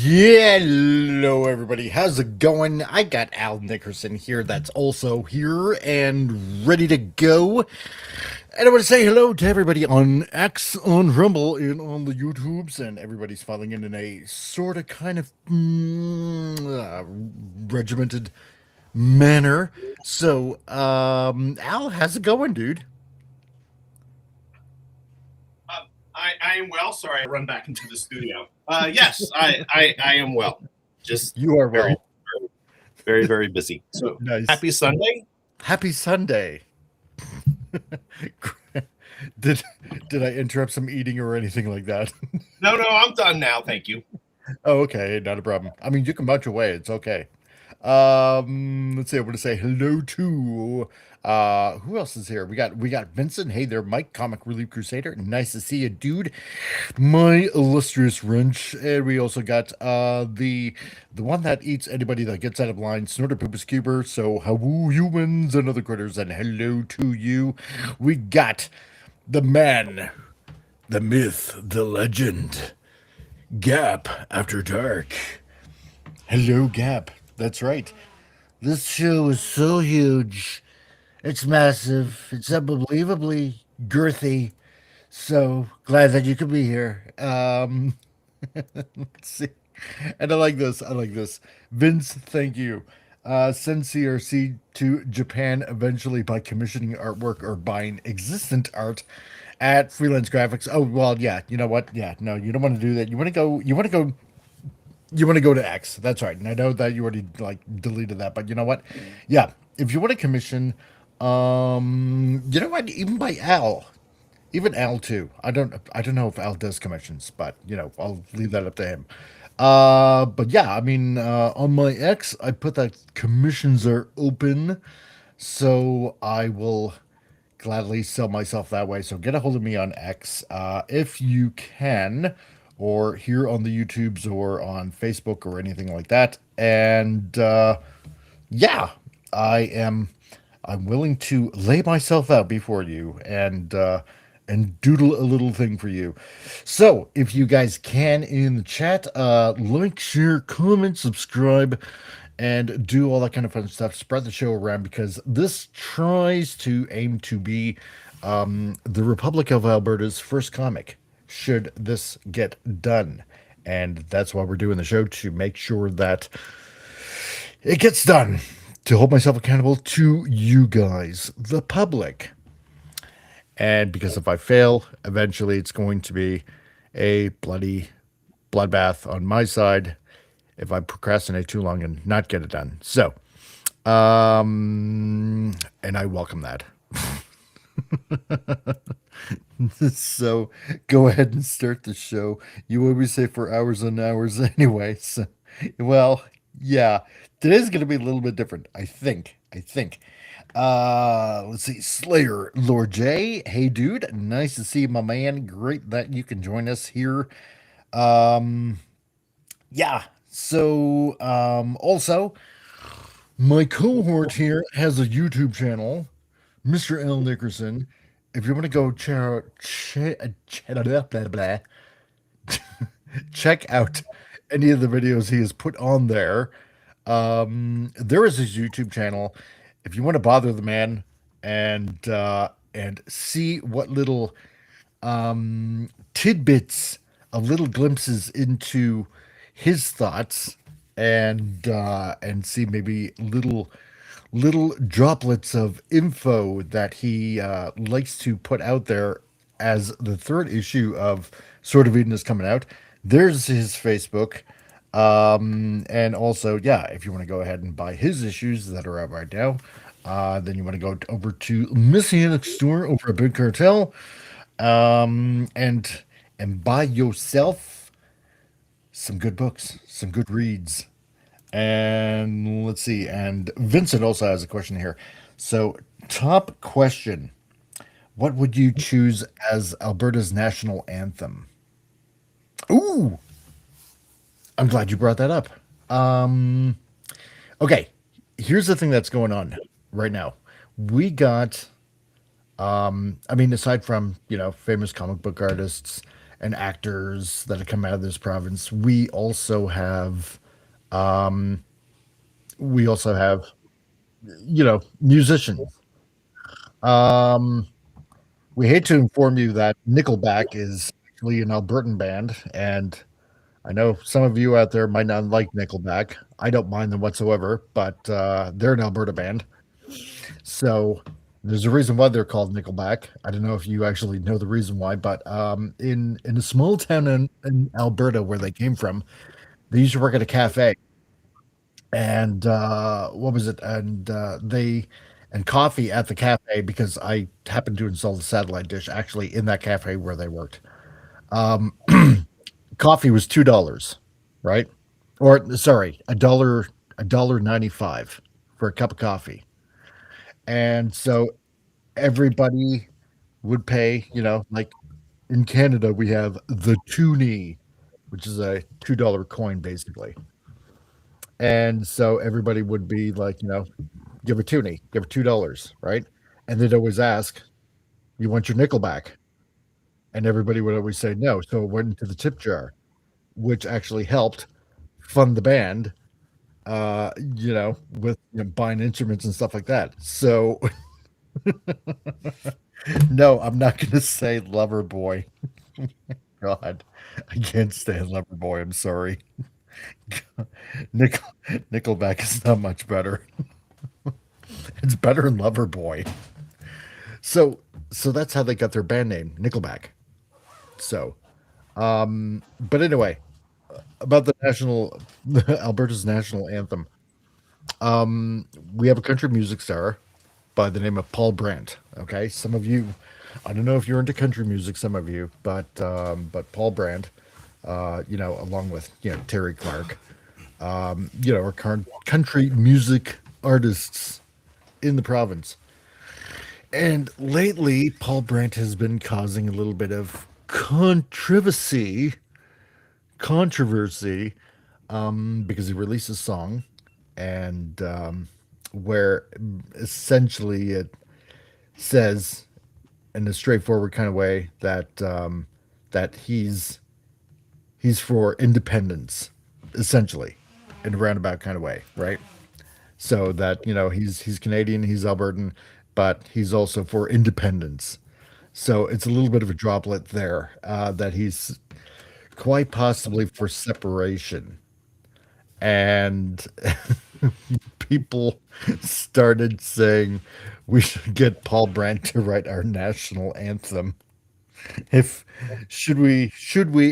Hello, everybody. How's it going? I got Al Nickerson here that's also here and ready to go. And I want to say hello to everybody on X, on Rumble, and on the YouTubes, and everybody's filing in a sort of kind of regimented manner. So, Al, how's it going, dude? I am well. Sorry, I run back into the studio. Yes, I am well. Just You are very, well. very, very busy. So Nice. happy Sunday. Happy Sunday. Did I interrupt some eating or anything like that? No, I'm done now. Thank you. Oh, okay, not a problem. I mean, you can munch away. It's okay. Let's see. I want to say hello to who else is here? We got Vincent. Hey there, Mike, Comic Relief Crusader. Nice to see you, dude. My illustrious wrench. And we also got the one that eats anybody that gets out of line, Snorter Poopus Cuber. So how humans and other critters, and hello to you. We got the man, the myth, the legend. Gap After Dark. Hello, Gap. That's right. This show is so huge. It's massive. It's unbelievably girthy. So glad that you could be here. Let's see. And I like this. I like this. Vince, thank you. Send CRC to Japan eventually by commissioning artwork or buying existent art at freelance graphics. Oh well, yeah. You know what? Yeah, no, you don't want to do that. You want to go. You want to go. You want to go to X. That's right. And I know that you already like deleted that, but you know what? Yeah, if you want to commission, you know what? Even by Al, even Al too. I don't know if Al does commissions, but you know, I'll leave that up to him. But yeah, I mean, on my X, I put that commissions are open, so I will gladly sell myself that way. So get a hold of me on X, if you can, or here on the YouTubes or on Facebook or anything like that. And yeah, I am. I'm willing to lay myself out before you and doodle a little thing for you. So if you guys can in the chat, like, share, comment, subscribe, and do all that kind of fun stuff. Spread the show around because this tries to aim to be the Republic of Alberta's first comic. Should this get done, and that's why we're doing the show, to make sure that it gets done, to hold myself accountable to you guys, the public. And because if I fail, eventually it's going to be a bloody bloodbath on my side if I procrastinate too long and not get it done. So, and I welcome that. So go ahead and start the show. You always say for hours and hours anyway. So, well, yeah, today's going to be a little bit different. I think. Let's see. Slayer Lord J. Hey, dude. Nice to see you, my man. Great that you can join us here. Um, yeah. So, also, my cohort here has a YouTube channel, Mr. L. Nickerson. If you want to go check out any of the videos he has put on there, there is his YouTube channel. If you want to bother the man and see what little tidbits of little glimpses into his thoughts and see maybe little droplets of info that he likes to put out there as the third issue of Sword of Eden is coming out. There's his Facebook. And also, yeah, if you want to go ahead and buy his issues that are out right now, then you want to go over to Messianic Store over at Big Cartel, and buy yourself some good books, some good reads. And let's see. And Vincent also has a question here. So, top question: what would you choose as Alberta's national anthem? Ooh, I'm glad you brought that up. Um, okay, here's the thing that's going on right now. We got, I mean, aside from famous comic book artists and actors that have come out of this province. We also have musicians. Um, we hate to inform you that Nickelback is actually an Albertan band, and I know some of you out there might not like Nickelback. I don't mind them whatsoever, but they're an Alberta band. So there's a reason why they're called Nickelback. I don't know if you actually know the reason why, but in a small town in Alberta where they came from, they used to work at a cafe, and what was it? And they and coffee at the cafe because I happened to install the satellite dish actually in that cafe where they worked. Um, Coffee was $2, right? Or sorry, a dollar 95 for a cup of coffee. And so everybody would pay, like in Canada we have the toonie, which is a $2 coin basically. And so everybody would be like, give a toonie, give $2, right? And they'd always ask, you want your nickel back? And everybody would always say no. So it went into the tip jar, which actually helped fund the band, with buying instruments and stuff like that. So no, I'm not going to say Lover Boy. God, I can't stand Lover Boy. I'm sorry. Nickel Nickelback is not much better. It's better than Lover Boy. So so that's how they got their band name, Nickelback. So, but anyway, about the national Alberta's national anthem. We have a country music star by the name of Paul Brandt. Okay, some of you, I don't know if you're into country music, some of you, but Paul Brandt, along with Terry Clark, are country music artists in the province. And lately, Paul Brandt has been causing a little bit of controversy, because he released a song, and where essentially it says in a straightforward kind of way that he's for independence, essentially, in a roundabout kind of way, right? So that he's Canadian, he's Albertan, but he's also for independence. So it's a little bit of a droplet there, that he's quite possibly for separation. And people started saying we should get Paul Brandt to write our national anthem. If should we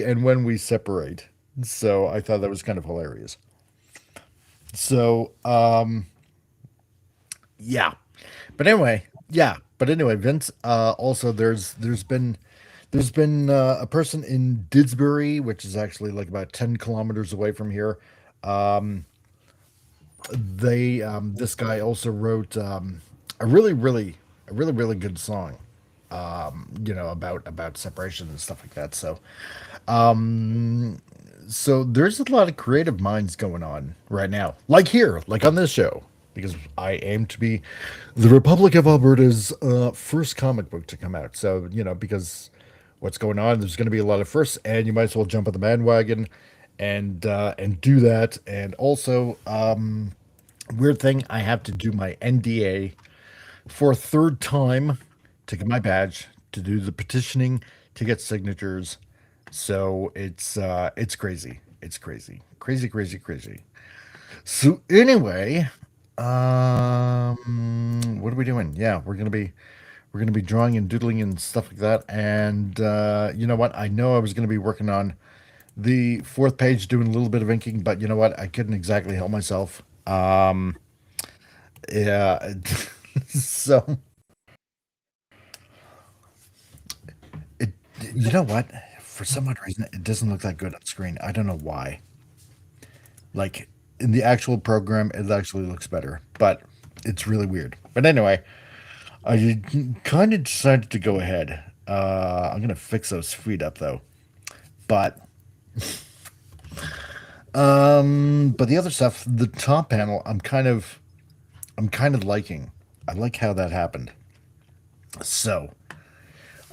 and when we separate. So I thought that was kind of hilarious. So yeah. But anyway, Vince, also there's been a person in Didsbury, which is actually like about 10 kilometers away from here. Um, they this guy also wrote a really good song, about separation and stuff like that. Um so there's a lot of creative minds going on right now, like here, like on this show, because I aim to be the Republic of Alberta's first comic book to come out. So because what's going on, there's going to be a lot of firsts, and you might as well jump on the bandwagon and do that. And also, weird thing, I have to do my NDA for a third time to get my badge, to do the petitioning, to get signatures. So it's crazy. It's crazy. Crazy, crazy, crazy. So anyway, what are we doing? Yeah, we're gonna be drawing and doodling and stuff like that. And you know what? I know I was gonna be working on the fourth page, doing a little bit of inking, but you know what? I couldn't exactly help myself. Yeah. So it, you know what? For some odd reason, it doesn't look that good on screen. I don't know why. Like in the actual program, it actually looks better, but it's really weird. But anyway, I kind of decided to go ahead. I'm gonna fix those feet up though. But but the other stuff, the top panel, I'm kind of liking. I like how that happened. So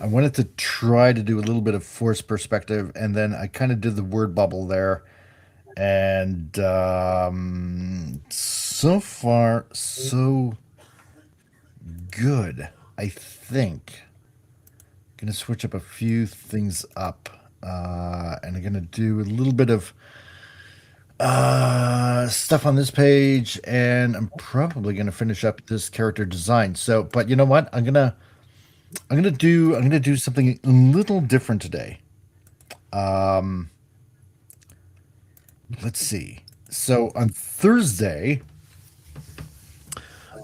I wanted to try to do a little bit of force perspective, and then I kind of did the word bubble there. And so far, so good. I think gonna switch up a few things up, and I'm gonna do a little bit of stuff on this page, and I'm probably gonna finish up this character design. So, but you know what? I'm gonna do something a little different today. Um, let's see. So on Thursday,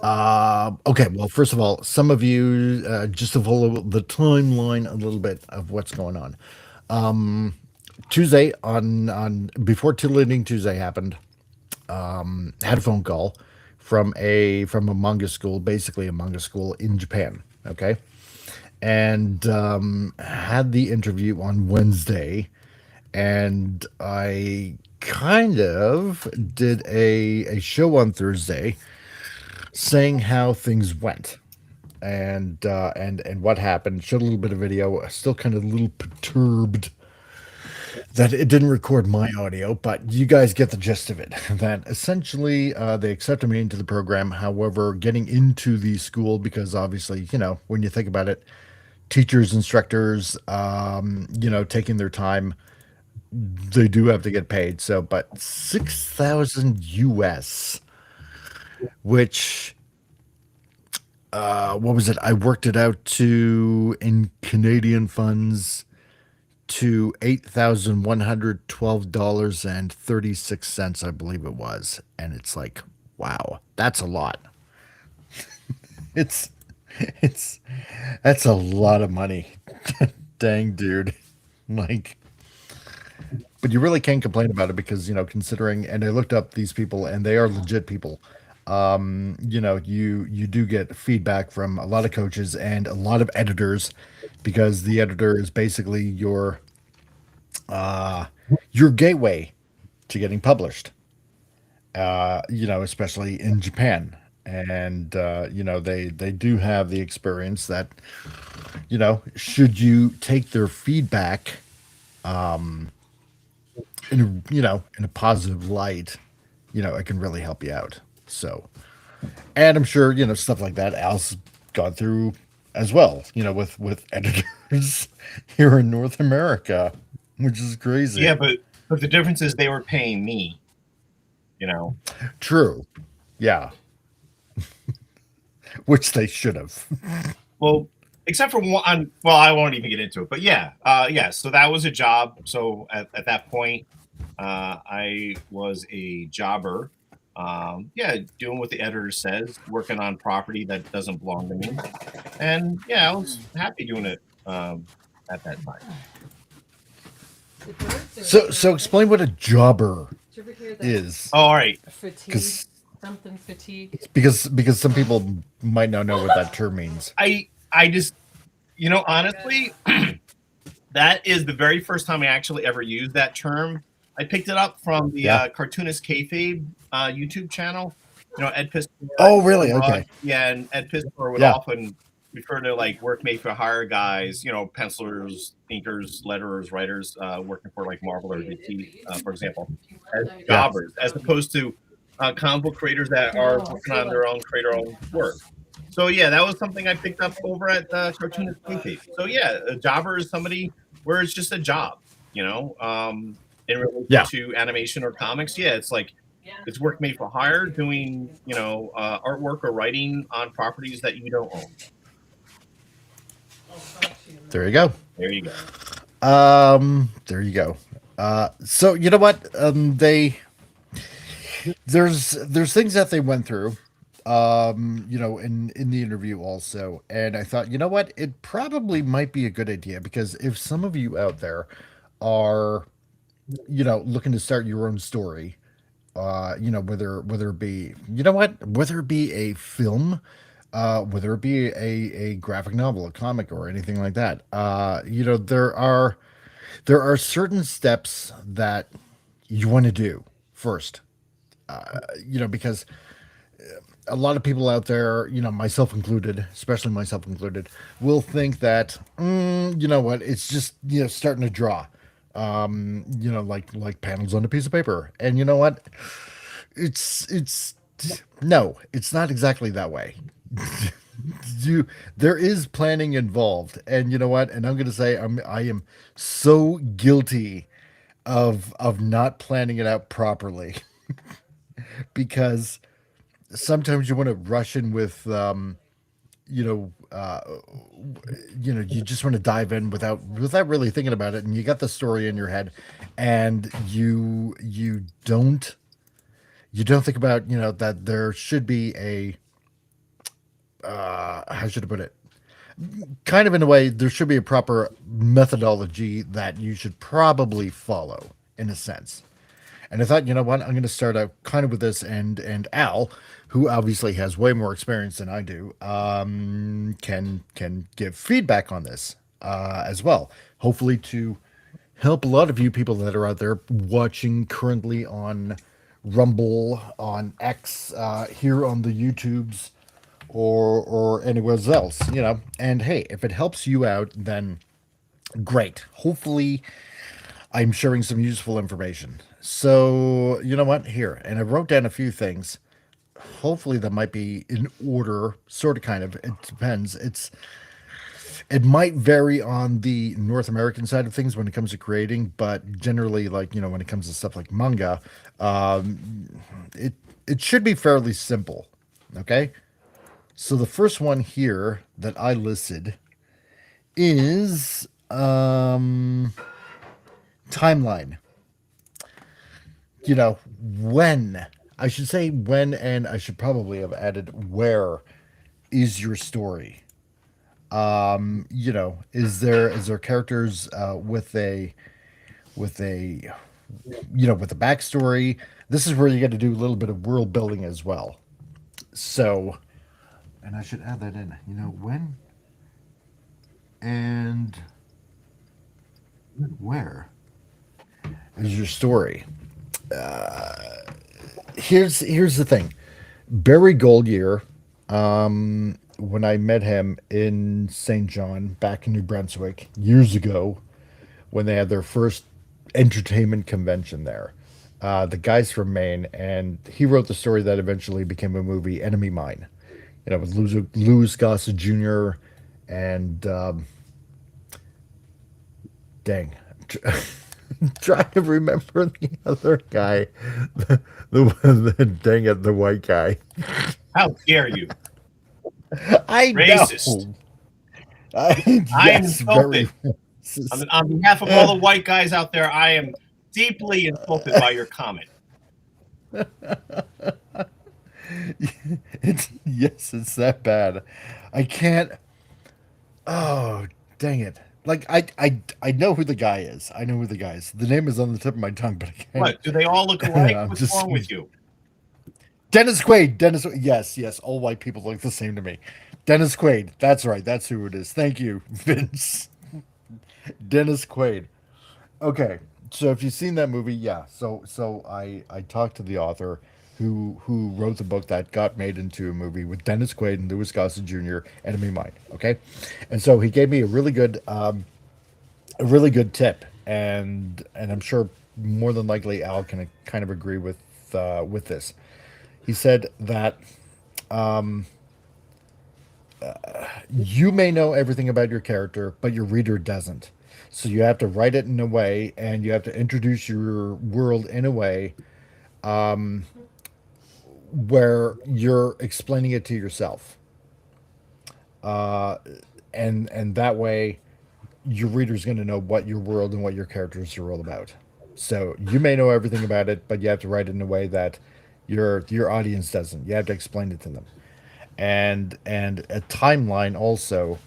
okay, well, first of all, some of you, just to follow the timeline a little bit of what's going on. Tuesday on before Titillating Tuesday happened, had a phone call from a manga school, basically a manga school in Japan. Okay, and had the interview on Wednesday, and I kind of did a show on Thursday saying how things went and what happened. Showed a little bit of video. Still kind of a little perturbed that it didn't record my audio, but you guys get the gist of it. That essentially they accepted me into the program. However, getting into the school, because obviously, when you think about it, teachers, instructors, taking their time, they do have to get paid. So, but 6,000 US, which what was it? I worked it out to in Canadian funds to $8,112.36, I believe it was. And it's like, wow, that's a lot. It's it's that's a lot of money. Dang, dude. Like, but you really can't complain about it because, considering, and I looked up these people and they are legit people. You do get feedback from a lot of coaches and a lot of editors, because the editor is basically your gateway to getting published. Especially in Japan. And they do have the experience that, should you take their feedback in a positive light, it can really help you out. So, and I'm sure, stuff like that Al's gone through as well, with editors here in North America, which is crazy. Yeah, but the difference is they were paying me. True. Yeah. Which they should have. Well, except for one. Well, I won't even get into it. But yeah. So that was a job. So at that point, I was a jobber. Doing what the editor says, working on property that doesn't belong to me, and I was happy doing it at that time. So explain what a jobber is. Oh, all right. Fatigue, something fatigue. Because some people might not know what that term means. I just, honestly, that is the very first time I actually ever used that term. I picked it up from the Cartoonist Kayfabe YouTube channel. Ed Pistor. Oh, really? Okay. Yeah, and Ed Pistor would often refer to like work made for hire guys, pencilers, inkers, letterers, writers, working for like Marvel or DC, for example, as jobbers, as opposed to comic book creators that are working on their own, create their own work. So that was something I picked up over at Cartoonist Kayfabe. So a jobber is somebody where it's just a job, in relation to animation or comics. It's like it's work made for hire, doing artwork or writing on properties that you don't own. There you go. There you go. There you go. So you know what? There's things that they went through, in the interview also, and I thought, you know what? It probably might be a good idea, because if some of you out there are, looking to start your own story, whether it be, whether it be a film, whether it be a graphic novel, a comic, or anything like that, there are certain steps that you want to do first, because a lot of people out there, myself included, especially myself included, will think that, you know what, it's just, starting to draw, like panels on a piece of paper. And you know what? It's no, it's not exactly that way. There is planning involved, and you know what? And I'm going to say I am so guilty of not planning it out properly because sometimes you want to rush in with you know uh you just want to dive in without really thinking about it, and you got the story in your head, and you don't think about that there should be a how should I put it, kind of in a way there should be a proper methodology that you should probably follow in a sense. And I thought, you know what, I'm going to start out kind of with this, and Al, who obviously has way more experience than I do, can give feedback on this as well. Hopefully, to help a lot of you people that are out there watching currently on Rumble, on X, here on the YouTubes, or anywhere else, And hey, if it helps you out, then great. Hopefully, I'm sharing some useful information. So, you know what? Here, and I wrote down a few things. Hopefully, that might be in order, sort of, kind of. It depends. It might vary on the North American side of things when it comes to creating, but generally, like when it comes to stuff like manga, it should be fairly simple. Okay, so the first one here that I listed is timeline. When, I should say when, and I should probably have added where is your story. Is there characters with a with a backstory? This is where you got to do a little bit of world building as well. So, and I should add that in. When and where is your story? Here's the thing. Barry Goldyear, when I met him in St. John back in New Brunswick years ago, when they had their first entertainment convention there, the guy's from Maine, and he wrote the story that eventually became a movie, Enemy Mine. With Louis Gossett Jr. and dang. Trying to remember the other guy, dang it, the white guy. How dare you? I Racist. know. I am Yes, very insulted. racist. On behalf of all the white guys out there, I am deeply insulted by your comment. It's that bad. I can't. Oh, dang it! Like I know who the guy is. I know who the guy is. The name is on the tip of my tongue, but I can't. What? Do they all look alike? I'm What's just- wrong with you? Dennis Quaid. Yes. All white people look the same to me. Dennis Quaid. That's right. That's who it is. Thank you, Vince. Dennis Quaid. Okay. So if you've seen that movie, yeah. So I talked to the author who wrote the book that got made into a movie with Dennis Quaid and Louis Gossett Jr. Enemy Mine. Okay. And so he gave me a really good tip, and I'm sure more than likely Al can kind of agree with this. He said that you may know everything about your character, but your reader doesn't. So you have to write it in a way, and you have to introduce your world in a way where you're explaining it to yourself. And that way your reader's going to know what your world and what your characters are all about. So you may know everything about it, but you have to write it in a way that your audience doesn't. You have to explain it to them. And a timeline also,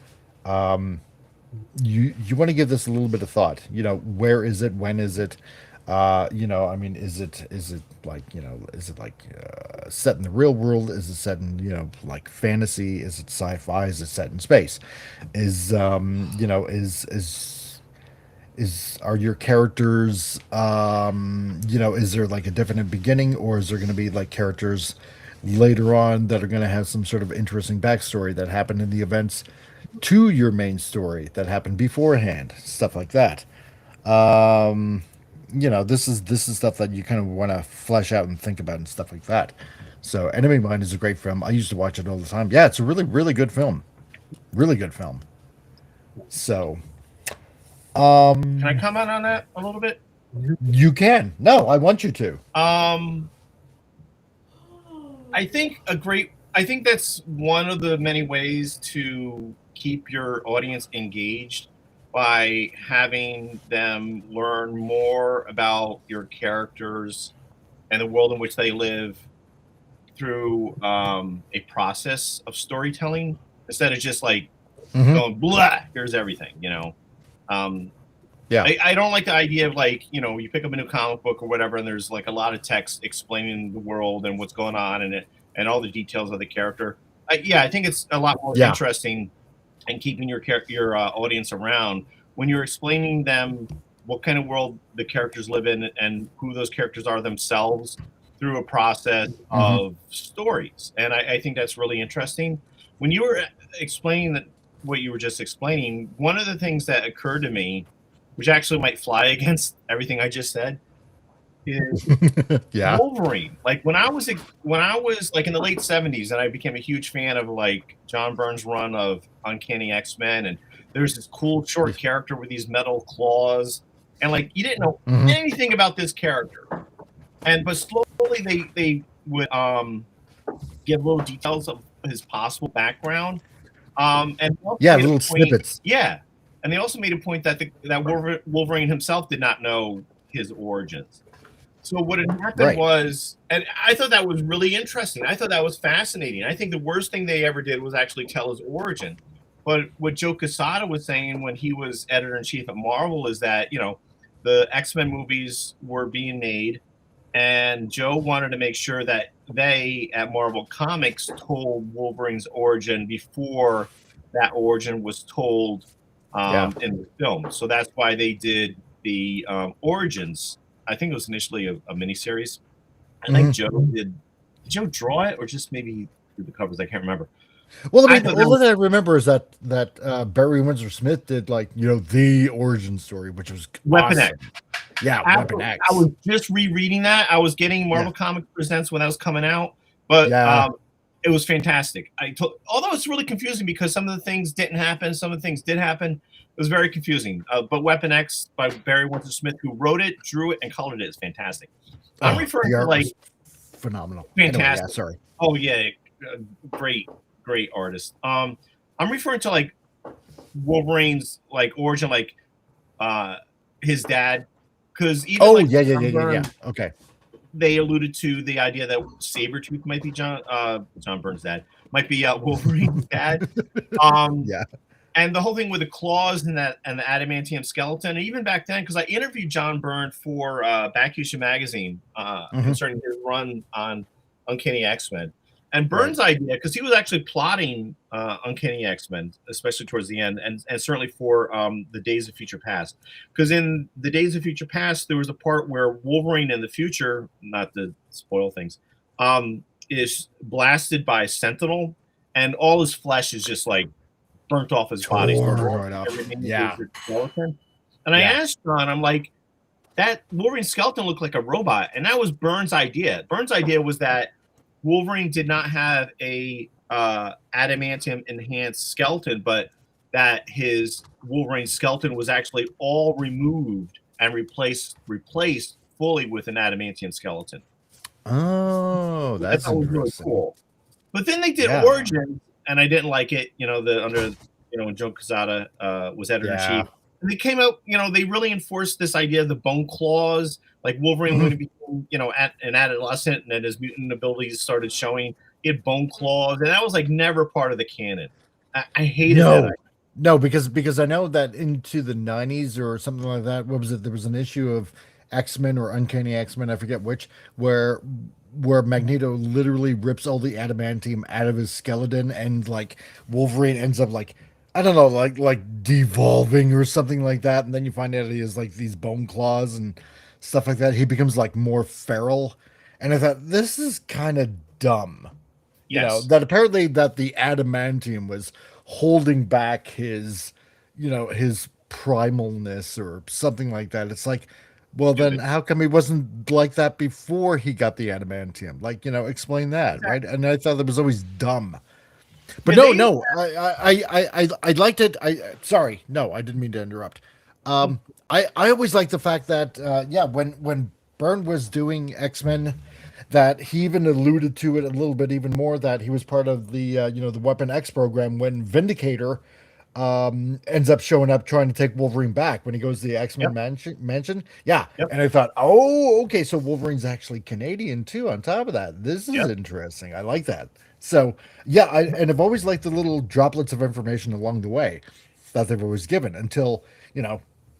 you want to give this a little bit of thought. Where is it? When is it? Is it like, is it like set in the real world? Is it set in, like fantasy? Is it sci-fi? Is it set in space? Are your characters, is there like a definite beginning, or is there going to be like characters later on that are going to have some sort of interesting backstory that happened in the events to your main story that happened beforehand, stuff like that. Um, this is stuff that you kind of want to flesh out and think about and stuff like that. So, Enemy Mine is a great film. I used to watch it all the time. Yeah, it's a really, really good film. Really good film. So, Can I comment on that a little bit? you can. No, I want you to. I think that's one of the many ways to keep your audience engaged by having them learn more about your characters and the world in which they live through a process of storytelling instead of just like going blah, here's everything, Yeah. I don't like the idea of like, you pick up a new comic book or whatever, and there's like a lot of text explaining the world and what's going on in it and all the details of the character. I think it's a lot more interesting and keeping your audience around when you're explaining them what kind of world the characters live in and who those characters are themselves through a process of stories. And I think that's really interesting. When you were explaining what you were just explaining, one of the things that occurred to me, which actually might fly against everything I just said, is Wolverine. Like when I was like in the late 70s, and I became a huge fan of like John Byrne's run of Uncanny X-Men, and there's this cool short character with these metal claws, and like you didn't know anything about this character, but slowly they would give little details of his possible background, and little snippets. Yeah. And they also made a point that that Wolverine himself did not know his origins. So what had happened was, and I thought that was really interesting. I thought that was fascinating. I think the worst thing they ever did was actually tell his origin. But what Joe Quesada was saying when he was editor-in-chief at Marvel is that, the X-Men movies were being made, and Joe wanted to make sure that they, at Marvel Comics, told Wolverine's origin before that origin was told in the film. So that's why they did the Origins. I think it was initially a miniseries. I think Joe did Joe draw it or just maybe do the covers? I can't remember. Well, I mean, all that I remember is that Barry Windsor Smith did the origin story, which was Weapon awesome. X. Yeah, Weapon X. I was just rereading that. I was getting Marvel Comics Presents when that was coming out, but it was fantastic. Although it's really confusing because some of the things didn't happen, some of the things did happen. It was very confusing. But Weapon X by Barry Windsor Smith, who wrote it, drew it, and colored it, is fantastic. I'm referring to like phenomenal. Fantastic. Anyway, sorry. Oh yeah, great artist. I'm referring to like Wolverine's like origin, like his dad, because even yeah. Okay. They alluded to the idea that Sabretooth might be John Byrne's dad, might be Wolverine's dad. And the whole thing with the claws and the adamantium skeleton, and even back then, because I interviewed John Byrne for Back Issue Magazine concerning his run on Uncanny X-Men. And Byrne's idea, because he was actually plotting Uncanny X-Men, especially towards the end, and certainly for the Days of Future Past. Because in the Days of Future Past, there was a part where Wolverine in the future, not to spoil things, is blasted by a Sentinel, and all his flesh is just like burnt off his body. Yeah. And I asked John, I'm like, that Wolverine skeleton looked like a robot, and that was Byrne's idea. Byrne's idea was that Wolverine did not have a adamantium enhanced skeleton, but that his Wolverine skeleton was actually all removed and replaced fully with an adamantium skeleton. Oh, that's really cool. But then they did Origins, and I didn't like it. When Joe Quesada was editor-in-chief. And they came out, they really enforced this idea of the bone claws, like Wolverine when he became, an adolescent, and then his mutant abilities started showing. He had bone claws, and that was like never part of the canon. I hated that. No, because I know that into the 90s or something like that, what was it? There was an issue of X-Men or Uncanny X-Men, I forget which, where Magneto literally rips all the adamantium out of his skeleton, and like Wolverine ends up like, I don't know, like devolving or something like that, and then you find out he has like these bone claws and stuff like that. He becomes like more feral, and I thought this is kind of dumb. You know, Yes. that apparently that the adamantium was holding back his, his primalness or something like that. It's like, well, then Stupid. how come he wasn't like that before he got the adamantium? Like, explain that, right? Exactly. And I thought that was always dumb. But Yeah, no, they no, I liked it. Sorry, no, I didn't mean to interrupt. I always liked the fact that, yeah, when Byrne was doing X-Men, that he even alluded to it a little bit even more, that he was part of the, the Weapon X program when Vindicator ends up showing up trying to take Wolverine back when he goes to the X-Men Yep. mansion. Yeah. Yep. And I thought, oh, okay, so Wolverine's actually Canadian too on top of that. This is Yep. interesting. I like that. So yeah, and I've always liked the little droplets of information along the way that they've always given until,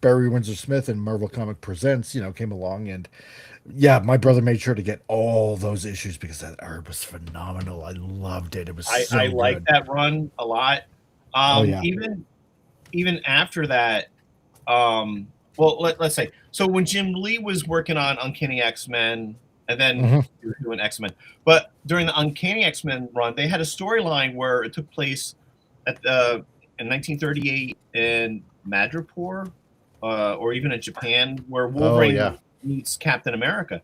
Barry Windsor Smith and Marvel Comic Presents, came along, and yeah, my brother made sure to get all those issues because that art was phenomenal. I loved it. It was so I like good. that run a lot. Oh yeah. Even after that, well, let's say, so when Jim Lee was working on Uncanny X-Men and then doing X-Men, but during the Uncanny X-Men run, they had a storyline where it took place at in 1938 in Madripoor, or even in Japan, where Wolverine yeah. meets Captain America.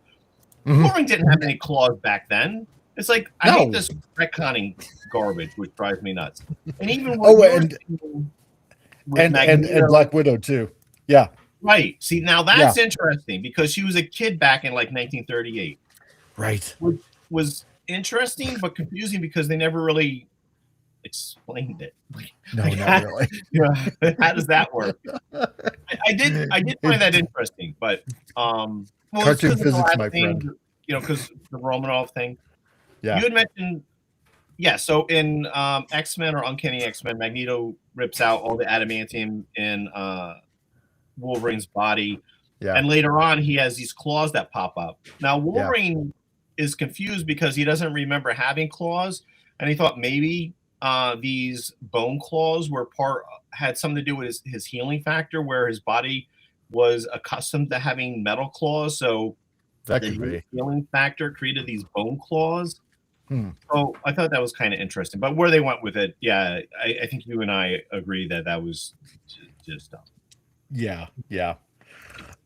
Mhm. Wolverine didn't have any claws back then. It's like, I No. hate this retconning garbage, which drives me nuts. And even Oh, what you're and doing with and Magneto, Black Widow too. Yeah. right? See, now that's interesting because she was a kid back in like 1938. Right. Which was interesting but confusing because they never really explained it. No, Like, not really. how does that work? I did find that interesting, but well, it's Cartoon 'cause of the physics, last my thing, friend. because the Romanov thing. Yeah. You had mentioned, yeah. So in X-Men or Uncanny X-Men, Magneto rips out all the adamantium in Wolverine's body, Yeah. and later on he has these claws that pop up. Now Wolverine is confused because he doesn't remember having claws, and he thought maybe these bone claws were had something to do with his healing factor, where his body was accustomed to having metal claws, so That the could be. healing factor created these bone claws. Hmm. Oh, I thought that was kind of interesting, but where they went with it, yeah, I think you and I agree that that was just dumb. Yeah. Yeah.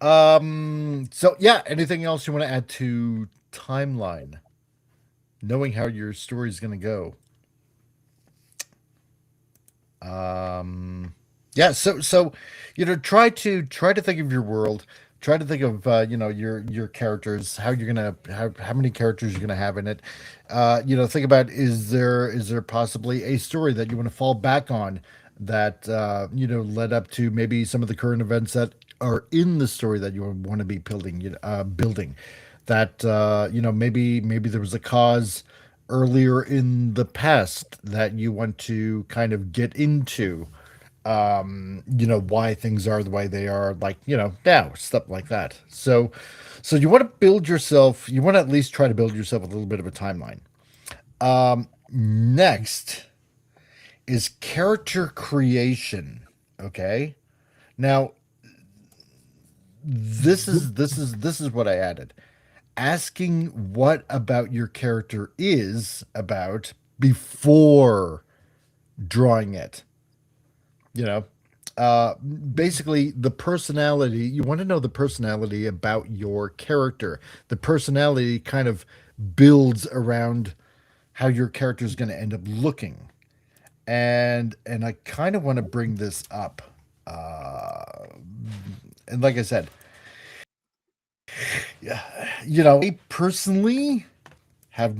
So yeah, anything else you want to add to timeline? Knowing how your story is going to go. Yeah, so try to think of your world, try to think of your characters, how you're gonna how many characters you're gonna have in it. Think about, is there possibly a story that you want to fall back on that led up to maybe some of the current events that are in the story that you want to be building that maybe there was a cause earlier in the past that you want to kind of get into, why things are the way they are, like, now, stuff like that. So you want to build yourself, you want to at least try to build yourself a little bit of a timeline. Next is character creation. Okay. Now, this is what I added. Asking what about your character is about before drawing it. You know, basically the personality, you want to know the personality about your character. The personality kind of builds around how your character is going to end up looking. And I kind of want to bring this up. And like I said, yeah, I personally have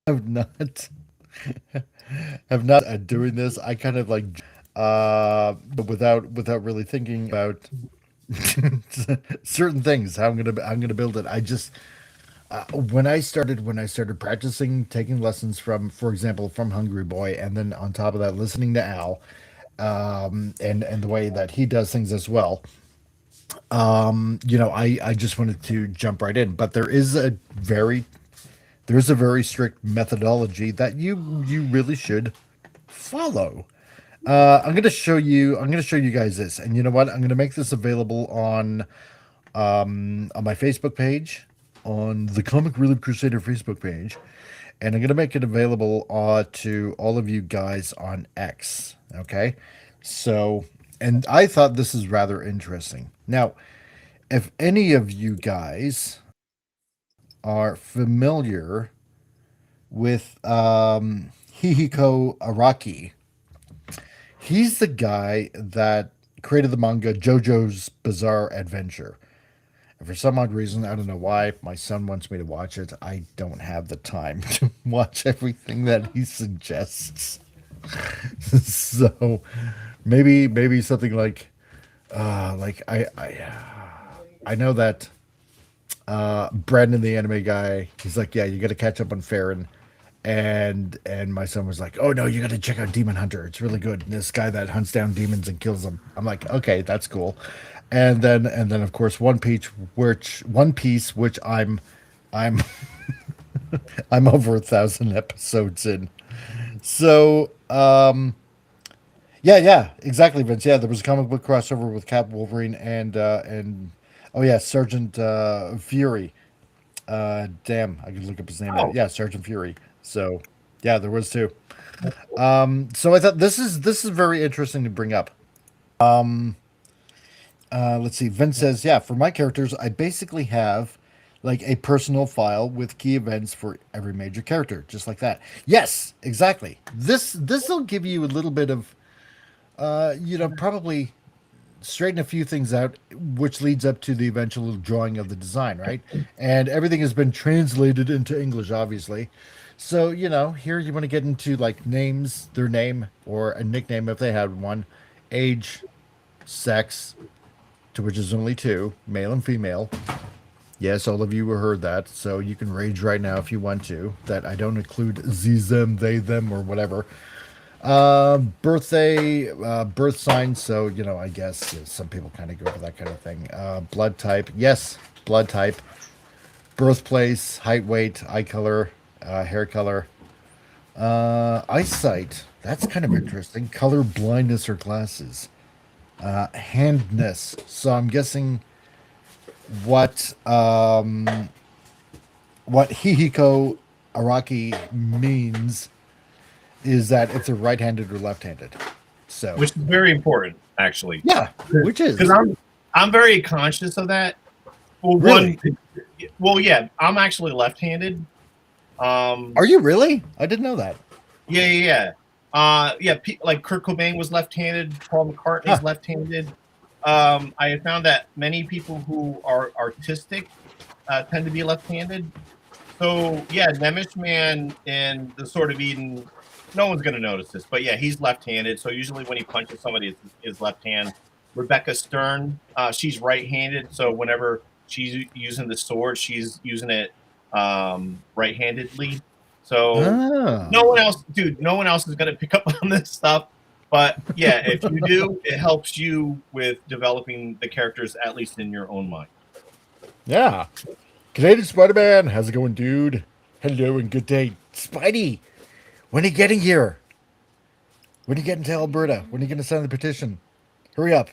have not have not doing this. I kind of like, but without really thinking about certain things, how I'm gonna build it. I just when I started practicing, taking lessons from, for example, from Hungry Boy, and then on top of that, listening to Al, and the way that he does things as well. I just wanted to jump right in, but there's a very strict methodology that you really should follow. I'm gonna show you. I'm gonna show you guys this, and you know what? I'm gonna make this available on my Facebook page, on the Comic Relief Crusader Facebook page, and I'm going to make it available to all of you guys on X. Okay, so, and I thought this is rather interesting. Now, if any of you guys are familiar with Hihiko Araki, he's the guy that created the manga JoJo's Bizarre Adventure. And for some odd reason, I don't know why, my son wants me to watch it. I don't have the time to watch everything that he suggests. So maybe something I know that Brandon, the anime guy, he's like, yeah, you got to catch up on Farron. And my son was like, oh no, you got to check out Demon Hunter. It's really good. And this guy that hunts down demons and kills them. I'm like, okay, that's cool. And then of course One Piece, which I'm I'm over 1,000 episodes in. So yeah, exactly, Vince. Yeah, there was a comic book crossover with Cap Wolverine and oh yeah, Sergeant Fury. Damn, I could look up his name. Oh. Yeah, Sergeant Fury. So yeah, there was too. So I thought this is very interesting to bring up. Let's see. Vince says, yeah, for my characters, I basically have like a personal file with key events for every major character, just like that. Yes, exactly. This will give you a little bit of, probably straighten a few things out, which leads up to the eventual drawing of the design, right? And everything has been translated into English, obviously. So, here you want to get into like names, their name, or a nickname if they had one, age, sex, to which is only two, male and female. Yes, all of you heard that, so you can rage right now if you want to, that I don't include z, them, they, them, or whatever. Birthday, birth sign, so, I guess some people kind of go for that kind of thing. Blood type, yes, blood type. Birthplace, height, weight, eye color, hair color. Eyesight, that's kind of interesting. Color blindness or glasses. Handness, so I'm guessing what Hihiko Araki means is that if they're right-handed or left-handed. So, which is very important, actually. Yeah, which is because I'm very conscious of that. Well, really? Yeah, I'm actually left-handed. Are you really? I didn't know that. Yeah. Like Kurt Cobain was left-handed. Paul McCartney's left-handed. I have found that many people who are artistic tend to be left-handed. So yeah, Nemish Man in the Sword of Eden, no one's going to notice this, but yeah, he's left-handed. So usually when he punches somebody, it's his left hand. Rebecca Stern, she's right-handed. So whenever she's using the sword, she's using it right-handedly. So no one else is going to pick up on this stuff. But yeah, if you do, it helps you with developing the characters, at least in your own mind. Yeah. Canadian Spider-Man, how's it going, dude? Hello and good day. Spidey, when are you getting here? When are you getting to Alberta? When are you going to sign the petition? Hurry up.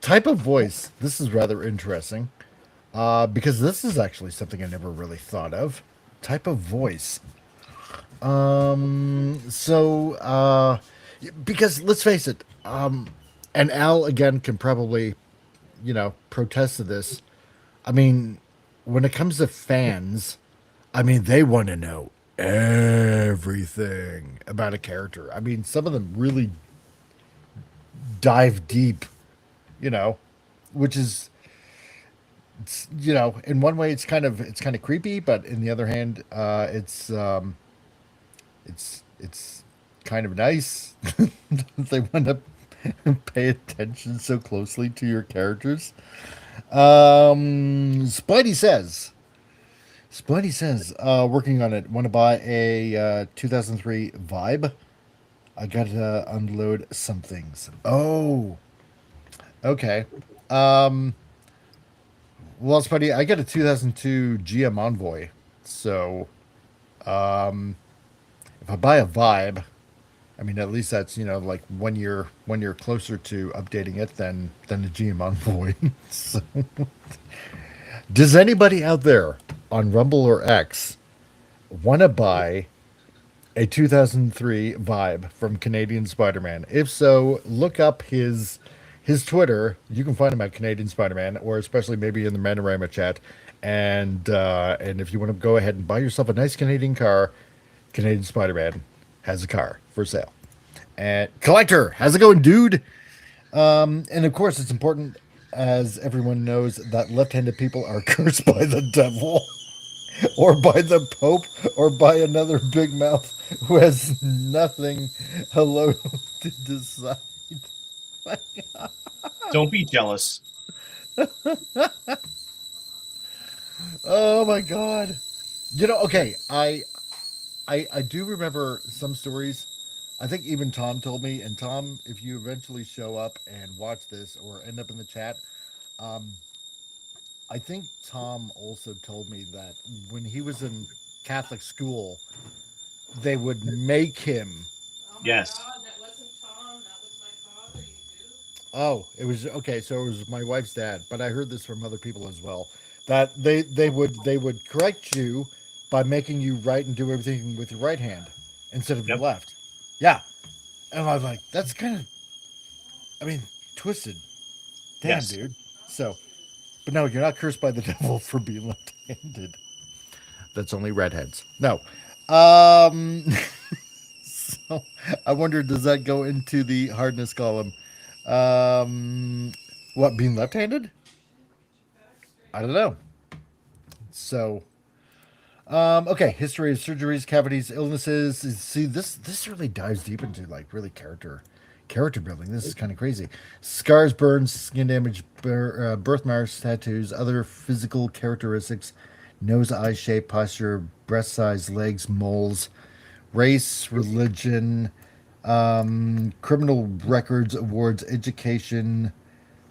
Type of voice. This is rather interesting. Because this is actually something I never really thought of. Type of voice. Because let's face it, and Al again can probably, protest to this. I mean, when it comes to fans, I mean, they want to know everything about a character. I mean, some of them really dive deep, which is, in one way it's kind of creepy, but in the other hand, it's kind of nice. They want to pay attention so closely to your characters. Spidey says, working on it. Want to buy a 2003 Vibe? I gotta unload some things. Oh, okay. Well, Spidey, I got a 2002 GM Envoy, so if I buy a Vibe, I mean, at least that's like 1 year closer to updating it than the GM Envoy. So, does anybody out there on Rumble or X want to buy a 2003 vibe from Canadian Spider-Man? If so, look up his Twitter. You can find him at Canadian Spider-Man, or especially maybe in the Manorama chat. And if you want to go ahead and buy yourself a nice Canadian car, Canadian Spider-Man has a car for sale. And collector, how's it going, dude? And of course, it's important, as everyone knows, that left-handed people are cursed by the devil, or by the Pope, or by another big mouth who has nothing hello to decide. Don't be jealous. Oh my god. Okay, I do remember some stories. I think even Tom told me, and Tom, if you eventually show up and watch this or end up in the chat, um, I think Tom also told me that when he was in Catholic school, they would make him. Oh my Yes. God, that wasn't Tom. That was my father. You do? Oh, it was okay. So it was my wife's dad, but I heard this from other people as well. That they would correct you by making you write and do everything with your right hand instead of your Yep. left. Yeah, and I was like, that's kind of, I mean, twisted. Damn, Yes. dude. So, but no, you're not cursed by the devil for being left-handed. That's only redheads. No. Um. So I wonder, does that go into the hardness column? Um. What, being left-handed? I don't know. So, okay, history of surgeries, cavities, illnesses. See, this really dives deep into like really character building. This is kind of crazy. Scars, burns, skin damage, birthmarks, tattoos, other physical characteristics, nose, eye shape, posture, breast size, legs, moles, race, religion, criminal records, awards, education,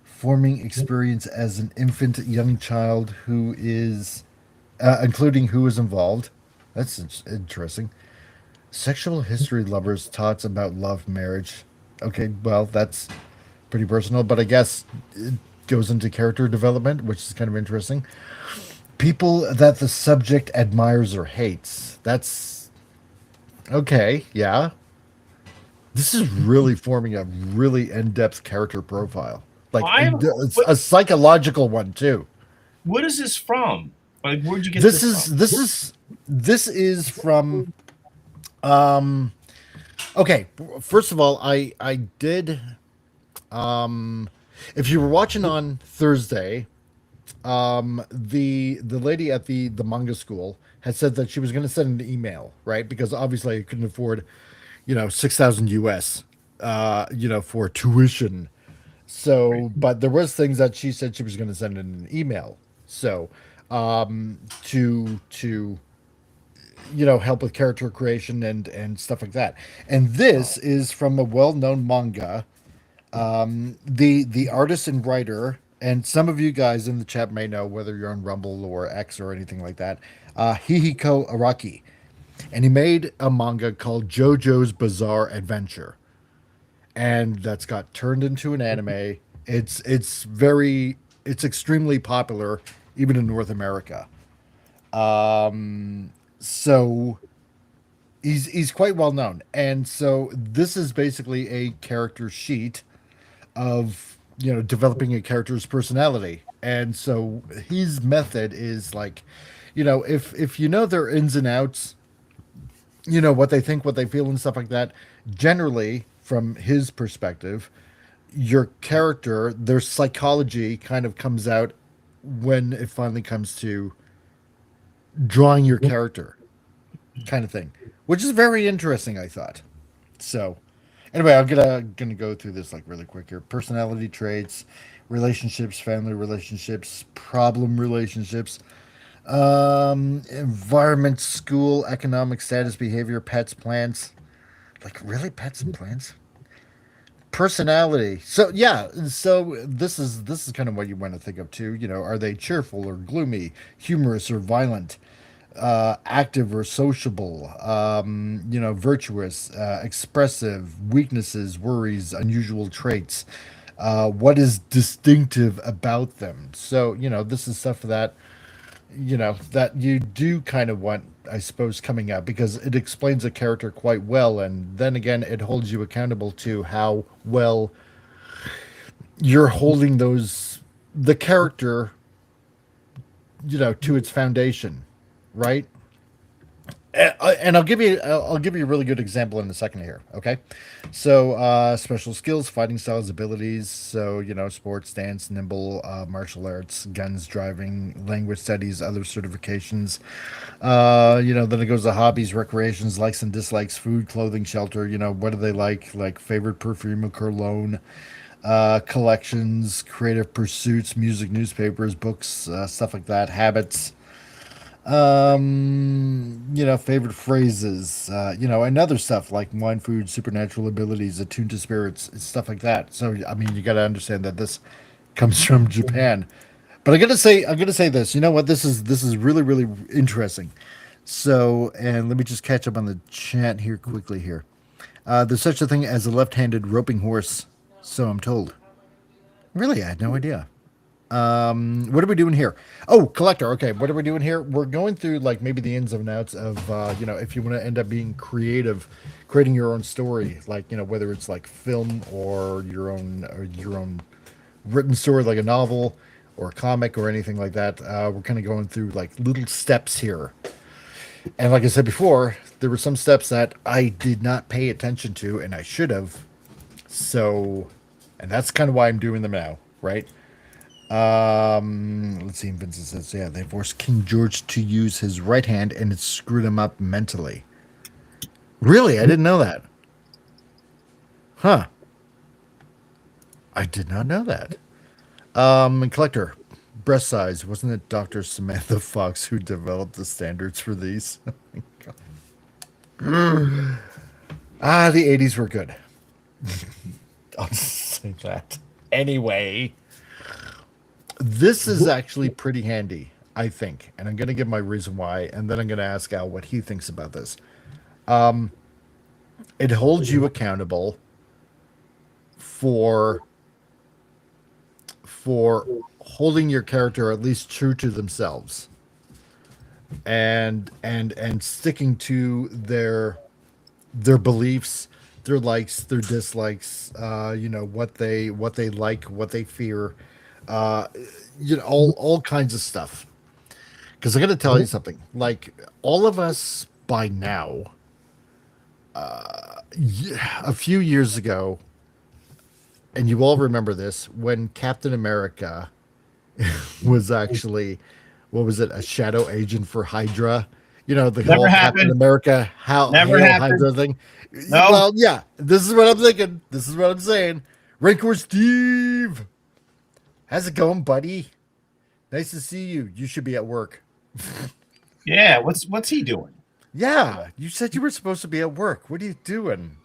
forming experience as an infant, young child who is including who is involved. That's interesting. Sexual history, lovers, thoughts about love, marriage. Okay, well, that's pretty personal, but I guess it goes into character development, which is kind of interesting. People that the subject admires or hates. That's okay, yeah. This is really forming a really in-depth character profile, like a psychological one too. What is this from? Like, where'd you get This this is from? this is from um okay, first of all, I did if you were watching on Thursday, the lady at the manga school had said that she was going to send an email, right? Because obviously I couldn't afford, 6,000 US for tuition. So, but there was things that she said she was going to send in an email. So, to help with character creation and stuff like that. And this is from a well-known manga. The artist and writer, and some of you guys in the chat may know, whether you're on Rumble or X or anything like that, Hihiko Araki. And he made a manga called JoJo's Bizarre Adventure, and that's got turned into an anime. It's extremely popular even in North America. So he's quite well known, and so this is basically a character sheet of developing a character's personality. And so his method is like, if you know their ins and outs, what they think, what they feel, and stuff like that. Generally, from his perspective, your character, their psychology, kind of comes out when it finally comes to drawing your character, kind of thing, which is very interesting, I thought. So, anyway, I'm gonna go through this like really quick here. Personality traits, relationships, family relationships, problem relationships, environment, school, economic status, behavior, pets, plants. Like really, pets and plants. Personality. So yeah. So this is kind of what you want to think of too. Are they cheerful or gloomy, humorous or violent? active or sociable, virtuous, expressive, weaknesses, worries, unusual traits, what is distinctive about them. So, this is stuff that you do kind of want, I suppose, coming out because it explains a character quite well. And then again, it holds you accountable to how well you're holding the character, to its foundation, right? And I'll give you a really good example in a second here. Okay, so special skills, fighting styles, abilities. So sports, dance, nimble, martial arts, guns, driving, language studies, other certifications. Then it goes to hobbies, recreations, likes and dislikes, food, clothing, shelter. What do they like favorite perfume or cologne. Collections, creative pursuits, music, newspapers, books, stuff like that, habits, favorite phrases, and other stuff like wine, food, supernatural abilities, attuned to spirits, stuff like that. So, I mean, you got to understand that this comes from Japan. But I'm gonna say this. You know what? This is really really interesting. So, and let me just catch up on the chat here quickly here. There's such a thing as a left-handed roping horse, so I'm told. Really, I had no idea. What are we doing here? Oh, collector. Okay, what are we doing here? We're going through like maybe the ins and outs of if you want to end up being creative, creating your own story, like whether it's like film or your own written story, like a novel or a comic or anything like that. We're kind of going through like little steps here, and like I said before, there were some steps that I did not pay attention to, and I should have. So, and that's kind of why I'm doing them now, right? Let's see. Vincent says, yeah, they forced King George to use his right hand and it screwed him up mentally. Really? I didn't know that. Huh. I did not know that. And collector, breast size. Wasn't it Dr. Samantha Fox who developed the standards for these? The 80s were good. I'll just say that. Anyway. This is actually pretty handy, I think, and I'm going to give my reason why, and then I'm going to ask Al what he thinks about this. It holds you accountable for holding your character at least true to themselves, and sticking to their beliefs, their likes, their dislikes, what they like, what they fear. All kinds of stuff. Because I got to tell you something. Like all of us by now, a few years ago, and you all remember this when Captain America was actually, what was it, a shadow agent for Hydra? The Never whole happened. Captain America Never Hail happened. Hydra thing. No. Well, yeah, this is what I'm thinking. This is what I'm saying. Rancor Steve. How's it going, buddy? Nice to see you. You should be at work. Yeah, what's he doing? Yeah, you said you were supposed to be at work. What are you doing?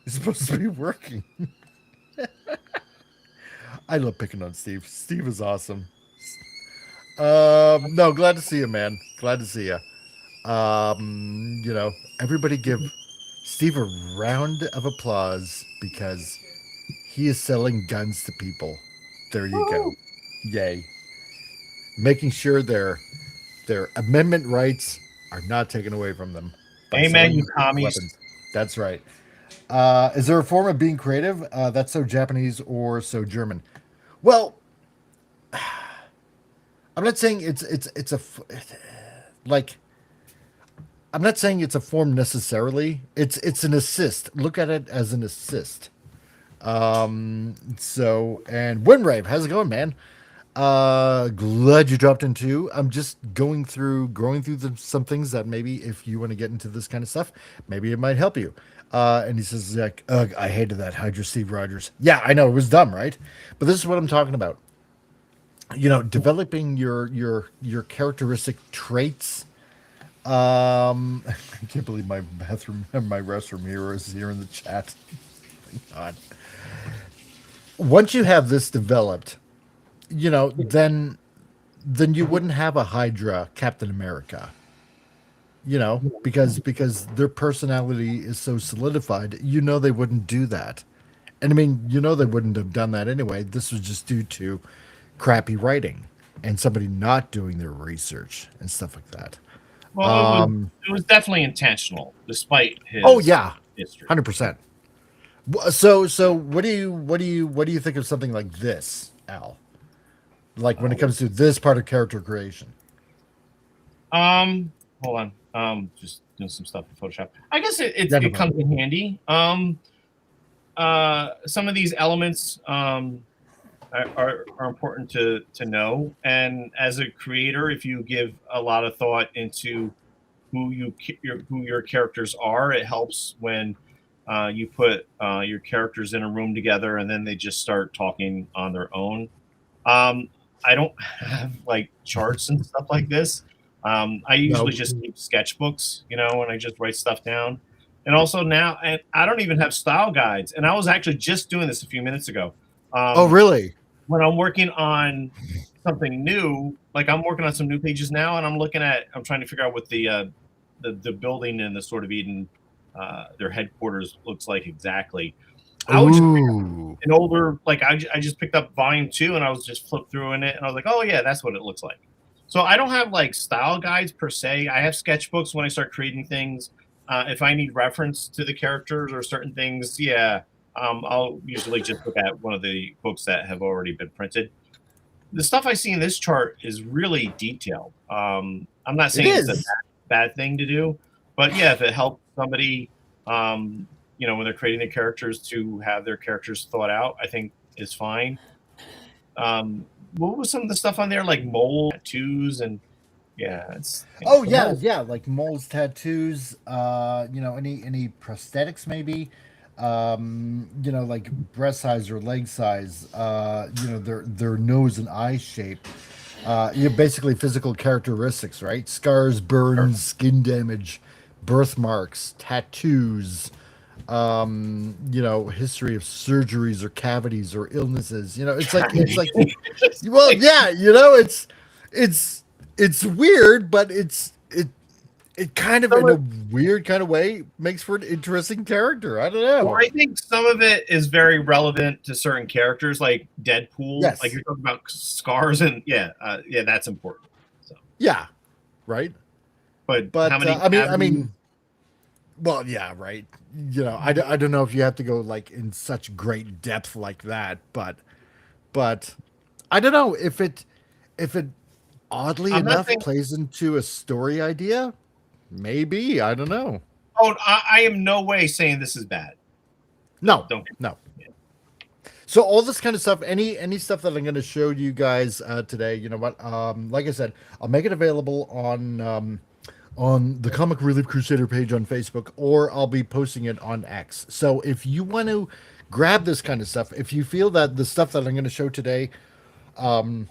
You're supposed to be working. I love picking on Steve. Steve is awesome. No, glad to see you, man. Glad to see you. Everybody give Steve a round of applause because he is selling guns to people. There you go. Yay. Making sure their amendment rights are not taken away from them. by Amen, selling you commies. weapons. That's right. Is there a form of being creative that's so Japanese or so German? Well, I'm not saying like I'm not saying it's a form necessarily. It's an assist. Look at it as an assist. So, and Windrave, how's it going, man? Glad you dropped into. I'm just going through some things that maybe if you want to get into this kind of stuff, maybe it might help you. And he says, like, ugh, I hated that Hydra Steve Rogers. Yeah, I know it was dumb, right? But this is what I'm talking about. Developing your characteristic traits. I can't believe my restroom mirror is here in the chat. Thank God. Once you have this developed, then you wouldn't have a Hydra Captain America. you know, because their personality is so solidified. You know, they wouldn't do that. And I mean, you know, they wouldn't have done that anyway. This was just due to crappy writing and somebody not doing their research and stuff like that. Well, it was definitely intentional, despite his Oh yeah, history. 100%. So what do you think of something like this, Al? Like when it comes to this part of character creation? Hold on. Just doing some stuff in Photoshop. I guess it Yeah, no comes in handy. Some of these elements are important to know, and as a creator, if you give a lot of thought into who your characters are, it helps when you put your characters in a room together and then they just start talking on their own. I don't have like charts and stuff like this. I usually No. just keep sketchbooks, you know, and I just write stuff down. And also now, and I don't even have style guides. And I was actually just doing this a few minutes ago. Oh, really? When I'm working on something new, like I'm working on some new pages now, and I'm trying to figure out what the building in the Sword of Eden, their headquarters looks like exactly. I was just Ooh. an older, like I just picked up volume 2 and I was just flipped through in it and I was like, oh yeah, that's what it looks like. So I don't have like style guides per se. I have sketchbooks when I start creating things. If I need reference to the characters or certain things, yeah, I'll usually just look at one of the books that have already been printed. The stuff I see in this chart is really detailed. I'm not It saying it's a is. bad thing to do, but yeah, if it helps somebody, you know, when they're creating their characters to have their characters thought out, I think is fine. What was some of the stuff on there, like mole tattoos and yeah, it's Oh the yeah, moles. yeah, like moles, tattoos, you know, any prosthetics maybe, you know, like breast size or leg size, you know, their nose and eye shape. You know, basically physical characteristics, right? Scars, Sure. burns, skin damage, birthmarks, tattoos, you know, history of surgeries or cavities or illnesses. You know, it's like well, yeah, you know, it's it's weird, but it kind of Some in a of, weird kind of way makes for an interesting character. I don't well, know. I think some of it is very relevant to certain characters, like Deadpool. Like Yes. you're talking about scars, and yeah, yeah, that's important. So, Yeah. Right. but how But many I cavities? mean, well, yeah, right. You know, I don't know if you have to go like in such great depth like that, but I don't know if it oddly I'm not enough saying. plays into a story idea. Maybe I don't know. Oh, I am no way saying this is bad. No, Don't. no. So all this kind of stuff, any stuff that I'm going to show you guys today, you know what? Like I said, I'll make it available on the Comic Relief Crusader page on Facebook, or I'll be posting it on X. So if you want to grab this kind of stuff, if you feel that the stuff that I'm going to show today can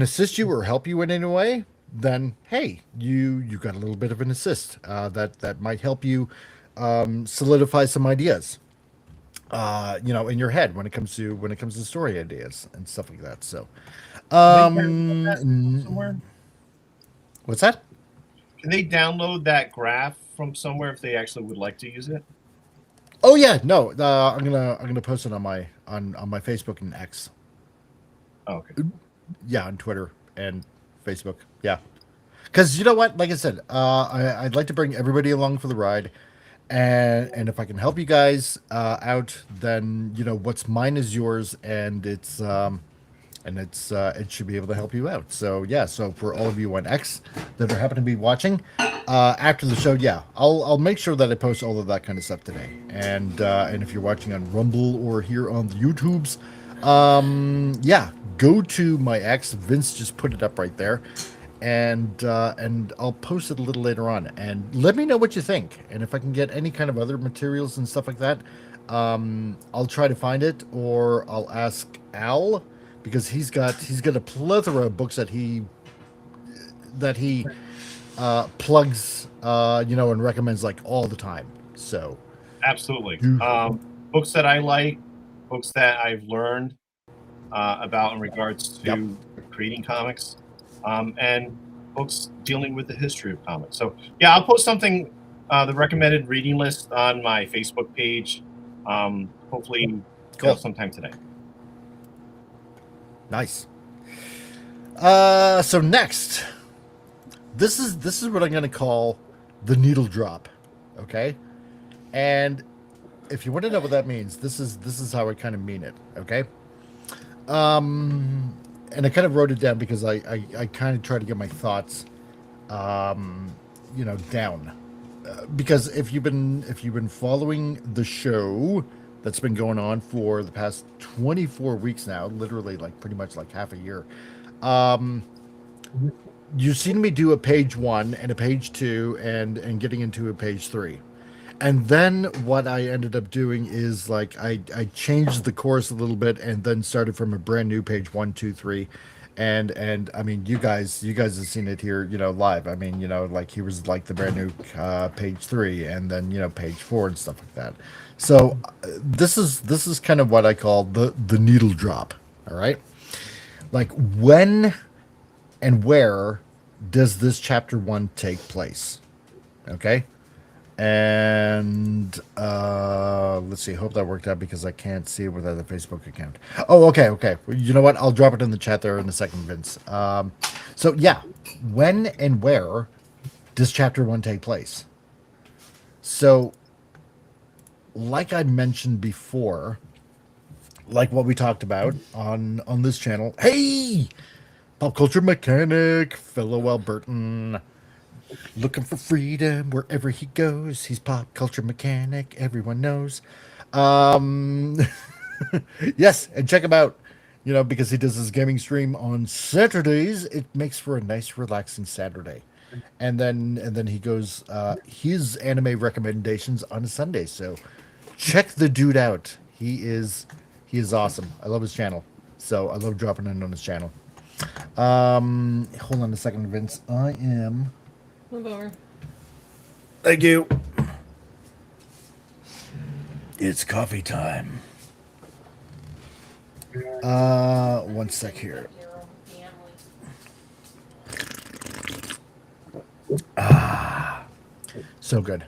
assist you or help you in any way, then hey, you got a little bit of an assist that might help you solidify some ideas you know, in your head when it comes to story ideas and stuff like that. So, Can they download that from somewhere? what's that? Can they download that graph from somewhere if they actually would like to use it? Oh yeah, no, I'm gonna post it on my Facebook and X. Oh, okay. Yeah, on Twitter and Facebook. Yeah, because you know what? Like I said, I'd like to bring everybody along for the ride, and if I can help you guys out, then you know what's mine is yours, and it should be able to help you out. So yeah, so for all of you on X that are happen to be watching after the show, yeah, I'll make sure that I post all of that kind of stuff today. And if you're watching on Rumble or here on the YouTubes, yeah, go to my X. Vince just put it up right there, and I'll post it a little later on. And let me know what you think, and if I can get any kind of other materials and stuff like that. I'll try to find it, or I'll ask Al because he's got a plethora of books that he plugs you know and recommends like all the time. So Absolutely. do Books that I like, books that I've learned about in regards yep. to creating comics. And folks dealing with the history of comics. So yeah, I'll post something, the recommended reading list on my Facebook page. Hopefully, Cool. sometime today. Nice. So next, this is what I'm going to call the needle drop, okay? And if you want to know what that means, this is how I kind of mean it, okay? And I kind of wrote it down because I kind of try to get my thoughts, down. Because if you've been following the show that's been going on for the past 24 weeks now, literally like pretty much like half a year, you've seen me do a page 1 and a page 2 and getting into a page 3. And then what I ended up doing is like I changed the course a little bit and then started from a brand new page 1, 2, 3. And I mean you guys have seen it here, live. I mean, like he was like the brand new page 3 and then page 4 and stuff like that. So this is kind of what I call the needle drop. All right. Like when and where does this chapter 1 take place? Okay. And let's see. Hope that worked out because I can't see it without the Facebook account. Oh, okay. Well, you know what? I'll drop it in the chat there in a second, Vince. So yeah, when and where does chapter 1 take place? So, like I mentioned before, like what we talked about on this channel. Hey, pop culture mechanic, fellow Albertan. Looking for freedom wherever he goes. He's pop culture mechanic. Everyone knows. Yes, and check him out. Because he does his gaming stream on Saturdays. It makes for a nice, relaxing Saturday. And then he goes his anime recommendations on a Sunday. So check the dude out. He is awesome. I love his channel. So I love dropping in on his channel. Hold on a second, Vince. I am. Move over. Thank you. It's coffee time. One sec here. So good.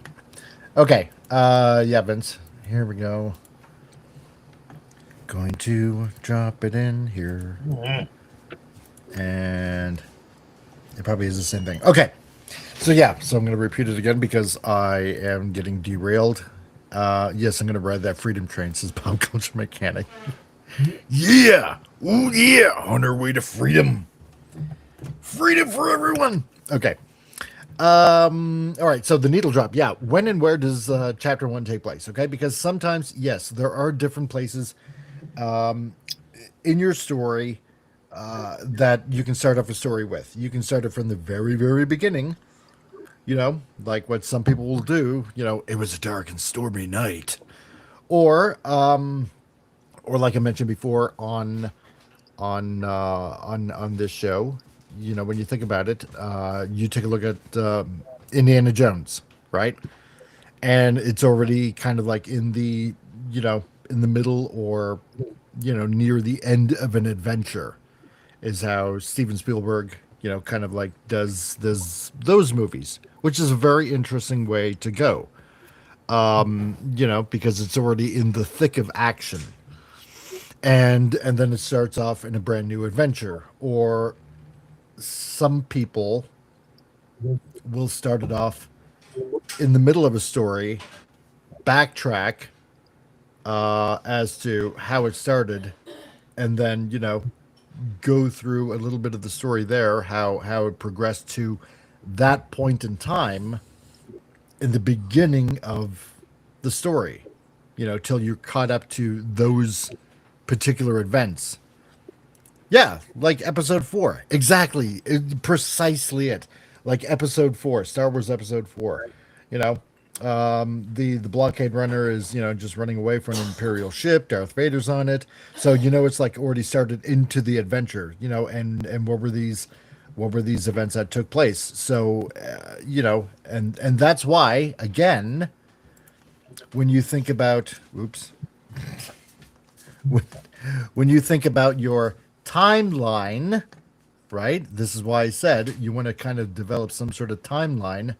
Okay. Yeah, Vince. Here we go. Going to drop it in here. And it probably is the same thing. Okay. So yeah, so I'm going to repeat it again because I am getting derailed. Yes, I'm going to ride that freedom train, says Pop Culture Mechanic. Yeah! Ooh, yeah! On our way to freedom. Freedom for everyone! Okay. All right, so the needle drop. Yeah, when and where does chapter 1 take place? Okay, because sometimes, yes, there are different places in your story that you can start off a story with. You can start it from the very, very beginning. Like what some people will do, it was a dark and stormy night. Or like I mentioned before on this show, when you think about it, you take a look at Indiana Jones, right? And it's already kind of like in the middle or, near the end of an adventure is how Steven Spielberg, kind of like does those movies, which is a very interesting way to go. Because it's already in the thick of action. And then it starts off in a brand new adventure. Or some people will start it off in the middle of a story, backtrack as to how it started, and then, go through a little bit of the story there, how it progressed to that point in time in the beginning of the story, till you're caught up to those particular events. Yeah, like episode 4. Exactly. Precisely it. Like episode 4, Star Wars episode 4. The blockade runner is, just running away from an Imperial ship. Darth Vader's on it. So, it's like already started into the adventure, and what were these events that took place? So, and that's why, again, when you think about, when you think about your timeline, right? This is why I said you want to kind of develop some sort of timeline.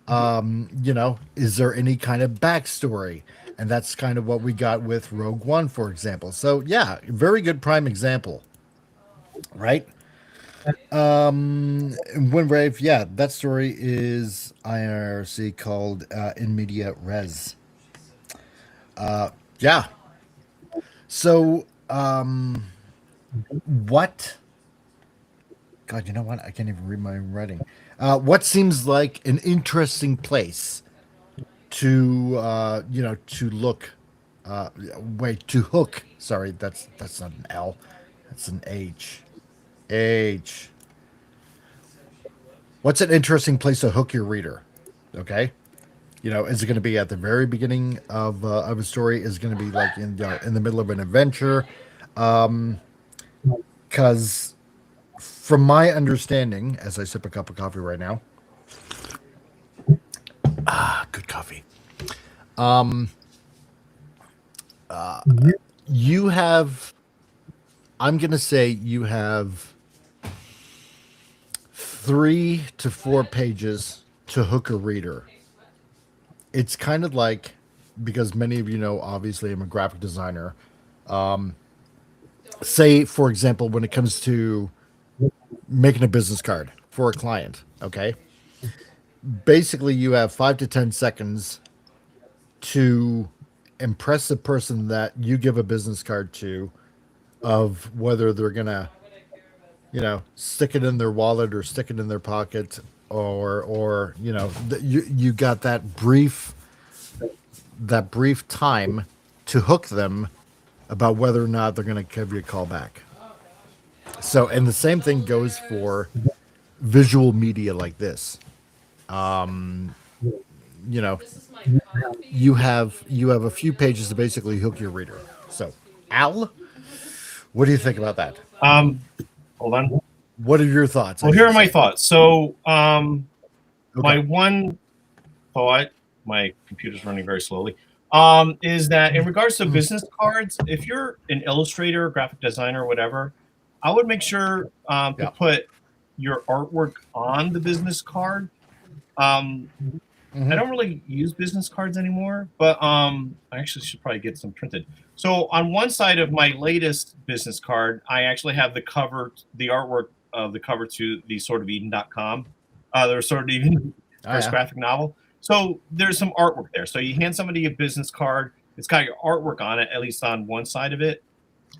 You know, is there any kind of backstory? And that's kind of what we got with Rogue One, for example. So yeah, very good prime example, right? Windwave, yeah, that story is IRC called In Media Res. Yeah. So, what? God, you know what? I can't even read my writing. What seems like an interesting place to, to look, to hook. Sorry, that's not an L. That's an H. H. What's an interesting place to hook your reader? Okay. You know, is it going to be at the very beginning of a story? Is it going to be like in the middle of an adventure? Because from my understanding, as I sip a cup of coffee right now, good coffee. You have, I'm going to say you have 3 to 4 pages to hook a reader. It's kind of like, because many of you know, obviously, I'm a graphic designer. Say, for example, when it comes to making a business card for a client, okay? Basically, you have 5 to 10 seconds to impress the person that you give a business card to of whether they're going to, stick it in their wallet or stick it in their pocket, or you got that brief time to hook them about whether or not they're going to give you a call back. So, and the same thing goes for visual media like this. You know, you have a few pages to basically hook your reader. So, Al, what do you think about that? Hold on. What are your thoughts? Well, here are my thoughts. So, Okay. my one thought, my computer's running very slowly, is that in regards to business cards, if you're an illustrator, graphic designer, whatever, I would make sure to put your artwork on the business card. I don't really use business cards anymore, but I actually should probably get some printed. So on one side of my latest business card, I actually have the artwork of the cover to the swordofeden.com, the Sword of Eden first graphic novel. So there's some artwork there. So you hand somebody a business card, it's got your artwork on it, at least on one side of it.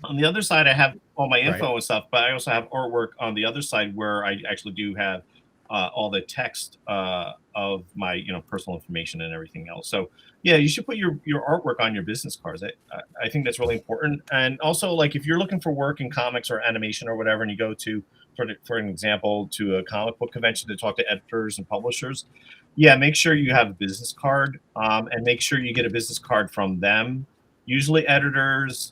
On the other side, I have all my info and stuff, but I also have artwork on the other side where I actually do have all the text of my personal information and everything else. So yeah, you should put your artwork on your business cards. I think that's really important. And also, like, if you're looking for work in comics or animation or whatever, and you go to, for an example, to a comic book convention to talk to editors and publishers, yeah, make sure you have a business card, and make sure you get a business card from them. Usually editors,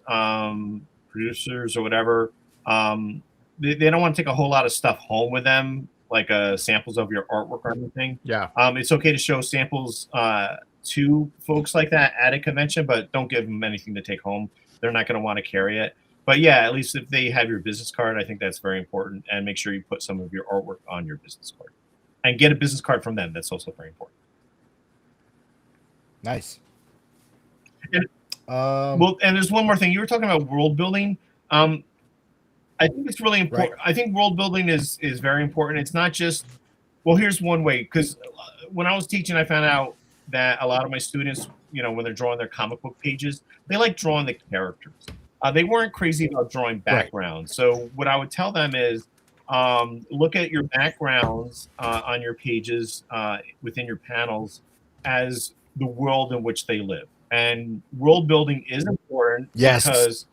producers or whatever, they don't want to take a whole lot of stuff home with them, like samples of your artwork or anything. Yeah. It's okay to show samples to folks like that at a convention, but don't give them anything to take home. They're not going to want to carry it. But yeah, at least if they have your business card, I think that's very important. And make sure you put some of your artwork on your business card. And get a business card from them. That's also very important. Nice. And, well, and there's one more thing. You were talking about world building. I think it's really important. Right. I think world building is very important. It's not just, well, here's one way. Because when I was teaching, I found out that a lot of my students, when they're drawing their comic book pages, they like drawing the characters. They weren't crazy about drawing backgrounds. Right. So what I would tell them is, look at your backgrounds on your pages within your panels as the world in which they live. And world building is important because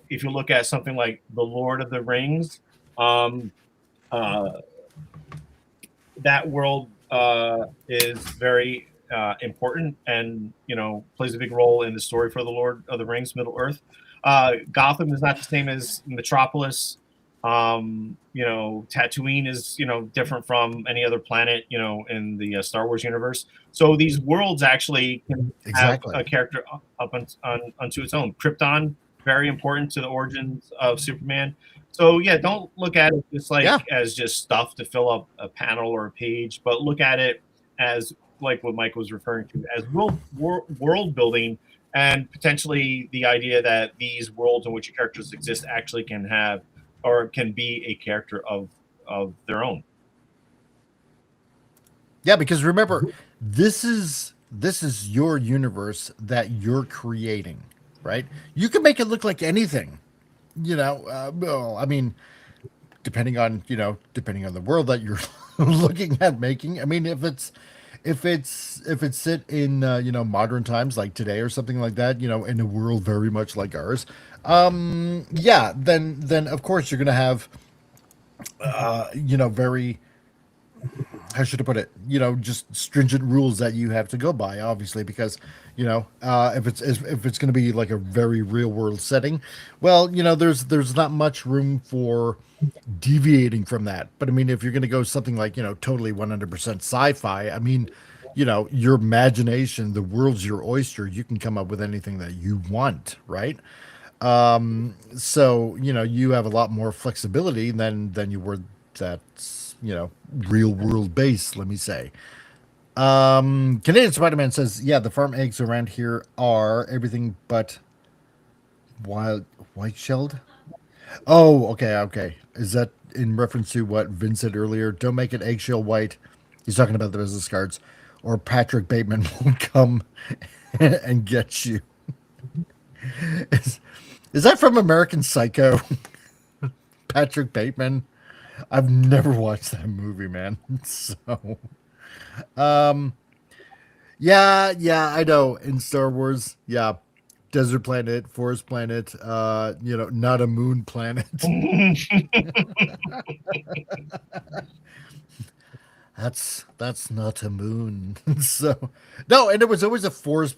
if you look at something like The Lord of the Rings, that world is very important and plays a big role in the story for The Lord of the Rings, Middle Earth. Gotham is not the same as Metropolis. Tatooine is, different from any other planet, in the Star Wars universe. So these worlds actually can have a character up onto its own. Krypton, very important to the origins of Superman. So yeah, don't look at it just Yeah. like as just stuff to fill up a panel or a page, but look at it as like what Mike was referring to as world building, and potentially the idea that these worlds in which your characters exist actually can have or can be a character of their own. Yeah, because remember, this is your universe that you're creating, right? You can make it look like anything, well, I mean, depending on the world that you're looking at making. I mean, if it's set in modern times like today or something like that, in a world very much like ours, yeah, then of course you're gonna have very, how should I put it? Just stringent rules that you have to go by, obviously, because if it's going to be like a very real world setting, well, there's not much room for deviating from that. But I mean, if you're going to go something like totally 100% sci-fi, I mean, your imagination, the world's your oyster. You can come up with anything that you want, right? So you have a lot more flexibility than you were that's real world based, let me say. Canadian Spider-Man says, yeah, the farm eggs around here are everything but white shelled. Oh, okay. Is that in reference to what Vin said earlier? Don't make it eggshell white. He's talking about the business cards, or Patrick Bateman will come and get you. Is, is that from American Psycho? Patrick Bateman? I've never watched that movie, man. So, um, yeah, I know. In Star Wars, yeah, desert planet, forest planet, not a moon planet. That's not a moon. So, no, and it was always a forest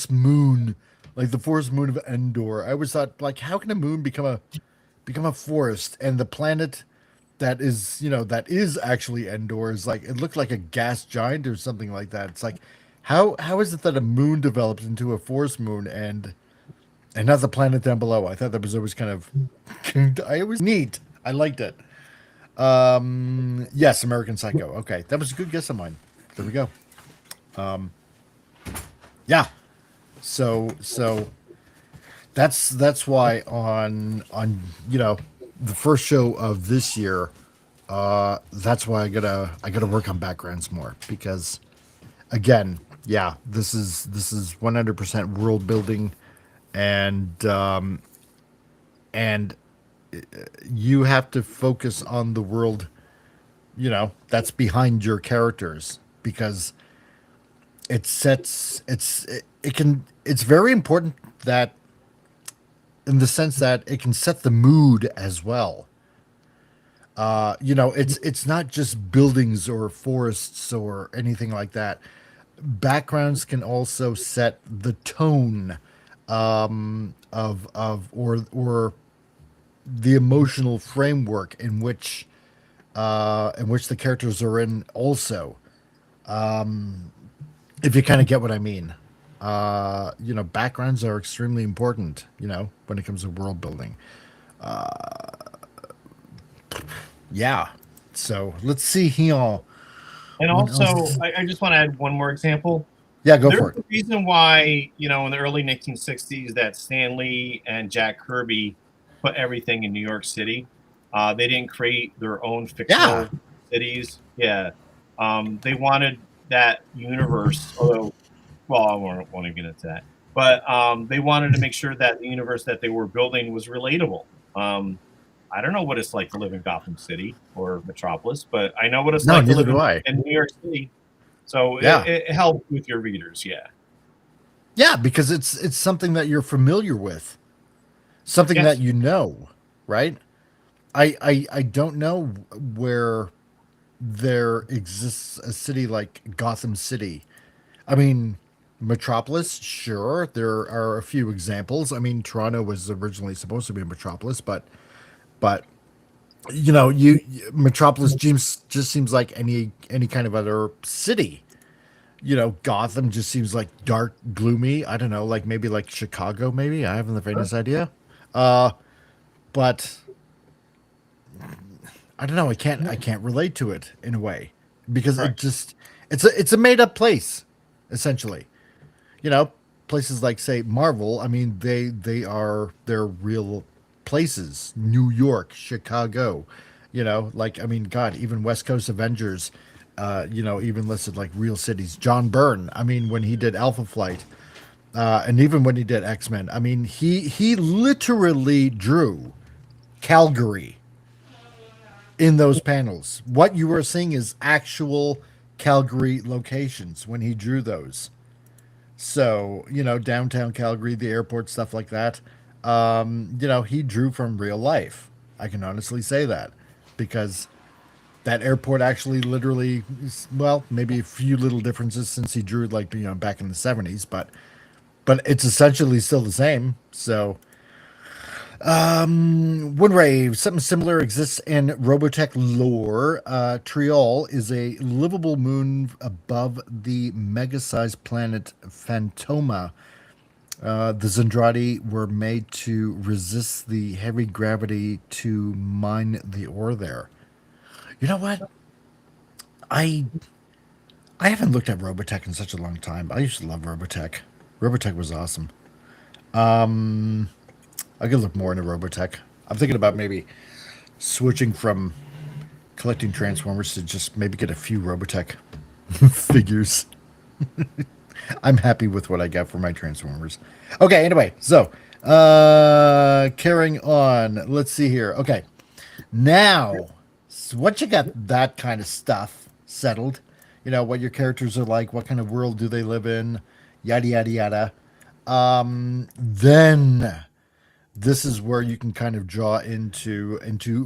moon, like the forest moon of Endor. I always thought, like, how can a moon become a forest, and the planet that is actually Endor is like, it looked like a gas giant or something like that. It's like, how is it that a moon develops into a forest moon and not the planet down below? I thought that was always kind of I always neat. I liked it. Yes, American Psycho. Okay, that was a good guess of mine. There we go. Yeah. So that's why on the first show of this year, that's why I gotta work on backgrounds more, because again, yeah, this is 100% world building, and you have to focus on the world that's behind your characters, because it's very important that, in the sense that it can set the mood as well. It's not just buildings or forests or anything like that. Backgrounds can also set the tone, or the emotional framework in which the characters are in also. If you kind of get what I mean. Backgrounds are extremely important, when it comes to world building. Yeah. So let's see here. And What also, else? I just want to add one more example. Yeah, go There's for a it. reason why, in the early 1960s, that Stan Lee and Jack Kirby put everything in New York City. They didn't create their own Yeah. fictional cities. Yeah. They wanted that universe, although, well, I won't even get into that. But they wanted to make sure that the universe that they were building was relatable. I don't know what it's like to live in Gotham City or Metropolis, but I know what it's No, like to neither live do I. in New York City. So Yeah. it helps with your readers, yeah. Yeah, because it's something that you're familiar with, something that Yes. right? I don't know where there exists a city like Gotham City. I mean, Metropolis, sure, there are a few examples. I mean, Toronto was originally supposed to be a metropolis, but Metropolis just seems like any kind of other city. Gotham just seems like dark, gloomy. I don't know, like maybe like Chicago, maybe. I haven't the faintest idea. But I don't know. I can't relate to it in a way because Right. it just it's a made up place, essentially. You know, places like say Marvel. I mean, they're real places. New York, Chicago. You know, like I mean, God, even West Coast Avengers. You know, even listed like real cities. John Byrne. I mean, when he did Alpha Flight, and even when he did X-Men. I mean, he literally drew Calgary in those panels. What you were seeing is actual Calgary locations when he drew those. So, you know, downtown Calgary, the airport, stuff like that. You know, he drew from real life. I can honestly say that because that airport actually literally, well, maybe a few little differences since he drew like, you know, back in the 70s, but it's essentially still the same. So, Windray, something similar exists in Robotech lore. Triol is a livable moon above the mega-sized planet Phantoma. The Zendrati were made to resist the heavy gravity to mine the ore there. You know what? I I haven't looked at Robotech in such a long time. I used to love Robotech. Robotech was awesome. I could look more into Robotech. I'm thinking about maybe switching from collecting Transformers to just maybe get a few Robotech figures. I'm happy with what I got for my Transformers. Okay, anyway, so carrying on. Let's see here. Okay. Now, so once you got that kind of stuff settled, you know, what your characters are like, what kind of world do they live in, yada yada yada. Then this is where you can kind of draw into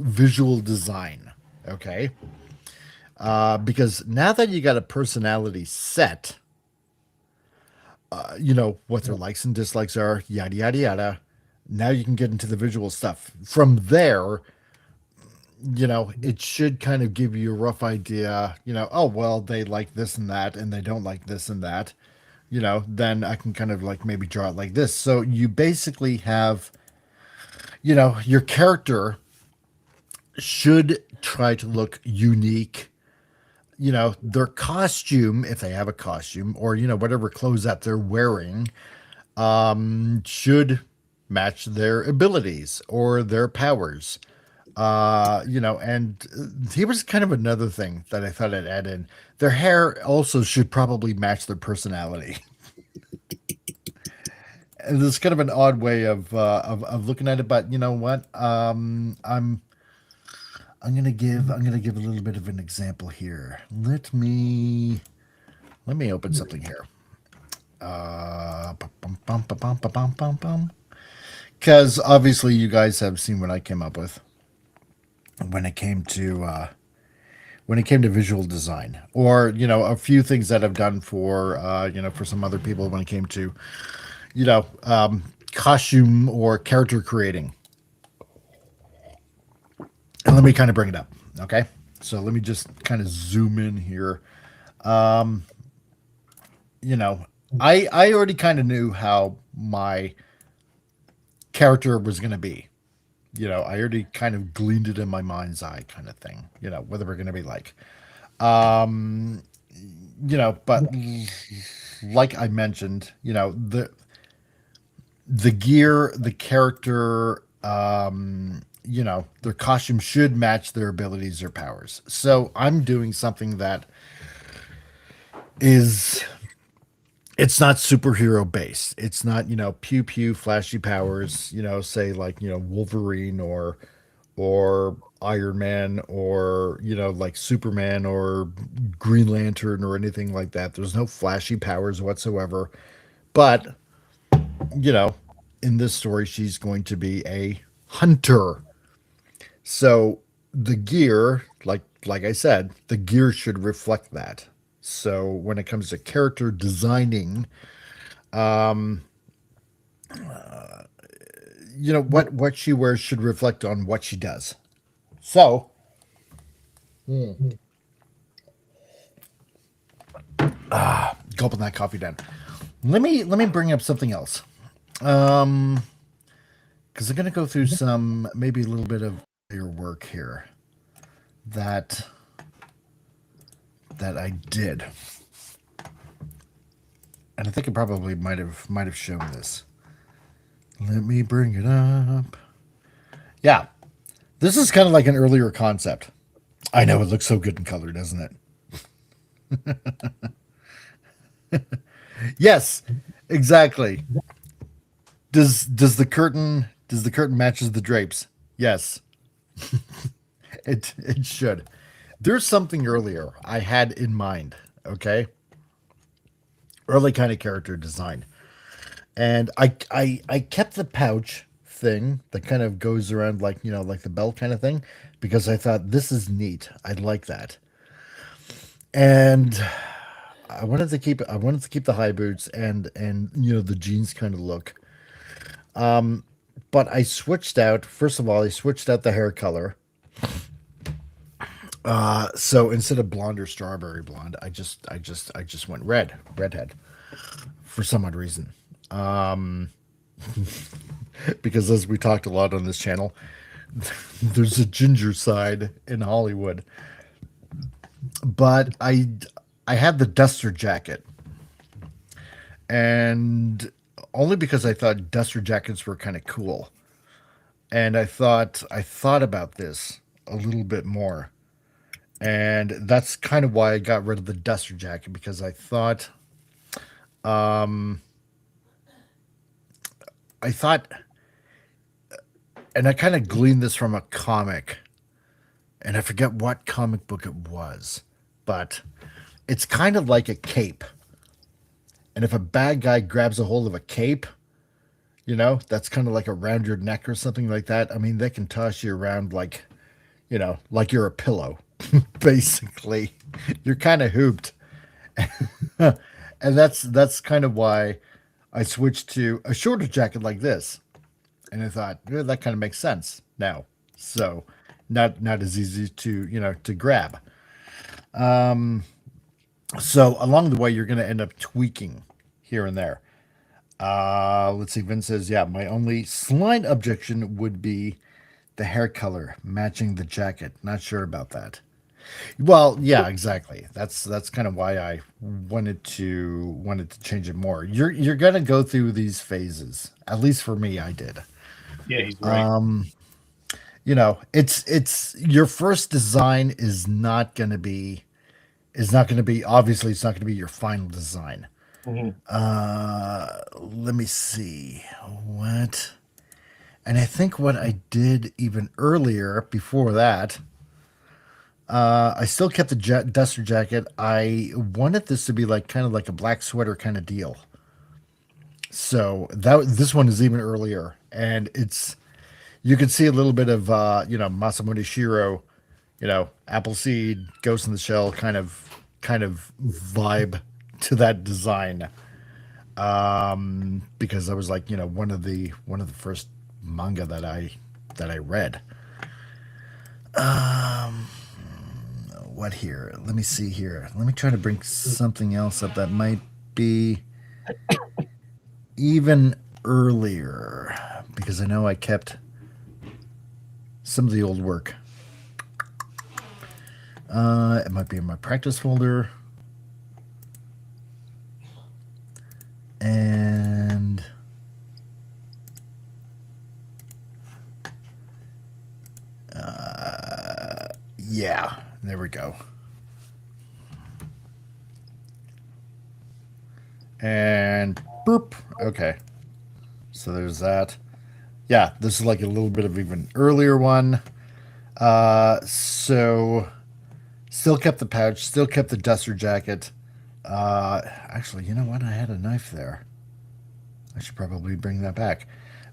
visual design. Okay. Because now that you got a personality set, you know what their likes and dislikes are, yada yada yada. Now you can get into the visual stuff. From there, you know, it should kind of give you a rough idea, you know, oh, well, they like this and that, and they don't like this and that, you know, then I can kind of like maybe draw it like this. So you basically have, you know, your character should try to look unique. You know, their costume, if they have a costume, or, you know, whatever clothes that they're wearing, should match their abilities or their powers. You know, and here was kind of another thing that I thought I'd add in. Their hair also should probably match their personality. And this is kind of an odd way of looking at it, but you know what? I'm gonna give a little bit of an example here. Let me open something here. Because obviously you guys have seen what I came up with when it came to visual design, or you know, a few things that I've done for you know, for some other people when it came to, you know, costume or character creating. And let me kind of bring it up. Okay, so let me just kind of zoom in here. You know, I already kind of knew how my character was going to be. You know, I already kind of gleaned it in my mind's eye, kind of thing. You know, whether we're going to be like, um, you know, but like I mentioned, you know, the gear, the character, you know, their costume should match their abilities or powers. So I'm doing something that is, it's not superhero based. It's not, you know, pew pew flashy powers, you know, say like, you know, Wolverine or Iron Man, or, you know, like Superman or Green Lantern or anything like that. There's no flashy powers whatsoever. But, you know, in this story, she's going to be a hunter. So the gear, like I said, the gear should reflect that. So when it comes to character designing, you know, what she wears should reflect on what she does. So gulping that coffee down. Let me bring up something else. Because I'm gonna go through some maybe a little bit of your work here. that I did, and I think I probably might have shown this. Let me bring it up. Yeah, this is kind of like an earlier concept. I know it looks so good in color, doesn't it? Yes, exactly. Does the curtain matches the drapes? Yes, it should. There's something earlier I had in mind. Okay, early kind of character design, and I kept the pouch thing that kind of goes around like like the belt kind of thing because I thought this is neat. I like that, and I wanted to keep the high boots and the jeans kind of look. But I switched out. First of all, I switched out the hair color. So instead of blonde or strawberry blonde, I just went redhead for some odd reason. Because as we talked a lot on this channel, there's a ginger side in Hollywood. But I had the duster jacket, and only because I thought duster jackets were kind of cool, and I thought about this a little bit more, and that's kind of why I got rid of the duster jacket because um, I thought, and I kind of gleaned this from a comic, and I forget what comic book it was, but it's kind of like a cape. And if a bad guy grabs a hold of a cape, that's kind of like around your neck or something like that. I mean, they can toss you around like, like you're a pillow, basically. You're kind of hooped. And that's kind of why I switched to a shorter jacket like this. And I thought, yeah, that kind of makes sense now. So not as easy to, to grab. So along the way, you're going to end up tweaking here and there. Let's see. Vince says, yeah, my only slight objection would be the hair color matching the jacket. Not sure about that. Well, yeah, exactly. That's kind of why I wanted to change it more. You're gonna go through these phases. At least for me, I did. Yeah, he's right. It's your first design obviously it's not gonna be your final design. Mhm. Let me see what. And I think what I did even earlier before that, I still kept the duster jacket. I wanted this to be like kind of like a black sweater kind of deal. So this one is even earlier, and you can see a little bit of Masamune Shiro, Appleseed, Ghost in the Shell kind of vibe to that design. Because I was like, one of the first manga that I read. What here? Let me see here. Let me try to bring something else up that might be even earlier because I know I kept some of the old work. It might be in my practice folder. And yeah, there we go. And boop. Okay. So there's that. Yeah, this is like a little bit of even earlier one. So still kept the pouch, still kept the duster jacket. Actually, you know what? I had a knife there. I should probably bring that back.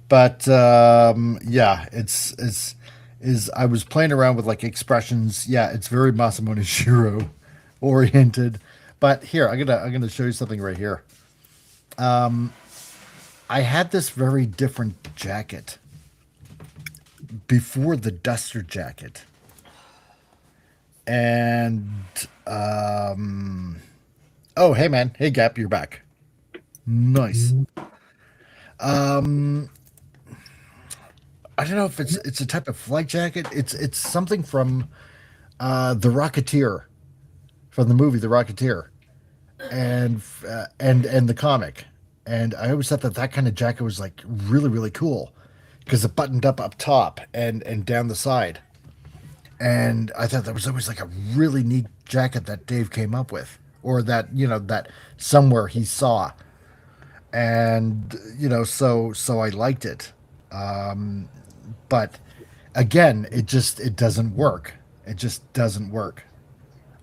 But yeah, is I was playing around with like expressions. Yeah, it's very Masamune Shiro oriented. But here, I'm gonna show you something right here. I had this very different jacket before the duster jacket, and oh hey man, hey Gap, you're back. Nice. I don't know if it's a type of flight jacket. It's something from the Rocketeer from the movie The Rocketeer, and the comic. And I always thought that that kind of jacket was like really really cool because it buttoned up top and down the side. And I thought that was always like a really neat jacket that Dave came up with, or that that somewhere he saw, and so I liked it. But again, it doesn't work. It just doesn't work.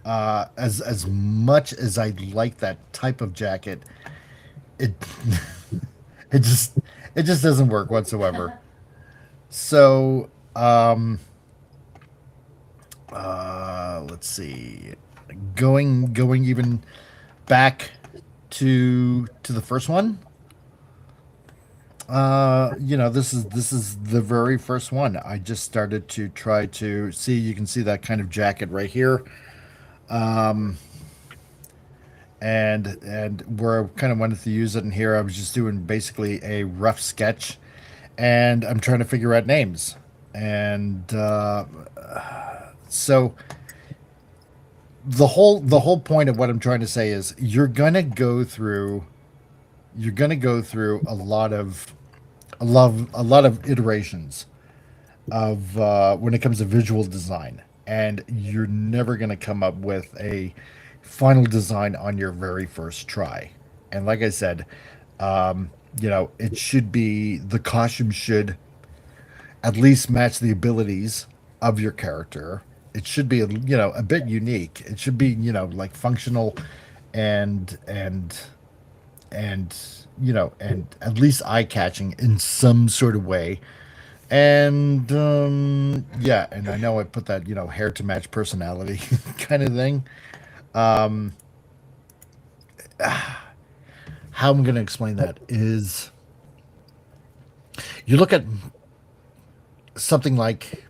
As much as I like that type of jacket, it it just it just doesn't work whatsoever. So let's see, going even back to the first one. This is the very first one. I just started to try to see. You can see that kind of jacket right here, and where I kind of wanted to use it in here. I was just doing basically a rough sketch, and I'm trying to figure out names, and so the whole point of what I'm trying to say is you're gonna go through a lot of iterations of when it comes to visual design, and you're never gonna come up with a final design on your very first try. And like I said, it should be the costume should at least match the abilities of your character. It should be a bit unique. It should be like functional and and at least eye catching in some sort of way. And yeah, and I know I put that hair to match personality kind of thing. How I'm going to explain that is you look at something like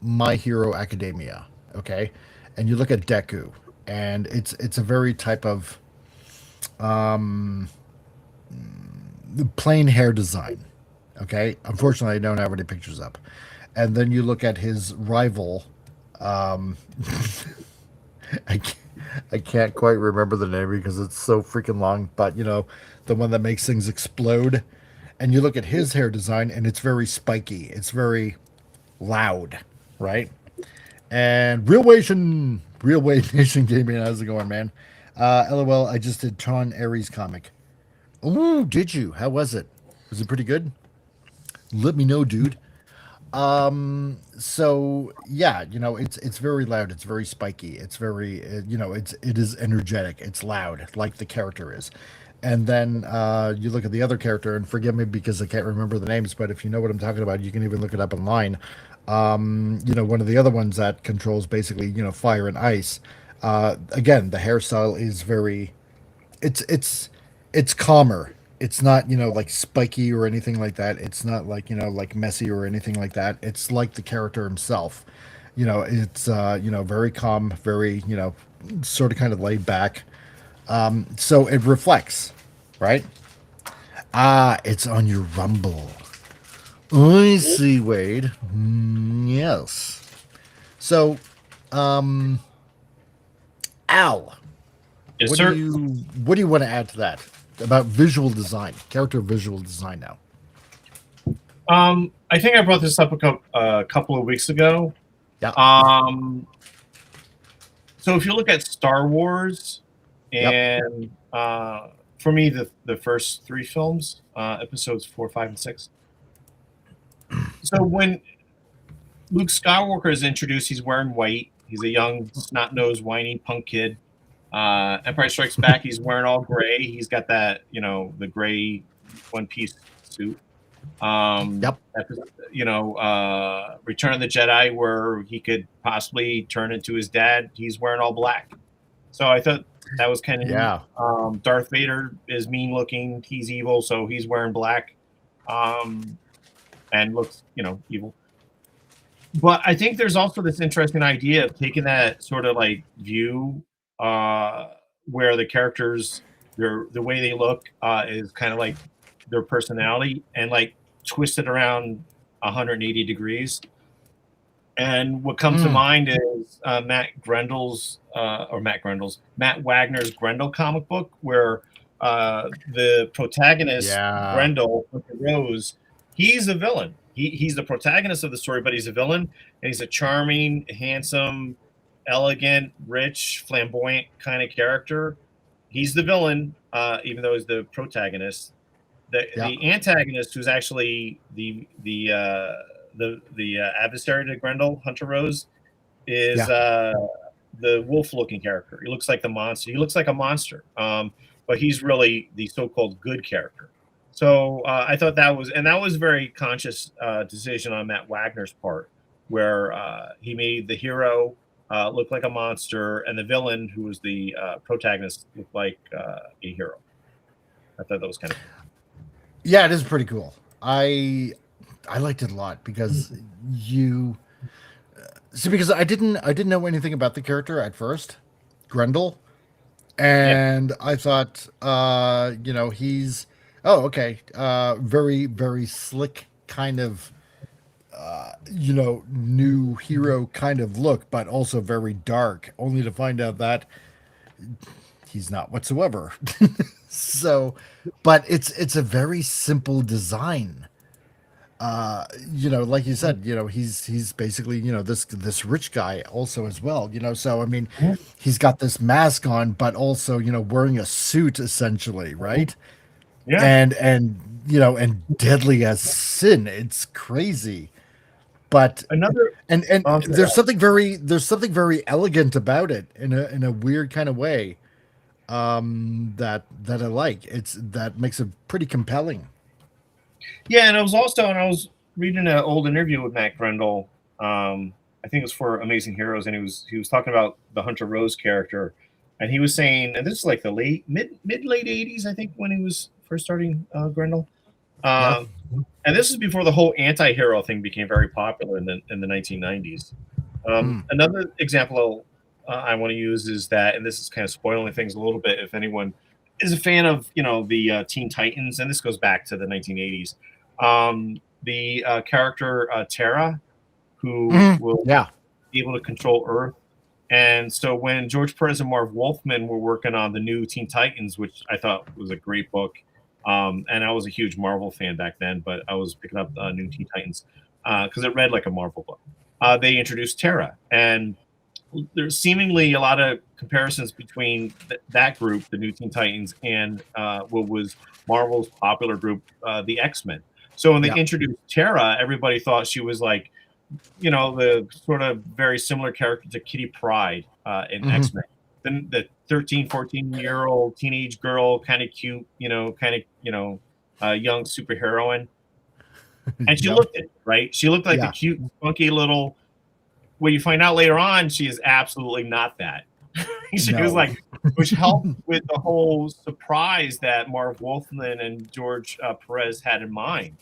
My Hero Academia, okay, and you look at Deku, and it's a very type of plain hair design. Okay, unfortunately, I don't have any pictures up. And then you look at his rival. Um, I can't, I can't quite remember the name because it's so freaking long. But the one that makes things explode. And you look at his hair design, and it's very spiky. It's very loud, right? And Real Wave Nation Gaming, how's it going, man? LOL, I just did Tron Ares comic. Oh, did you? How was it? Was it pretty good? Let me know, dude. So yeah, it's very loud, it's very spiky, it's very it is energetic, it's loud like the character is. And then you look at the other character, and forgive me because I can't remember the names, but if you know what I'm talking about, you can even look it up online. One of the other ones that controls basically fire and ice. Again, the hairstyle is very it's it's calmer. It's not like spiky or anything like that. It's not like like messy or anything like that. It's like the character himself. It's very calm, very sort of kind of laid back. So it reflects, right? Ah, it's on your Rumble. I see, Wade. Yes. So, Al, Yes, what sir. do you want to add to that about visual design, character visual design now? I think I brought this up a couple of weeks ago. Yeah. So if you look at Star Wars, Yep. and for me, the first three films, episodes 4, 5, and 6. So when Luke Skywalker is introduced, he's wearing white. He's a young, snot-nosed, whiny punk kid. Empire Strikes Back, he's wearing all gray. He's got that, the gray one-piece suit. Yep. Return of the Jedi, where he could possibly turn into his dad, he's wearing all black. So I thought that was kind of Yeah. neat. Darth Vader is mean looking, he's evil, so he's wearing black, and looks evil. But I think there's also this interesting idea of taking that sort of like view, where the characters, the way they look, is kind of like their personality, and like twist it around 180 degrees. And what comes to mind is Matt Wagner's Grendel comic book, where the protagonist, Grendel, Rose, he's a villain. He's the protagonist of the story, but he's a villain, and he's a charming, handsome, elegant, rich, flamboyant kind of character. He's the villain, even though he's the protagonist. The antagonist, who's actually the adversary to Grendel, Hunter Rose, is the wolf-looking character. He looks like the monster. He looks like a monster, but he's really the so-called good character. So I thought that was a very conscious decision on Matt Wagner's part, where he made the hero look like a monster, and the villain, who was the protagonist, look like a hero. I thought that was kind of cool. Yeah, it is pretty cool. I liked it a lot because because I didn't know anything about the character at first, Grendel, and I thought he's very, very slick kind of new hero kind of look, but also very dark, only to find out that he's not whatsoever. So, but it's a very simple design. Like you said, he's basically, this rich guy also as well, so I mean, he's got this mask on, but also, wearing a suit essentially, right? Yeah. And deadly as sin. It's crazy. But there's something very elegant about it in a weird kind of way. That I like. That makes it pretty compelling. Yeah, and it was also, and I was reading an old interview with Matt Grendel. I think it was for Amazing Heroes, and he was talking about the Hunter Rose character, and he was saying, and this is like the mid late 80s, I think, when he was first starting Grendel. And this is before the whole anti-hero thing became very popular in the 1990s. Another example I want to use is that, and this is kind of spoiling things a little bit, if anyone is a fan of the Teen Titans, and this goes back to the 1980s. The character Terra, who will be able to control Earth. And so when George Perez and Marv Wolfman were working on the new Teen Titans, which I thought was a great book, and I was a huge Marvel fan back then, but I was picking up new Teen Titans because it read like a Marvel book. They introduced Terra, and there's seemingly a lot of comparisons between that group, the new Teen Titans, and what was Marvel's popular group, the X-Men. So when they introduced Terra, everybody thought she was like, the sort of very similar character to Kitty Pryde in X-Men. Then the 13, 14-year-old teenage girl, kind of cute, young superheroine. And she looked it, right? She looked like a cute, funky little. When you find out later on, she is absolutely not that. She was like, which helped with the whole surprise that Marv Wolfman and George Perez had in mind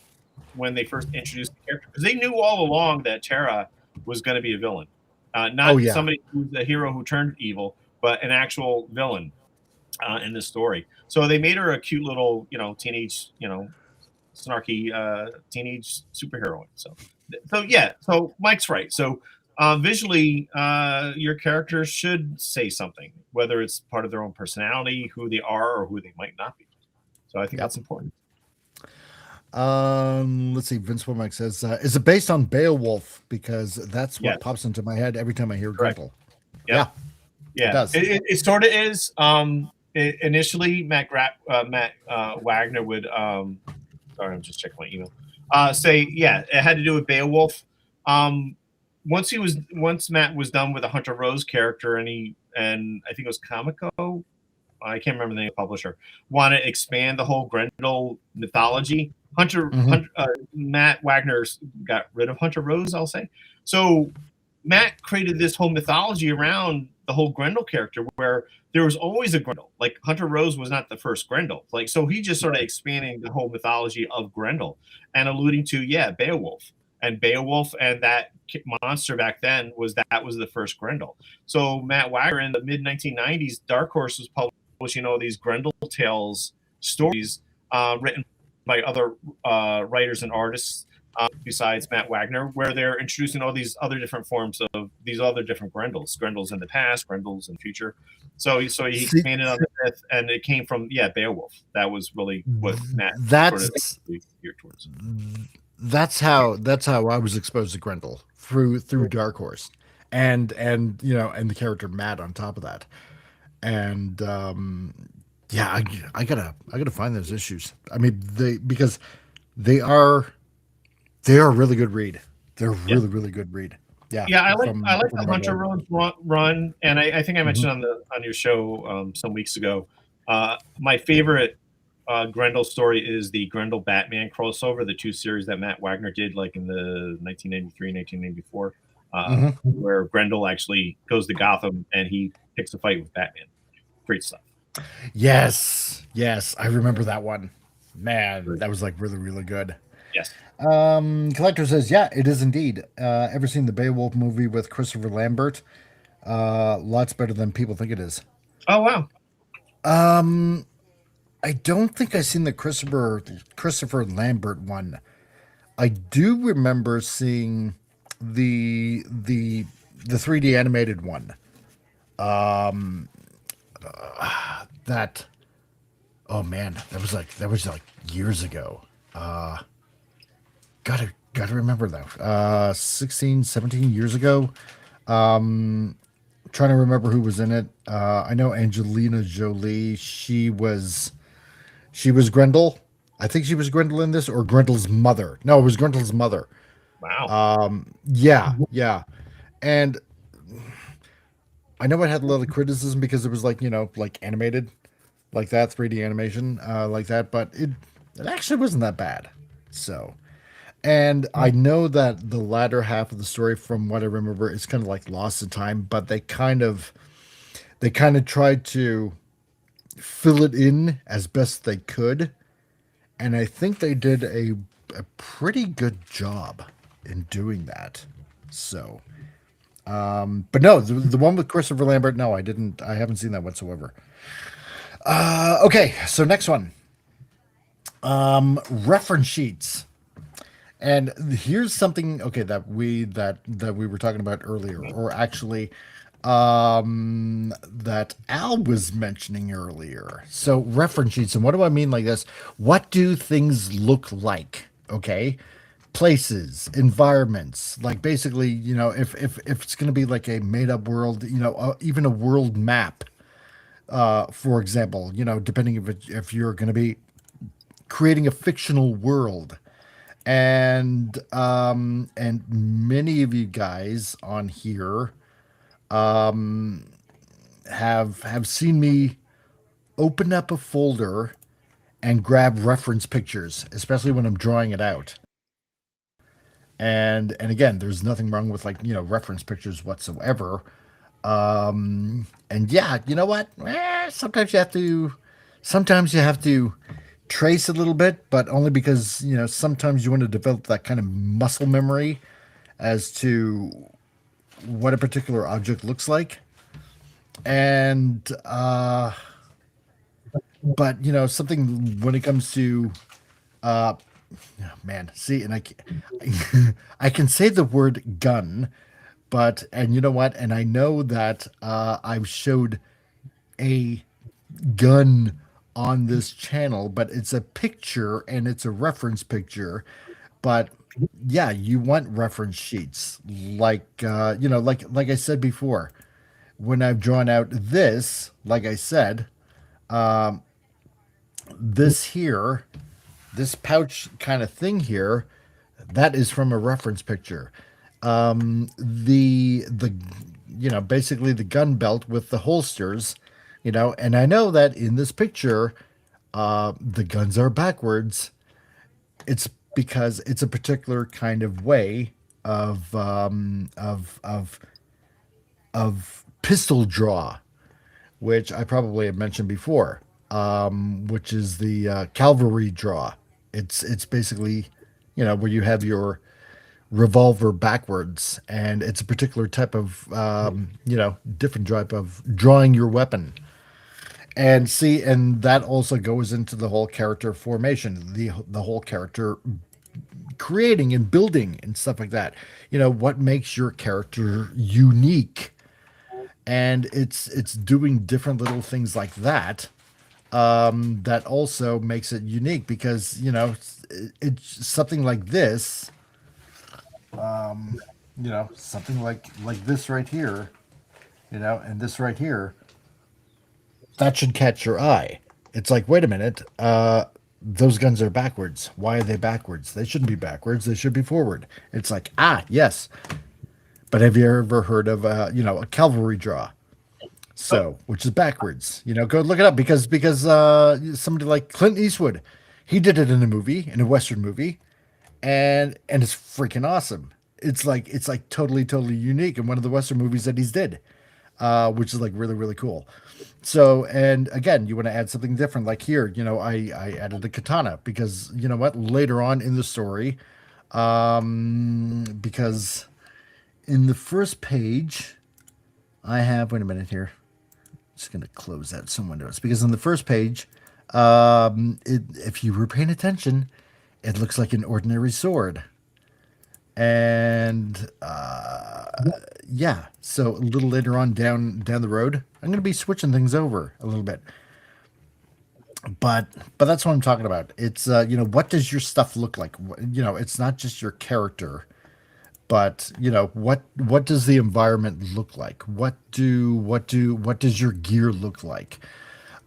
when they first introduced the character, because they knew all along that Terra was going to be a villain, not somebody who's a hero who turned evil, but an actual villain in this story. So they made her a cute little, teenage, snarky teenage superheroine. So Mike's right. So visually, your character should say something, whether it's part of their own personality, who they are, or who they might not be. So I think that's important. Let's see. Vince Womack says, "Is it based on Beowulf? Because that's what pops into my head every time I hear Grendel." Yeah, it does. It sort of is. Initially, Matt Wagner would. Sorry, I'm just checking my email. Say, it had to do with Beowulf. Once Matt was done with the Hunter Rose character, and I think it was Comico, I can't remember the name of the publisher, wanted to expand the whole Grendel mythology. Matt Wagner got rid of Hunter Rose, I'll say. So Matt created this whole mythology around the whole Grendel character, where there was always a Grendel. Like, Hunter Rose was not the first Grendel. Like, so he just sort of expanding the whole mythology of Grendel and alluding to Beowulf. And Beowulf and that monster back then was the first Grendel. So Matt Wagner in the mid 1990s, Dark Horse was publishing all these Grendel Tales stories written by other writers and artists besides Matt Wagner, where they're introducing all these other different forms of these other different Grendels in the past, Grendels in the future. So he expanded on the myth, and it came from Beowulf. That was really what Matt sort of geared towards. That's how I was exposed to Grendel through Dark Horse, and the character Matt on top of that, and yeah, I gotta find those issues. I mean, because they are a really good read. They're really good read. Yeah, I like the Hunter run, and I think I mentioned on your show some weeks ago. My favorite Grendel story is the Grendel Batman crossover, the 2 series that Matt Wagner did, like in the 1993, 1994, where Grendel actually goes to Gotham and he picks a fight with Batman. Great stuff. Yes, I remember that one. Man, that was like really good. Yes. Collector says, yeah, it is indeed. Ever seen the Beowulf movie with Christopher Lambert? Lots better than people think it is. Oh, wow. I don't think I've seen the Christopher Lambert one. I do remember seeing the 3D animated one. That, oh man, that was like years ago. Gotta remember that. 16, 17 years ago. Trying to remember who was in it. I know Angelina Jolie. She was Grendel. I think she was Grendel in this, or Grendel's mother. No, it was Grendel's mother. Wow. Yeah. And I know it had a lot of criticism because it was like animated, like that 3D animation, like that, but it actually wasn't that bad. So, and I know that the latter half of the story, from what I remember, is kind of like lost in time, but they kind of tried to fill it in as best they could, and I think they did a pretty good job in doing that. So, but no, the one with Christopher Lambert, no, I haven't seen that whatsoever. Okay, so next one. Reference sheets. And here's something, okay, that we were talking about earlier, or actually that Al was mentioning earlier. So reference sheets, and what do I mean like this? What do things look like? Okay, places, environments, like basically, if it's going to be like a made up world, even a world map, for example, depending if you're going to be creating a fictional world. And many of you guys on here have seen me open up a folder and grab reference pictures, especially when I'm drawing it out. And again, there's nothing wrong with reference pictures whatsoever. And yeah, you know what? Sometimes you have to trace a little bit, but only because sometimes you want to develop that kind of muscle memory as to what a particular object looks like. And but something when it comes to man, see, and I can say the word gun, and you know what, and I know that I've showed a gun on this channel, but it's a picture and it's a reference picture. But yeah, you want reference sheets, like I said before, when I've drawn out this, like I said, this pouch kind of thing here, that is from a reference picture. The basically the gun belt with the holsters. And I know that in this picture, the guns are backwards. It's because it's a particular kind of way of pistol draw, which I probably have mentioned before, which is the cavalry draw. It's basically, where you have your revolver backwards, and it's a particular type of, different type of drawing your weapon. And see, and that also goes into the whole character formation, the whole character creating and building and stuff like that. What makes your character unique, and it's doing different little things like that. That also makes it unique because it's something like this. Something like this right here. And this right here, that should catch your eye. It's like, wait a minute, those guns are backwards. Why are they backwards? They shouldn't be backwards. They should be forward. It's like, yes. But have you ever heard of a cavalry draw? So, which is backwards. Go look it up because somebody like Clint Eastwood, he did it in a movie, in a Western movie, and it's freaking awesome. It's like totally unique in one of the Western movies that he's did, which is like really cool. So, and again, you want to add something different. Like here, I added a katana because you know what? Later on in the story, because in the first page, I have. Wait a minute here. Just gonna close out some windows because on the first page, if you were paying attention, it looks like an ordinary sword. And yeah, so a little later on down the road, I'm going to be switching things over a little bit. But that's what I'm talking about. It's what does your stuff look like? It's not just your character, but what does the environment look like? What does your gear look like?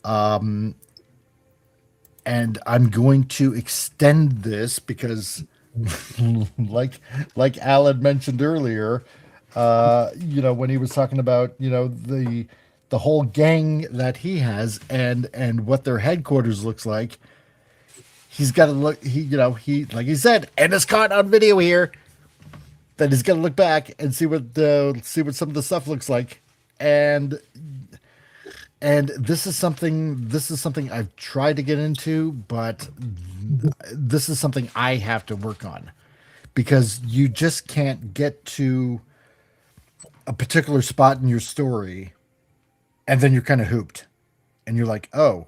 And I'm going to extend this because like Alan mentioned earlier, when he was talking about the whole gang that he has and what their headquarters looks like. He's got to look. He like he said, and it's caught on video here. That he's got to look back and see what some of the stuff looks like, and this is something I've tried to get into, but this is something I have to work on because you just can't get to a particular spot in your story and then you're kind of hooped and you're like, oh,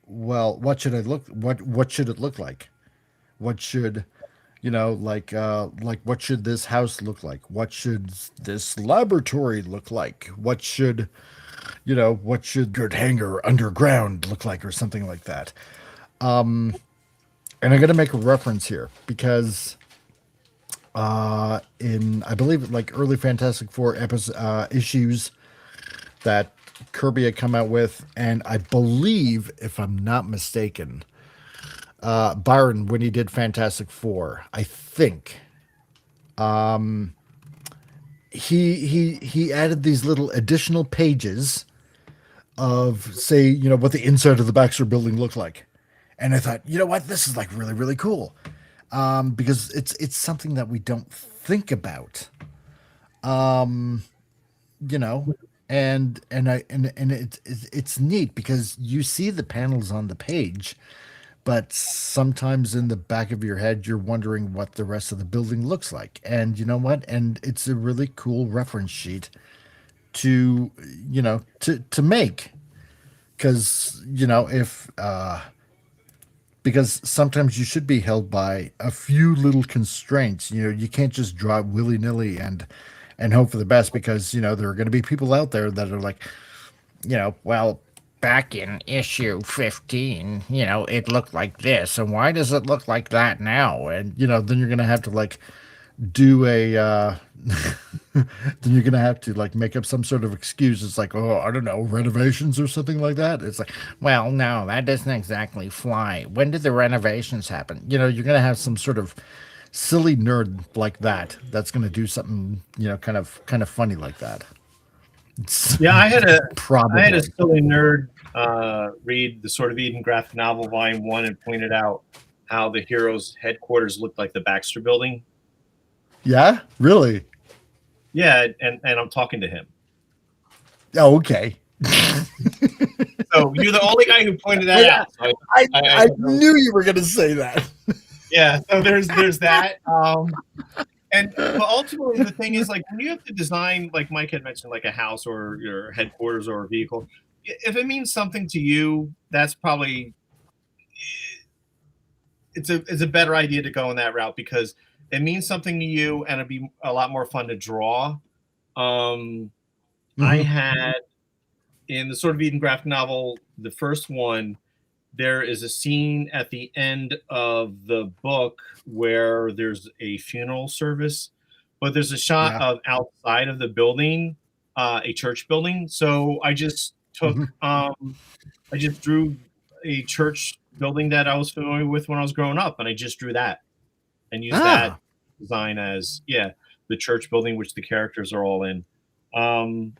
well, what should it look like? What should, what should this house look like? What should this laboratory look like? What should good hangar underground look like or something like that? And I'm going to make a reference here because in, I believe, like early Fantastic Four issues that Kirby had come out with, and I believe, if I'm not mistaken, Byron, when he did Fantastic Four, I think, he added these little additional pages of, say, what the inside of the Baxter building looked like. And I thought, what, this is like really cool. Because it's something that we don't think about. And it's neat because you see the panels on the page, but sometimes in the back of your head you're wondering what the rest of the building looks like. And you know what? And it's a really cool reference sheet to make. Because because sometimes you should be held by a few little constraints. You can't just draw willy-nilly and hope for the best, because there are going to be people out there that are like, well, back in issue 15, it looked like this, and why does it look like that now? And then you're going to have to like do a then you're gonna have to like make up some sort of excuse. It's like, oh, I don't know, renovations or something like that. It's like, well, no, that doesn't exactly fly. When did the renovations happen? You're gonna have some sort of silly nerd like that that's gonna do something kind of funny like that. Yeah, I had a Probably. silly nerd read the Sword of Eden graphic novel volume 1 and pointed out how the hero's headquarters looked like the Baxter building. Yeah, really? Yeah, and I'm talking to him. Oh, okay. So you're the only guy who pointed that out. So I knew you were going to say that. Yeah, so there's that. But ultimately, the thing is, like, when you have to design, like Mike had mentioned, like a house or your headquarters or a vehicle, if it means something to you, that's probably it's a better idea to go in that route because it means something to you and it'd be a lot more fun to draw. I had in the Sword of Eden graphic novel, the first one, there is a scene at the end of the book where there's a funeral service, but there's a shot of outside of the building, a church building. So I just took, I just drew a church building that I was familiar with when I was growing up, and I just drew that and used that design as the church building, which the characters are all in.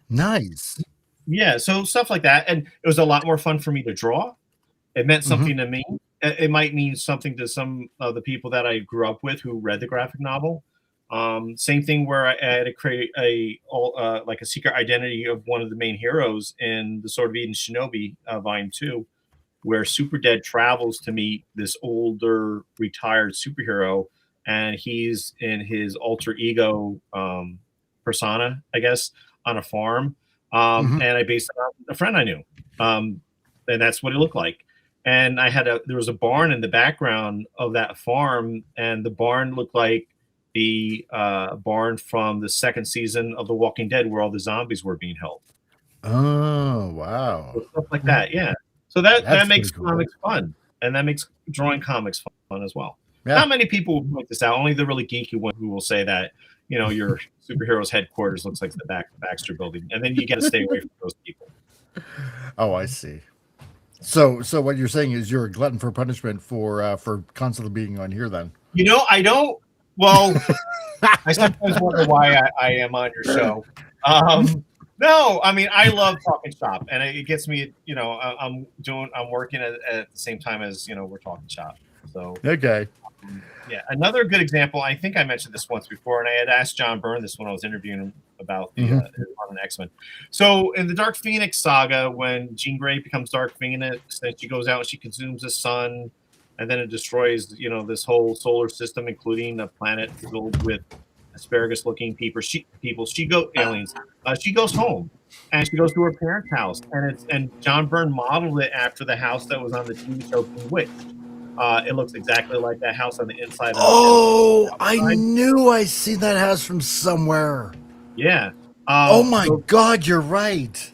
Nice. Yeah, so stuff like that, and it was a lot more fun for me to draw. It meant something to me. It might mean something to some of the people that I grew up with who read the graphic novel. Same thing where I had to create like a secret identity of one of the main heroes in the Sword of Eden Shinobi Volume 2, where Super Dead travels to meet this older retired superhero, and he's in his alter ego persona, I guess, on a farm. And I based it on a friend I knew. And that's what it looked like. And there was a barn in the background of that farm, and the barn looked like the barn from the second season of The Walking Dead, where all the zombies were being held. Oh, wow. So stuff like that, yeah. So that makes comics fun, and that makes drawing comics fun as well. Yeah. Not many people will point this out. Only the really geeky one who will say that, your superhero's headquarters looks like the Baxter Building, and then you got to stay away from those people. Oh, I see. So what you're saying is you're a glutton for punishment for constantly being on here, then? I don't. Well, I sometimes wonder why I am on your show. No, I mean, I love talking shop, and it gets me. I'm working at the same time as we're talking shop. So okay. Yeah, another good example. I think I mentioned this once before, and I had asked John Byrne this when I was interviewing him about the on an X-Men. So in the Dark Phoenix saga, when Jean Grey becomes Dark Phoenix, then she goes out and she consumes the sun, and then it destroys this whole solar system, including a planet filled with asparagus-looking people. Aliens. She goes home, and she goes to her parents' house, and John Byrne modeled it after the house that was on the TV show Bewitched. It looks exactly like that house on the inside. I knew I seen that house from somewhere. Yeah. Oh my God, you're right.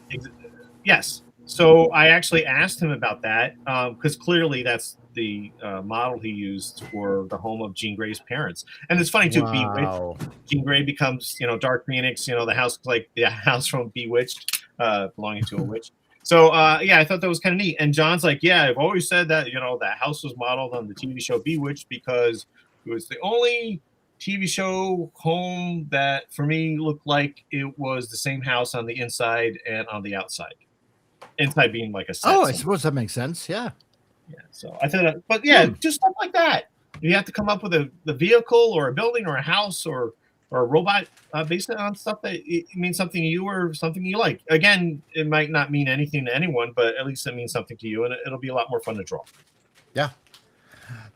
Yes. So I actually asked him about that because clearly that's the model he used for the home of Jean Grey's parents. And it's funny too. Wow. Bewitched. Jean Grey becomes Dark Phoenix. The house like the house from Bewitched, belonging to a witch. So, I thought that was kind of neat. And John's like, yeah, I've always said that, that house was modeled on the TV show Bewitched because it was the only TV show home that, for me, looked like it was the same house on the inside and on the outside. Inside being like a set. Oh, I suppose that makes sense. Yeah. Yeah. So I thought, but yeah, just stuff like that. You have to come up with the vehicle or a building or a house or a robot based on stuff that it means something to you or something you like. Again, it might not mean anything to anyone, but at least it means something to you, and it'll be a lot more fun to draw. Yeah.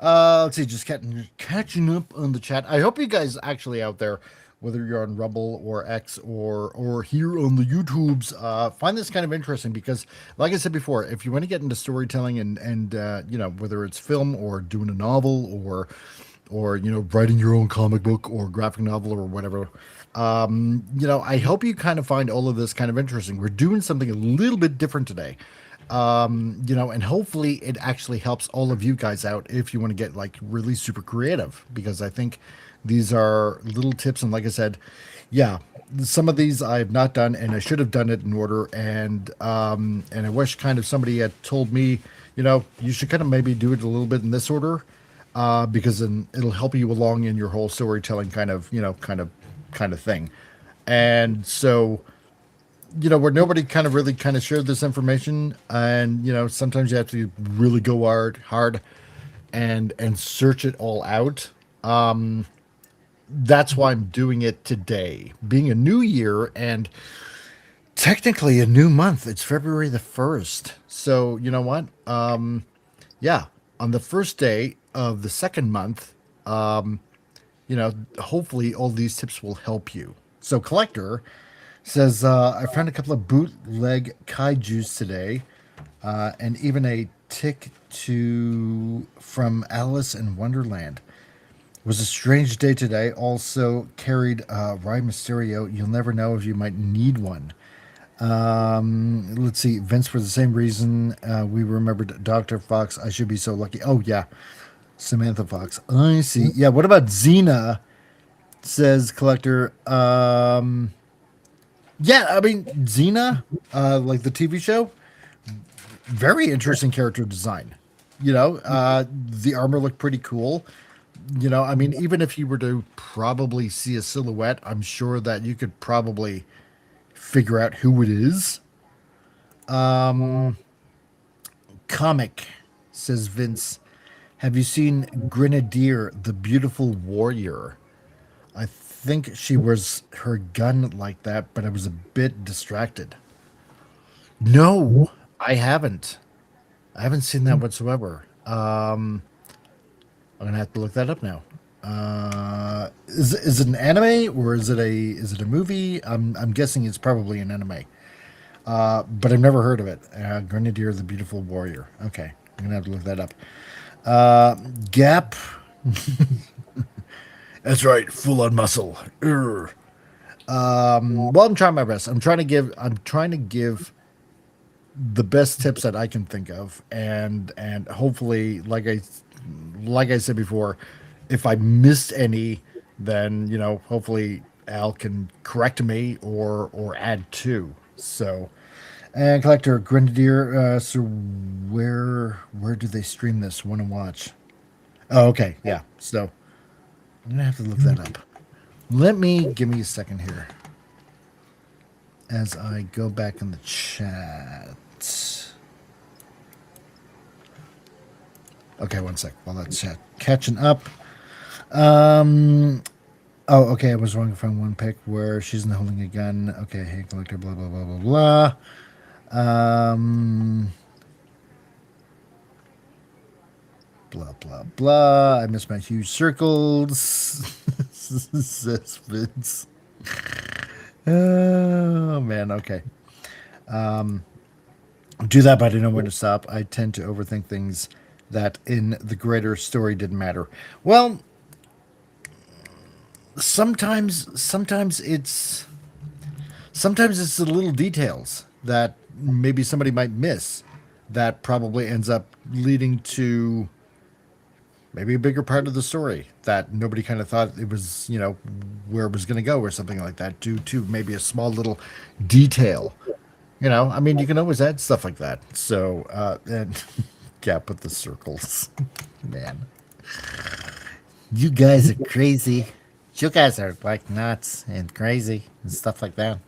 Let's see, just catching up on the chat. I hope you guys actually out there, whether you're on Rumble or X or here on the YouTubes, find this kind of interesting because, like I said before, if you want to get into storytelling and whether it's film or doing a novel or writing your own comic book or graphic novel or whatever, I hope you kind of find all of this kind of interesting. We're doing something a little bit different today, and hopefully it actually helps all of you guys out if you want to get like really super creative, because I think these are little tips. And like I said, some of these I have not done, and I should have done it in order. And I wish kind of somebody had told me, you should kind of maybe do it a little bit in this order. Because then it'll help you along in your whole storytelling kind of thing. And so, where nobody kind of really kind of shared this information, and, sometimes you have to really go hard and search it all out. That's why I'm doing it today, being a new year and technically a new month. It's February the 1st. So, you know what? On the first day of the second month, hopefully all these tips will help you. So Collector says, I found a couple of bootleg kaijus today, and even a critic from Alice in Wonderland. It was a strange day today. Also carried Rye Mysterio. You'll never know if you might need one. Let's see. Vince, for the same reason, we remembered Dr. Fox. I should be so lucky. Oh, yeah. Samantha Fox. I see. Yeah, what about Xena? Says Collector. Yeah, I mean, Xena, like the TV show, very interesting character design. The armor looked pretty cool. I mean, even if you were to probably see a silhouette, I'm sure that you could probably figure out who it is. Comic, says Vince. Have you seen Grenadier, the Beautiful Warrior? I think she wears her gun like that, but I was a bit distracted. No, I haven't. I haven't seen that whatsoever. I'm gonna have to look that up now. Is it an anime or is it a movie? I'm guessing it's probably an anime. But I've never heard of it. Grenadier the Beautiful Warrior. Okay, I'm gonna have to look that up. Gap. That's right, full on muscle. Well, I'm trying my best. I'm trying to give the best tips that I can think of, and hopefully, like I said before, if I missed any, then hopefully Al can correct me or add to. So, and Collector Grenadier. So where do they stream this? Want to watch? Oh, okay, yeah. So I'm gonna have to look that up. Give me a second here as I go back in the chat. Okay, one sec. While that's catching up. Oh, okay. I was wrong from one pick where she's not holding a gun. Okay, hey, Collector, blah, blah, blah, blah, blah. Blah, blah, blah. I missed my huge circles. Says Vince. Oh, man. Okay. Do that, but I know when to stop. I tend to overthink things that in the greater story didn't matter. Well, sometimes it's the little details that maybe somebody might miss that probably ends up leading to maybe a bigger part of the story that nobody kind of thought it was, where it was going to go or something like that, due to maybe a small little detail. I mean, you can always add stuff like that. So, and Gap with the circles. Man. You guys are crazy. You guys are like nuts and crazy and stuff like that.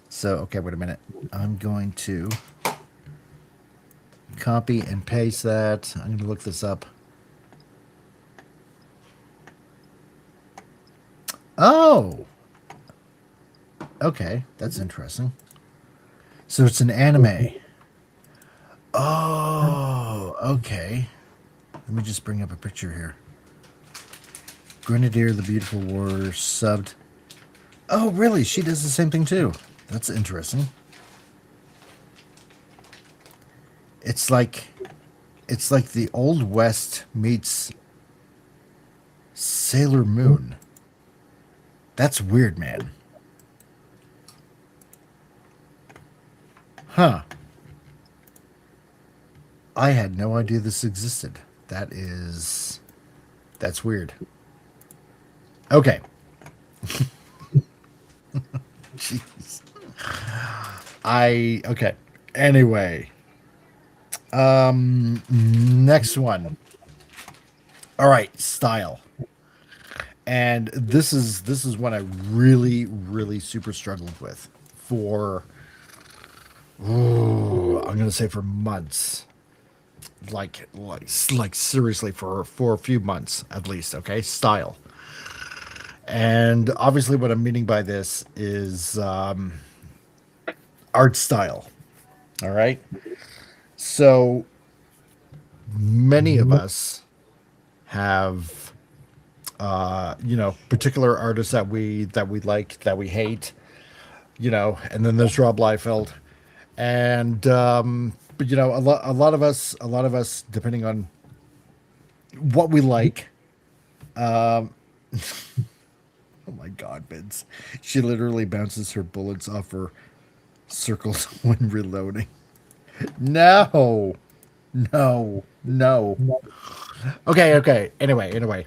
So, okay, wait a minute. I'm going to copy and paste that. I'm going to look this up. Oh! Okay, that's interesting. So it's an anime. Oh, okay. Let me just bring up a picture here. Grenadier, the Beautiful Warrior, subbed. Oh, really? She does the same thing too. That's interesting. It's like the Old West meets Sailor Moon. That's weird, man. Huh. I had no idea this existed. That's weird. Okay. Jeez. Okay. Anyway. Next one. All right, style. And this is what I really, really super struggled with for I'm gonna say for months. Like seriously for a few months at least, okay? Style. And obviously what I'm meaning by this is art style. All right? So many of us have particular artists that we like, that we hate, and then there's Rob Liefeld. And But a lot of us, depending on what we like. Um, oh my God, Vince! She literally bounces her bullets off her circles when reloading. No, no. Okay. Anyway.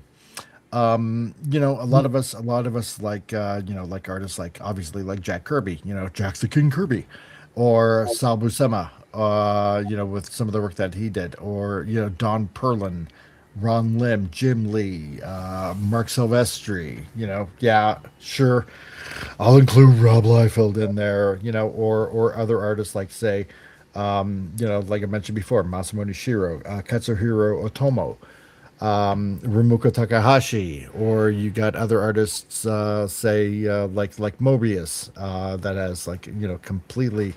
A lot of us like, like artists like obviously like Jack Kirby, Jack's the King Kirby, or Sal Buscema, with some of the work that he did, or Don Perlin, Ron Lim, Jim Lee, Mark Silvestri, yeah, sure, I'll include Rob Liefeld in there, or other artists like say, like I mentioned before, Masamune Shirow, Katsuhiro Otomo, Rumiko Takahashi, or you got other artists, say like Mobius, that has like completely,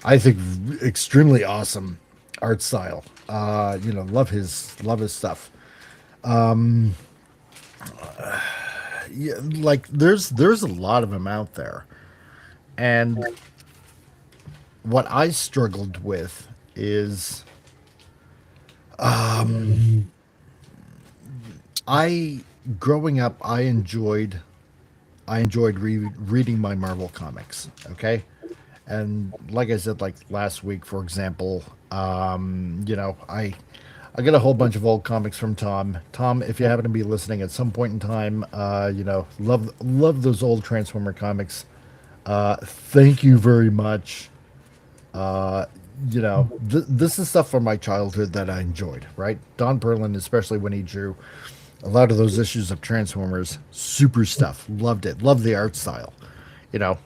I think, extremely awesome art style. Love his stuff. Yeah, like there's a lot of them out there, and what I struggled with is I growing up I enjoyed reading my Marvel comics. Okay, and like I said, like last week, for example, I got a whole bunch of old comics from Tom. Tom, if you happen to be listening at some point in time, love those old Transformer comics. Thank you very much. This is stuff from my childhood that I enjoyed, right? Don Perlin, especially when he drew a lot of those issues of Transformers, super stuff. Loved it. Loved the art style, you know.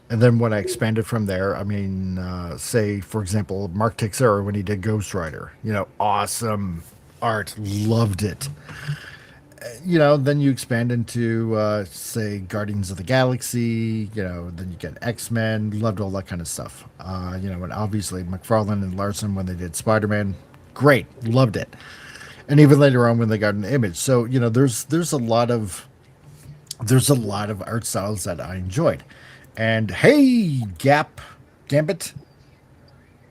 And then when I expanded from there, I mean, say, for example, Mark Texeira when he did Ghost Rider, awesome art. Loved it. Then you expand into, say, Guardians of the Galaxy, then you get X-Men, loved all that kind of stuff. And obviously McFarlane and Larson when they did Spider-Man, great, loved it. And even later on when they got an Image. So, there's a lot of art styles that I enjoyed. And hey, Gambit,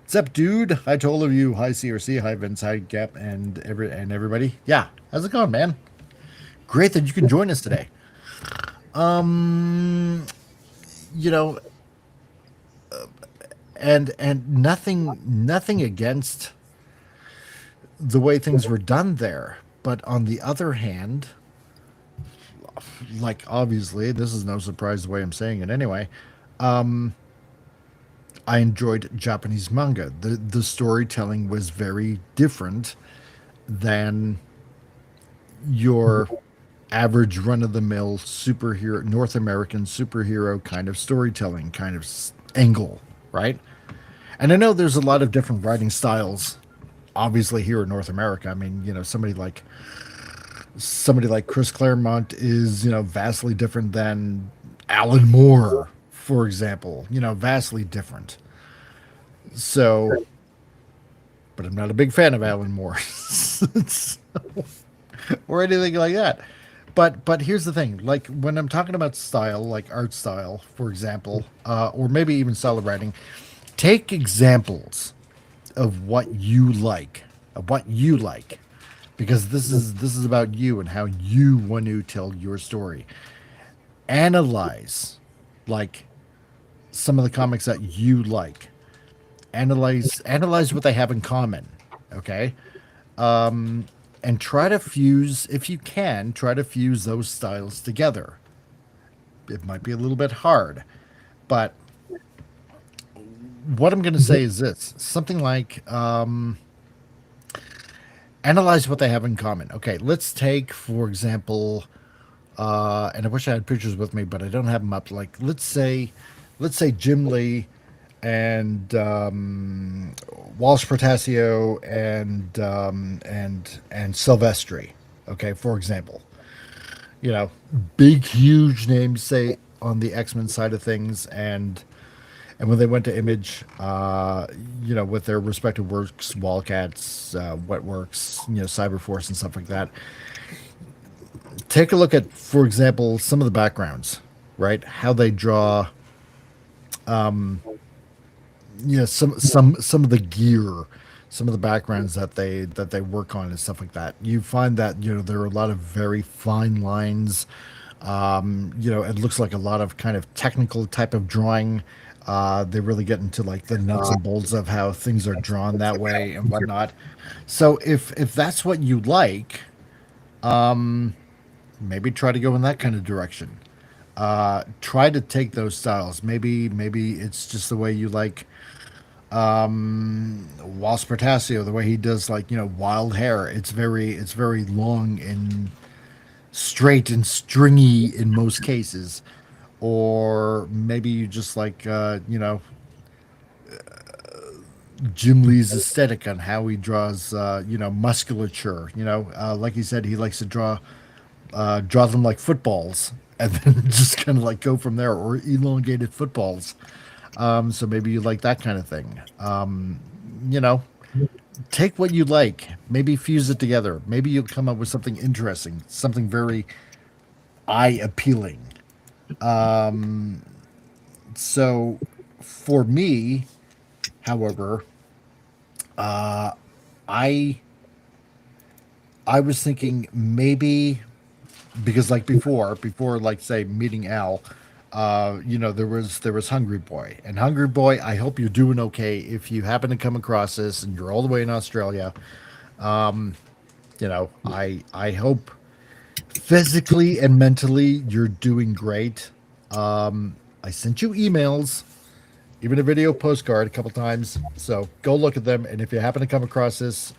what's up, dude? Hi to all of you. Hi, CRC. Hi, Vince. Hi, Gap, and everybody. Yeah, how's it going, man? Great that you can join us today. Um, you know, and nothing against the way things were done there, but on the other hand, like obviously, this is no surprise the way I'm saying it anyway. I enjoyed Japanese manga. The storytelling was very different than your average run of the mill superhero North American superhero kind of storytelling kind of angle, right? And I know there's a lot of different writing styles obviously here in North America. I mean, somebody like Chris Claremont is, vastly different than Alan Moore, for example, vastly different. So, but I'm not a big fan of Alan Moore or anything like that. But here's the thing, like when I'm talking about style, like art style, for example, or maybe even style of writing, take examples of what you like, because this is about you and how you want to tell your story. Analyze, like some of the comics that you like. Analyze what they have in common. Okay, and try to fuse, if you can, try to fuse those styles together. It might be a little bit hard, but what I'm going to say is this: something like analyze what they have in common. Okay, let's take, for example, and I wish I had pictures with me, but I don't have them up. Like, let's say Jim Lee and Walsh Portasio and Silvestri. Okay, for example, big huge names, say on the X-Men side of things, and when they went to Image, with their respective works, Wildcats, Wetworks, Cyberforce, and stuff like that, take a look at, for example, some of the backgrounds, right? How they draw, yeah, some of the gear, some of the backgrounds that they work on and stuff like that. You find that there are a lot of very fine lines. It looks like a lot of kind of technical type of drawing. They really get into like the nuts and bolts of how things are drawn that way and whatnot. So if that's what you like, maybe try to go in that kind of direction. Try to take those styles. Maybe it's just the way you like Walsh Portasio, the way he does like wild hair. It's very long and straight and stringy in most cases. Or maybe you just like Jim Lee's aesthetic on how he draws musculature. Like he said, he likes to draw them like footballs and then just kind of like go from there, or elongated footballs. So maybe you like that kind of thing. You know, take what you like, maybe fuse it together. Maybe you'll come up with something interesting, something very eye appealing. So for me, however, I I was thinking maybe because like before like say meeting Al, there was Hungry Boy. And Hungry Boy, I hope you're doing okay. If you happen to come across this and you're all the way in Australia, I hope physically and mentally you're doing great. I sent you emails, even a video postcard a couple times. So go look at them. And if you happen to come across this,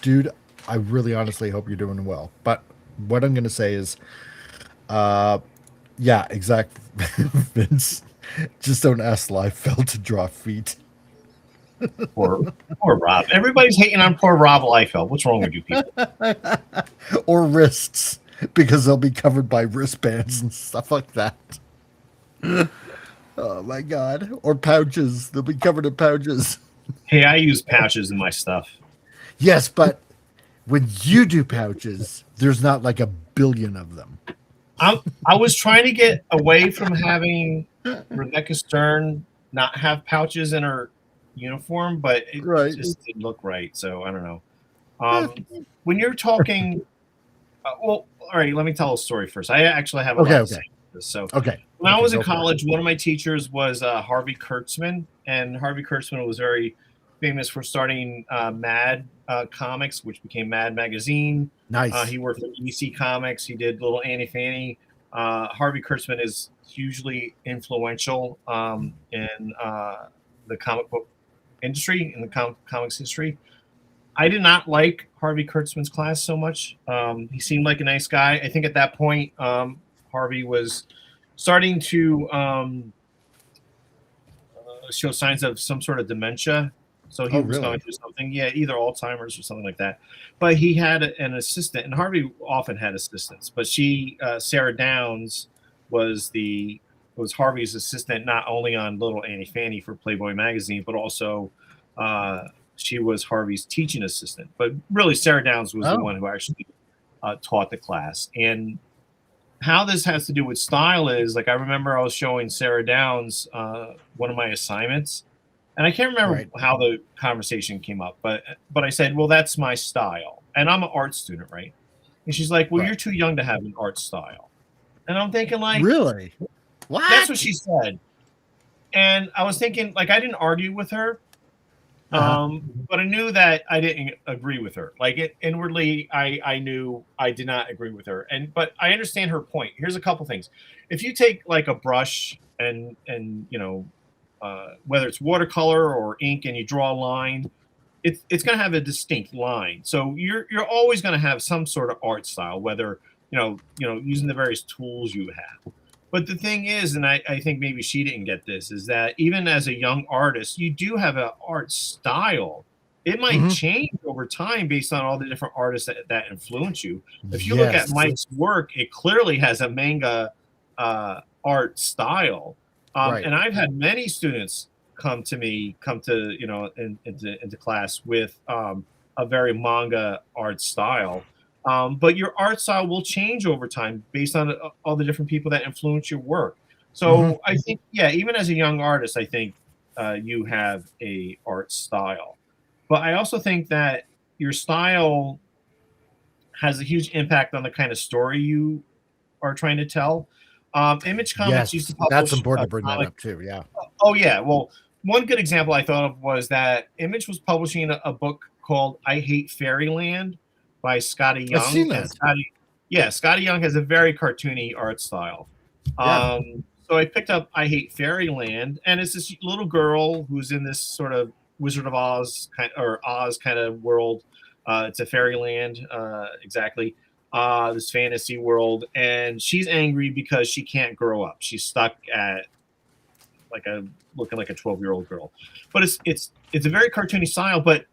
dude, I really honestly hope you're doing well. But what I'm going to say is, yeah, exact. Vince, just don't ask Liefeld to draw feet. Poor Rob. Everybody's hating on poor Rob Liefeld. What's wrong with you people? Or wrists, because they'll be covered by wristbands and stuff like that. Oh my God. Or pouches. They'll be covered in pouches. Hey, I use pouches in my stuff. Yes, but when you do pouches, there's not like a billion of them. I was trying to get away from having Rebecca Stern not have pouches in her uniform, but it Right. just didn't look right. So I don't know. When you're talking, well, all right, let me tell a story first. I actually have a lot to say about this. So Okay. when I was in go for it. college, one of my teachers was Harvey Kurtzman, and Harvey Kurtzman was very famous for starting Mad Comics, which became Mad Magazine. Nice. He worked for EC Comics. He did Little Annie Fanny. Harvey Kurtzman is hugely influential in the comic book industry, in the comics history. I did not like Harvey Kurtzman's class so much. He seemed like a nice guy. I think at that point, Harvey was starting to show signs of some sort of dementia. So he was going through something, either Alzheimer's or something like that. But he had an assistant, and Harvey often had assistants. But Sarah Downs, was Harvey's assistant, not only on Little Annie Fanny for Playboy magazine, but also she was Harvey's teaching assistant. But really, Sarah Downs was the one who actually taught the class. And how this has to do with style is, like, I remember I was showing Sarah Downs one of my assignments. And I can't remember how the conversation came up, but I said, well, that's my style. And I'm an art student, right? And she's like, well, you're too young to have an art style. And I'm thinking, like, really? What? That's what she said. And I was thinking, like, I didn't argue with her, but I knew that I didn't agree with her. Like, inwardly, I knew I did not agree with her. But I understand her point. Here's a couple things. If you take, like, a brush and whether it's watercolor or ink, and you draw a line, it's going to have a distinct line. So you're always going to have some sort of art style, whether using the various tools you have. But the thing is, and I think maybe she didn't get this, is that even as a young artist, you do have an art style. It might change over time based on all the different artists that influence you. If you look at Mike's work, it clearly has a manga art style. And I've had many students come to into class with a very manga art style. But your art style will change over time based on all the different people that influence your work. So I think, even as a young artist, I think you have a art style. But I also think that your style has a huge impact on the kind of story you are trying to tell. Image Comics used to Yes, that's publish important a to bring that comic. up too. Yeah. Oh yeah, well, one good example I thought of was that Image was publishing a book called "I Hate Fairyland" by Scotty I've Young, seen and that. Scotty Young has a very cartoony art style. Yeah. So I picked up "I Hate Fairyland," and it's this little girl who's in this sort of Wizard of Oz kind of world. It's a fairyland, exactly. This fantasy world, and she's angry because she can't grow up. She's stuck at looking like a 12-year-old girl. But it's a very cartoony style, but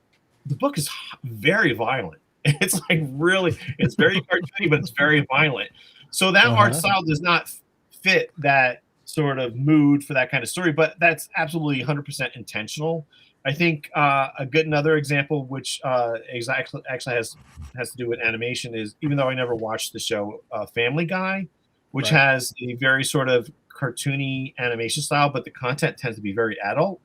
the book is very violent. It's like really, it's very cartoony, but it's very violent. So that art style does not fit that sort of mood for that kind of story, but that's absolutely 100% intentional. I think another example, which actually has to do with animation, is, even though I never watched the show Family Guy, which Right. has a very sort of cartoony animation style, but the content tends to be very adult.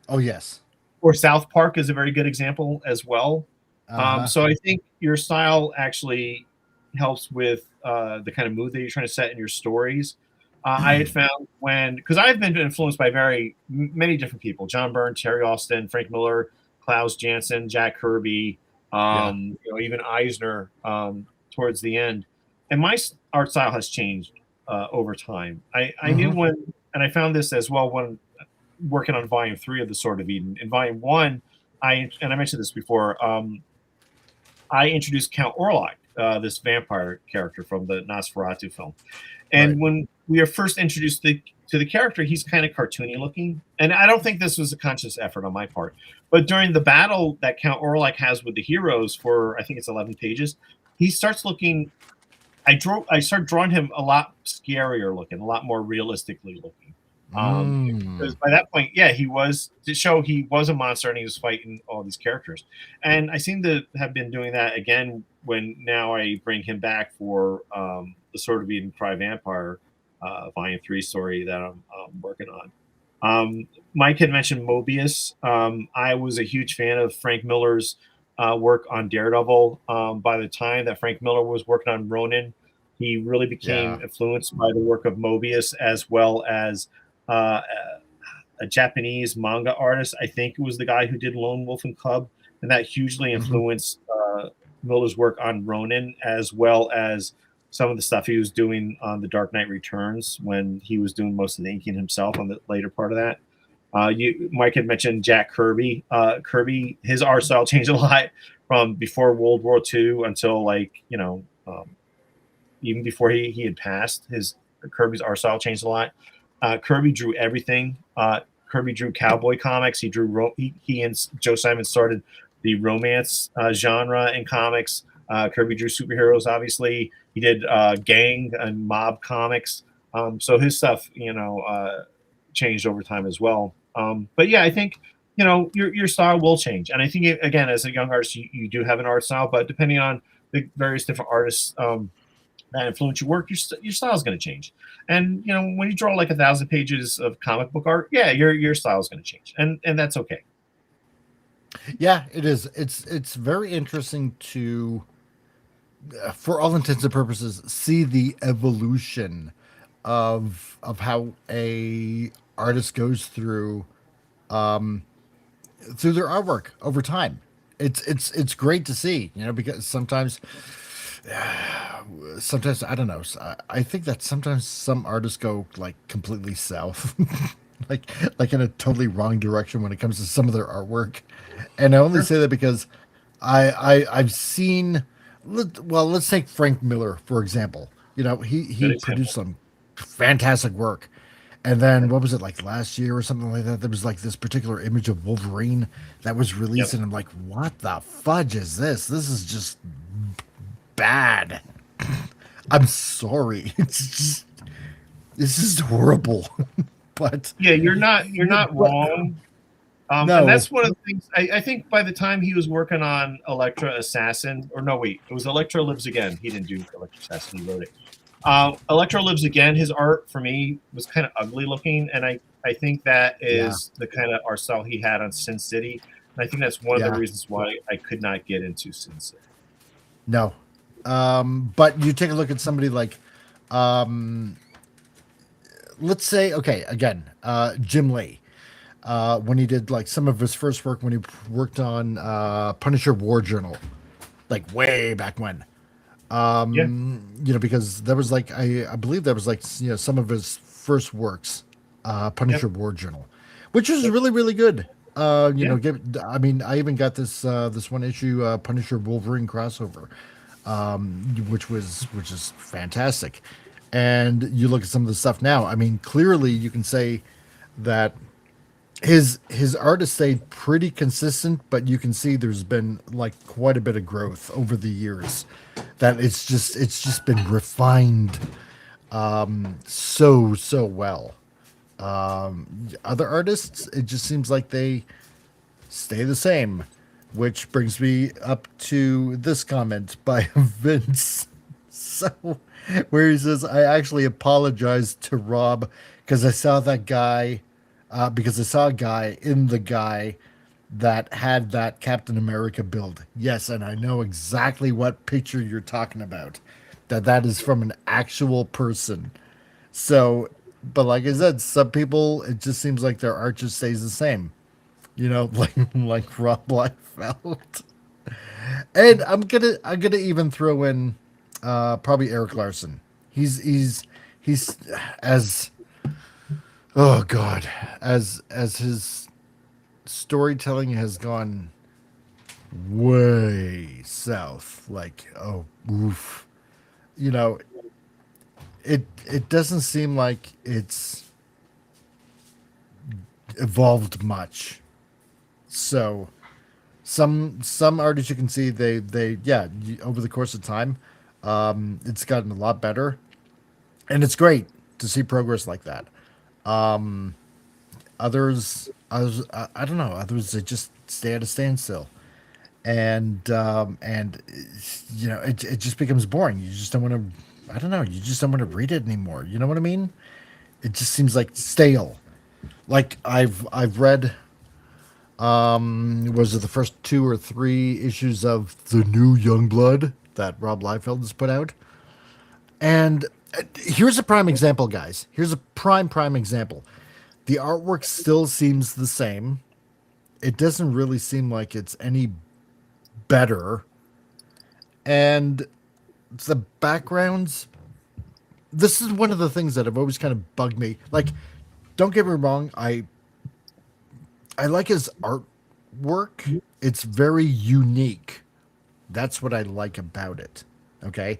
Oh yes. Or South Park is a very good example as well. Uh-huh. So I think your style actually helps with the kind of mood that you're trying to set in your stories. I had found because I've been influenced by many different people: John Byrne, Terry Austin, Frank Miller, Klaus Janson, Jack Kirby, even Eisner towards the end. And my art style has changed over time. I knew when, and I found this as well when working on Volume 3 of The Sword of Eden. In Volume 1, I mentioned this before, I introduced Count Orlok, this vampire character from the Nosferatu film. And when we are first introduced to the character, he's kind of cartoony looking. And I don't think this was a conscious effort on my part. But during the battle that Count Orlok has with the heroes for, I think it's 11 pages, he starts looking, I started drawing him a lot scarier looking, a lot more realistically looking. Because by that point, he was a monster and he was fighting all these characters. And I seem to have been doing that again when now I bring him back for the Sword of Eden Cry Vampire Volume 3 story that I'm working on. Mike had mentioned Mobius. I was a huge fan of Frank Miller's work on Daredevil. By the time that Frank Miller was working on Ronin, he really became influenced by the work of Mobius, as well as a Japanese manga artist. I think it was the guy who did Lone Wolf and Cub, and that hugely influenced Miller's work on Ronin, as well as some of the stuff he was doing on The Dark Knight Returns when he was doing most of the inking himself on the later part of that. Mike had mentioned Jack Kirby. Kirby, his art style changed a lot from before World War II until even before he had passed. Kirby's art style changed a lot. Kirby drew everything. Kirby drew cowboy comics. He and Joe Simon started the romance genre in comics. Kirby drew superheroes, obviously. He did gang and mob comics. So his stuff, changed over time as well. But I think, your style will change. And I think, again, as a young artist, you do have an art style, but depending on the various different artists that influence your work, your style is going to change. And when you draw like 1,000 pages of comic book art, your style is going to change, and that's okay. Yeah, it is. It's very interesting to, for all intents and purposes, see the evolution of how a artist goes through their artwork over time. It's great to see, because sometimes I don't know. I think that sometimes some artists go like completely south, like in a totally wrong direction when it comes to some of their artwork. And I only say that because I've seen. Let's take Frank Miller for example. He produced some fantastic work, and then what was it, like last year or something like that? There was like this particular image of Wolverine that was released, and I'm like, what the fudge is this? This is just bad. I'm sorry. This is horrible. But you're not wrong. No. And that's one of the things. I think by the time he was working on Elektra Assassin, or no, wait, it was Elektra Lives Again. He didn't do Elektra Assassin. He wrote it. Electro Lives Again, his art for me was kind of ugly looking, and I think that is the kind of art style he had on Sin City, and I think that's one of the reasons why I could not get into Sin City. No. But you take a look at somebody like, let's say, okay, again, Jim Lee. When he did like some of his first work when he worked on Punisher War Journal, like way back when. Yeah. You know, because that was like I believe that was like, you know, some of his first works, Punisher War Journal, which was really really good. You know, I mean, I even got this one issue Punisher Wolverine crossover, which is fantastic. And you look at some of the stuff now. I mean, clearly you can say that his art has stayed pretty consistent, but you can see there's been like quite a bit of growth over the years. That it's just been refined so well. Other artists, it just seems like they stay the same, which brings me up to this comment by Vince. So, where he says, "I actually apologized to Rob because I saw that guy, because I saw a guy in the guy that had that Captain America build. Yes, and I know exactly what picture you're talking about. That is from an actual person. So, but like I said, some people, it just seems like their art just stays the same. You know, like Rob Liefeld. And I'm gonna even throw in probably Eric Larson. He's as, oh god, as his storytelling has gone way south. Like, oh, oof. You know, it doesn't seem like it's evolved much. So some artists you can see they yeah, over the course of time, it's gotten a lot better, and it's great to see progress like that. Others, I don't know. Others, they just stay at a standstill, and you know, it just becomes boring. You just don't want to. I don't know. You just don't want to read it anymore. You know what I mean? It just seems like stale. Like I've read, was it the first 2 or 3 issues of the new Youngblood that Rob Liefeld has put out? And here's a prime example, guys. Here's a prime example. The artwork still seems the same. It doesn't really seem like it's any better. And the backgrounds, this is one of the things that have always kind of bugged me. Like, don't get me wrong, I like his artwork. It's very unique. That's what I like about it. Okay?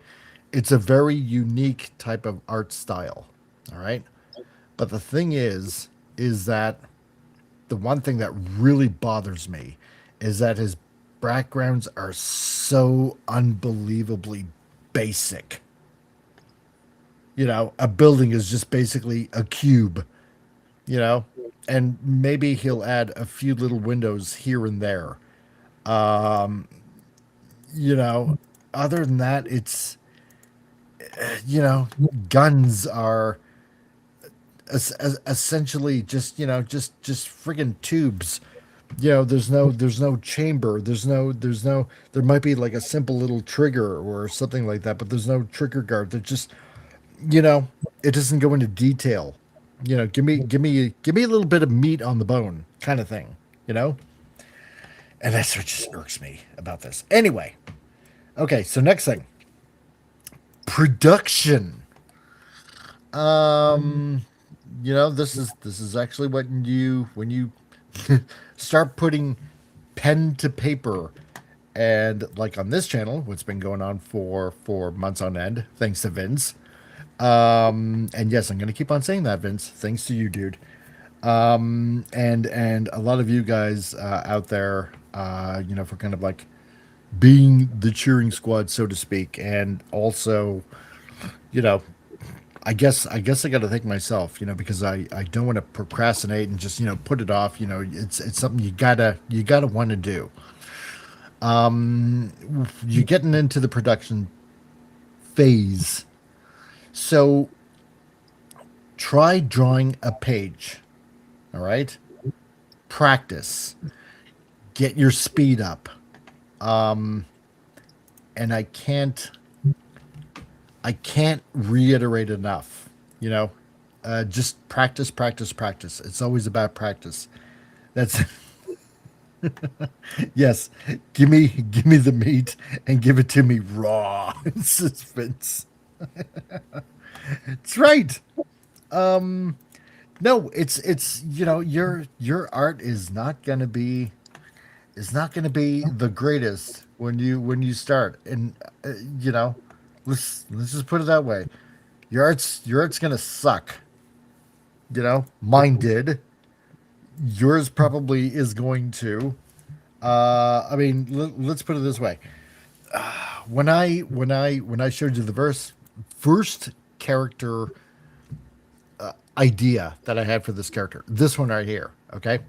It's a very unique type of art style. All right? But the thing is that the one thing that really bothers me is that his backgrounds are so unbelievably basic. You know, a building is just basically a cube, you know, and maybe he'll add a few little windows here and there. Um, you know, other than that, it's, you know, guns are essentially just, you know, just friggin' tubes. You know, there's no chamber, there might be like a simple little trigger or something like that, but there's no trigger guard. They're just, you know, it doesn't go into detail. You know, give me a little bit of meat on the bone kind of thing, you know? And that's what just irks me about this. Anyway, okay, so next thing. Production. You know, this is actually when you start putting pen to paper, and like on this channel, what's been going on for months on end, thanks to Vince. And yes, I'm gonna keep on saying that, Vince. Thanks to you, dude. And a lot of you guys out there, you know, for kind of like being the cheering squad, so to speak, and also, you know, I guess I got to thank myself, you know, because I don't want to procrastinate and just, you know, put it off. You know, it's something you gotta want to do. You're getting into the production phase. So try drawing a page. All right. Practice. Get your speed up. Um, and I can't reiterate enough. You know, just practice, practice, practice. It's always about practice. That's yes. Give me the meat and give it to me raw in suspense. It's right. Um, no, it's your art is not gonna be the greatest when you start, and you know, let's just put it that way. Your art's gonna suck. Mine did. Yours probably is going to. I mean, let's put it this way. When I showed you the first character idea that I had for this character, this one right here. Okay.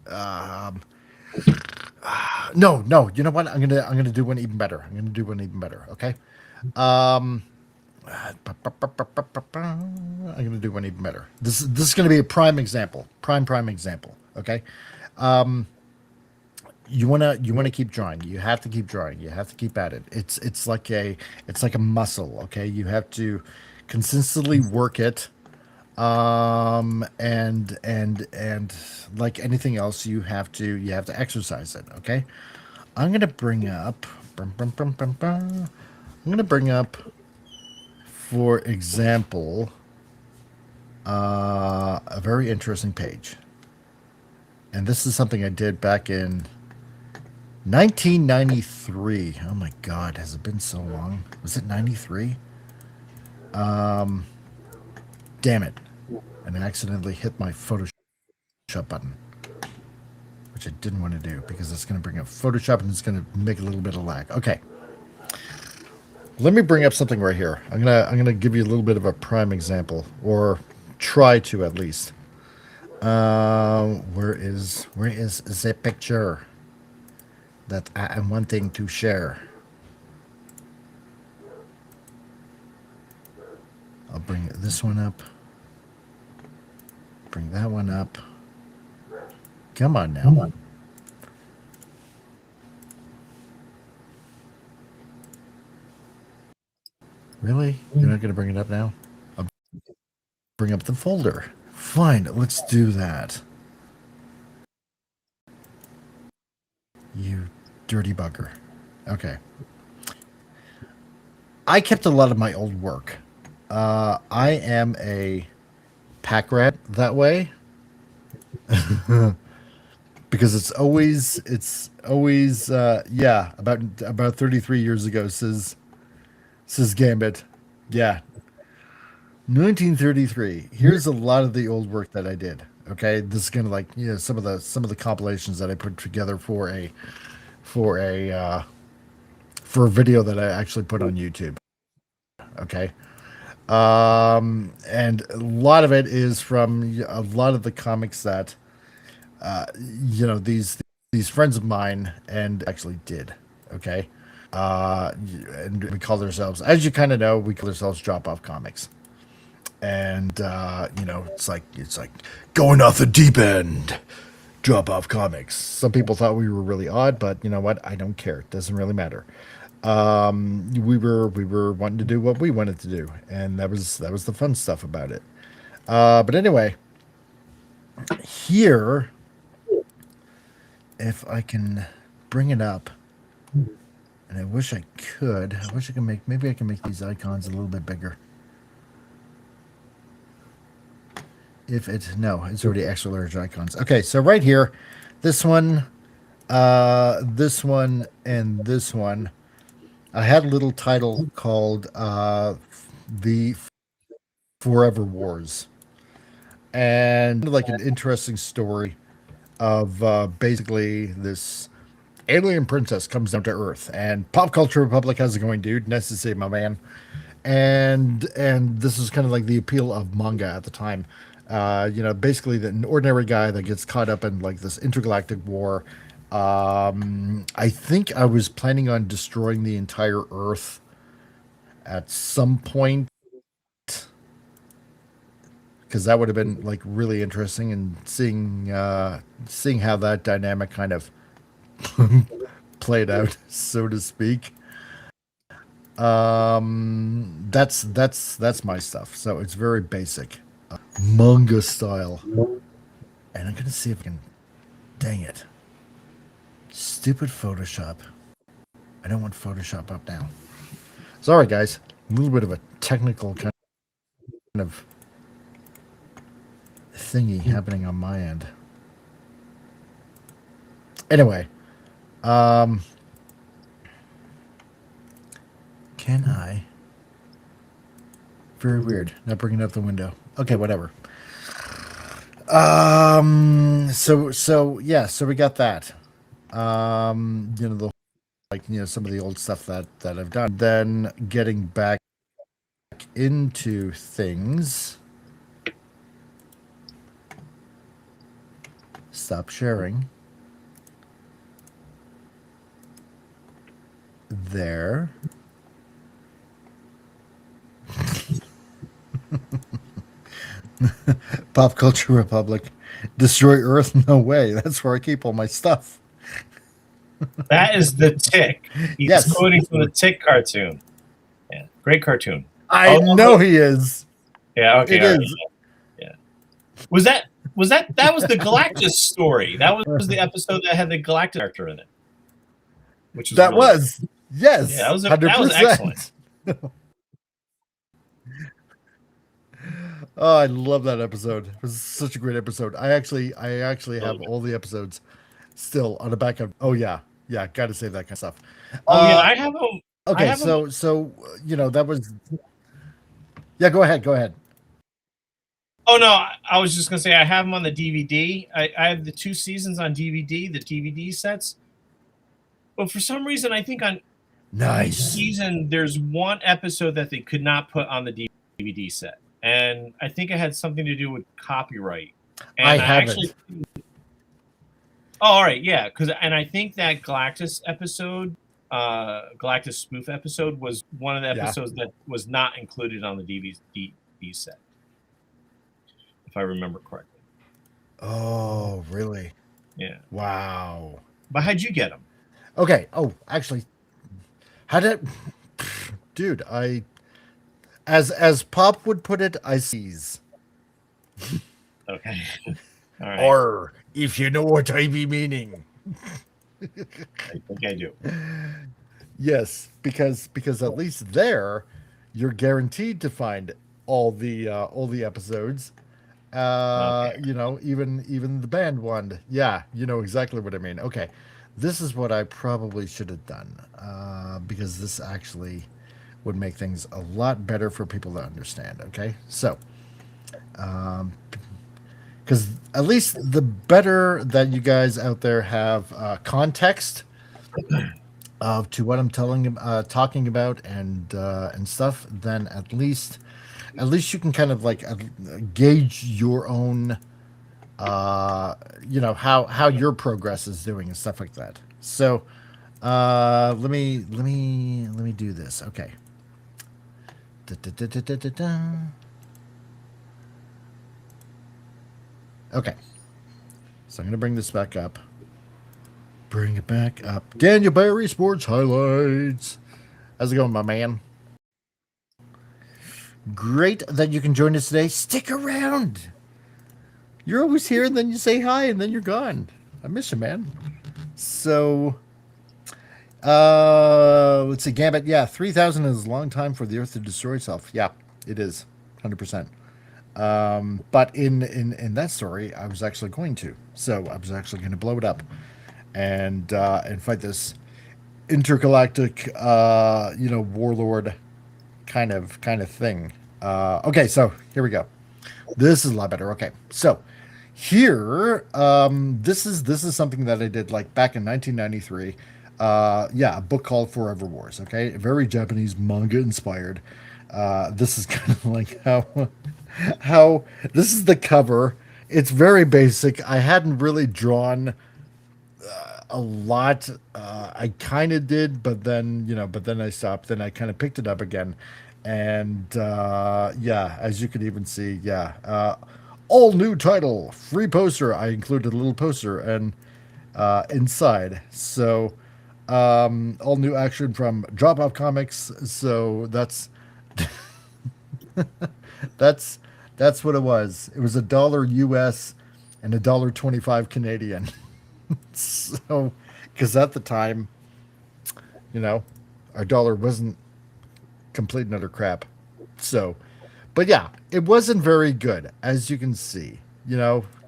Um, no, no. You know what? I'm gonna do one even better. I'm gonna do one even better. Okay. Um, I'm gonna do one even better. This is gonna be a prime example. Prime example. Okay. Um, you wanna keep drawing. You have to keep drawing. You have to keep at it. It's like a muscle. Okay. You have to consistently work it. And like anything else, you have to exercise it. Okay. I'm gonna bring up. I'm gonna bring up, for example, a very interesting page, and this is something I did back in 1993. Oh my God, has it been so long? Was it 93? Um, damn it! And I accidentally hit my Photoshop button, which I didn't want to do because it's going to bring up Photoshop and it's going to make a little bit of lag. Okay, let me bring up something right here. I'm gonna give you a little bit of a prime example, or try to at least. Where is the picture that I am wanting to share? I'll bring this one up. Bring that one up. Come on now. Come on. Really? You're not gonna bring it up now? I'll bring up the folder. Fine, let's do that. You dirty bugger. Okay. I kept a lot of my old work. I am a pack rat that way because it's always yeah, about 33 years ago, says Gambit. Yeah, 1933. Here's a lot of the old work that I did. Okay, this is gonna, like, some of the compilations that I put together for a uh, for a video that I actually put on YouTube. Okay. And a lot of it is from a lot of the comics that these friends of mine and actually did. Okay. And we call ourselves, as you kind of know, we call ourselves Drop Off Comics. And it's like going off the deep end. Drop Off Comics. Some people thought we were really odd, but you know what? I don't care. It doesn't really matter. We were wanting to do what we wanted to do, and that was the fun stuff about it. But anyway, here, if I can bring it up, and I wish I could. I wish I could maybe I can make these icons a little bit bigger. If it no, it's already extra large icons. Okay, so right here, this one, and this one. I had a little title called "The Forever Wars," and like an interesting story of basically this alien princess comes down to Earth, and Pop Culture Republic, how's it going, dude? Nice to see you, my man. And this is kind of like the appeal of manga at the time. Basically, an ordinary guy that gets caught up in like this intergalactic war. I think I was planning on destroying the entire Earth at some point. because that would have been like really interesting, and seeing how that dynamic kind of played out, so to speak. That's my stuff. So it's very basic, manga style, and I'm gonna see if I can. Dang it! Stupid Photoshop. I don't want Photoshop up now. Sorry, guys. A little bit of a technical kind of thingy happening on my end. Anyway, can I? Very weird. Not bringing up the window. Okay, whatever. So yeah, so we got that. The some of the old stuff that I've done. Then getting back into things. Stop sharing. There. Pop Culture Republic. Destroy Earth? No way. That's where I keep all my stuff. That is the Tick. He's Yes. quoting from the Tick cartoon. Yeah, great cartoon. I know he is. Yeah, okay. It all right, is. Yeah. Was that the Galactus story? That was the episode that had the Galactus character in it. Which was That really was. Yes. Yeah, that was 100%. excellent. Oh, I love that episode. It was such a great episode. I actually have all the episodes still on the back of. Oh yeah, got to save that kind of stuff. Oh yeah, I have them. Okay, so that was. Yeah, go ahead. Oh no, I was just gonna say I have them on the DVD. I have the 2 seasons on DVD, the DVD sets. But for some reason, I think on Nice season there's one episode that they could not put on the DVD set, and I think it had something to do with copyright. And I haven't. All right, yeah, and I think that Galactus episode, Galactus spoof episode, was one of the episodes that was not included on the DVD set, if I remember correctly. Oh, really? Yeah. Wow. But how'd you get them? Okay. Oh, actually, how did, dude? As Pop would put it, I seize. Okay. All right. Or if you know what I be meaning. I think I do. Yes, because at least there, you're guaranteed to find all the episodes. Okay. Even the band one. Yeah, you know exactly what I mean. Okay, this is what I probably should have done, because this actually would make things a lot better for people to understand. Okay, so, because at least the better that you guys out there have context to what I'm talking about and stuff, then at least you can kind of like gauge your own, how your progress is doing and stuff like that. So, let me do this. Okay. Okay. So I'm gonna bring this back up. Bring it back up. Daniel Barry Sports Highlights. How's it going, my man? Great that you can join us today. Stick around. You're always here, and then you say hi, and then you're gone. I miss you, man. So, let's see. Gambit, yeah, 3,000 is a long time for the Earth to destroy itself. Yeah, it is, 100%. But in that story, I was actually going to. So I was actually going to blow it up, and fight this intergalactic, warlord kind of thing. Okay, so here we go. This is a lot better. Okay, so here, this is something that I did like back in 1993. A book called Forever Wars. Okay, very Japanese manga inspired. This is kind of like how this is the cover. It's very basic. I hadn't really drawn a lot. I kind of did, but then I stopped. Then I kind of picked it up again, And yeah, as you can even see, yeah, all new title, free poster. I included a little poster and inside. So all new action from Drop Off Comics. So that's that's what it was. It was $1 US and $1.25 Canadian. So, because at the time, you know, our dollar wasn't complete and utter crap. So, but yeah, it wasn't very good, as you can see.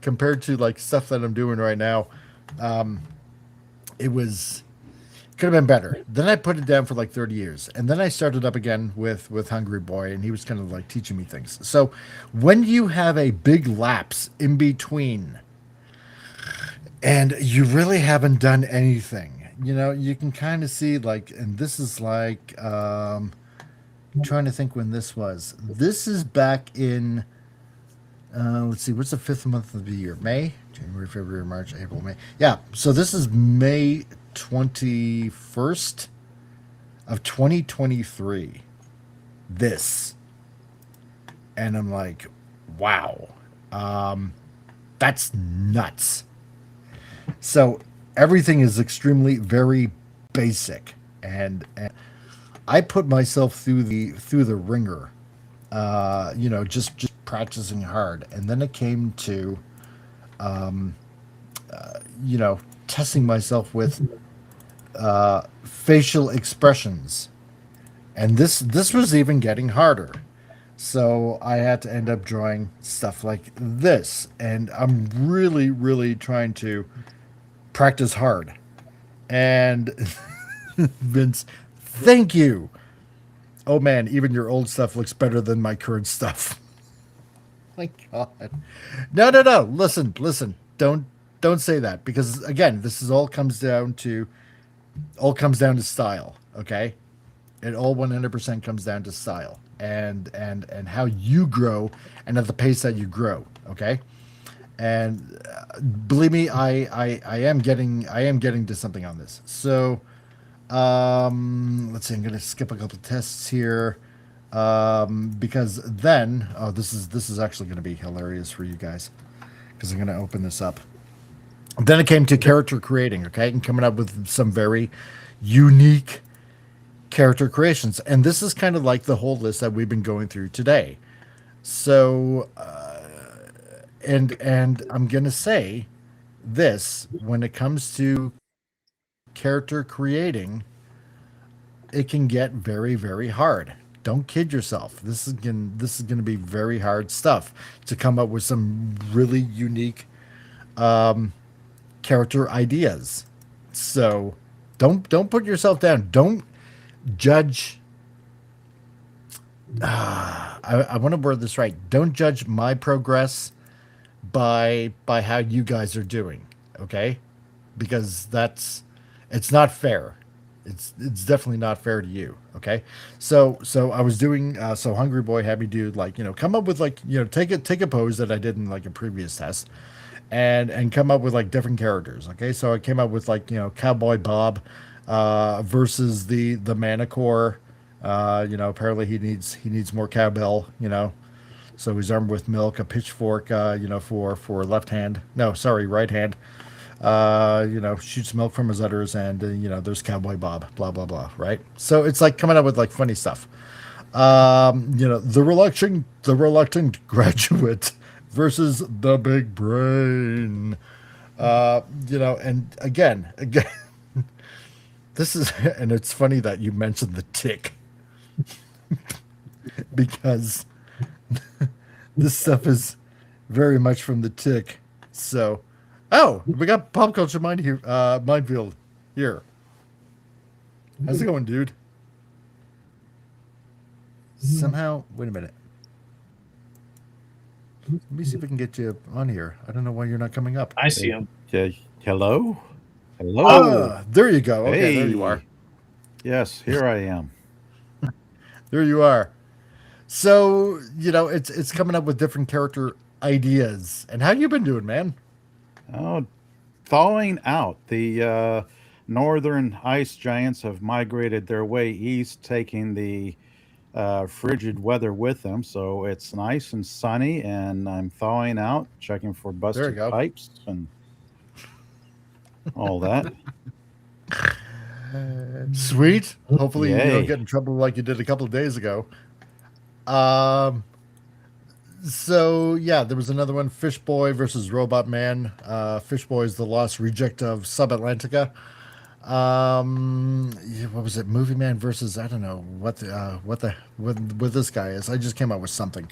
Compared to like stuff that I'm doing right now, um, it was could have been better. Then I put it down for like 30 years, and then I started up again with Hungry Boy, and he was kind of like teaching me things. So, when you have a big lapse in between, and you really haven't done anything, you can kind of see like, and this is like, trying to think when this was. This is back in, let's see, what's the fifth month of the year? May, January, February, March, April, May. Yeah, so this is May 21st of 2023. This. And I'm like, wow, that's nuts. So everything is extremely very basic, and I put myself through the ringer, just practicing hard, and then it came to, you know, testing myself with facial expressions, and this was even getting harder. So I had to end up drawing stuff like this, and I'm really, really trying to practice hard. And Vince, thank you. Oh man, even your old stuff looks better than my current stuff. My God. No, no, no. Listen. Don't say that, because again, this is all comes down to style. Okay, it all 100% comes down to style and how you grow and at the pace that you grow. Okay, and believe me, I am getting to something on this. So let's see. I'm gonna skip a couple tests here, because then, this is actually gonna be hilarious for you guys, because I'm gonna open this up. Then it came to character creating, okay, and coming up with some very unique character creations, and this is kind of like the whole list that we've been going through today. So, and I'm gonna say this: when it comes to character creating, it can get very, very hard. Don't kid yourself. This is gonna be very hard stuff to come up with some really unique character ideas. So don't put yourself down. Don't judge. I want to word this right. Don't judge my progress by how you guys are doing. Okay, because it's not fair. It's definitely not fair to you. Okay, so I was doing, so Hungry Boy had me do, like, come up with, like, take a pose that I did in like a previous test, and come up with like different characters. Okay, so I came up with, like, Cowboy Bob versus the Manicore. Apparently he needs more cowbell. So he's armed with milk, a pitchfork, for left hand. No, sorry, right hand. Shoots milk from his udders, and there's Cowboy Bob, blah blah blah, right? So it's like coming up with like funny stuff. The reluctant graduate versus the big brain. And again, this is, and it's funny that you mentioned the tick, because this stuff is very much from the tick. So, oh, we got pop culture minefield here. How's it going, dude? Somehow, wait a minute. Let me see if we can get you on here. I don't know why you're not coming up. I see him. Hello? Hello? There you go. Okay, there you are. Yes, here I am. There you are. So, it's coming up with different character ideas. And how you been doing, man? Oh, thawing out. The northern ice giants have migrated their way east, taking the frigid weather with them, so it's nice and sunny, and I'm thawing out, checking for busted go. pipes and all that. Sweet. Hopefully you don't Yay. get in trouble like you did a couple of days ago. So yeah, there was another one, Fish Boy versus Robot Man. Fish Boy is the lost reject of Subatlantica. What was it? Movie Man versus, I don't know what this guy is. I just came up with something.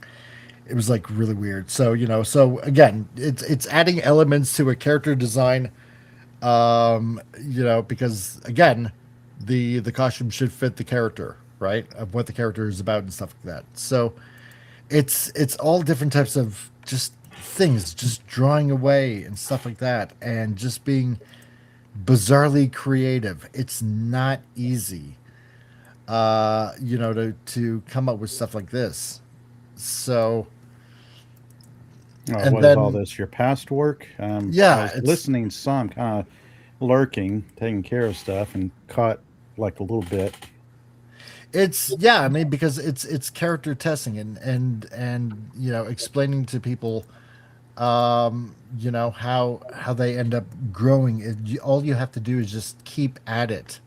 It was like really weird. So so again, it's adding elements to a character design. Because again, the costume should fit the character, right? Of what the character is about and stuff like that. So it's all different types of just things, just drawing away and stuff like that, and just being bizarrely creative. It's not easy, to come up with stuff like this. So and What is then all this? Your past work? yeah, I was it's listening some, kind of lurking, taking care of stuff, and caught like a little bit. I mean, because it's character testing and explaining to people how they end up growing. All you have to do is just keep at it,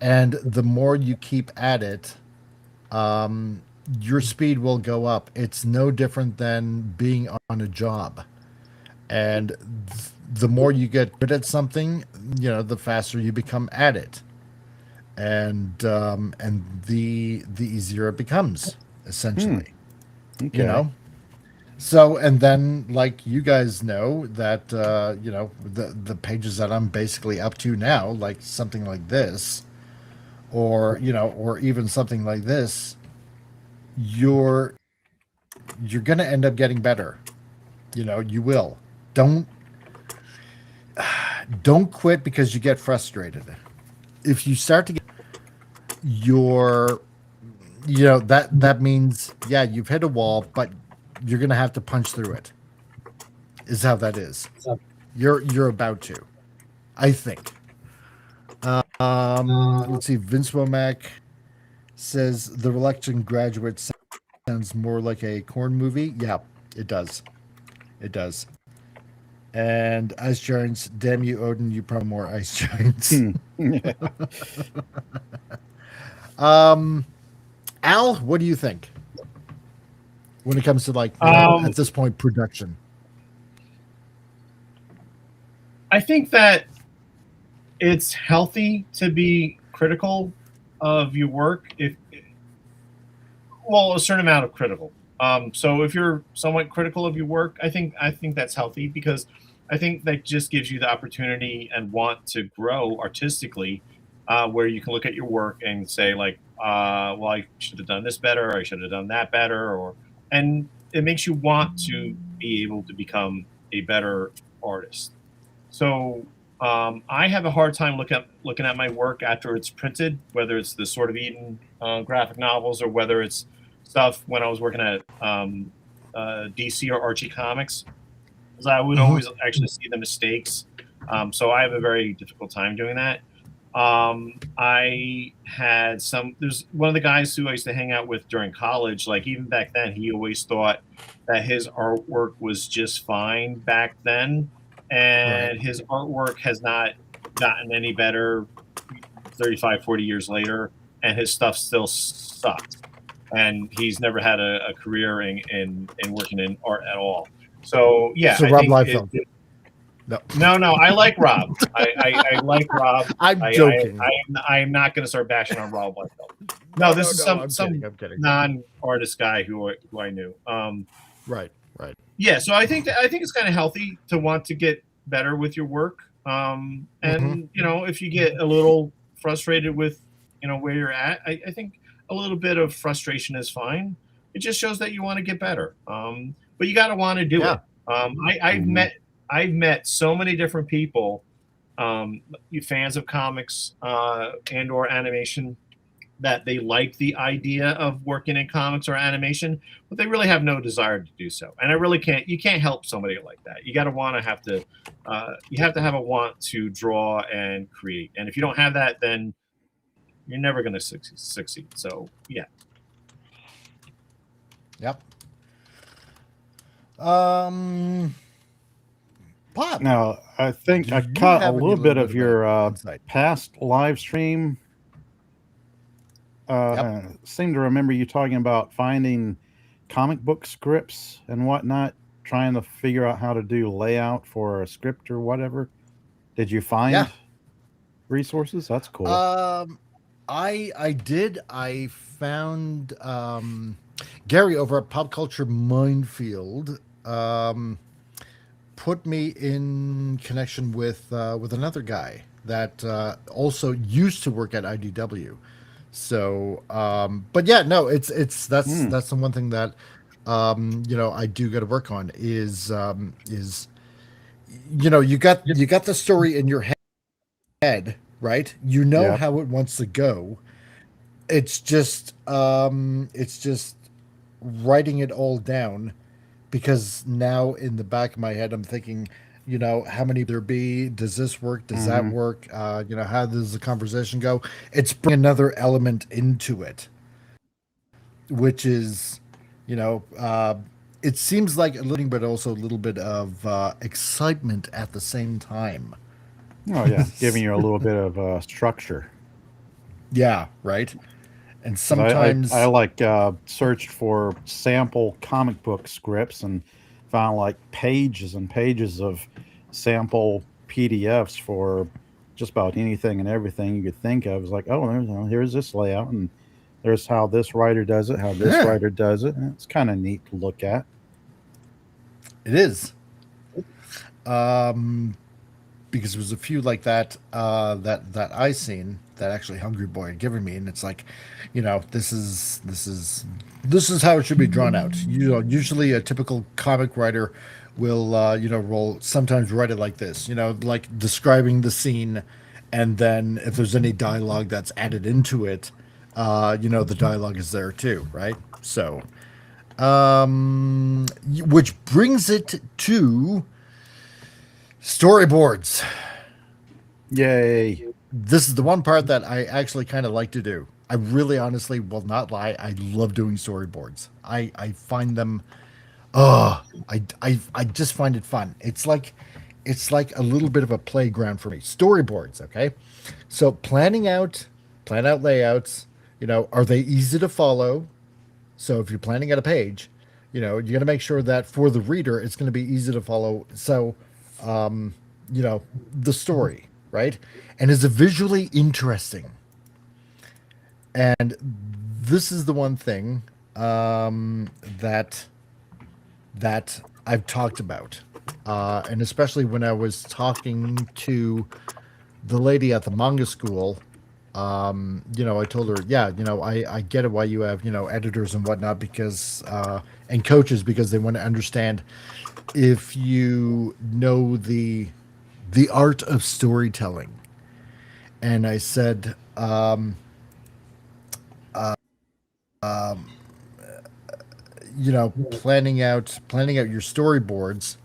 and the more you keep at it, your speed will go up. It's no different than being on a job, and the more you get good at something, the faster you become at it, and the easier it becomes, essentially. Okay. So, and then, like, you guys know that the pages that I'm basically up to now, like something like this, or or even something like this, you're gonna end up getting better. You will. Don't quit because you get frustrated. If you start to get your that means, yeah, you've hit a wall, but you're gonna have to punch through it, is how that is. You're about to, I think. Let's see, Vince Womack says the Reluctant Graduate sounds more like a corn movie. Yeah, it does. It does. And Ice Giants, damn you, Odin, you probably more Ice Giants. Al, what do you think when it comes to, like, at this point, production? I think that it's healthy to be critical of your work, a certain amount of critical. So if you're somewhat critical of your work, I think that's healthy, because I think that just gives you the opportunity and want to grow artistically, where you can look at your work and say, like, I should have done this better, or I should have done that better, and it makes you want to be able to become a better artist. So I have a hard time looking at my work after it's printed, whether it's the Sword of Eden graphic novels, or whether it's stuff when I was working at DC or Archie Comics, because I would always actually see the mistakes. So I have a very difficult time doing that. I had there's one of the guys who I used to hang out with during college, like, even back then, he always thought that his artwork was just fine back then. And Right. his artwork has not gotten any better 35, 40 years later, and his stuff still sucks. And he's never had a career in working in art at all. So, yeah. So I Rob think Liefeld. No, I like Rob. I like Rob. I'm joking. I am not going to start bashing on Rob Liefeld. No, this is I'm some kidding. non-artist guy who I knew. Right. Yeah, so I think it's kind of healthy to want to get better with your work. And if you get a little frustrated with where you're at, I think a little bit of frustration is fine. It just shows that you want to get better. But you got to want to do it. I've met so many different people, you fans of comics and or animation, that they like the idea of working in comics or animation, but they really have no desire to do so. And you can't help somebody like that. You got to you have to have a want to draw and create. And if you don't have that, then you're never going to succeed. So, yeah. Yep. Um, Pop. Now, I think Do I you caught a have any little bit of bit your insight? past live stream. Yep. I seem to remember you talking about finding comic book scripts and whatnot, trying to figure out how to do layout for a script or whatever. Did you Yeah. find resources? That's cool. I did. I found Gary over at Pop Culture Minefield. Put me in connection with another guy that also used to work at IDW. So, but yeah, no, that's the one thing that I do got to work on is you got the story in your head, right? You know Yep. how it wants to go. It's just writing it all down, because now in the back of my head I'm thinking, how many there be? Does this work? Does that Hmm. work? How does the conversation go? It's bringing another element into it, which is, you know, uh, it seems like a little, but also a little bit of excitement at the same time. Oh yeah, giving you a little bit of structure. Yeah, right. And 'Cause I sometimes, like searched for sample comic book scripts and found like pages and pages of sample PDFs for just about anything and everything you could think of. It's like, oh, here's this layout, and there's how this writer does it, how this yeah, writer does it. And it's kind of neat to look at. it is. Um, because there was a few like that that I seen that actually Hungry Boy had given me, and it's like, this is how it should be drawn out. Usually a typical comic writer will roll sometimes write it like this, like describing the scene, and then if there's any dialogue that's added into it, the dialogue is there too, right? So, which brings it to storyboards. Yay! This is the one part that I actually kind of like to do. I really honestly will not lie. I love doing storyboards. I find them I just find it fun. It's like a little bit of a playground for me. Storyboards, okay? So plan out layouts, are they easy to follow? So if you're planning out a page, you got to make sure that for the reader it's going to be easy to follow. So the story, right? And is it visually interesting? And this is the one thing that I've talked about, and especially when I was talking to the lady at the manga school. I told her, yeah, I get it why you have editors and whatnot, because and coaches, because they want to understand if you know the art of storytelling. And I said, planning out your storyboards,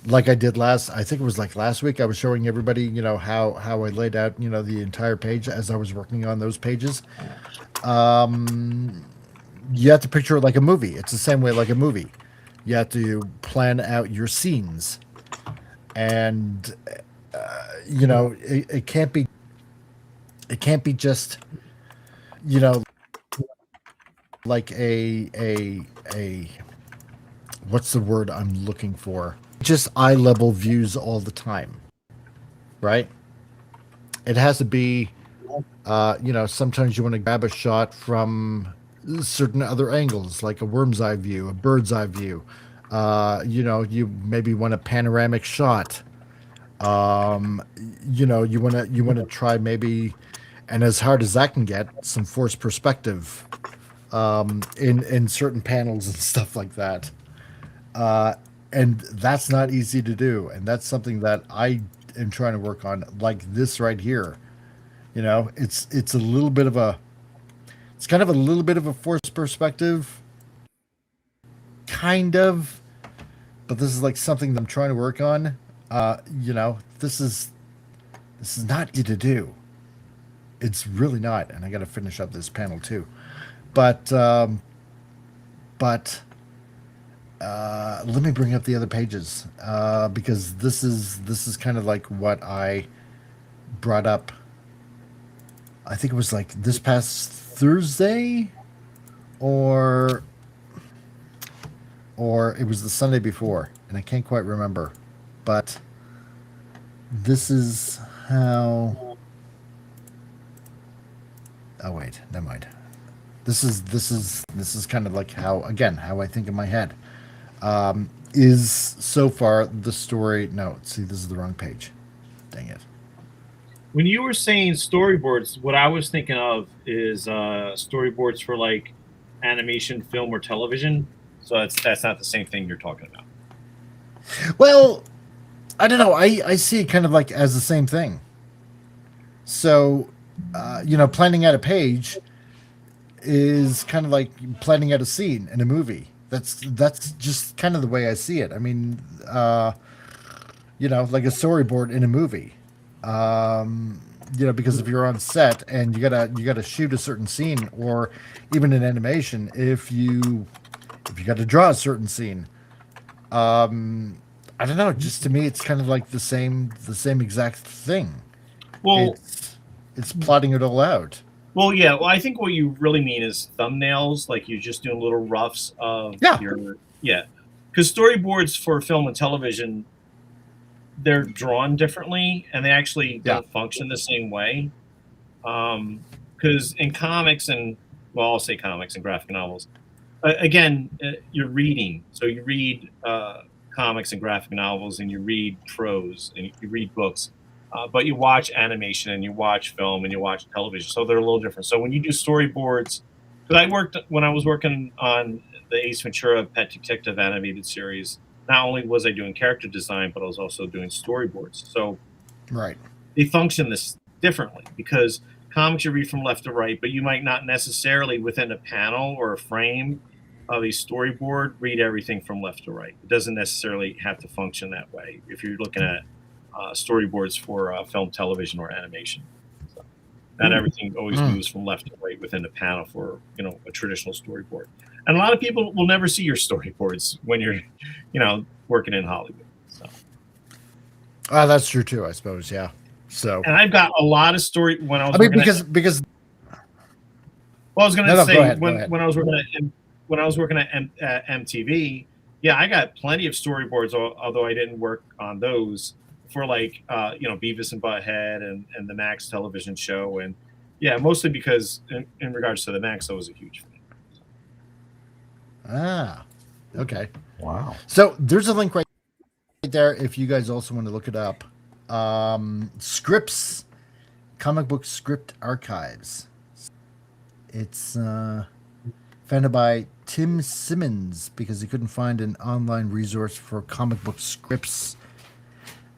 like I did I think it was like last week. I was showing everybody, how I laid out, the entire page as I was working on those pages. You have to picture it like a movie. It's the same way like a movie. You have to plan out your scenes, and it can't be just, you know like a what's the word I'm looking for? Just eye level views all the time, right? It has to be, sometimes you want to grab a shot from certain other angles, like a worm's eye view, a bird's eye view. You maybe want a panoramic shot. You want to try maybe, and as hard as that can get, some forced perspective in certain panels and stuff like that. Uh, and that's not easy to do, and that's something that I am trying to work on, like this right here. It's a little bit of a it's kind of a little bit of a forced perspective, kind of, but this is like something that I'm trying to work on. This is not easy to do. It's really not, and I got to finish up this panel too. But let me bring up the other pages because this is kind of like what I brought up. I think it was like this past Thursday, or it was the Sunday before, and I can't quite remember. But this is how. Oh wait, never mind. This is kind of like how I think in my head. Is so far the story. No, see, this is the wrong page. Dang it. When you were saying storyboards, what I was thinking of is storyboards for like animation, film, or television. So that's not the same thing you're talking about. Well, I don't know. I see it kind of like as the same thing. So, planning out a page is kind of like planning out a scene in a movie. That's just kind of the way I see it. I mean, like a storyboard in a movie. Because if you're on set and you gotta shoot a certain scene, or even in animation, if you got to draw a certain scene, I don't know. Just to me, it's kind of like the same exact thing. Well, it's plotting it all out. Well, yeah. Well, I think what you really mean is thumbnails, like you're just doing little roughs of your because storyboards for film and television, they're drawn differently and they actually don't function the same way. Because in comics and I'll say comics and graphic novels, again, you're reading. So you read comics and graphic novels, and you read prose, and you read books. But you watch animation, and you watch film, and you watch television. So they're a little different. So when you do storyboards, because when I was working on the Ace Ventura Pet Detective animated series, not only was I doing character design, but I was also doing storyboards. So they function this differently, because comics you read from left to right, but you might not necessarily within a panel or a frame of a storyboard read everything from left to right. It doesn't necessarily have to function that way if you're looking at storyboards for film, television, or animation. So not everything always moves from left to right within a panel for a traditional storyboard. And a lot of people will never see your storyboards when you're working in Hollywood. So that's true too, I suppose. Yeah. So and I've got a lot of story when I was. Because. Well, I was going to say go ahead. When I was working at MTV, I got plenty of storyboards, although I didn't work on those, for like Beavis and Butthead and the Max television show, and mostly because in regards to the Max, I was a huge fan. Okay. Wow. So there's a link right there if you guys also want to look it up. Scripts, comic book script archives. It's founded by Tim Simmons because he couldn't find an online resource for comic book scripts.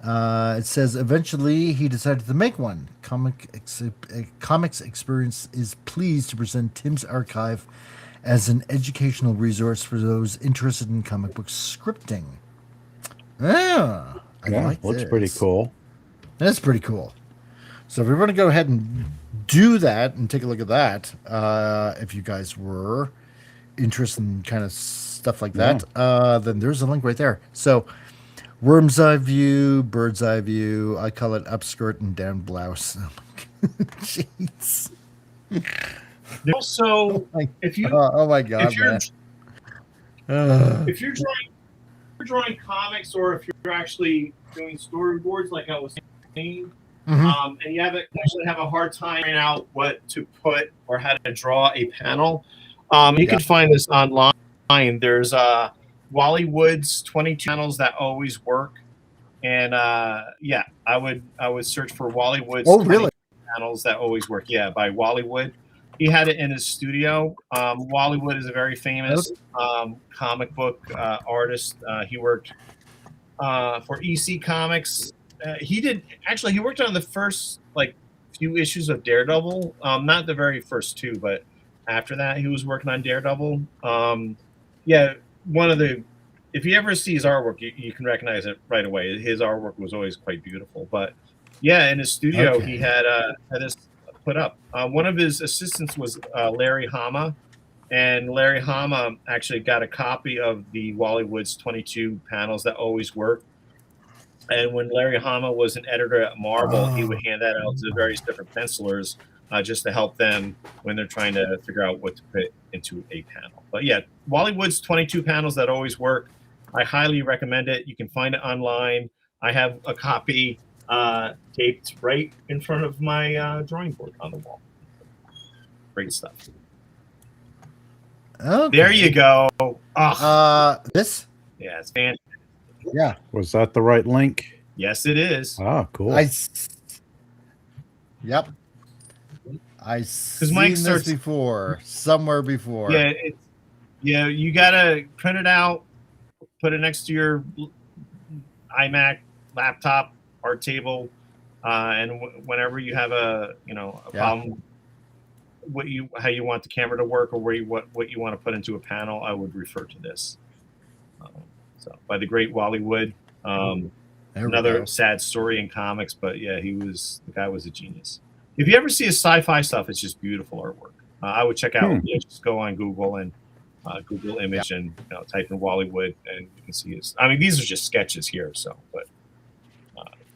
It says eventually he decided to make one. Comics Experience is pleased to present Tim's archive as an educational resource for those interested in comic book scripting. I like looks this. pretty cool. That's pretty cool. So if we want to go ahead and do that and take a look at that, if you guys were interested in kind of stuff like that, then there's a link right there. So worm's eye view, bird's eye view. I call it upskirt and down blouse. Jeez. Also, if you oh my god, if you're drawing comics, or if you're actually doing storyboards, like I was saying, and you actually have a hard time figuring out what to put or how to draw a panel, you can find this online. There's Wally Wood's 22 panels that always work, and I would search for Wally Wood's 22 panels that always work. Yeah, by Wally Wood. He had it in his studio. Wally Wood is a very famous comic book artist. He worked for EC Comics. He worked on the first few issues of Daredevil. Not the very first two, but after that, he was working on Daredevil. If you ever see his artwork, you can recognize it right away. His artwork was always quite beautiful. But in his studio, he had this put up. One of his assistants was Larry Hama, and Larry Hama actually got a copy of the Wally Woods 22 panels that always work. And when Larry Hama was an editor at Marvel, he would hand that out to the various different pencilers just to help them when they're trying to figure out what to put into a panel. But yeah, Wally Woods 22 panels that always work. I highly recommend it. You can find it online. I have a copy taped right in front of my drawing board on the wall. Great stuff. Okay. There you go. Oh, This? yeah, it's fantastic. Yeah. Was that the right link? Yes, it is. Oh, cool. Yep. I seen Mike this starts- before, somewhere before. Yeah, you gotta print it out, put it next to your iMac, laptop, art table, and whenever you have a problem, how you want the camera to work or what you want to put into a panel, I would refer to this. So by the great Wally Wood. Another sad story in comics, but yeah, the guy was a genius. If you ever see his sci-fi stuff, it's just beautiful artwork. I would check out. Just go on Google and Google image and type in Wally Wood, and you can see his. I mean, these are just sketches here, but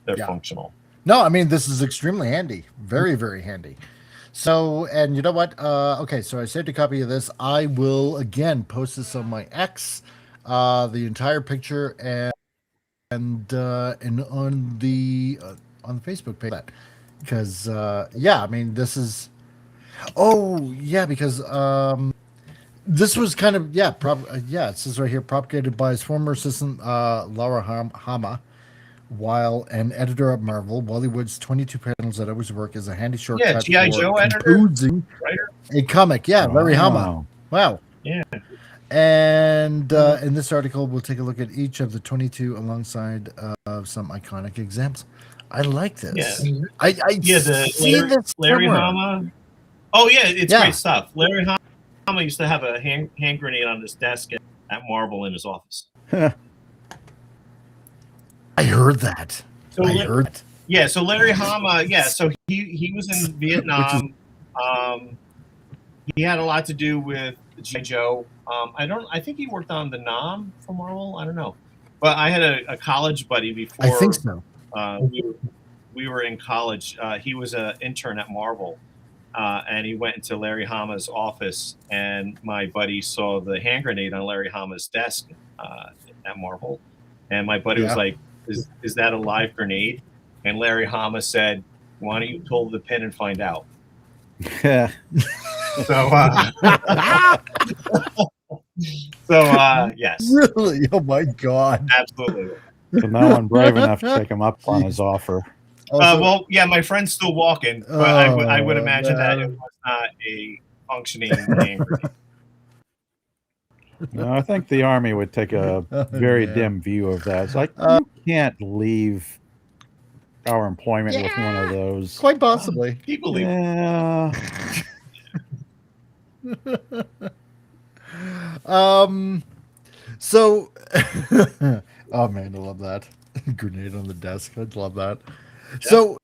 they're functional. No, I mean, this is extremely handy. Very, very handy. So, and you know what? Okay, so I saved a copy of this. I will again post this on my X, the entire picture, and on the Facebook page. Because I mean, this is because this was kind of it says right here, propagated by his former assistant Laura Hama, while an editor at Marvel. Wally Wood's 22 panels that always work as a handy shortcut G.I. for Joe editor, composing writer? a comic. Larry Hama. Wow. Yeah. And in this article, we'll take a look at each of the 22 alongside some iconic examples. I like this. Yeah. I see this Larry somewhere. Hama. Oh yeah, it's great stuff. Larry Hama used to have a hand grenade on his desk at Marvel in his office. I heard that. So that. So Larry Hama, so he was in Vietnam. He had a lot to do with G.I. Joe. I think he worked on the Nam for Marvel. I don't know. But I had a college buddy before. I think so. We were in college. He was an intern at Marvel, and he went into Larry Hama's office, and my buddy saw the hand grenade on Larry Hama's desk at Marvel, and my buddy was like, "Is that a live grenade?" And Larry Hama said, "Why don't you pull the pin and find out?" Yeah. Yes. Really? Oh my God. Absolutely. So no one brave enough to take him up on his offer. Also, my friend's still walking, but I would imagine that it was not a functioning hand grenade. No, I think the Army would take a very dim view of that. It's like, you can't leave our employment with one of those. quite possibly. People leave. Yeah. So, oh man, I love that grenade on the desk. I'd love that. Yeah.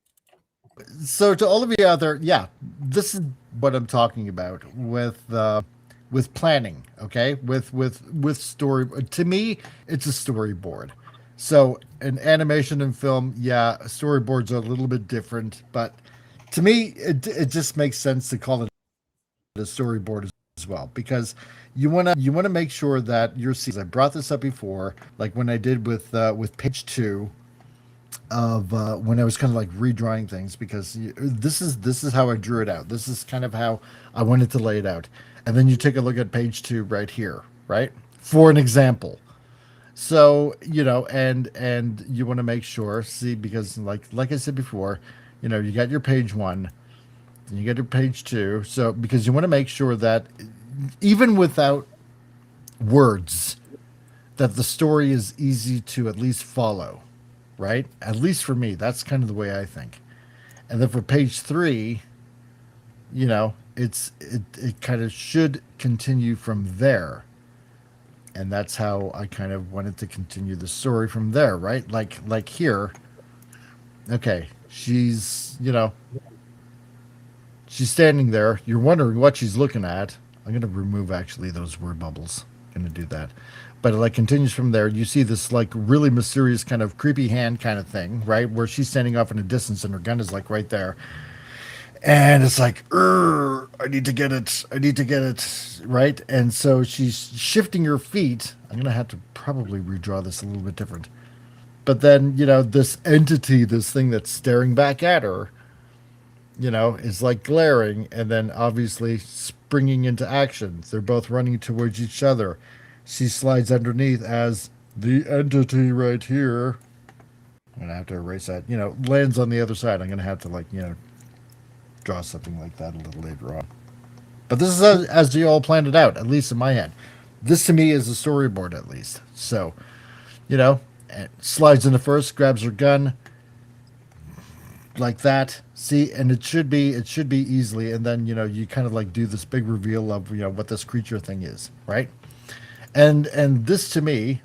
So to all of you out there, this is what I'm talking about with planning. Okay, with story. To me, it's a storyboard. So an animation and film, storyboards are a little bit different, but to me, it just makes sense to call it a storyboard as well, because you want to make sure that you're seeing. I brought this up before, like when I did with page 2 of when I was kind of like redrawing things, because this is how I drew it out. This is kind of how I wanted to lay it out. And then you take a look at page 2 right here, right? For an example. So, and you want to make sure, because like I said before, you got your page 1, and you got your page 2. So, because you want to make sure that even without words, that the story is easy to at least follow, right? At least for me, that's kind of the way I think. And then for page 3, it kind of should continue from there. And that's how I kind of wanted to continue the story from there, right? Like here, okay, she's, she's standing there. You're wondering what she's looking at. I'm going to remove actually those word bubbles. Going to do that. But it like continues from there. You see this like really mysterious kind of creepy hand kind of thing, right? Where she's standing off in a distance and her gun is like right there. And it's like, I need to get it. I need to get it. Right. And so she's shifting her feet. I'm going to have to probably redraw this a little bit different. But then, you know, this entity, this thing that's staring back at her, you know, is like glaring and then obviously springing into action. They're both running towards each other. She slides underneath as the entity right here. I'm going to have to erase that. You know, lands on the other side. I'm going to have to, like, you know, draw something like that a little later on. But this is as you all planned it out, at least in my head. This to me is a storyboard, at least. So, you know, slides into first, grabs her gun, like that. See, and it should be easily, and then, you know, you kind of like do this big reveal of, you know, what this creature thing is, right? And this to me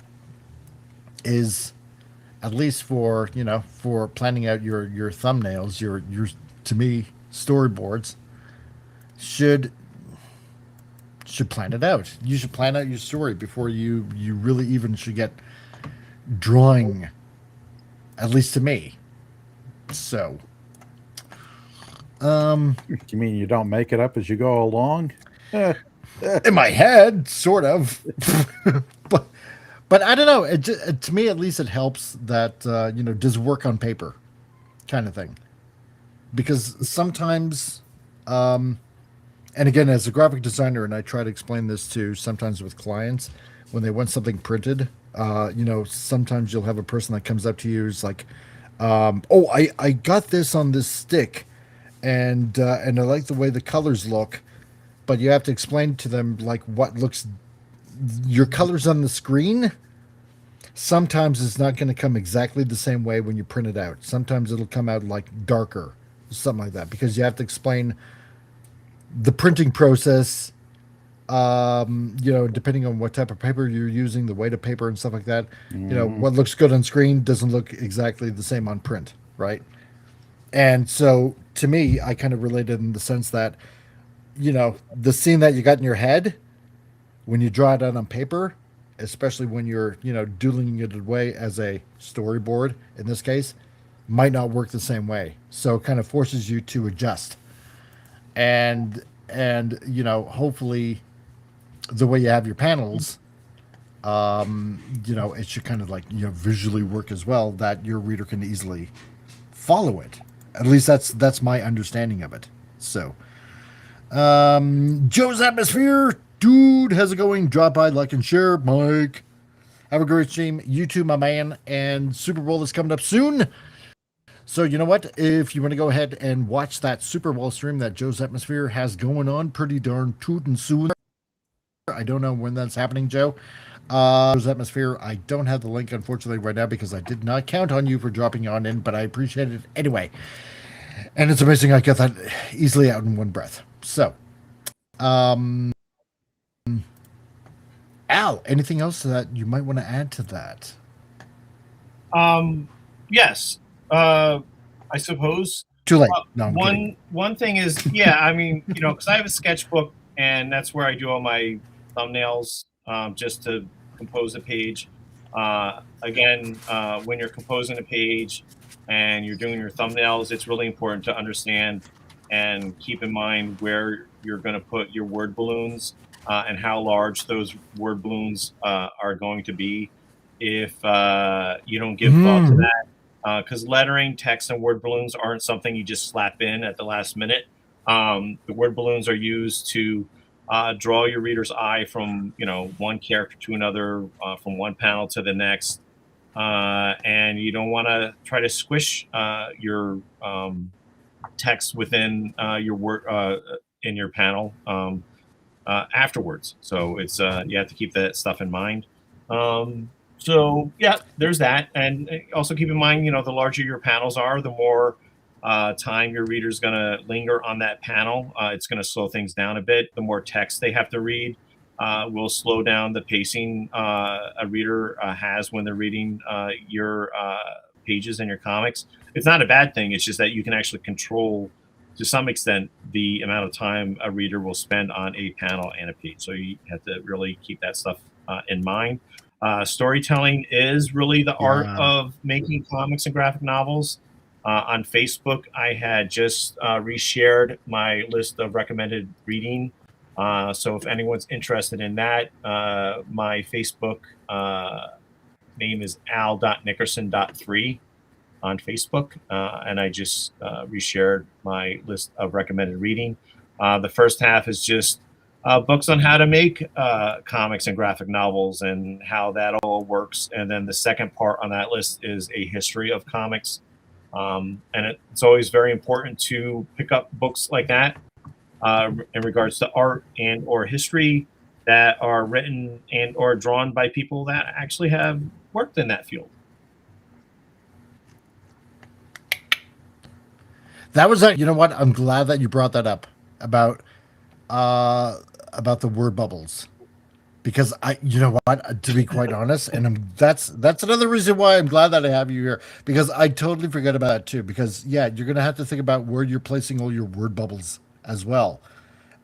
is, at least for, you know, for planning out your thumbnails, your to me storyboards, should plan it out. You should plan out your story before you really even should get drawing, at least to me. So You mean you don't make it up as you go along? in my head, sort of. but I don't know. To me, at least, it helps that you know, does work on paper, kind of thing. Because sometimes, and again, as a graphic designer, and I try to explain this to sometimes with clients when they want something printed. You know, sometimes you'll have a person that comes up to you is like, "Oh, I got this on this stick, and I like the way the colors look." But you have to explain to them like what looks your colors on the screen. Sometimes it's not going to come exactly the same way when you print it out. Sometimes it'll come out like darker, something like that, because you have to explain the printing process. You know, depending on what type of paper you're using, the weight of paper and stuff like that. You know, what looks good on screen doesn't look exactly the same on print, right? And so to me, I kind of related in the sense that, you know, the scene that you got in your head, when you draw it out on paper, especially when you're, you know, doodling it away as a storyboard, in this case, might not work the same way. So it kind of forces you to adjust. And you know, hopefully the way you have your panels, you know, it should kind of like, you know, visually work as well, that your reader can easily follow it. At least that's my understanding of it. So Joe's Atmosphere, dude, how's it going? Drop by, like, and share. Mike, have a great stream. You too, my man. And Super Bowl is coming up soon. So you know what? If you want to go ahead and watch that Super Bowl stream that Joe's Atmosphere has going on pretty darn tootin' soon. I don't know when that's happening, Joe. Joe's Atmosphere, I don't have the link, unfortunately, right now because I did not count on you for dropping on in, but I appreciate it anyway. And it's amazing I got that easily out in one breath. So, Al, anything else that you might want to add to that? Yes. I suppose. Too late. No, I'm kidding. One thing is, yeah, I mean, you know, because I have a sketchbook and that's where I do all my thumbnails, just to compose a page. Again, when you're composing a page and you're doing your thumbnails, it's really important to understand and keep in mind where you're going to put your word balloons and how large those word balloons are going to be. If you don't give thought to that, because lettering, text, and word balloons aren't something you just slap in at the last minute. The word balloons are used to draw your reader's eye from, you know, one character to another, from one panel to the next, and you don't want to try to squish your text within your word in your panel afterwards. So it's you have to keep that stuff in mind. So yeah, there's that, and also keep in mind, you know, the larger your panels are, the more time your reader's going to linger on that panel. It's going to slow things down a bit. The more text they have to read will slow down the pacing a reader has when they're reading your pages and your comics. It's not a bad thing. It's just that you can actually control to some extent, the amount of time a reader will spend on a panel and a page. So you have to really keep that stuff in mind. Storytelling is really the art of making comics and graphic novels. On Facebook, I had just reshared my list of recommended reading. So if anyone's interested in that, my Facebook name is al.nickerson.3 on Facebook, and I just reshared my list of recommended reading. The first half is just books on how to make comics and graphic novels and how that all works. And then the second part on that list is a history of comics. And it's always very important to pick up books like that in regards to art and or history that are written and or drawn by people that actually have worked in that field. That was you know what? I'm glad that you brought that up about the word bubbles, because you know what? To be quite honest, and that's another reason why I'm glad that I have you here, because I totally forget about that too. Because yeah, you're gonna have to think about where you're placing all your word bubbles as well.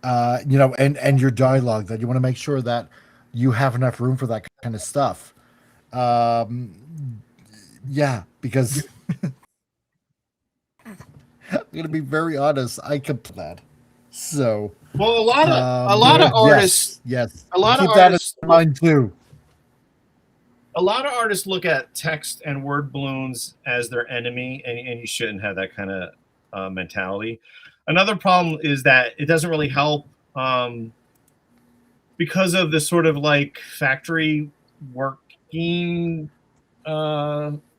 You know, and your dialogue, that you want to make sure that you have enough room for that kind of stuff. Yeah, because I'm gonna be very honest, I could that. So well, a lot of artists, yes, a lot keep of that artists in mind too. A lot of artists look at text and word balloons as their enemy, and you shouldn't have that kind of mentality. Another problem is that it doesn't really help because of the sort of like factory working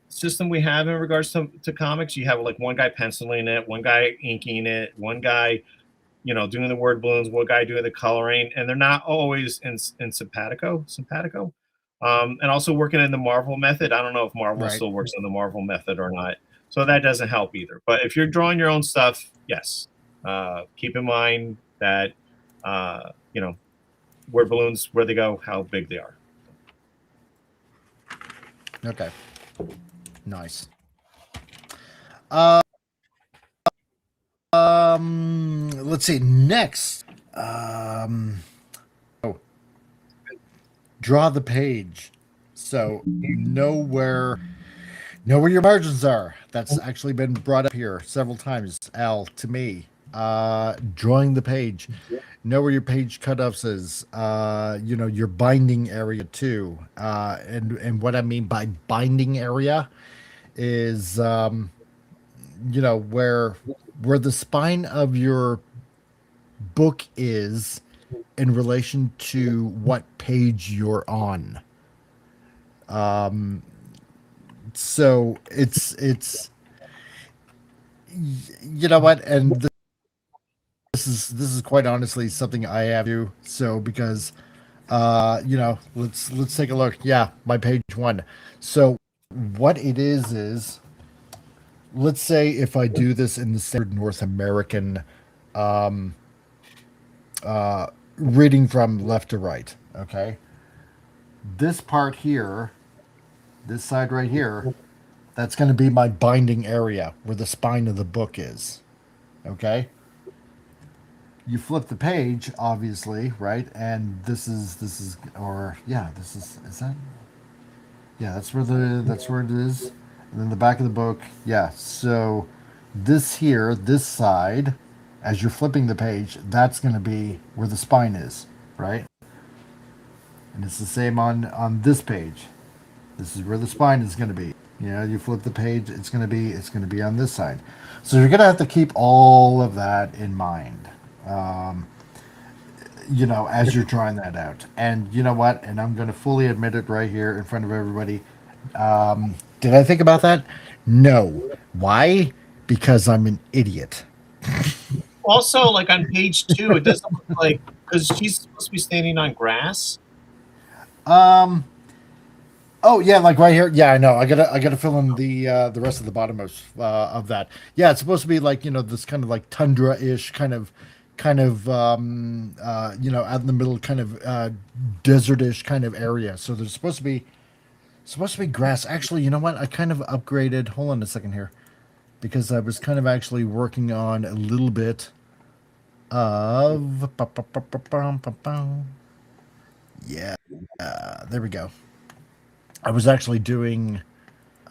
system we have in regards to comics. You have like one guy penciling it, one guy inking it, one guy, you know, doing the word balloons, one guy doing the coloring, and they're not always in simpatico. And also working in the Marvel method. I don't know if Marvel still works in the Marvel method or not. So that doesn't help either. But if you're drawing your own stuff, yes, keep in mind that, you know, word balloons, where they go, how big they are. Okay. Nice. Let's see. Next. Draw the page. So know where your margins are. That's actually been brought up here several times, Al, to me. Drawing the page. Know where your page cutoffs is. You know, your binding area too. And what I mean by binding area is you know, where the spine of your book is in relation to what page you're on. So it's you know what, and this is quite honestly something I have to. So because you know, let's take a look. Yeah, my page one. So what it is let's say if I do this in the standard North American reading from left to right, okay? This part here, this side right here, that's going to be my binding area where the spine of the book is, okay? You flip the page, obviously, right? And this is, or yeah, is that? Yeah, that's where it is. And then the back of the book, yeah. So this here, this side, as you're flipping the page, that's going to be where the spine is, right? And it's the same on this page. This is where the spine is going to be. You know, you flip the page, it's going to be on this side. So you're going to have to keep all of that in mind. You know, as you're trying that out. And you know what? And I'm going to fully admit it right here in front of everybody. Did I think about that? No. Why? Because I'm an idiot. Also, like on page 2, it doesn't look like, because she's supposed to be standing on grass. Oh yeah, like right here. Yeah, I know. I gotta fill in the rest of the bottom of that. Yeah, it's supposed to be like, you know, this kind of like tundra-ish kind of you know, out in the middle, kind of desert-ish kind of area. So there's supposed to be grass. Actually, you know what? I kind of upgraded. Hold on a second here. because I was kind of actually working on a little bit of. Yeah, there we go. I was actually doing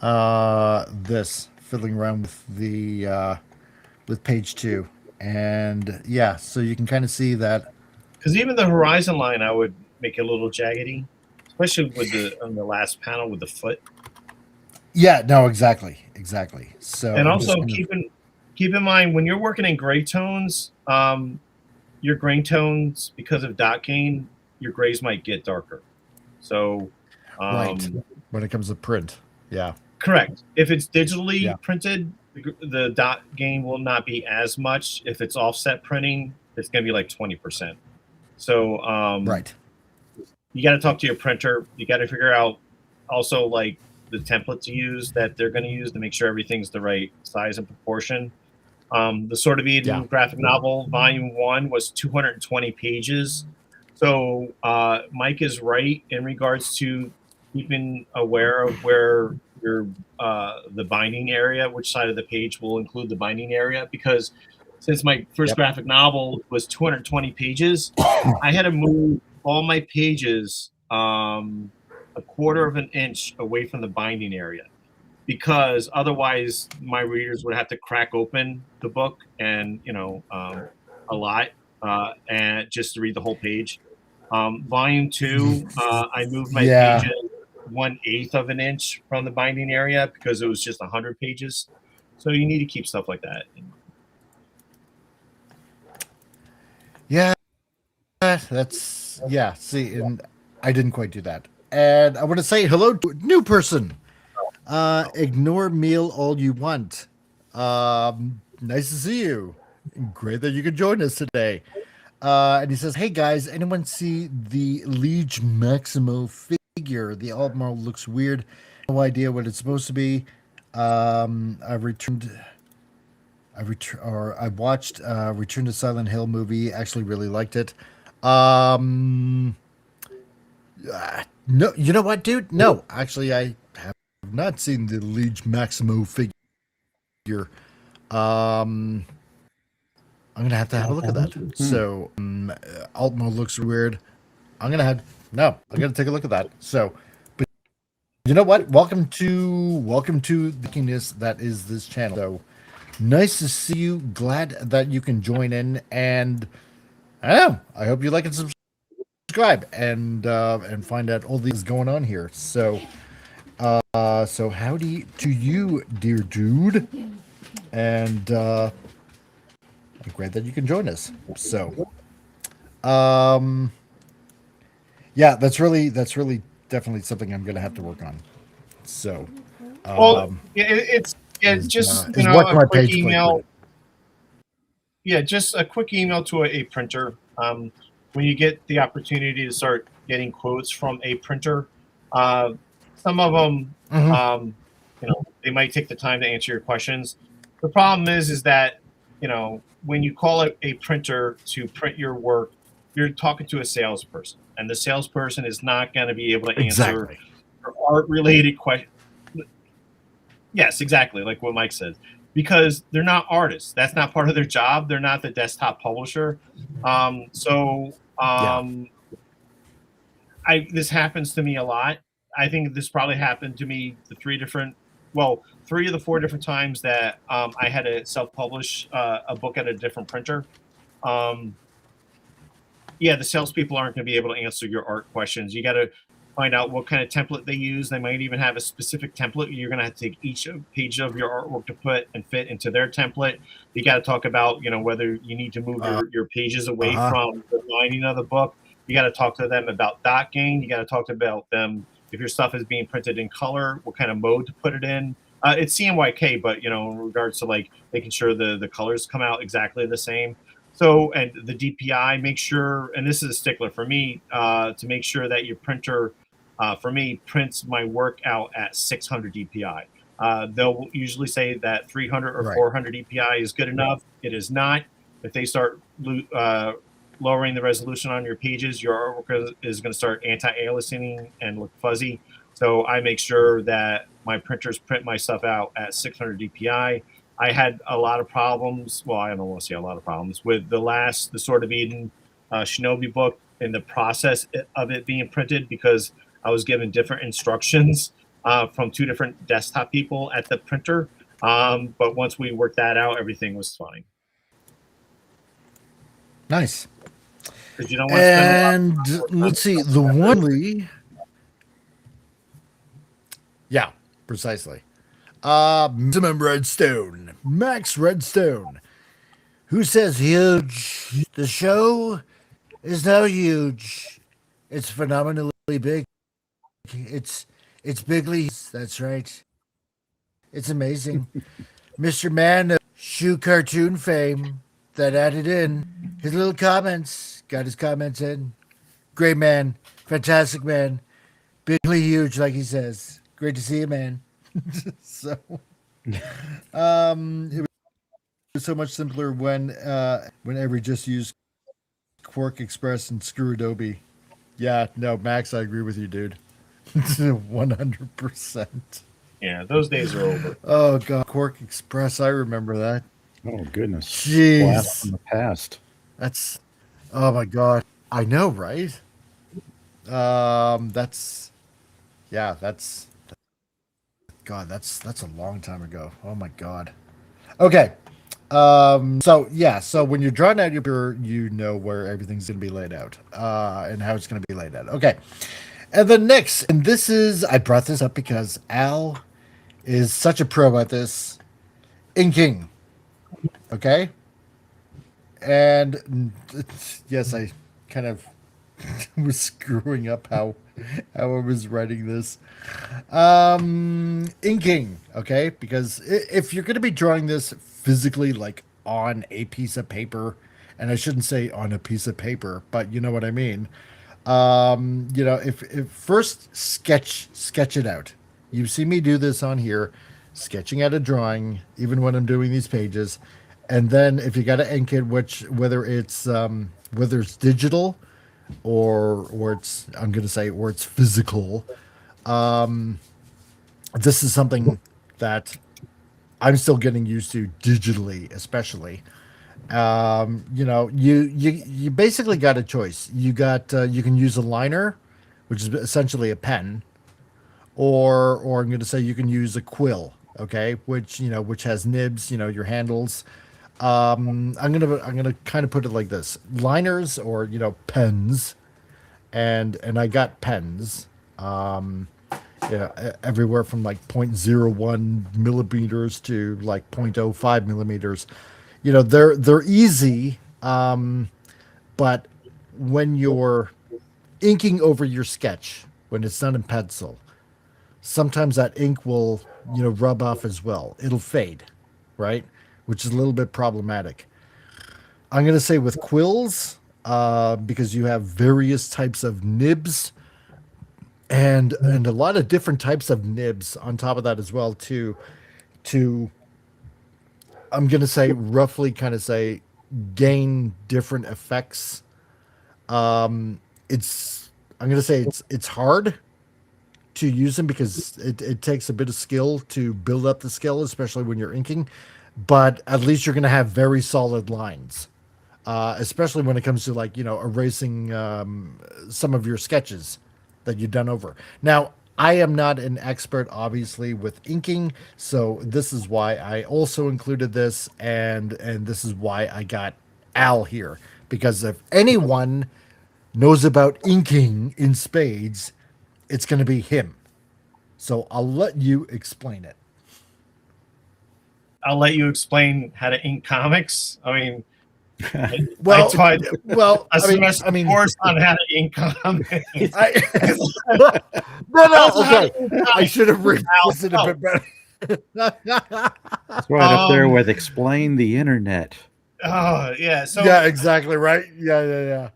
this, fiddling around with the with page 2, and yeah, so you can kind of see that. Because even the horizon line, I would make it a little jaggedy, especially with the on the last panel with the foot. Yeah, no, exactly. So And I'm just also gonna- keep in mind when you're working in gray tones, your gray tones, because of dot gain, your grays might get darker. So right when it comes to print, yeah, correct. If it's digitally Yeah. printed, the dot gain will not be as much. If it's offset printing, it's going to be like 20%. So right. you got to talk to your printer. You got to figure out also like the template to use that they're going to use to make sure everything's the right size and proportion. The Sword of Eden Yeah. graphic novel, volume 1, was 220 pages. So Mike is right in regards to keeping aware of where your the binding area, which side of the page will include the binding area, because since my first Yep. graphic novel was 220 pages, I had to move all my pages a quarter of an inch away from the binding area, because otherwise my readers would have to crack open the book and a lot and just to read the whole page. Volume 2, I moved my Yeah. pages 1/8 of an inch from the binding area because it was just 100 pages. So you need to keep stuff like that. Yeah, that's yeah. See, and I didn't quite do that. And I want to say hello to a new person. Ignore meal all you want. Nice to see you. Great that you could join us today. And he says, "Hey guys, anyone see the Liege Maximo figure? The Albemarle looks weird. No idea what it's supposed to be. I watched Return to Silent Hill movie. Actually, really liked it. No, you know what, dude? No, actually, I have not seen the Liege Maximo figure. I'm gonna have to have a look at that. So, Altmo looks weird. I'm gonna take a look at that. So, but you know what? Welcome to the geekiness that is this channel. So, nice to see you. Glad that you can join in, and I don't know. I hope you like and subscribe, and find out all these going on here. So, so howdy to you, dear dude, and I'm glad that you can join us. So, yeah, that's really definitely something I'm gonna have to work on. So, Well, it's just is work my a quick page email. Yeah, just a quick email to a printer. When you get the opportunity to start getting quotes from a printer, some of them, Mhm. they might take the time to answer your questions. The problem is that, when you call it a printer to print your work, you're talking to a salesperson, and the salesperson is not going to be able to answer Exactly. art-related questions. Yes, exactly, like what Mike said, because they're not artists. That's not part of their job. They're not the desktop publisher. This happens to me a lot. I think this probably happened to me three of the 4 different times that I had to self-publish a book at a different printer. The salespeople aren't going to be able to answer your art questions. You got to find out what kind of template they use. They might even have a specific template. You're going to have to take each page of your artwork to put and fit into their template. You got to talk about, whether you need to move your pages away from the lining of the book. You got to talk to them about dot gain. You got to talk about them if your stuff is being printed in color, what kind of mode to put it in. It's CMYK, but in regards to like making sure the colors come out exactly the same. So, and the DPI, make sure, and this is a stickler for me, to make sure that your printer, for me, prints my work out at 600 DPI. They'll usually say that 300 or 400 DPI is good enough. It is not. If they start lowering the resolution on your pages, your artwork is going to start anti-aliasing and look fuzzy. So I make sure that my printers print my stuff out at 600 DPI. I had a lot of problems. Well, I don't want to say a lot of problems with the Sword of Eden Shinobi book in the process of it being printed, because I was given different instructions from 2 different desktop people at the printer. But once we worked that out, everything was fine. Nice. Because you don't want to spend a lot And let's see, the one. Yeah, precisely. Maximum Redstone. Max Redstone. Who says huge? The show is now huge. It's phenomenally big. It's bigly. That's right. It's amazing. Mr. Man of shoe cartoon fame that added in his little comments. Got his comments in. Great man. Fantastic man. Bigly huge, like he says. Great to see you, man. So, it was so much simpler whenever we just used Quark Express and screw Adobe. Yeah, no, Max, I agree with you, dude. 100%. Yeah, those days are over. Oh god, Quark Express, I remember that. Oh goodness. Jeez. Blast from the past. That's, oh my god. I know, right? That's God, that's a long time ago. Oh my god. Okay. So when you're drawing out your paper, you know where everything's gonna be laid out. And how it's gonna be laid out. Okay. And then next, and this is, I brought this up because Al is such a pro at this. Inking. Okay. And yes, I kind of was screwing up how I was writing this. Inking, okay? Because if you're going to be drawing this physically, like on a piece of paper, and I shouldn't say on a piece of paper, but you know what I mean. If first sketch it out. You see me do this on here, sketching out a drawing, even when I'm doing these pages. And then if you got to ink it, whether it's digital or it's, I'm going to say, or it's physical. This is something that I'm still getting used to digitally, especially. You basically got a choice. You can use a liner, which is essentially a pen, or I'm going to say you can use a quill, okay, which has nibs, your handles. I'm gonna kind of put it like this: liners, or pens, and I got pens. Everywhere from like 0.01 millimeters to like 0.05 millimeters. They're easy, but when you're inking over your sketch, when it's done in pencil, sometimes that ink will rub off as well. It'll fade, right? Which is a little bit problematic. I'm going to say with quills, because you have various types of nibs and a lot of different types of nibs on top of that as well, to I'm going to say roughly kind of say gain different effects. I'm going to say it's hard to use them because it takes a bit of skill to build up the skill, especially when you're inking. But at least you're going to have very solid lines, especially when it comes to erasing some of your sketches that you've done over. Now, I am not an expert, obviously, with inking, so this is why I also included this, and this is why I got Al here, because if anyone knows about inking in spades, it's going to be him. So I'll let you explain it. I'll let you explain how to ink comics. I mean, Well, I taught I semester mean, course on how to ink comics. no, okay. I should have rephrased it a bit better. It's right up there with explain the internet. Oh, yeah. So yeah, exactly right. Yeah.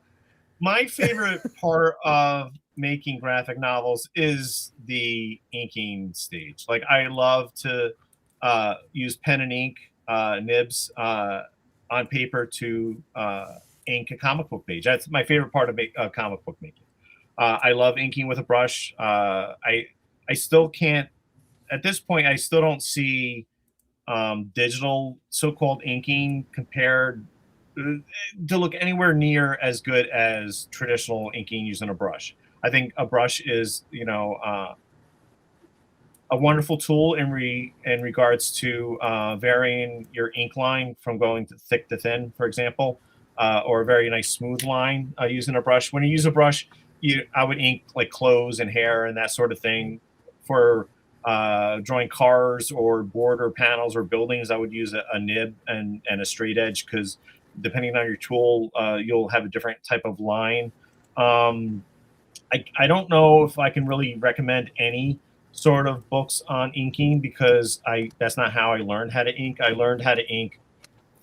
My favorite part of making graphic novels is the inking stage. Like, I love to use pen and ink nibs on paper to ink a comic book page. That's my favorite part of comic book making. I love inking with a brush. I still can't, at this point, I still don't see digital so-called inking compared to look anywhere near as good as traditional inking using a brush. I think a brush is, a wonderful tool in regards to varying your ink line from going to thick to thin, for example, or a very nice smooth line using a brush. When you use a brush, I would ink like clothes and hair and that sort of thing. For drawing cars or border panels or buildings, I would use a nib and a straight edge, because depending on your tool, you'll have a different type of line. I don't know if I can really recommend any sort of books on inking, because that's not how I learned how to ink. I learned how to ink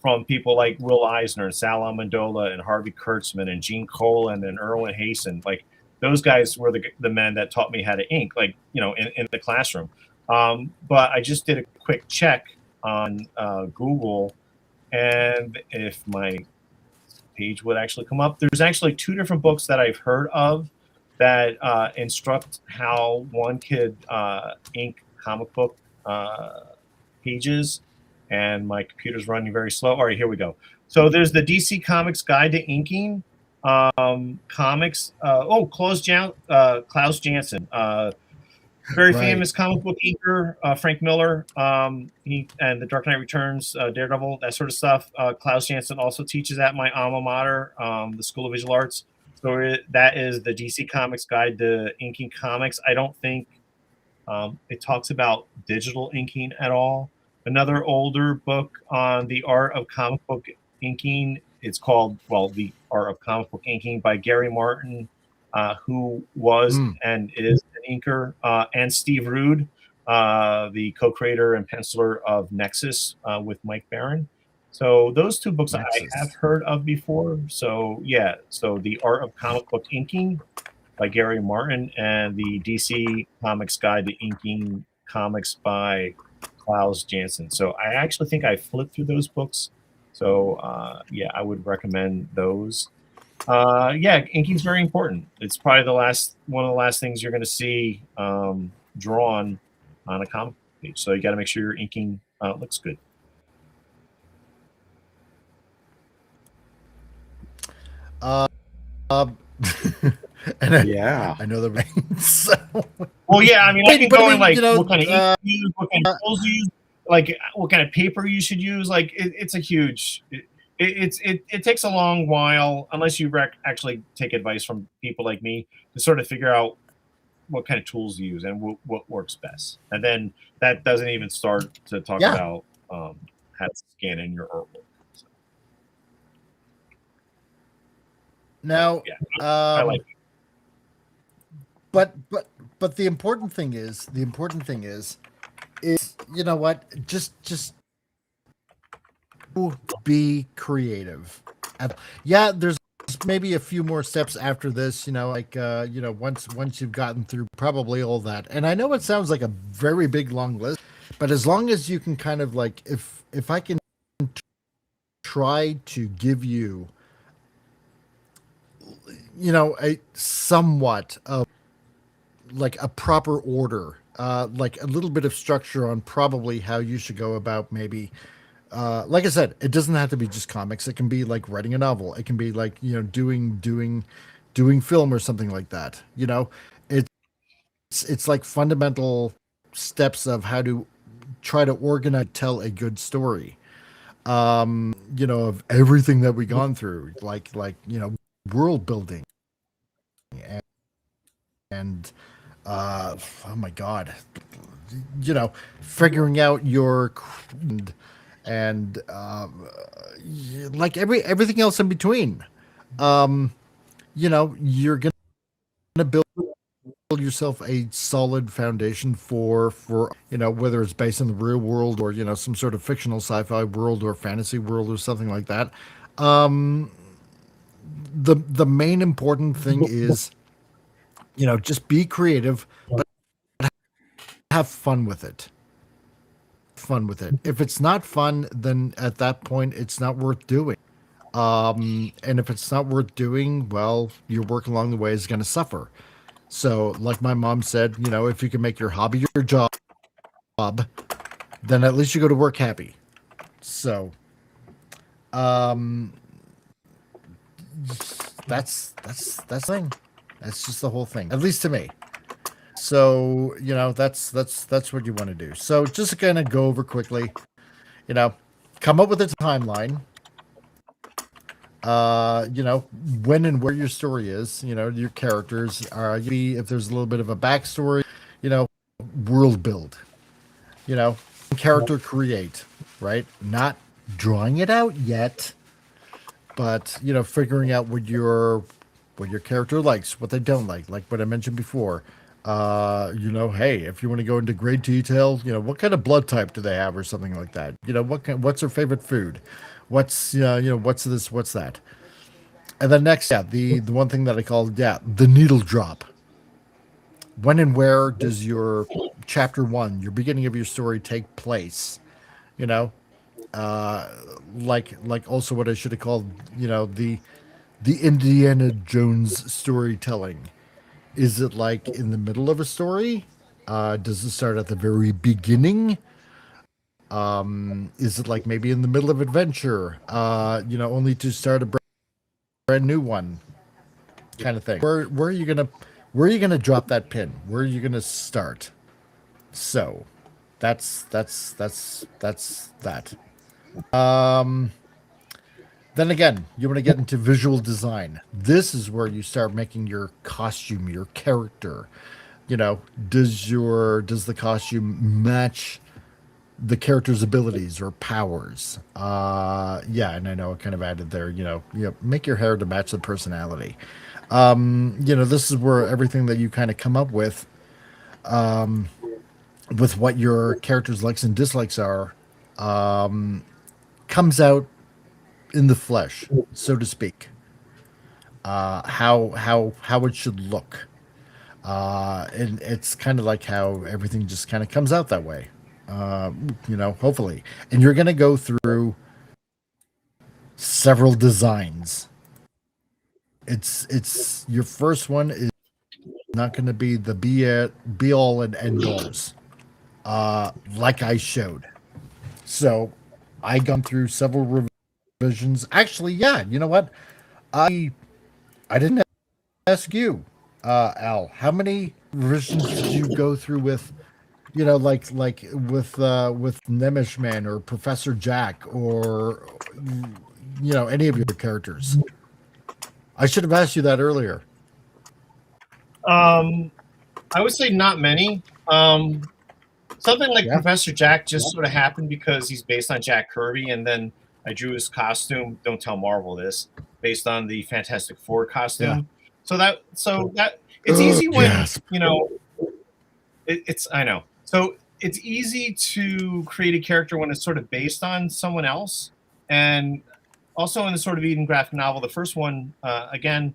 from people like Will Eisner and Sal Amendola and Harvey Kurtzman and Gene Colan and Erwin Hasten. Like, those guys were the men that taught me how to ink, like, in the classroom. But I just did a quick check on Google, and if my page would actually come up, there's actually 2 different books that I've heard of that instruct how one could ink comic book pages. And my computer's running very slow. All right, here we go. So there's the DC Comics Guide to Inking comics. Klaus Janson, very famous comic book inker. Frank Miller, he and The Dark Knight Returns, Daredevil, that sort of stuff. Klaus Janson also teaches at my alma mater, the School of Visual Arts. So that is the DC Comics Guide to Inking Comics. I don't think it talks about digital inking at all. Another older book on the art of comic book inking, it's called, The Art of Comic Book Inking, by Gary Martin, who was and is an inker, and Steve Rude, the co-creator and penciler of Nexus with Mike Barron. So those 2 books Nexus. I have heard of before. So yeah, so The Art of Comic Book Inking by Gary Martin, and the DC Comics Guide to Inking Comics by Klaus Janson. So I actually think I flipped through those books. So yeah, I would recommend those. Yeah, inking is very important. It's probably one of the last things you're going to see drawn on a comic page. So you got to make sure your inking looks good. And I know the veins. So. Well, yeah, I mean, I can go in like what kind of ink you use, what kind of tools you use, like what kind of paper you should use. Like, it's a huge. It takes a long while, unless you actually take advice from people like me, to sort of figure out what kind of tools you use and what works best. And then that doesn't even start to talk about how to scan in your artwork. So. Now, I like it. But the important thing is you know what? Just be creative. Yeah, there's maybe a few more steps after this, once you've gotten through probably all that. And I know it sounds like a very big long list, but as long as you can kind of like, if I can try to give you, a somewhat of like a proper order, like a little bit of structure on probably how you should go about maybe, like I said, it doesn't have to be just comics. It can be like writing a novel. It can be like, doing film or something like that. It's like fundamental steps of how to try to organize, tell a good story. Of everything that we've gone through, like world building and oh my God, figuring out your and like everything else in between. You're gonna build yourself a solid foundation for whether it's based in the real world or some sort of fictional sci-fi world or fantasy world or something like that. The main important thing is just be creative, but have fun with it. If it's not fun, then at that point it's not worth doing. And if it's not worth doing, well, your work along the way is going to suffer. So like my mom said, if you can make your hobby your job, then at least you go to work happy. So, that's the thing. That's just the whole thing, at least to me. So, that's what you want to do. So just to kind of go over quickly, come up with a timeline. When and where your story is, your characters are, if there's a little bit of a backstory, world build, character create, right? Not drawing it out yet, but, figuring out what your character likes, what they don't like what I mentioned before. Hey, if you want to go into great detail, what kind of blood type do they have or something like that? What's their favorite food? What's what's this, what's that? And then next, the one thing that I call, the needle drop. When and where does your chapter 1, your beginning of your story, take place? Like also what I should have called, the Indiana Jones storytelling. Is it like in the middle of a story? Does it start at the very beginning? Is it like maybe in the middle of adventure? Only to start a brand new one, kind of thing. Where are you gonna drop that pin? Where are you gonna start? So, that's that. Then again, you want to get into visual design. This is where you start making your costume, your character. Does the costume match the character's abilities or powers? And I know I kind of added there, make your hair to match the personality. This is where everything that you kind of come up with what your character's likes and dislikes are, comes out in the flesh, so to speak. How it should look. And it's kind of like how everything just kind of comes out that way. Hopefully. And you're going to go through several designs. It's your first one is not going to be the be all and end alls, like I showed. So I gone through several revisions. Actually, you know what? I didn't ask you, Al. How many revisions did you go through with? Like with Nemish Man or Professor Jack or any of your characters. I should have asked you that earlier. I would say not many. Something like Professor Jack just sort of happened because he's based on Jack Kirby, and then I drew his costume. Don't tell Marvel this, based on the Fantastic Four costume. Yeah. So that it's easy when it's I know. So it's easy to create a character when it's sort of based on someone else. And also in the sort of Eden graphic novel, the first one, again,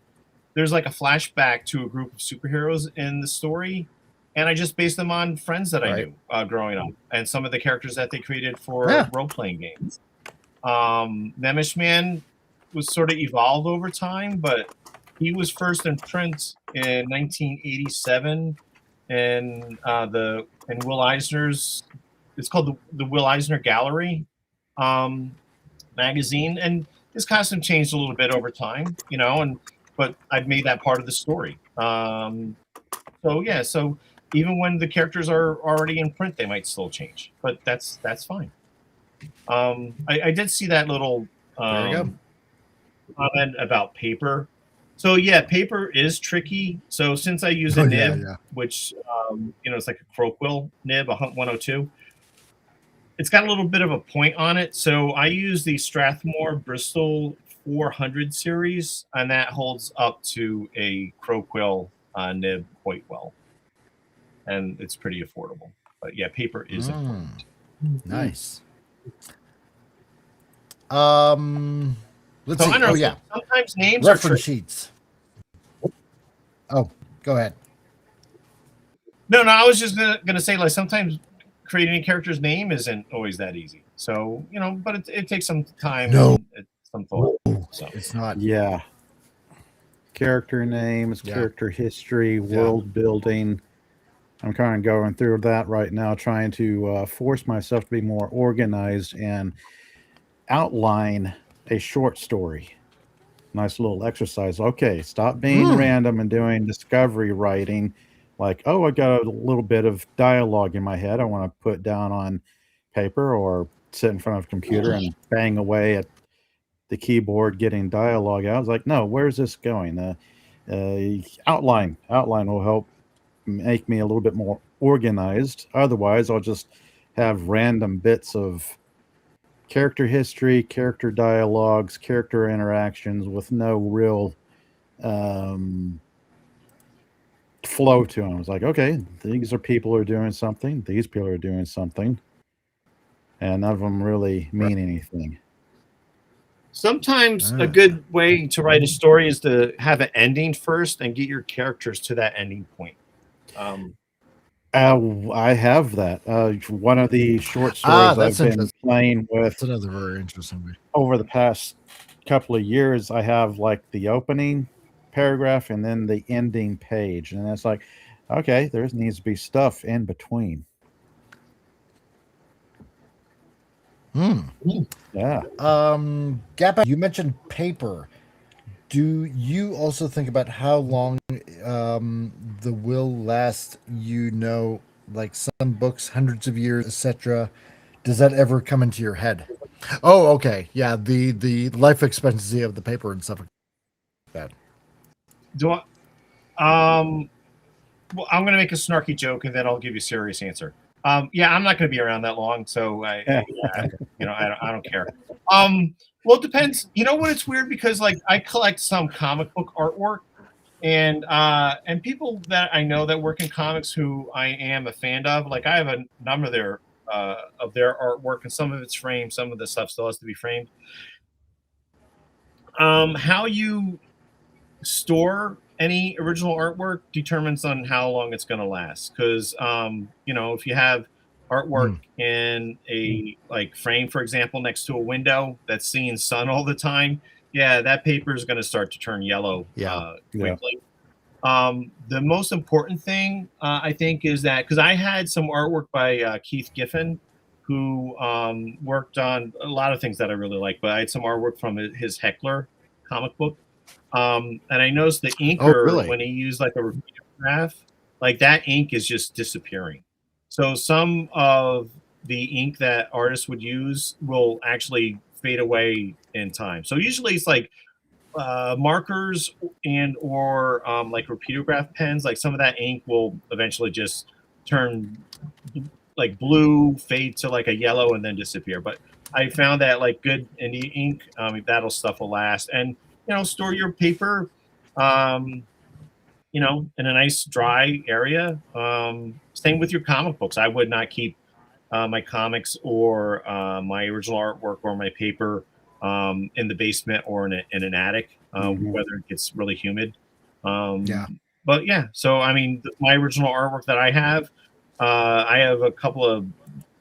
there's like a flashback to a group of superheroes in the story. And I just based them on friends that I knew growing up and some of the characters that they created for role-playing games. Nemish Man was sort of evolved over time, but he was first in print in 1987 in Will Eisner's, it's called the Will Eisner Gallery magazine, and his costume changed a little bit over time, but I've made that part of the story. So even when the characters are already in print, they might still change, but that's fine. I did see that little comment about paper. So paper is tricky. So since I use a nib, which it's like a crow quill nib, a Hunt 102, it's got a little bit of a point on it. So I use the Strathmore Bristol 400 series, and that holds up to a crow quill nib quite well, and it's pretty affordable. But paper is important. Nice. Let's see. Sometimes names reference sheets. Oh, go ahead. No, I was just gonna say, like, sometimes creating a character's name isn't always that easy. So but it takes some time. No, and some thought. So it's not. Yeah. Character names, character history, world building. I'm kind of going through that right now, trying to force myself to be more organized and outline a short story. Nice little exercise. Okay, stop being random and doing discovery writing. Like, oh, I got a little bit of dialogue in my head I want to put down on paper or sit in front of a computer and bang away at the keyboard getting dialogue out. I was like, no, where's this going? Outline will help make me a little bit more organized. Otherwise, I'll just have random bits of character history, character dialogues, character interactions with no real flow to them. It's like, okay, these are people who are doing something. These people are doing something. And none of them really mean anything. Sometimes a good way to write a story is to have an ending first and get your characters to that ending point. I have that. One of the short stories I've been playing with. That's another very interesting way. Over the past couple of years, I have like the opening paragraph and then the ending page. And it's like, okay, there needs to be stuff in between. Yeah. Gappa, you mentioned paper. Do you also think about how long the will last? Like some books, hundreds of years, etc. Does that ever come into your head? Oh, okay, yeah. The life expectancy of the paper and stuff like that. Well, I'm going to make a snarky joke and then I'll give you a serious answer. Yeah, I'm not going to be around that long, so I don't care. Well, it depends. You know what? It's weird because like I collect some comic book artwork, and people that I know that work in comics who I am a fan of. Like I have a number of their artwork, and some of it's framed, some of the stuff still has to be framed. How you store any original artwork determines on how long it's going to last. Because if you have artwork in a like frame, for example, next to a window that's seeing sun all the time, yeah, that paper is going to start to turn yellow quickly. The most important thing I think is that because I had some artwork by Keith Giffen, who worked on a lot of things that I really like, but I had some artwork from his Heckler comic book. And I noticed the inker, when he used like a reprograph, like that ink is just disappearing. So some of the ink that artists would use will actually fade away in time. So usually it's like markers and or like reprograph pens, like some of that ink will eventually just turn like blue, fade to like a yellow, and then disappear. But I found that like good indie ink, that'll stuff will last. And store your paper, in a nice dry area. Same with your comic books. I would not keep my comics or my original artwork or my paper in the basement or in an attic, whether it gets really humid. But yeah, so I mean, my original artwork that I have a couple of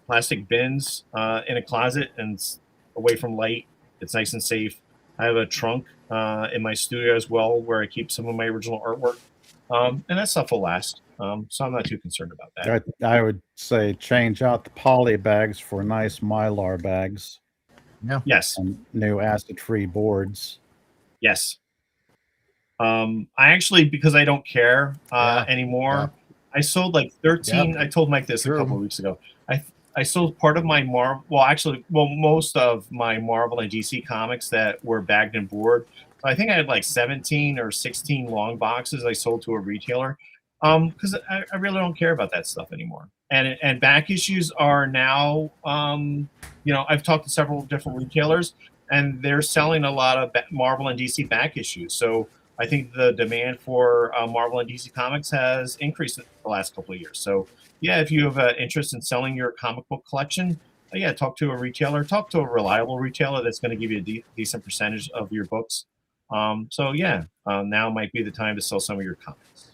plastic bins in a closet and it's away from light. It's nice and safe. I have a trunk in my studio as well where I keep some of my original artwork. And that stuff will last. So I'm not too concerned about that. I would say change out the poly bags for nice Mylar bags. Yeah. Yes. And new acid-free boards. Yes. I actually, because I don't care anymore, I sold like 13. I told Mike this a couple of weeks ago. I sold part of my most of my Marvel and DC comics that were bagged and board. So I think I had like 17 or 16 long boxes I sold to a retailer because I really don't care about that stuff anymore. And back issues are now, I've talked to several different retailers and they're selling a lot of Marvel and DC back issues. So I think the demand for Marvel and DC comics has increased in the last couple of years. So yeah, if you have an interest in selling your comic book collection, talk to a retailer, talk to a reliable retailer that's going to give you a decent percentage of your books. Now might be the time to sell some of your comics.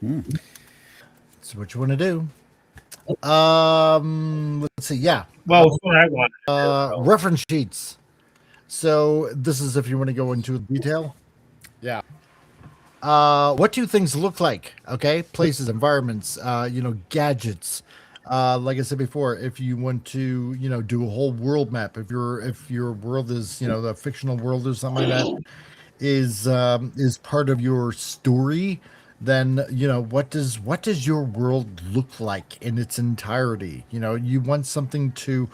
That's what you want to do. Let's see. Yeah. Well, what I want. Reference sheets. So this is if you want to go into detail. Yeah. what do things look like? Okay, places, environments, gadgets. Like I said before, if you want to, do a whole world map, if your world is, the fictional world or something like that is part of your story, then what does your world look like in its entirety? You want something to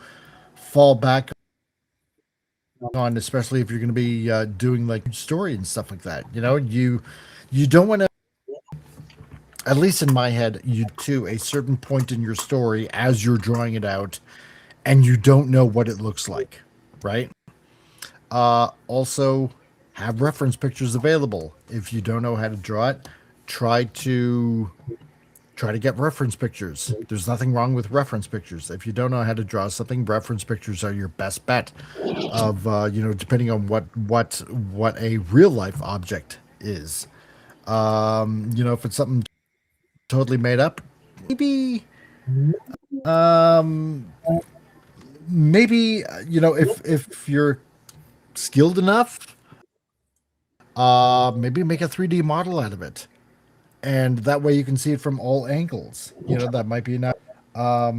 fall back on, especially if you're going to be doing like story and stuff like that. You don't want to, at least in my head, you to a certain point in your story as you're drawing it out, and you don't know what it looks like, right? Also, have reference pictures available. If you don't know how to draw it, try to get reference pictures. There's nothing wrong with reference pictures. If you don't know how to draw something, reference pictures are your best bet. Of depending on what a real life object is. If it's something totally made up, maybe um if you're skilled enough, maybe make a 3D model out of it, and that way you can see it from all angles. That might be enough. Or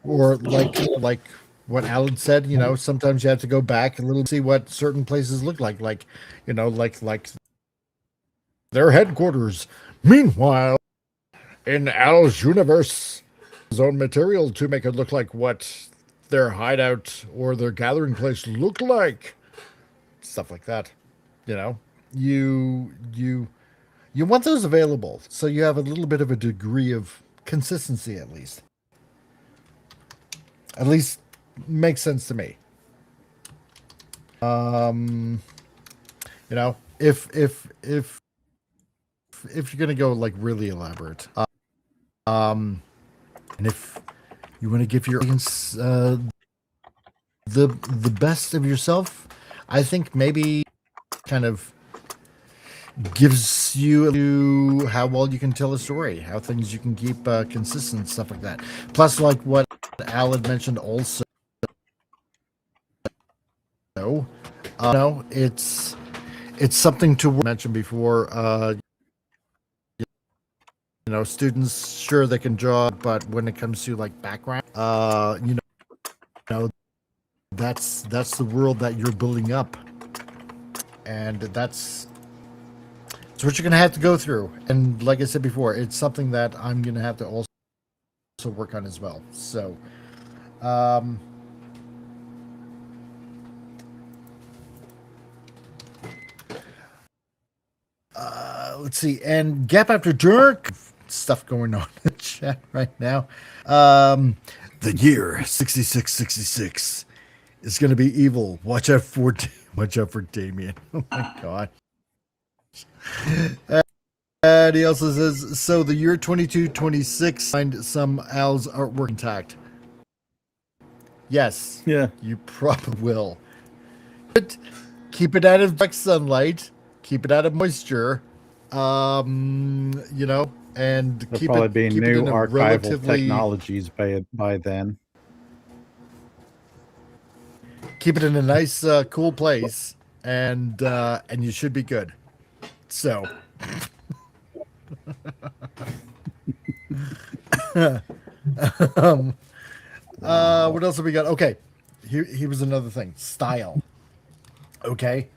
like what Alan said, sometimes you have to go back a little to see what certain places look like like their headquarters. Meanwhile, in Al's universe, his own material to make it look like what their hideout or their gathering place looked like. Stuff like that. You want those available so you have a little bit of a degree of consistency, at least. At least makes sense to me. If you're gonna go like really elaborate, and if you want to give your audience the best of yourself, I think maybe kind of gives you how well you can tell a story, how things you can keep consistent, stuff like that. Plus, like what Al had mentioned also, it's something to mention before. Students, sure, they can draw, but when it comes to like background, that's the world that you're building up, and that's what you're gonna have to go through. And like I said before, it's something that I'm gonna have to also work on as well. So, let's see. And gap after jerk stuff going on in the chat right now. The year 6666 is going to be evil. Watch out for Damien. Oh my god. And he also says, so the year 2226 find some Al's artwork intact. Yes. Yeah. You probably will. But keep it out of direct sunlight. Keep it out of moisture. And There'll keep probably it be keep new it in a archival relatively technologies by then. keep it in a nice cool place, and you should be good. So what else have we got? Okay, here was another thing. Style. Okay.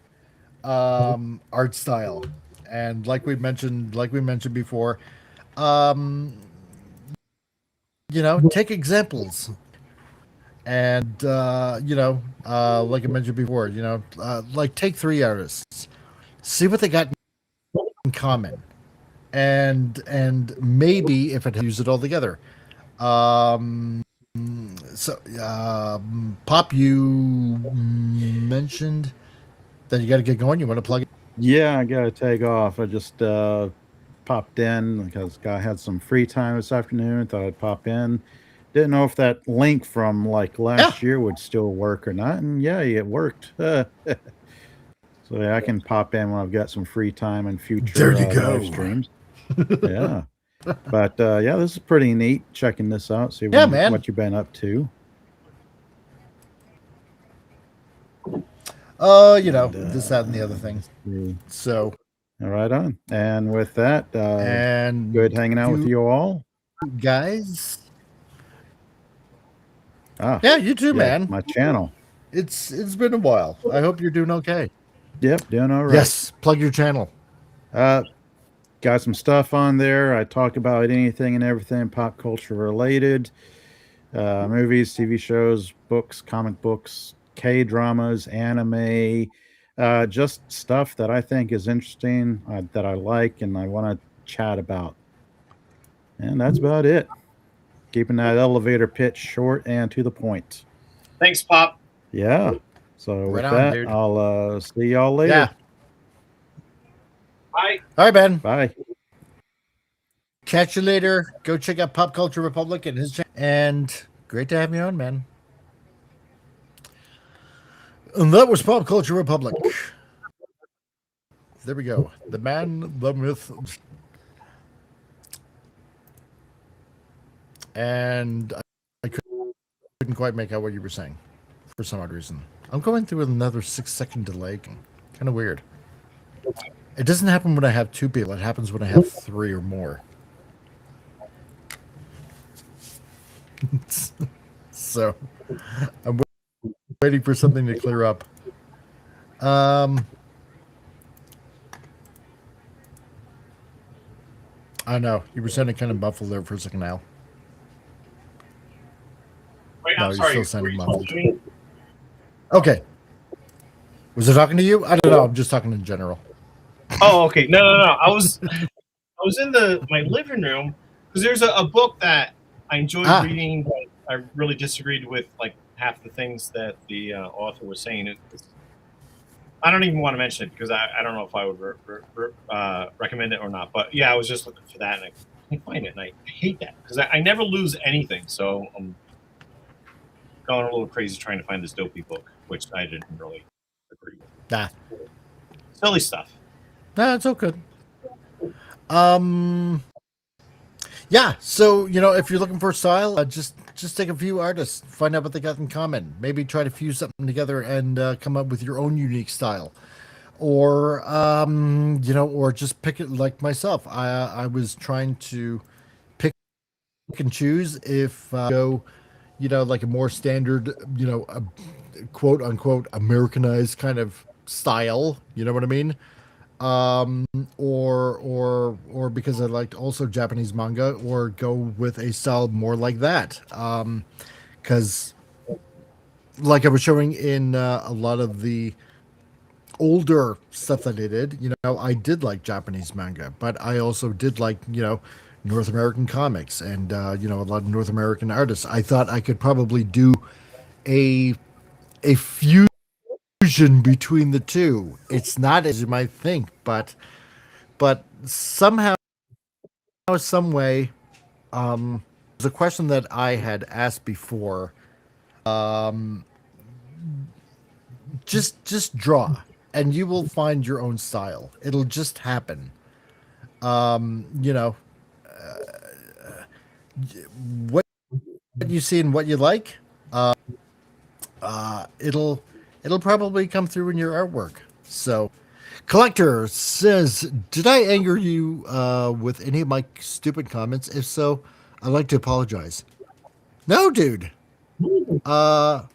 Art style. And like we mentioned before, take examples. And like I mentioned before, like take three artists, see what they got in common, and maybe if it use it all together. Pop, you mentioned that you got to get going. You want to plug it? Yeah, I gotta take off. I just popped in because I had some free time this afternoon. Thought I'd pop in. Didn't know if that link from like last year would still work or not, and yeah, it worked. So yeah, I can pop in when I've got some free time in future There you go. live streams. Yeah, but yeah, this is pretty neat. Checking this out, see Man. what you've been up to. this, that, and the other thing. Yeah. So, All right on. And with that, and good hanging out with you all. guys. Ah, Yeah, you too, yeah, man. my channel. It's been a while. I hope you're doing okay. Yep, doing all right. Yes, plug your channel. Got some stuff on there. I talk about anything and everything pop culture related. Movies, TV shows, books, comic books, K-dramas, anime, just stuff that I think is interesting, that I like and I want to chat about. And that's about it. Keeping that elevator pitch short and to the point. Thanks, Pop. Yeah. So with Right on, that, dude. I'll see y'all later. Yeah. Bye. All right, Ben. Bye. Catch you later. Go check out Pop Culture Republic and his channel. And great to have you on, man. And that was Pop Culture Republic. There we go. The man, the myth. And I couldn't quite make out what you were saying for some odd reason. I'm going through another 6-second delay. Kind of weird. It doesn't happen when I have 2 people. It happens when I have 3 or more. So I'm waiting for something to clear up. I know you were sounding kind of muffled there for a second, Al. Wait, No, I'm you're sorry. still sounding Were you muffled. talking to me? Okay. Was it talking to you? I don't know. I'm just talking in general. Oh, okay. No. I was in my living room because there's a book that I enjoyed reading, but I really disagreed with like half the things that the author was saying. I don't even want to mention it because I don't know if I would recommend it or not. But yeah, I was just looking for that and I can't find it, and I hate that because I never lose anything. So I'm going a little crazy trying to find this dopey book, which I didn't really agree with. Nah. Silly stuff. Nah, it's all good. Yeah, so if you're looking for a style, just take a few artists, find out what they got in common. Maybe try to fuse something together and come up with your own unique style, or or just pick it like myself. I was trying to pick and choose if go, like a more standard, a quote unquote Americanized kind of style. You know what I mean? Or because I liked also Japanese manga, or go with a style more like that. Because like I was showing in a lot of the older stuff that I did, I did like Japanese manga, but I also did like, North American comics and, a lot of North American artists. I thought I could probably do a fusion between the two. It's not as you might think, but somehow, some way, there's a question that I had asked before. Just draw, and you will find your own style. It'll just happen. What you see and what you like, it'll probably come through in your artwork. So, Collector says, did I anger you with any of my stupid comments? If so, I'd like to apologize. No, dude. No.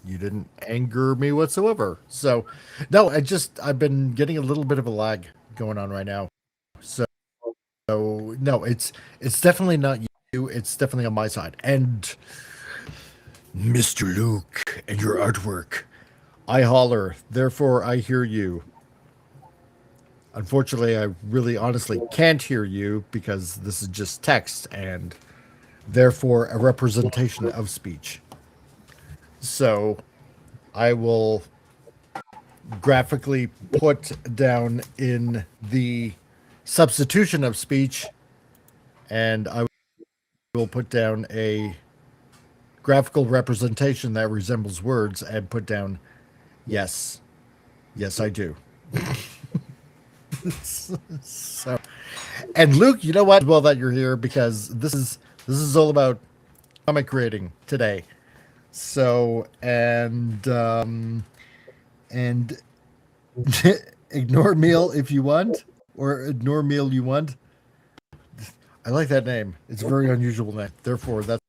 You didn't anger me whatsoever. So, no, I've been getting a little bit of a lag going on right now. So no, it's definitely not you. It's definitely on my side. And Mr. Luke and your artwork, I holler, therefore I hear you. Unfortunately, I really honestly can't hear you because this is just text and therefore a representation of speech. So I will graphically put down in the substitution of speech, and I will put down a graphical representation that resembles words and put down, yes, I do. So, and Luke, you know what? Well, that you're here because this is This is all about comic creating today. So and ignore meal if you want, or ignore meal you want. I like that name. It's a very unusual name. Therefore, that's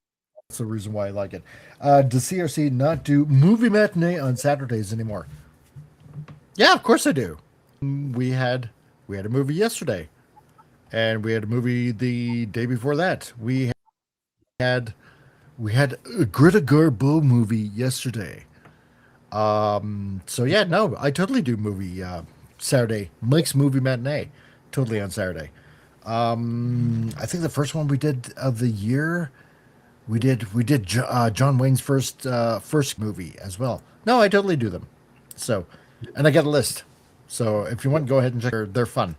the reason why I like it. Does CRC not do movie matinee on Saturdays anymore? Yeah, of course I do. We had a movie yesterday, and we had a movie the day before that. Had a Greta Garbo movie yesterday. So yeah, no, I totally do movie Saturday. Mike's movie matinee, totally on Saturday. I think the first one we did of the year, we did John Wayne's first movie as well. No, I totally do them. So, and I got a list. So if you want, go ahead and check. They're fun.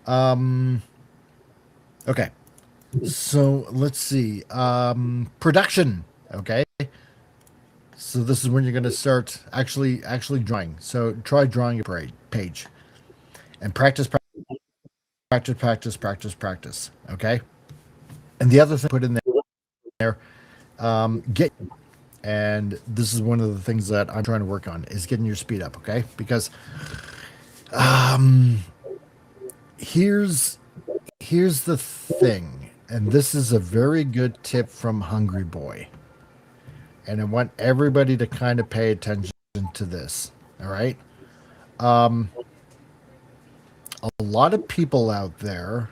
Okay. So let's see. Production. Okay. So this is when you're going to start actually drawing. So try drawing a page, and practice. Okay. And the other thing put in there, get. And this is one of the things that I'm trying to work on is getting your speed up. Okay, because here's the thing, and this is a very good tip from Hungry Boy. And I want everybody to kind of pay attention to this. All right. A lot of people out there,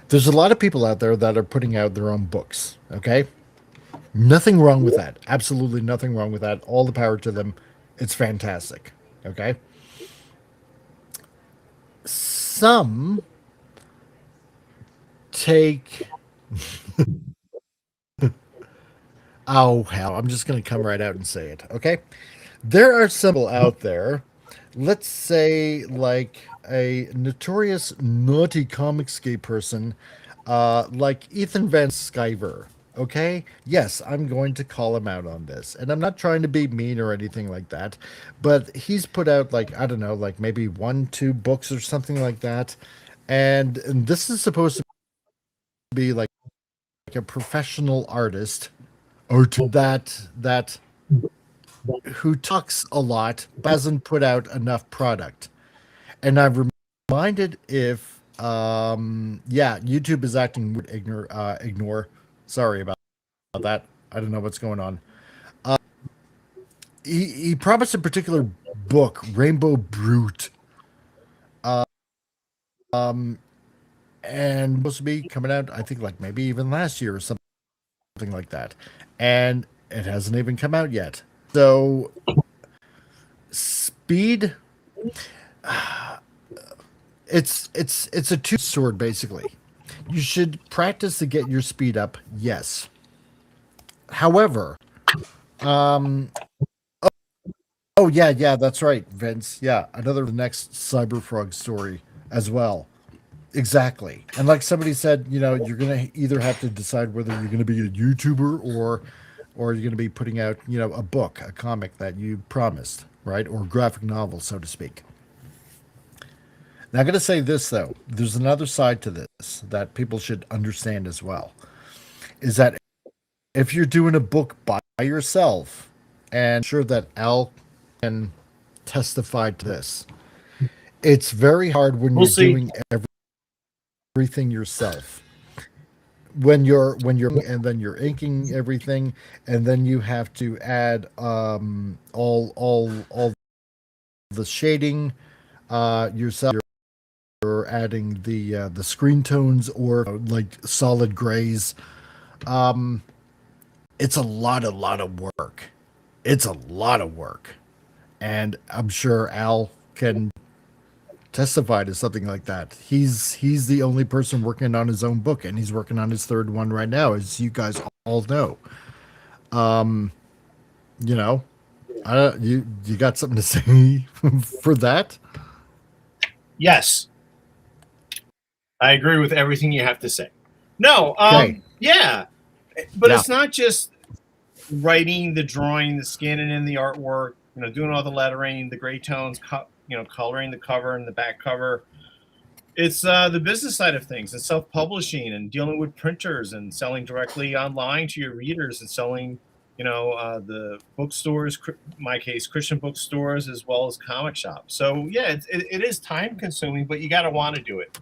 there's a lot of people out there that are putting out their own books. Okay. Nothing wrong with that. Absolutely nothing wrong with that. All the power to them. It's fantastic. Okay. Some take oh hell, I'm just going to come right out and say it. Okay. There are some people out there, let's say like a notorious naughty comicscape person, like Ethan Van Sciver. Okay. Yes, I'm going to call him out on this, and I'm not trying to be mean or anything like that, but he's put out like, I don't know, like maybe 1-2 books or something like that. And this is supposed to be like a professional artist or that who talks a lot but hasn't put out enough product. And I'm reminded if YouTube is acting weird. Ignore. Sorry about that. I don't know what's going on. He promised a particular book, Rainbow Brute. And supposed to be coming out, I think, like maybe even last year or something like that. And it hasn't even come out yet. So speed, it's a two sword basically. You should practice to get your speed up, yes. However, oh yeah, that's right, Vince. Yeah, another next Cyberfrog story as well. Exactly. And like somebody said, you're going to either have to decide whether you're going to be a YouTuber or you're going to be putting out, a book, a comic that you promised, right? Or graphic novel, so to speak. Now, I'm going to say this, though. There's another side to this that people should understand as well, is that if you're doing a book by yourself, and I'm sure that Al can testify to this, it's very hard when you're doing everything yourself. When you're and then you're inking everything, and then you have to add all the shading yourself. You're adding the screen tones or like solid grays. It's a lot of work. It's a lot of work, and I'm sure Al can testify to something like that. He's the only person working on his own book, and he's working on his third one right now, as you guys all know. You got something to say for that? Yes, I agree with everything you have to say. No, yeah, but it's not just writing, the drawing, the scanning in the artwork, doing all the lettering, the gray tones, coloring the cover and the back cover. It's the business side of things and self-publishing and dealing with printers and selling directly online to your readers and selling, the bookstores, my case, Christian bookstores, as well as comic shops. So yeah, it is time consuming, but you got to want to do it.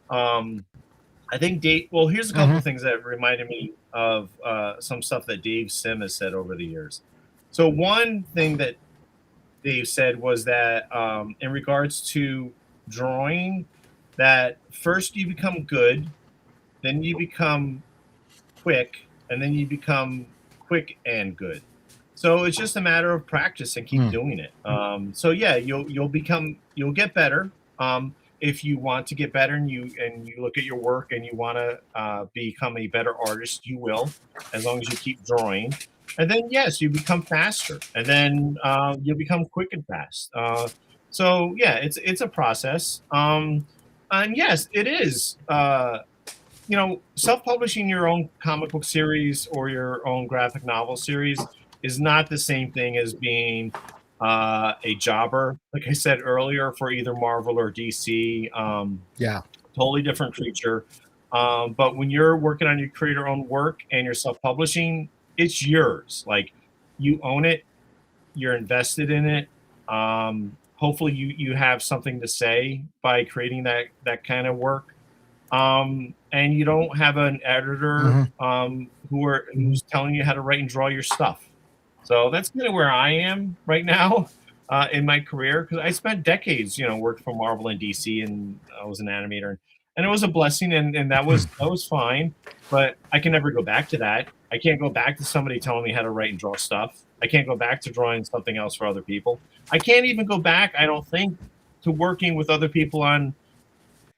I think Dave. Well, here's a couple of things that reminded me of some stuff that Dave Sim has said over the years. So one thing that Dave said was that in regards to drawing, that first you become good, then you become quick, and then you become quick and good. So it's just a matter of practice and keep doing it. So yeah, you'll get better. If you want to get better and you look at your work and you want to become a better artist, you will, as long as you keep drawing. And then yes, you become faster, and then you'll become quick and fast. So yeah, it's a process. And yes, it is. Self-publishing your own comic book series or your own graphic novel series is not the same thing as being a jobber, like I said earlier, for either Marvel or DC. Totally different creature. But when you're working on your creator own work and you're self-publishing, it's yours. Like, you own it, you're invested in it. Hopefully you have something to say by creating that kind of work. And you don't have an editor who's telling you how to write and draw your stuff. So that's kind of where I am right now in my career, because I spent decades, worked for Marvel and DC, and I was an animator, and it was a blessing, and that was fine. But I can never go back to that. I can't go back to somebody telling me how to write and draw stuff. I can't go back to drawing something else for other people. I can't even go back, I don't think, to working with other people on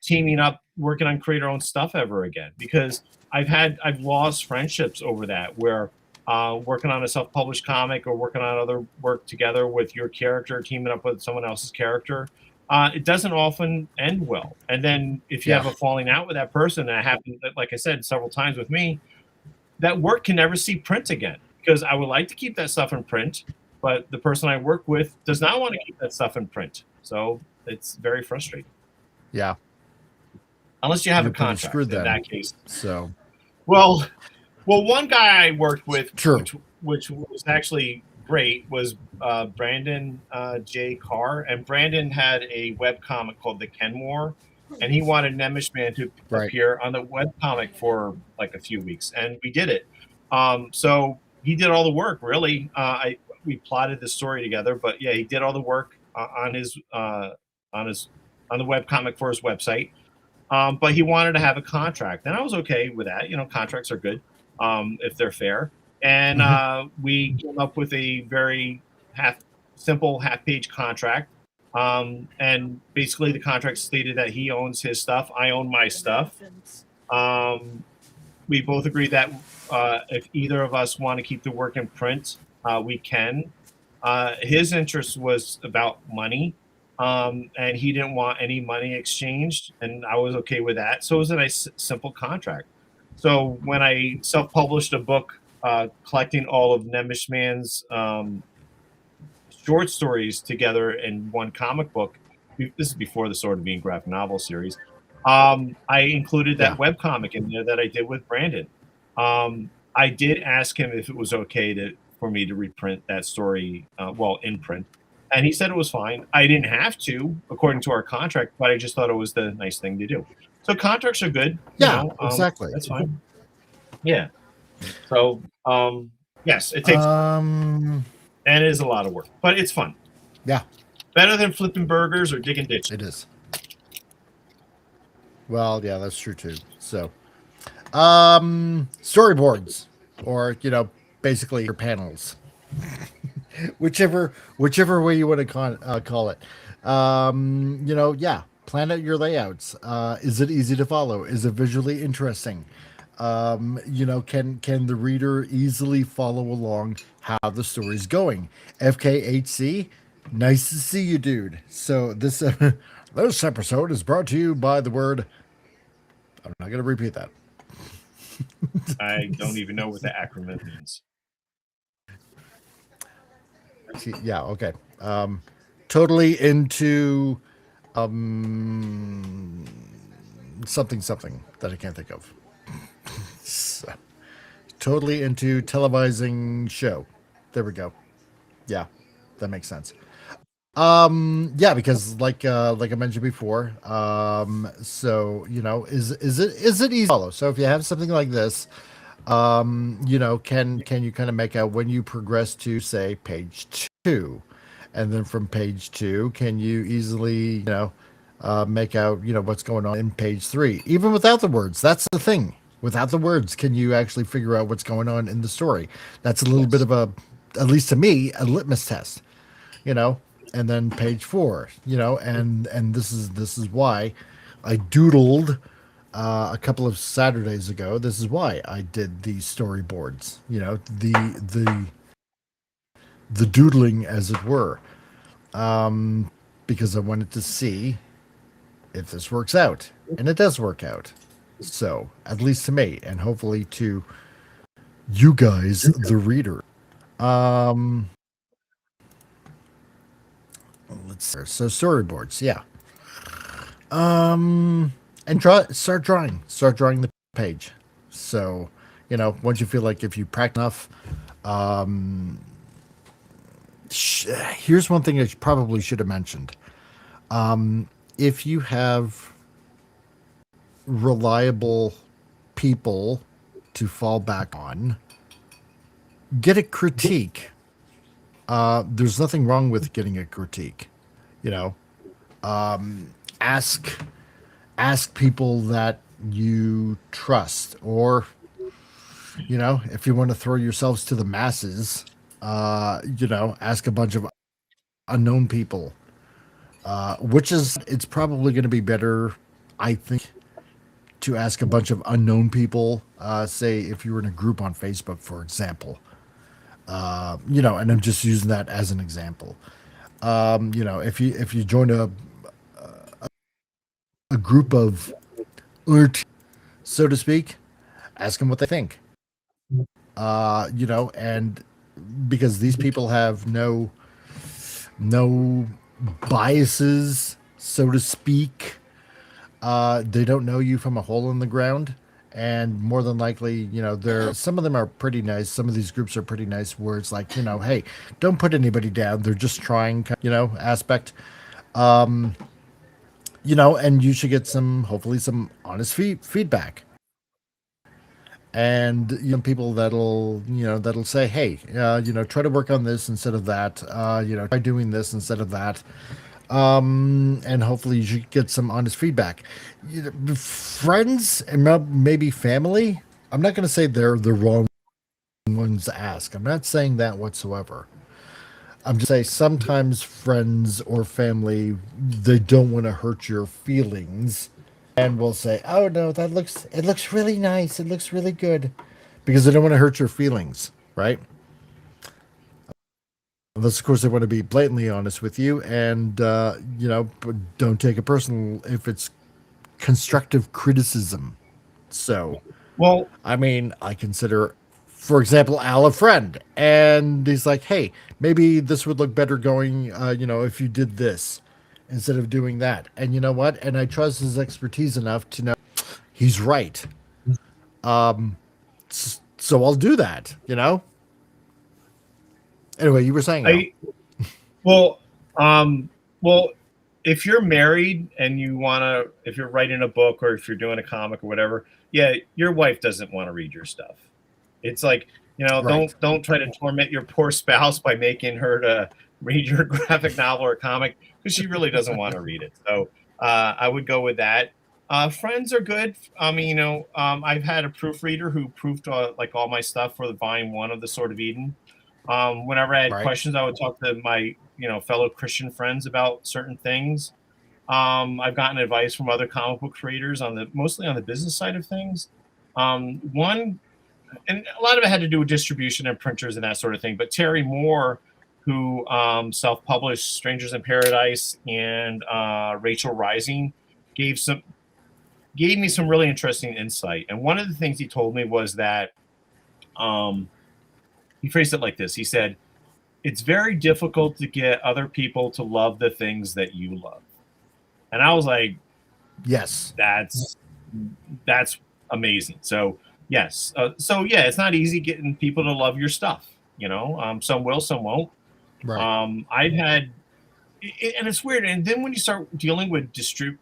teaming up, working on creator-owned stuff ever again, because I've lost friendships over that, where working on a self-published comic or working on other work together with your character, teaming up with someone else's character, it doesn't often end well. And then if you have a falling out with that person, that happened, like I said, several times with me, that work can never see print again, because I would like to keep that stuff in print, but the person I work with does not want to keep that stuff in print. So it's very frustrating. Yeah. Unless you have You're a contract in that case. So, well, one guy I worked with, True. which was actually great, was Brandon J. Carr, and Brandon had a web comic called The Kenmore, and he wanted Nemish Man to appear on the web comic for like a few weeks, and we did it. So he did all the work. Really, we plotted the story together, but yeah, he did all the work on the web comic for his website. But he wanted to have a contract, and I was okay with that. Contracts are good if they're fair. And we came up with a very simple half-page contract. And basically, the contract stated that he owns his stuff, I own my stuff. We both agreed that if either of us want to keep the work in print, we can. His interest was about money. And he didn't want any money exchanged, and I was okay with that. So it was a nice, simple contract. So when I self-published a book collecting all of Nemish Man's short stories together in one comic book, this is before the Sword of Being graphic novel series, I included that webcomic in there that I did with Brandon. I did ask him if it was okay for me to reprint that story, in print. And he said it was fine. I didn't have to, according to our contract, but I just thought it was the nice thing to do. So contracts are good. Exactly. That's fine. Yeah. So, yes, it takes and it is a lot of work, but it's fun. Yeah. Better than flipping burgers or digging ditches. It is. Well, yeah, that's true too. So, storyboards, or basically your panels. whichever way you want to call it. Plan out your layouts. Is it easy to follow? Is it visually interesting? Can the reader easily follow along how the story's going? FKHC, nice to see you, dude. So this episode is brought to you by the word. I'm not going to repeat that. I don't even know what the acronym means. Yeah, okay. Totally into something that I can't think of. So, totally into televising show. There we go. Yeah, that makes sense. Yeah, because like I mentioned before, so is it easy to follow? So if you have something like this, can you kind of make out when you progress to say page 2, and then from page 2, can you easily make out what's going on in page 3, even without the words? That's the thing. Without the words, can you actually figure out what's going on in the story? That's a little bit of a, at least to me, a litmus test. And then page 4, and this is why I doodled a couple of Saturdays ago. This is why I did these storyboards, the doodling, as it were, because I wanted to see if this works out, and it does work out. So at least to me, and hopefully to you guys, the reader. Let's see. So storyboards, yeah. And start drawing the page. So once you feel like if you practice enough, here's one thing I probably should have mentioned. If you have reliable people to fall back on, get a critique. There's nothing wrong with getting a critique. Ask people that you trust, or if you want to throw yourselves to the masses, ask a bunch of unknown people. It's probably going to be better, I think, to ask a bunch of unknown people. Say if you were in a group on Facebook, for example. And I'm just using that as an example. If you join a group of, so to speak, ask them what they think. And because these people have no biases, so to speak. They don't know you from a hole in the ground. And more than likely, some of them are pretty nice. Some of these groups are pretty nice where it's like, hey, don't put anybody down. They're just trying, aspect. And you should get hopefully some honest feedback. And, people that'll say, hey, try to work on this instead of that. Try doing this instead of that. And hopefully you should get some honest feedback. Friends and maybe family, I'm not going to say they're the wrong ones to ask. I'm not saying that whatsoever. I'm just saying sometimes friends or family, they don't want to hurt your feelings, and will say, oh no, it looks really nice, it looks really good, because they don't want to hurt your feelings, right? Unless, of course, they want to be blatantly honest with you, and but don't take it personal if it's constructive criticism. So, Well, I mean, I consider, for example, Al a friend, and he's like, hey, maybe this would look better going, if you did this instead of doing that. And you know what? And I trust his expertise enough to know he's right. So I'll do that, Anyway, you were saying. Well, if you're married and if you're writing a book or if you're doing a comic or whatever, yeah, your wife doesn't want to read your stuff. It's like, Right. don't try to torment your poor spouse by making her to read your graphic novel or comic, because she really doesn't want to read it. So I would go with that. Friends are good. I mean, I've had a proofreader who proofed like all my stuff for the volume 1 of the Sword of Eden. Whenever I had Right. questions, I would talk to my, fellow Christian friends about certain things. I've gotten advice from other comic book creators mostly on the business side of things. And a lot of it had to do with distribution and printers and that sort of thing. But Terry Moore, who self-published Strangers in Paradise and Rachel Rising, gave me some really interesting insight. And one of the things he told me was that he phrased it like this. He said, it's very difficult to get other people to love the things that you love. And I was like, Yes. that's that's amazing. So yes, so yeah, it's not easy getting people to love your stuff. You know, some will, some won't. Right. I've had, and it's weird. And then when you start dealing with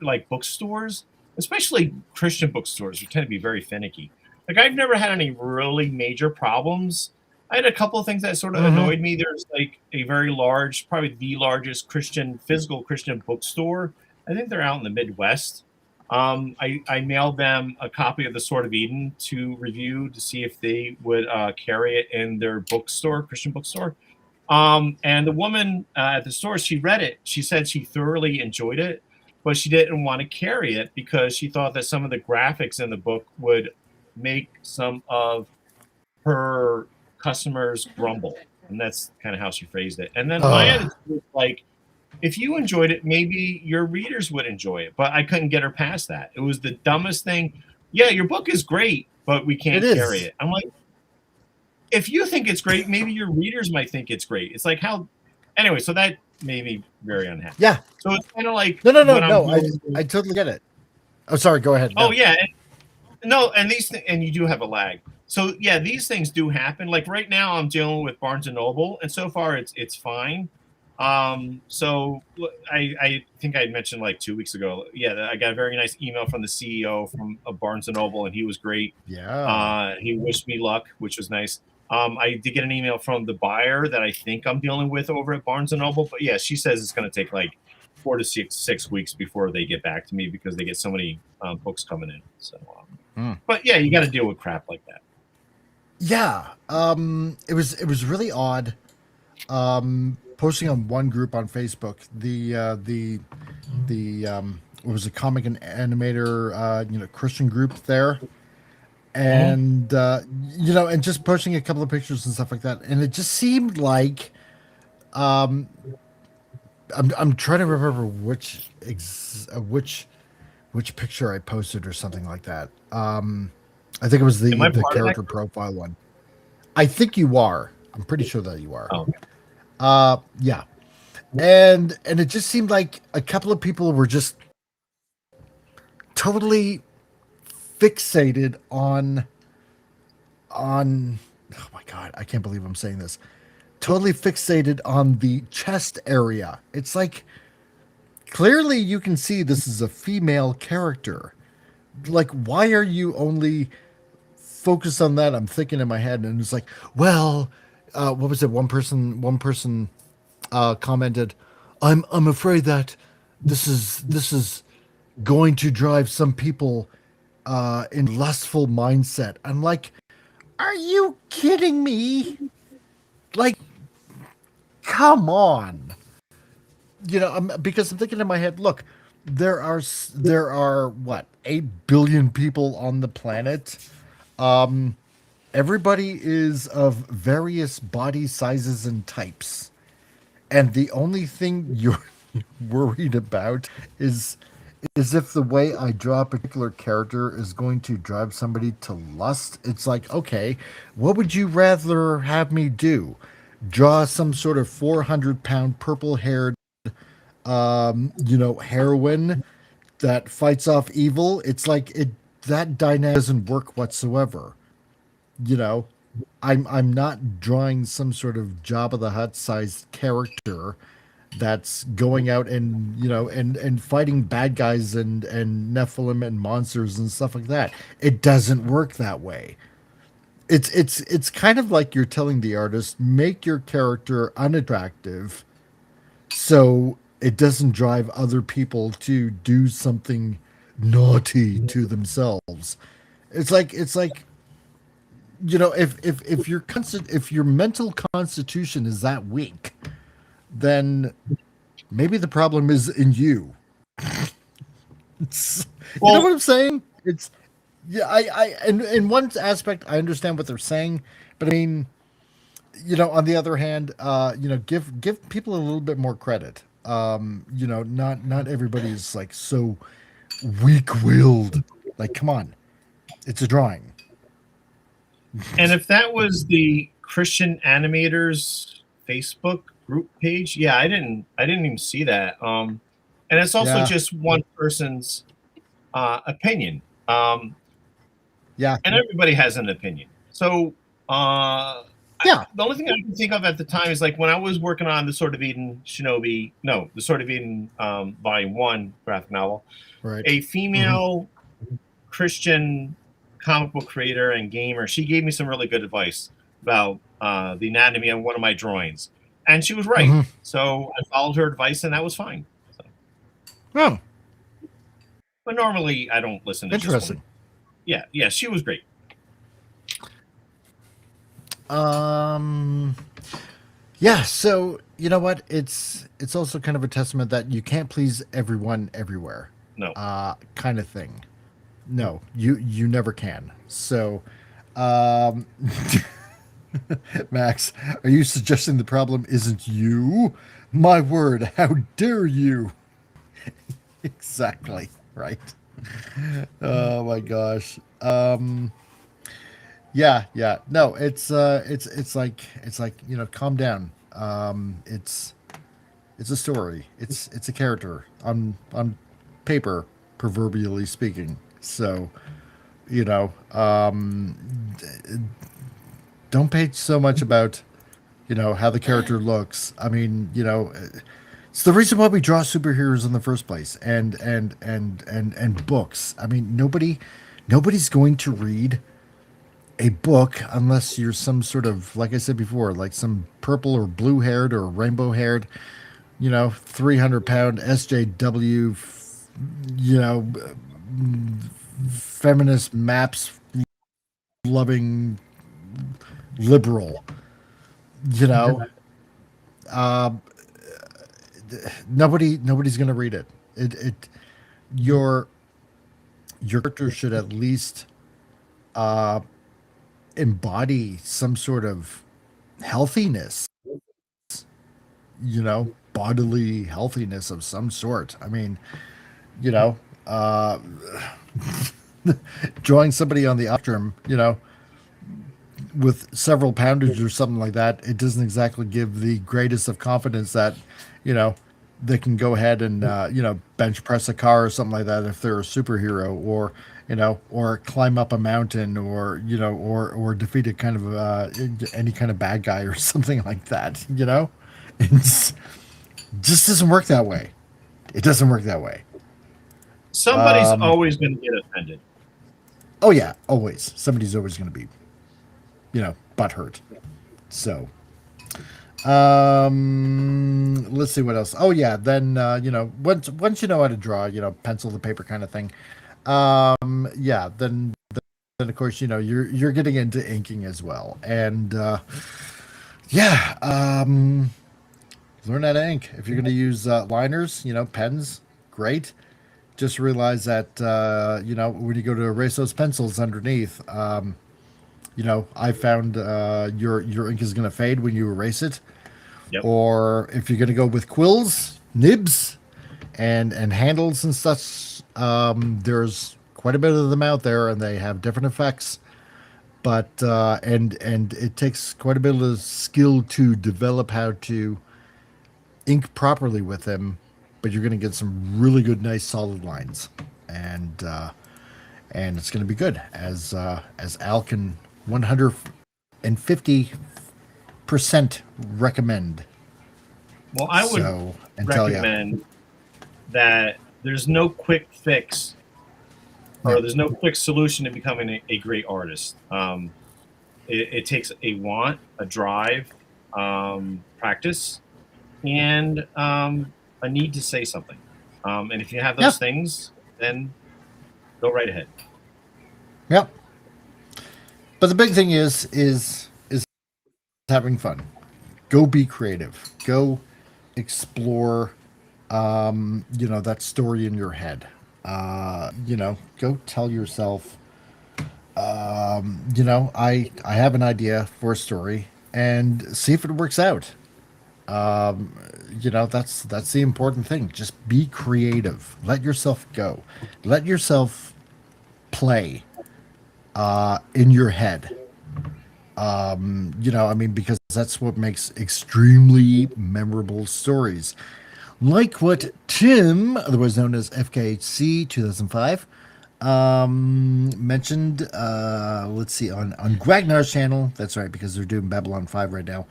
like bookstores, especially Christian bookstores, who tend to be very finicky. Like I've never had any really major problems. I had a couple of things that sort of annoyed me. There's like a very large, probably the largest physical Christian bookstore. I think they're out in the Midwest. I mailed them a copy of The Sword of Eden to review to see if they would carry it in their bookstore, Christian bookstore. And the woman at the store, she read it. She said she thoroughly enjoyed it, but she didn't want to carry it because she thought that some of the graphics in the book would make some of her customers grumble. And that's kind of how she phrased it. And then my attitude was like, if you enjoyed it, maybe your readers would enjoy it. But I couldn't get her past that. It was the dumbest thing. Yeah, your book is great, but we can't carry it. I'm like, if you think it's great, maybe your readers might think it's great. It's like how, anyway. So that made me very unhappy. Yeah. So it's kind of like no. I totally get it. Oh, sorry. Go ahead. Oh yeah. And and you do have a lag. So yeah, these things do happen. Like right now, I'm dealing with Barnes and Noble, and so far it's fine. So I think I had mentioned like 2 weeks ago. Yeah, I got a very nice email from the CEO of Barnes and Noble, and he was great. Yeah. He wished me luck, which was nice. I did get an email from the buyer that I think I'm dealing with over at Barnes and Noble, but yeah, she says it's going to take like 4 to 6 weeks before they get back to me because they get so many books coming in. So, but yeah, you got to deal with crap like that. Yeah. It was really odd. Posting on one group on Facebook, it was a comic and animator, Christian group there. And and just posting a couple of pictures and stuff like that, and it just seemed like, I'm trying to remember which picture I posted or something like that. I think it was the character profile one. I think you are. I'm pretty sure that you are. Oh. Yeah, and it just seemed like a couple of people were just totally fixated on oh my god, I can't believe I'm saying this. Totally fixated on the chest area. It's like clearly you can see this is a female character. Like, why are you only focused on that? I'm thinking in my head, and it's like, well, what was it? One person commented, I'm afraid that this is going to drive some people in lustful mindset. I'm like, are you kidding me? Like, come on. Because I'm thinking in my head, look, there are what, 8 billion people on the planet. Everybody is of various body sizes and types. And the only thing you're worried about is if the way I draw a particular character is going to drive somebody to lust. It's like, okay, what would you rather have me do? Draw some sort of 400-pound purple-haired, heroine that fights off evil? It's like that dynamic doesn't work whatsoever. I'm not drawing some sort of Jabba the Hutt sized character that's going out and and fighting bad guys and Nephilim and monsters and stuff like that. It doesn't work that way. It's kind of like you're telling the artist, make your character unattractive so it doesn't drive other people to do something naughty to themselves. It's like if your mental constitution is that weak, then maybe the problem is in you. You know what I'm saying? It's and in one aspect I understand what they're saying, but I mean, on the other hand, give people a little bit more credit. Not everybody is like so weak-willed. Like, come on, it's a drawing. And if that was the Christian Animators Facebook group page, yeah, I didn't even see that. And it's also just one person's opinion. Yeah. And everybody has an opinion. So, Yeah. the only thing I can think of at the time is like when I was working on the Sword of Eden the Sword of Eden Volume 1 graphic novel, Right. a female Christian comic book creator and gamer, she gave me some really good advice about the anatomy of one of my drawings. And she was right. So I followed her advice and that was fine. So. Oh, But normally I don't listen to interesting. Yeah, she was great. Yeah, so you know what? It's also kind of a testament that you can't please everyone everywhere. No. Kind of thing. No, you never can. So Max, are you suggesting the problem isn't you? My word, how dare you? Exactly, right. Oh my gosh. Yeah. No, it's like calm down. It's a story. It's a character on paper, proverbially speaking. So, don't pay so much about how the character looks. I mean, it's the reason why we draw superheroes in the first place, and books. I mean, nobody's going to read a book unless you're some sort of, like I said before, like some purple or blue haired or rainbow haired, 300-pound SJW, feminist maps loving liberal, nobody's gonna read it. Your character should at least embody some sort of healthiness, bodily healthiness of some sort. I mean, drawing somebody on the uptrim, with several poundage or something like that, it doesn't exactly give the greatest of confidence that, they can go ahead and, bench press a car or something like that if they're a superhero, or, or climb up a mountain, or, or defeat a kind of, any kind of bad guy or something like that, It's just doesn't work that way. It doesn't work that way. Somebody's always going to get offended. Oh yeah, always. Somebody's always going to be, butthurt. So, let's see what else. Oh yeah, then once you know how to draw, pencil to paper kind of thing. Yeah, then of course you're getting into inking as well, and learn how to ink. If you're going to use liners, pens, great. Just realize that when you go to erase those pencils underneath, I found your ink is going to fade when you erase it. Yep. Or if you're going to go with quills, nibs, and handles and such, there's quite a bit of them out there, and they have different effects. But and it takes quite a bit of skill to develop how to ink properly with them. But you're going to get some really good, nice, solid lines, and it's going to be good, as Al can 150% recommend. Well, I would recommend that there's no quick fix, or there's no quick solution to becoming a great artist. It takes a want, a drive, practice, and a need to say something. And if you have those things, then go right ahead. Yep. But the big thing is having fun. Go be creative. Go explore that story in your head. Go tell yourself I have an idea for a story, and see if it works out. That's the important thing. Just be creative. Let yourself go. Let yourself play in your head. Because that's what makes extremely memorable stories. Like what Tim, otherwise known as FKHC 2005, mentioned, let's see, on Gragnar's channel. That's right, because they're doing Babylon 5 right now.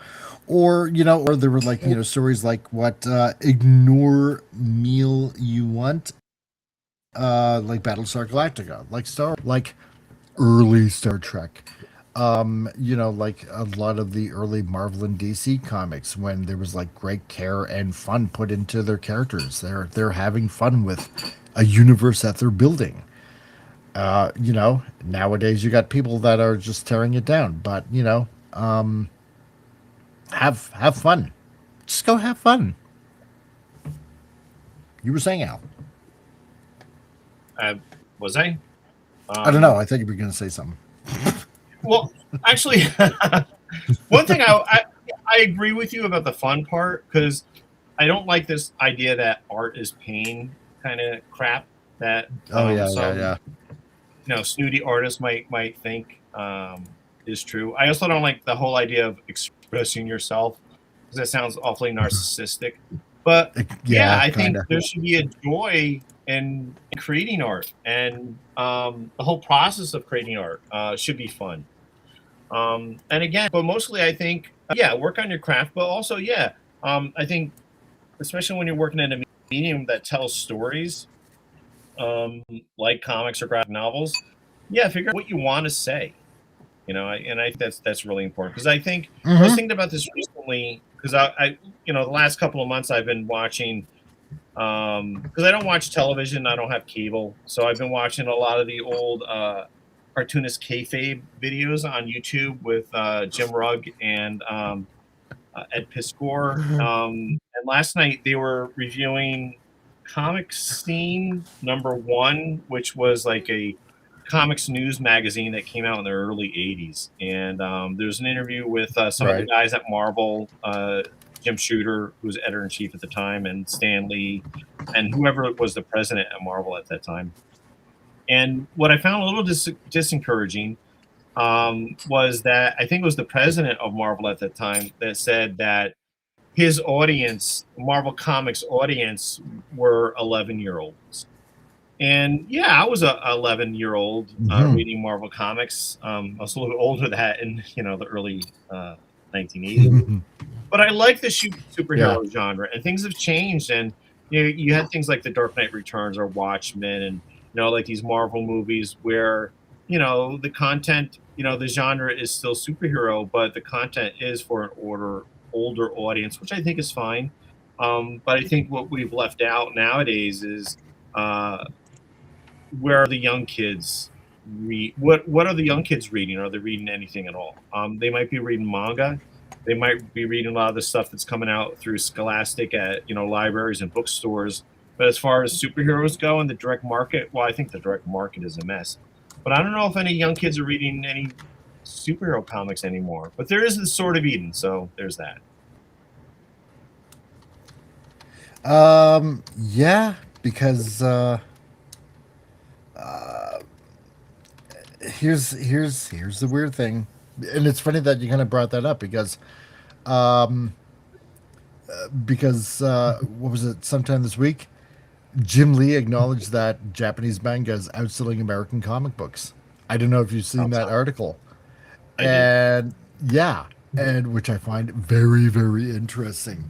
Or, or there were stories like what Ignore Meal You Want, like Battlestar Galactica, like early Star Trek. Like a lot of the early Marvel and DC comics when there was like great care and fun put into their characters. They're having fun with a universe that they're building. Nowadays you got people that are just tearing it down, but have fun. Just go have fun. You were saying, Al? Was I? I don't know. I thought you were going to say something. Well, actually, one thing I agree with you about the fun part, because I don't like this idea that art is pain kind of crap. That snooty artists might think is true. I also don't like the whole idea of expressing yourself, because that sounds awfully narcissistic. But I think there should be a joy in creating art, and the whole process of creating art should be fun. And again, but mostly I think, work on your craft, but also, I think, especially when you're working in a medium that tells stories, like comics or graphic novels, figure out what you want to say, and I think that's really important, because I think I was thinking about this recently, because I the last couple of months I've been watching, because I don't watch television, I don't have cable, so I've been watching a lot of the old cartoonist kayfabe videos on YouTube with Jim Rugg and Ed Piskor. And last night they were reviewing Comic Scene #1, which was like a comics news magazine that came out in the early 80s. And there's an interview with some of the guys at Marvel, Jim Shooter, who was editor-in-chief at the time, and Stan Lee, and whoever was the president at Marvel at that time. And what I found a little disencouraging was that I think it was the president of Marvel at that time that said that his audience, Marvel Comics audience, were 11-year-olds. And I was a 11-year-old reading Marvel Comics. I was a little bit older than that in the early 1980s. But I like the superhero genre, and things have changed. And you had things like The Dark Knight Returns or Watchmen, and like these Marvel movies where, the content, the genre is still superhero, but the content is for an older audience, which I think is fine. But I think what we've left out nowadays is where are the young kids read? What are the young kids reading? Are they reading anything at all? They might be reading manga. They might be reading a lot of the stuff that's coming out through Scholastic at libraries and bookstores. But as far as superheroes go in the direct market, well, I think the direct market is a mess. But I don't know if any young kids are reading any superhero comics anymore. But there is the Sword of Eden, so there's that. Because here's the weird thing, and it's funny that you kind of brought that up, because what was it? Sometime this week, Jim Lee acknowledged that Japanese manga is outselling American comic books. I don't know if you've seen that article, and which I find very, very interesting.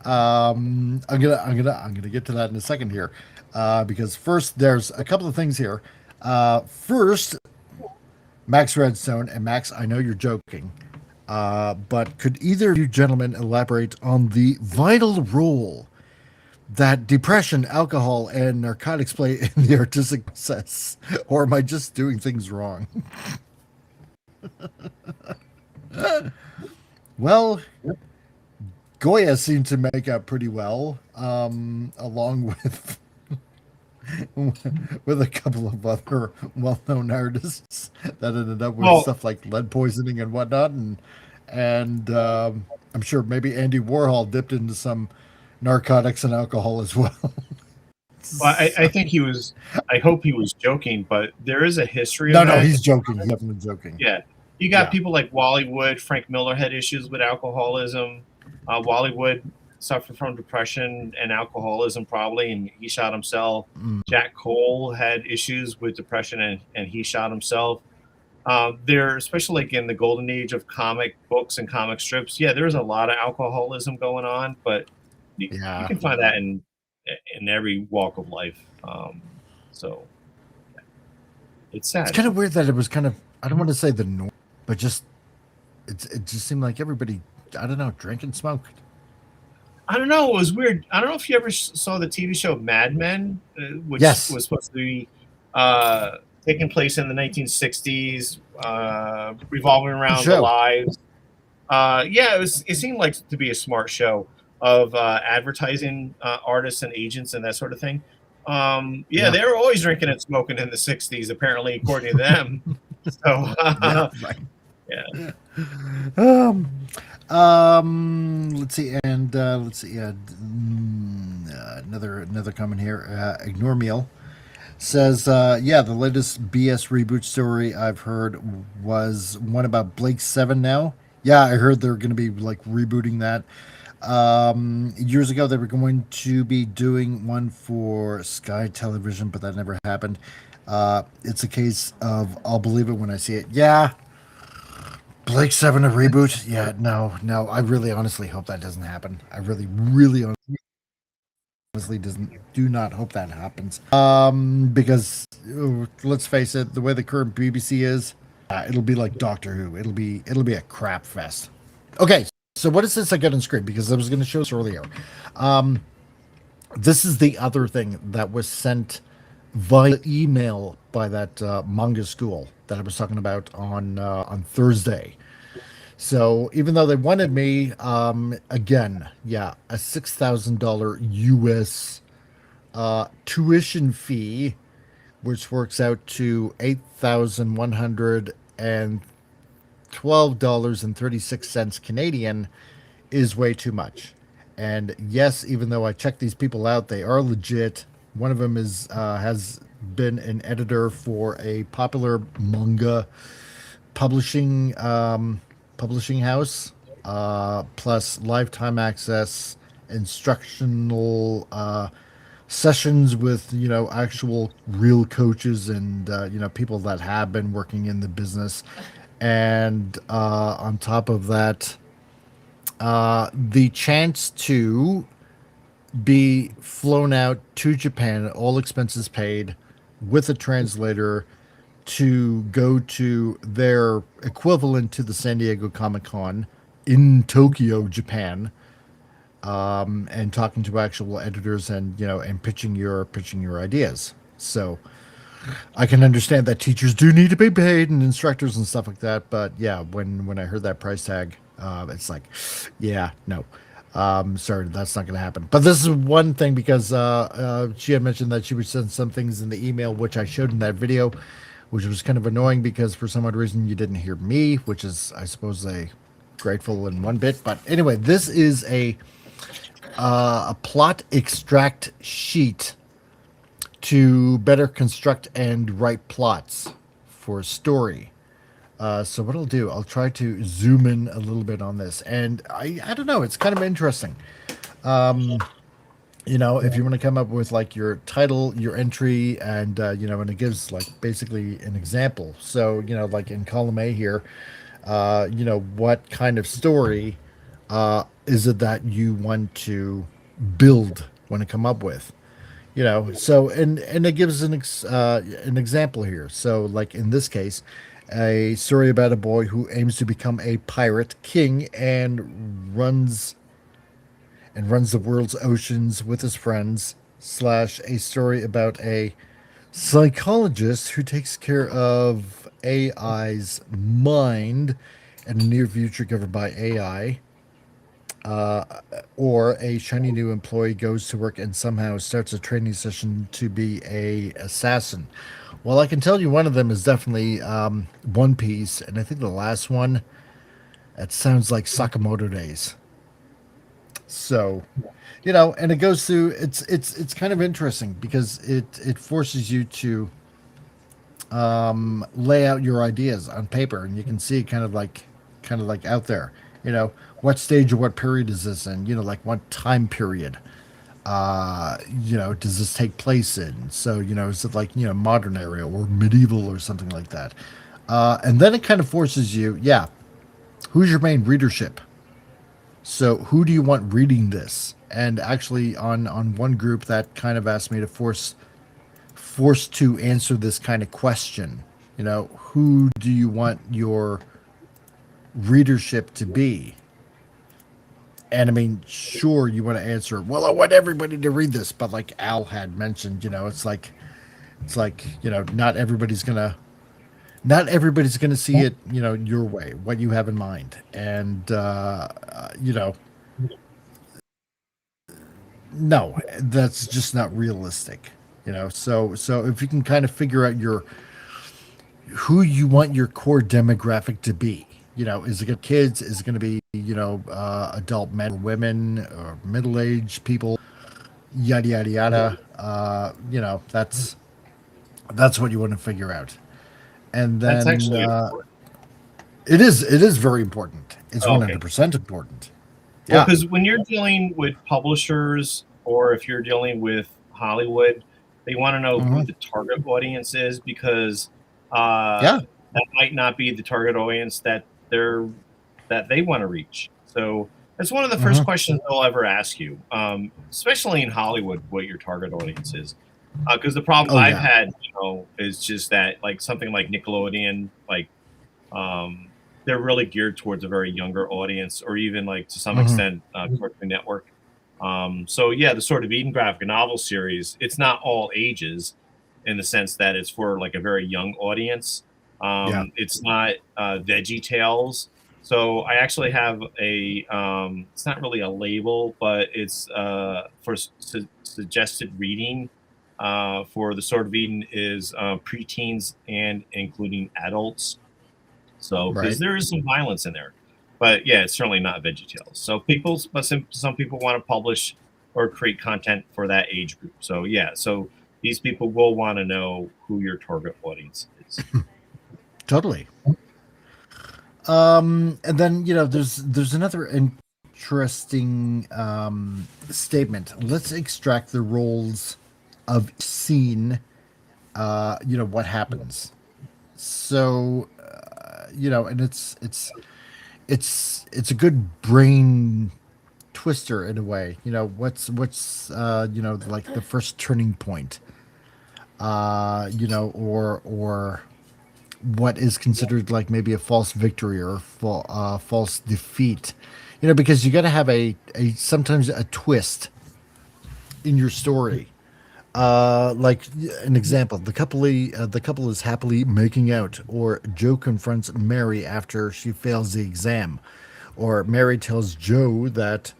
I'm gonna get to that in a second here, because first there's a couple of things here. First, Max Redstone, and Max, I know you're joking, but could either of you gentlemen elaborate on the vital role that depression, alcohol, and narcotics play in the artistic process? Or am I just doing things wrong? Well, Goya seemed to make out pretty well, along with a couple of other well-known artists that ended up with stuff like lead poisoning and whatnot, and I'm sure maybe Andy Warhol dipped into some narcotics and alcohol as well. Well, I think he was. I hope he was joking, but there is a history of No, he's joking. He's definitely joking. Yeah, you got people like Wally Wood. Frank Miller had issues with alcoholism. Wally Wood suffered from depression and alcoholism probably, and he shot himself. Mm. Jack Cole had issues with depression and he shot himself. There, especially like in the golden age of comic books and comic strips, there's a lot of alcoholism going on, but you can find that in every walk of life. So it's sad. It's kind of weird that it was kind of, I don't want to say the norm, but just it just seemed like everybody, I don't know, drank and smoked. I don't know. It was weird. I don't know if you ever saw the TV show Mad Men, which Yes. was supposed to be taking place in the 1960s, revolving around the lives. It seemed like to be a smart show of advertising artists and agents and that sort of thing. They were always drinking and smoking in the 60s, apparently, according to them. So, let's see, and another comment here. Ignore Meal says, the latest BS reboot story I've heard was one about Blake 7 now. Yeah, I heard they're going to be like rebooting that. Years ago, they were going to be doing one for Sky Television, but that never happened. It's a case of I'll believe it when I see it. Yeah. Blake 7 a reboot? Yeah, no. I really honestly hope that doesn't happen. I really honestly do not hope that happens. Because let's face it, the way the current BBC is, it'll be like Doctor Who. It'll be a crap fest. Okay, so what is this I got on screen? Because I was going to show this earlier. This is the other thing that was sent via email by that manga school that I was talking about on Thursday. So even though they wanted me, again, a $6,000 US tuition fee, which works out to $8,112.36 Canadian, is way too much. And yes, even though I checked these people out, they are legit. One of them is has been an editor for a popular manga publishing house, plus lifetime access, instructional sessions with actual real coaches and people that have been working in the business, and on top of that, the chance to be flown out to Japan, all expenses paid, with a translator, to go to their equivalent to the San Diego Comic-Con in Tokyo, Japan, and talking to actual editors and pitching your ideas. So I can understand that teachers do need to be paid and instructors and stuff like that, but when I heard that price tag, it's like, no. Sorry, that's not going to happen. But this is one thing, because she had mentioned that she would send some things in the email, which I showed in that video, which was kind of annoying because for some odd reason you didn't hear me, which is, I suppose, grateful in one bit. But anyway, this is a plot extract sheet to better construct and write plots for a story. So what I'll do, I'll try to zoom in a little bit on this, and I don't know, it's kind of interesting. If you want to come up with like your title, your entry, and and it gives like basically an example. So like in column A here, what kind of story is it that you want to build, want to come up with? So and it gives an example here. So like in this case, a story about a boy who aims to become a pirate king and runs the world's oceans with his friends, / a story about a psychologist who takes care of AI's mind in a near future governed by AI, or a shiny new employee goes to work and somehow starts a training session to be a assassin. Well, I can tell you one of them is definitely One Piece, and I think the last one, it sounds like Sakamoto Days. So, and it goes through. It's kind of interesting because it forces you to lay out your ideas on paper, and you can see kind of like out there. what stage or what period is this in? Like what time period? Does this take place in? So, is it like, modern era or medieval or something like that? And then it kind of forces you, who's your main readership? So who do you want reading this? And actually on one group that kind of asked me to forced to answer this kind of question, who do you want your readership to be? And I mean, sure, you want to answer, well, I want everybody to read this, but like Al had mentioned, it's like, not everybody's gonna see it, your way, what you have in mind, and no, that's just not realistic, So if you can kind of figure out who you want your core demographic to be. Is it kids? Is it going to be, adult men or women or middle-aged people? Yada, yada, yada. That's what you want to figure out. And then That's actually important. it is very important. It's Okay. 100% important. Well, Yeah. because when you're dealing with publishers or if you're dealing with Hollywood, they want to know who the target audience is because that might not be the target audience that they want to reach. So that's one of the first questions they'll ever ask you, especially in Hollywood, what your target audience is. Because the problem I've had, is just that like something like Nickelodeon, like they're really geared towards a very younger audience, or even like to some extent Cartoon Network. So yeah, the Sword of Eden graphic novel series, it's not all ages in the sense that it's for like a very young audience. It's not Veggie Tales. So I actually have a it's not really a label, but it's for suggested reading for the Sword of Eden is preteens and including adults. So because there is some violence in there, but yeah, it's certainly not VeggieTales. So some people want to publish or create content for that age group. So yeah, so these people will want to know who your target audience is. Totally. And then there's another interesting statement. Let's extract the roles of each scene. What happens. So and it's a good brain twister in a way. What's like the first turning point. Or what is considered like maybe a false victory or false defeat, because you got to have a sometimes a twist in your story. Like an example, the couple is happily making out, or Joe confronts Mary after she fails the exam, or Mary tells Joe that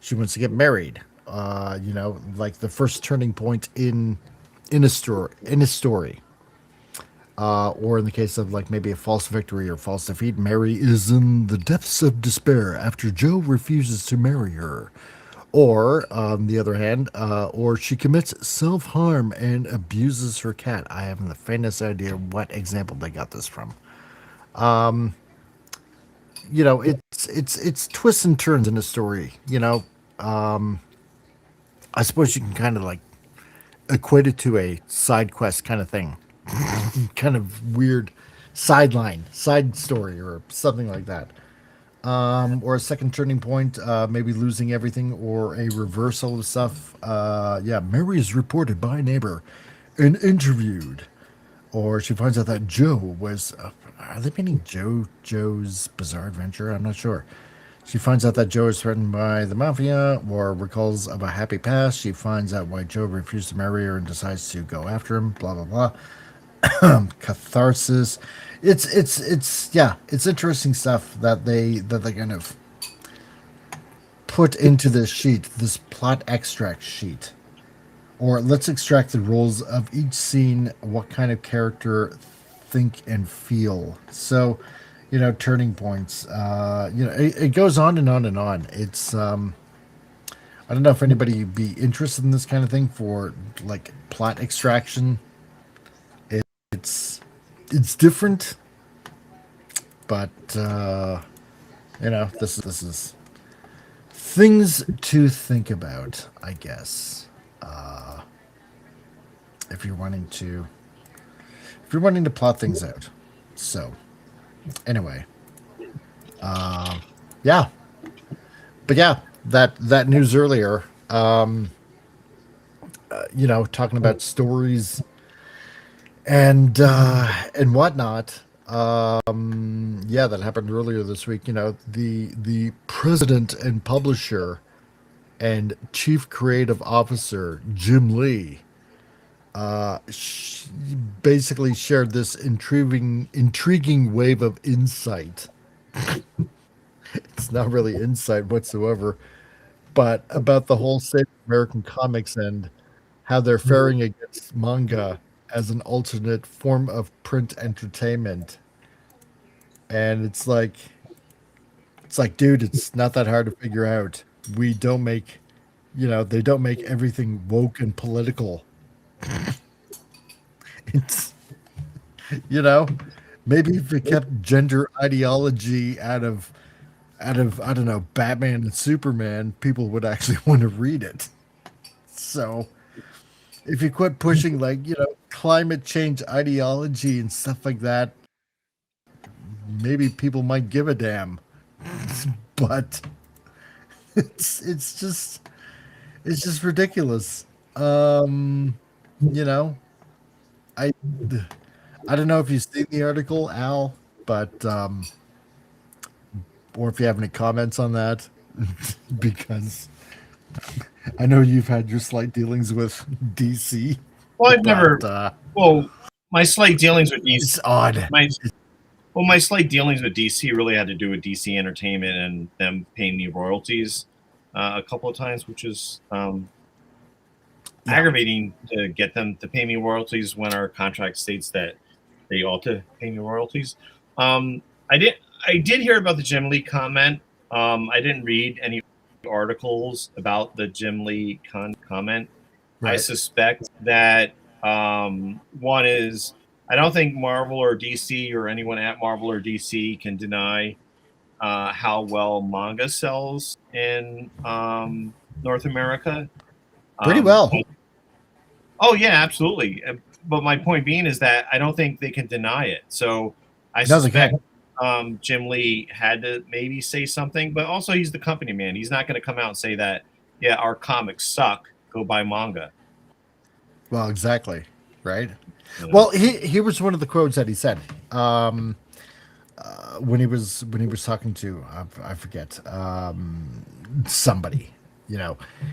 she wants to get married. Like the first turning point in a story. Or in the case of like maybe a false victory or false defeat, Mary is in the depths of despair after Joe refuses to marry her. Or, on the other hand, or she commits self-harm and abuses her cat. I haven't the faintest idea what example they got this from. It's twists and turns in a story. I suppose you can kind of like equate it to a side quest kind of thing. Kind of weird side story or something like that. Or a second turning point, maybe losing everything, or a reversal of stuff. Mary is reported by a neighbor and interviewed. Or she finds out that Joe was... are they meaning Joe's Bizarre Adventure? I'm not sure. She finds out that Joe is threatened by the mafia, or recalls of a happy past. She finds out why Joe refused to marry her and decides to go after him, blah, blah, blah. Catharsis. It's interesting stuff that they kind of put into this sheet, this plot extract sheet. Or let's extract the roles of each scene, what kind of character think and feel. So, turning points. It goes on and on and on. It's I don't know if anybody would be interested in this kind of thing for like plot extraction. It's different, but This is things to think about, I guess. If you're wanting to plot things out. So, anyway, yeah, but yeah, that news earlier, talking about stories and whatnot. Yeah, that happened earlier this week. The president and publisher and chief creative officer Jim Lee basically shared this intriguing wave of insight. It's not really insight whatsoever, but about the whole state of American comics and how they're faring against manga as an alternate form of print entertainment. And it's like, dude, it's not that hard to figure out. We don't make, they don't make everything woke and political. It's, maybe if it kept gender ideology out of I don't know, Batman and Superman, people would actually want to read it. So if you quit pushing climate change ideology and stuff like that, maybe people might give a damn. But it's just ridiculous. I don't know if you've seen the article, Al, but or if you have any comments on that, because I know you've had your slight dealings with DC. Well, I've never. Well, my slight dealings with DC. It's odd. My slight dealings with DC really had to do with DC Entertainment and them paying me royalties a couple of times, which is aggravating to get them to pay me royalties when our contract states that they ought to pay me royalties. I did hear about the Jim Lee comment. I didn't read any articles about the Jim Lee comment. Right. I suspect that one is, I don't think Marvel or DC or anyone at Marvel or DC can deny how well manga sells in North America. Pretty well. Oh, yeah, absolutely. But my point being is that I don't think they can deny it. So I suspect Jim Lee had to maybe say something, but also he's the company man. He's not going to come out and say that, yeah, our comics suck, go buy manga. Well, exactly. Right. You know? Well, here was one of the quotes that he said when he was talking to I forget somebody.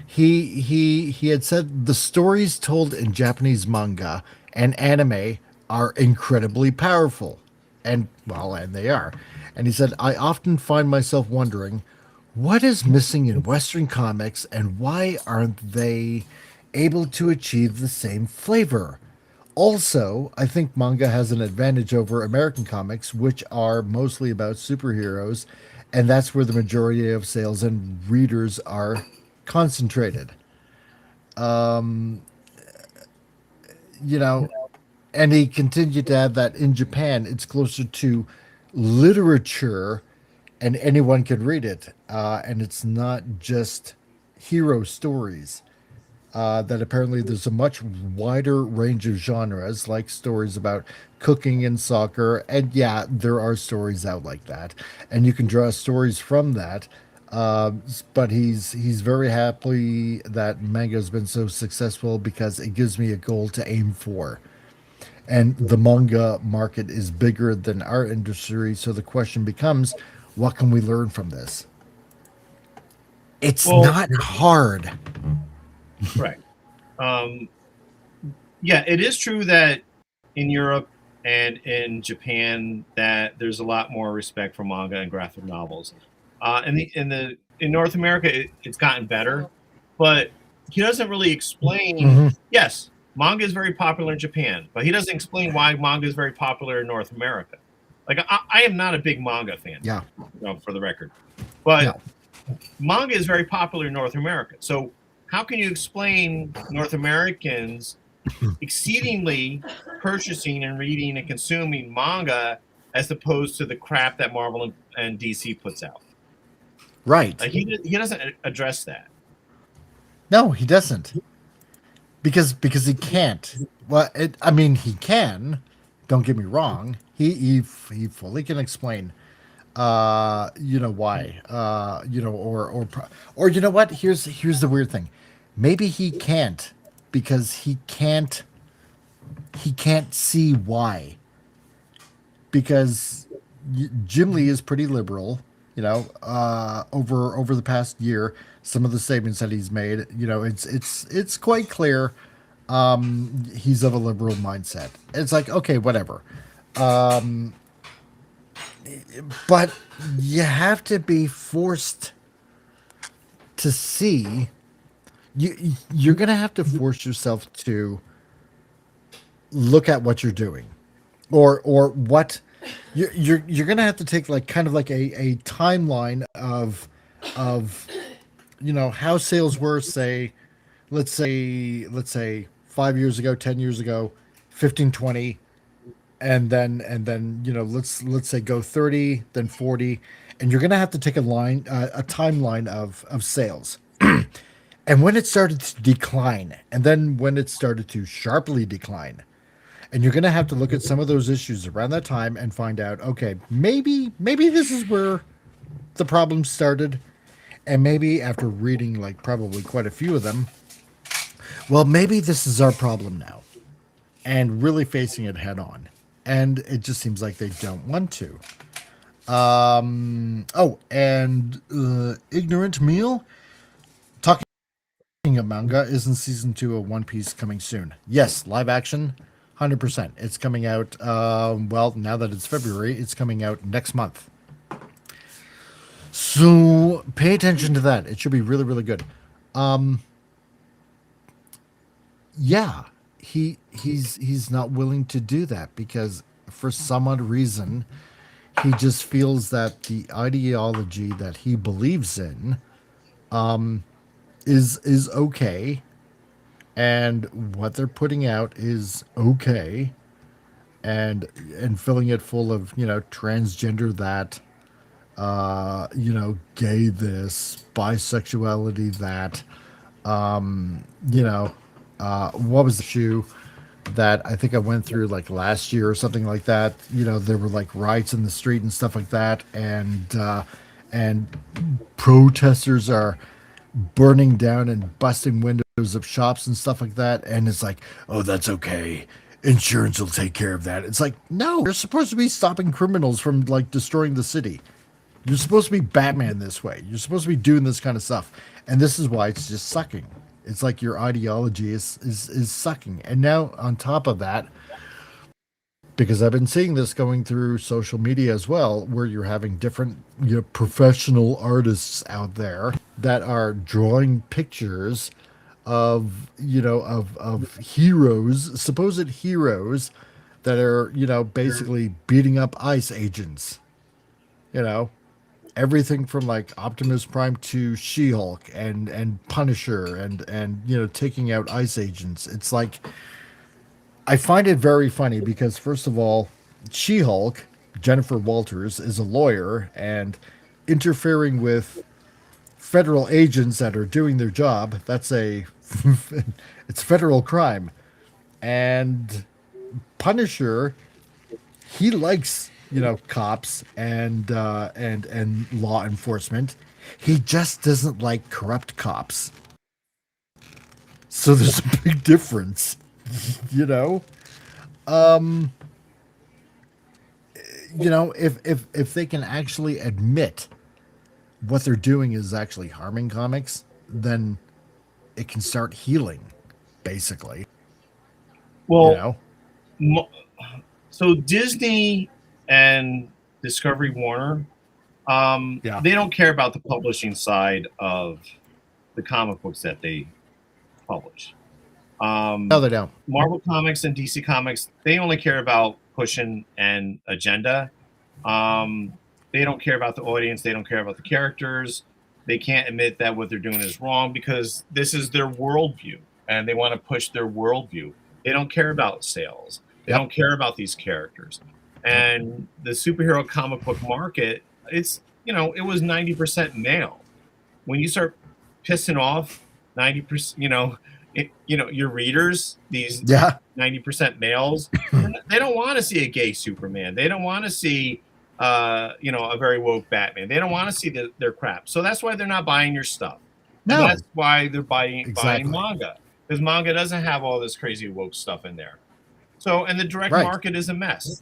He had said the stories told in Japanese manga and anime are incredibly powerful, and they are. And he said, I often find myself wondering what is missing in Western comics and why aren't they able to achieve the same flavor. Also, I think manga has an advantage over American comics, which are mostly about superheroes, and that's where the majority of sales and readers are concentrated. And he continued to add that in Japan, it's closer to literature and anyone can read it. And it's not just hero stories. That apparently there's a much wider range of genres, like stories about cooking and soccer. And yeah, there are stories out like that. And you can draw stories from that. But he's very happy that manga has been so successful because it gives me a goal to aim for. And the manga market is bigger than our industry. So the question becomes, what can we learn from this? It's not hard. Right. Yeah, it is true that in Europe and in Japan that there's a lot more respect for manga and graphic novels. In North America, it's gotten better, but he doesn't really explain. Mm-hmm. Yes, manga is very popular in Japan, but he doesn't explain why manga is very popular in North America. Like I am not a big manga fan. Yeah, for the record, but manga is very popular in North America. So how can you explain North Americans exceedingly purchasing and reading and consuming manga as opposed to the crap that Marvel and DC puts out? Right. He doesn't address that. No, he doesn't. Because he can't. Well, I mean, he can. Don't get me wrong. He fully can explain. Why. Or you know what? Here's the weird thing. Maybe he can't because he can't see why. Because Jim Lee is pretty liberal. Over the past year, some of the statements that he's made, it's quite clear he's of a liberal mindset. It's like, okay, whatever. But you have to be forced to see. You're going to have to force yourself to look at what you're doing, or what you're going to have to take like kind of like a timeline of how sales were, say, let's say 5 years ago, 10 years ago, 15, 20, and then let's say go 30, then 40, and you're going to have to take a timeline of sales. And when it started to decline, and then when it started to sharply decline, and you're going to have to look at some of those issues around that time and find out, okay, maybe this is where the problem started. And maybe after reading like probably quite a few of them, well, maybe this is our problem now, and really facing it head on. And it just seems like they don't want to. Ignorant Meal talking of manga, isn't season 2 of One Piece coming soon? Yes, live action, 100%. It's coming out. Well, now that it's February, it's coming out next month. So pay attention to that. It should be really, really good. Yeah, he's not willing to do that because for some odd reason he just feels that the ideology that he believes in is okay, and what they're putting out is okay, and filling it full of transgender that, gay this, bisexuality that, what was the issue that I think I went through like last year or something like that? There were like riots in the street and stuff like that, and protesters are burning down and busting windows of shops and stuff like that, and it's like, oh, that's okay. Insurance will take care of that. It's like, no, you're supposed to be stopping criminals from like destroying the city. You're supposed to be Batman this way. You're supposed to be doing this kind of stuff. And this is why it's just sucking. It's like your ideology is sucking. And now on top of that, because I've been seeing this going through social media as well, where you're having different professional artists out there that are drawing pictures of heroes, supposed heroes that are basically beating up ICE agents. Everything from like Optimus Prime to She-Hulk and Punisher and taking out ICE agents. It's like, I find it very funny because first of all, She-Hulk, Jennifer Walters, is a lawyer, and interfering with federal agents that are doing their job, that's it's federal crime. And Punisher, he likes cops and law enforcement. He just doesn't like corrupt cops. So there's a big difference, if they can actually admit what they're doing is actually harming comics, then it can start healing, basically. Well, so Disney and Discovery Warner, they don't care about the publishing side of the comic books that they publish. No, they don't. Marvel Comics and DC Comics, they only care about pushing an agenda. They don't care about the audience. They don't care about the characters. They can't admit that what they're doing is wrong because this is their worldview, and they want to push their worldview. They don't care about sales. They don't care about these characters. And the superhero comic book market, it's it was 90% male. When you start pissing off 90%, your readers, these Yeah. 90% males, they don't want to see a gay Superman. They don't want to see, a very woke Batman. They don't want to see their crap. So that's why they're not buying your stuff. No. And that's why they're buying Exactly. manga, because manga doesn't have all this crazy woke stuff in there. So, and the direct Right. market is a mess.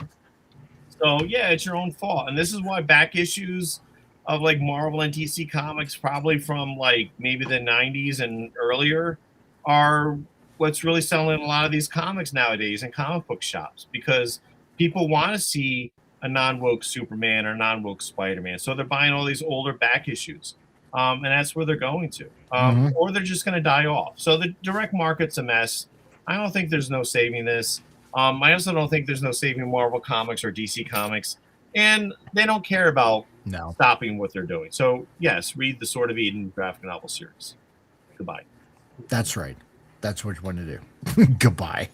So yeah, it's your own fault. And this is why back issues of like Marvel and DC comics, probably from like maybe the 90s and earlier, are what's really selling a lot of these comics nowadays in comic book shops, because people want to see a non-woke Superman or non-woke Spider-Man. So they're buying all these older back issues. And that's where they're going to. Or they're just going to die off. So the direct market's a mess. I don't think there's no saving this. I also don't think there's no saving Marvel Comics or DC Comics. And they don't care about stopping what they're doing. So, yes, read the Sword of Eden graphic novel series. Goodbye. That's right. That's what you want to do. Goodbye.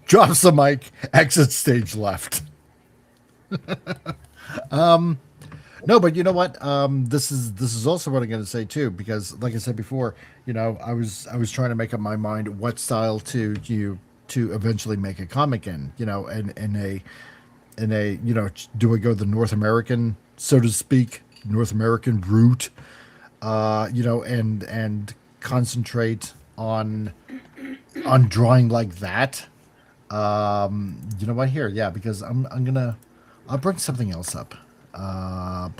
Drops the mic, exit stage left. No, but you know what? This is also what I'm going to say too, because like I said before, I was trying to make up my mind what style to eventually make a comic in, in a do I go the North American, so to speak, North American route, and concentrate on drawing like that. You know what? Here, yeah, because I'll bring something else up. Or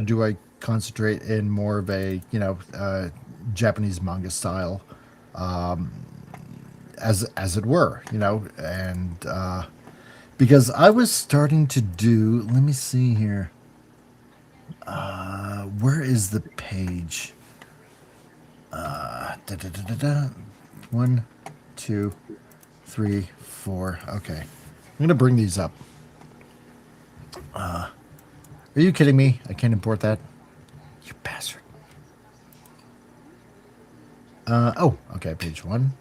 do I concentrate in more of a Japanese manga style, as it were, and because I was starting to do. Let me see here. Where is the page? 1, 2, 3, 4. Okay, I'm gonna bring these up. Are you kidding me? I can't import that. You bastard. Okay, page 1.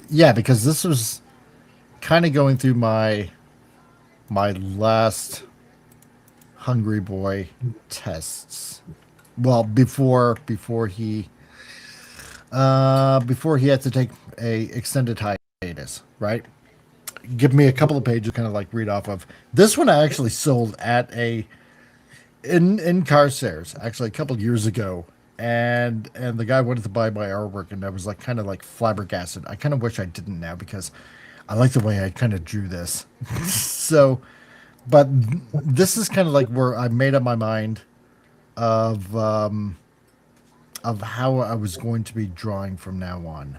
Yeah, because this was kind of going through my last Hungry Boy tests. Well, before he had to take a extended hiatus, right? Give me a couple of pages, kind of like read off of. This one I actually sold at in car sales actually a couple of years ago, and the guy wanted to buy my artwork, and I was like kind of like flabbergasted. I kind of wish I didn't now, because I like the way I kind of drew this. So, but this is kind of like where I made up my mind of how I was going to be drawing from now on,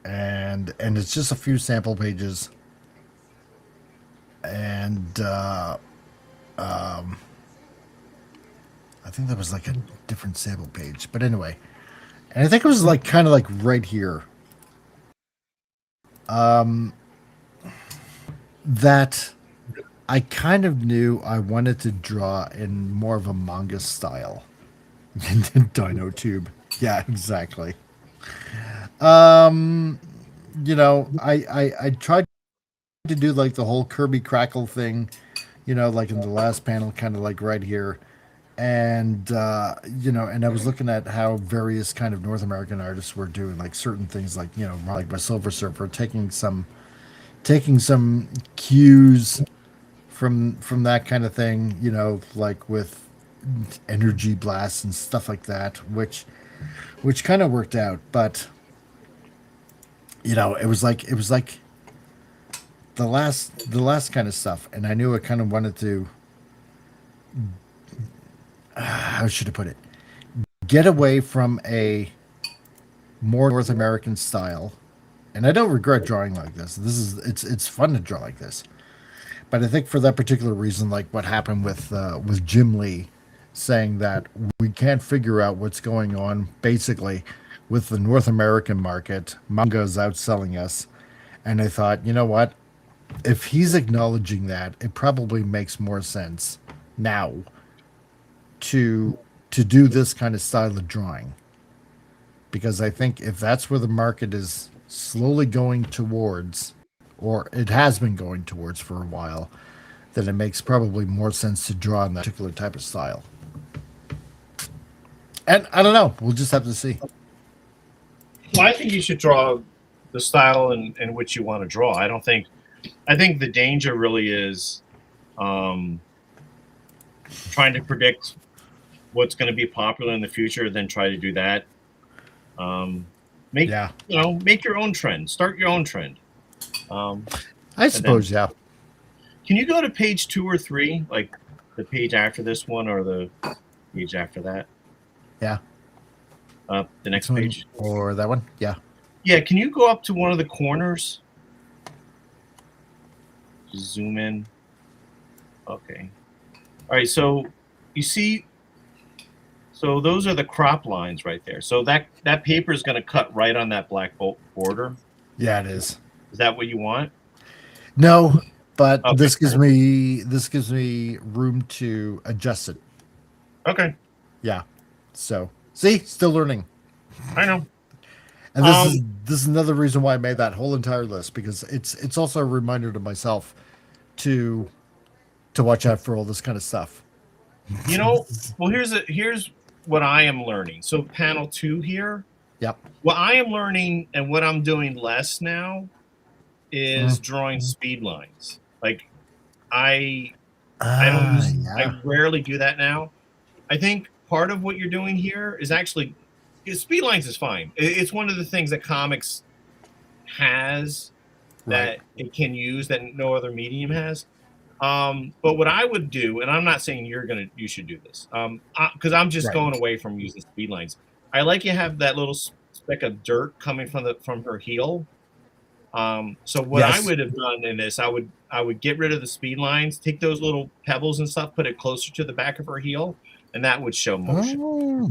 and it's just a few sample pages. And I think that was like a different sample page, but anyway, and I think it was like kind of like right here. That I kind of knew I wanted to draw in more of a manga style. Dino Tube, yeah, exactly. I tried to do like the whole Kirby Crackle thing, like in the last panel, kind of like right here. And, and I was looking at how various kind of North American artists were doing like certain things, like, like by Silver Surfer, taking some cues from that kind of thing, like with energy blasts and stuff like that, which kind of worked out. But, it was like the last kind of stuff, and I knew I kind of wanted to how should I put it, get away from a more North American style. And I don't regret drawing like this. It's fun to draw like this. But I think for that particular reason, like what happened with Jim Lee saying that we can't figure out what's going on basically with the North American market, manga is outselling us. And I thought, you know what? If he's acknowledging that, it probably makes more sense now to do this kind of style of drawing. because I think if that's where the market is slowly going towards, or it has been going towards for a while, then it makes probably more sense to draw in that particular type of style. And I don't know. We'll just have to see. Well, I think you should draw the style in which you want to draw. I think the danger really is trying to predict what's going to be popular in the future, then try to do that. Make your own trend. Start your own trend. I suppose, yeah. Can you go to page 2 or 3, like the page after this one or the page after that? Yeah. The next page. Or that one? Yeah. Yeah, can you go up to one of the corners? Just zoom in. Okay. All right, so you see, so those are the crop lines right there. So that paper is going to cut right on that black border. Yeah, it is. Is that what you want? No, but Okay. this gives me room to adjust it. Okay. Yeah. So, see, still learning. I know. And this is another reason why I made that whole entire list, because it's also a reminder to myself to watch out for all this kind of stuff. You know, well, here's what I am learning. So panel 2 here. Yep. What I am learning and what I'm doing less now is drawing speed lines. Like I rarely do that now. I think part of what you're doing here is actually speed lines is fine. It's one of the things that comics has that it can use that no other medium has. But what I would do, and I'm not saying you should do this, because I'm just going away from using speed lines. I like you have that little speck of dirt coming from her heel. So what I would have done in this, I would get rid of the speed lines, take those little pebbles and stuff, put it closer to the back of her heel, and that would show motion. Oh.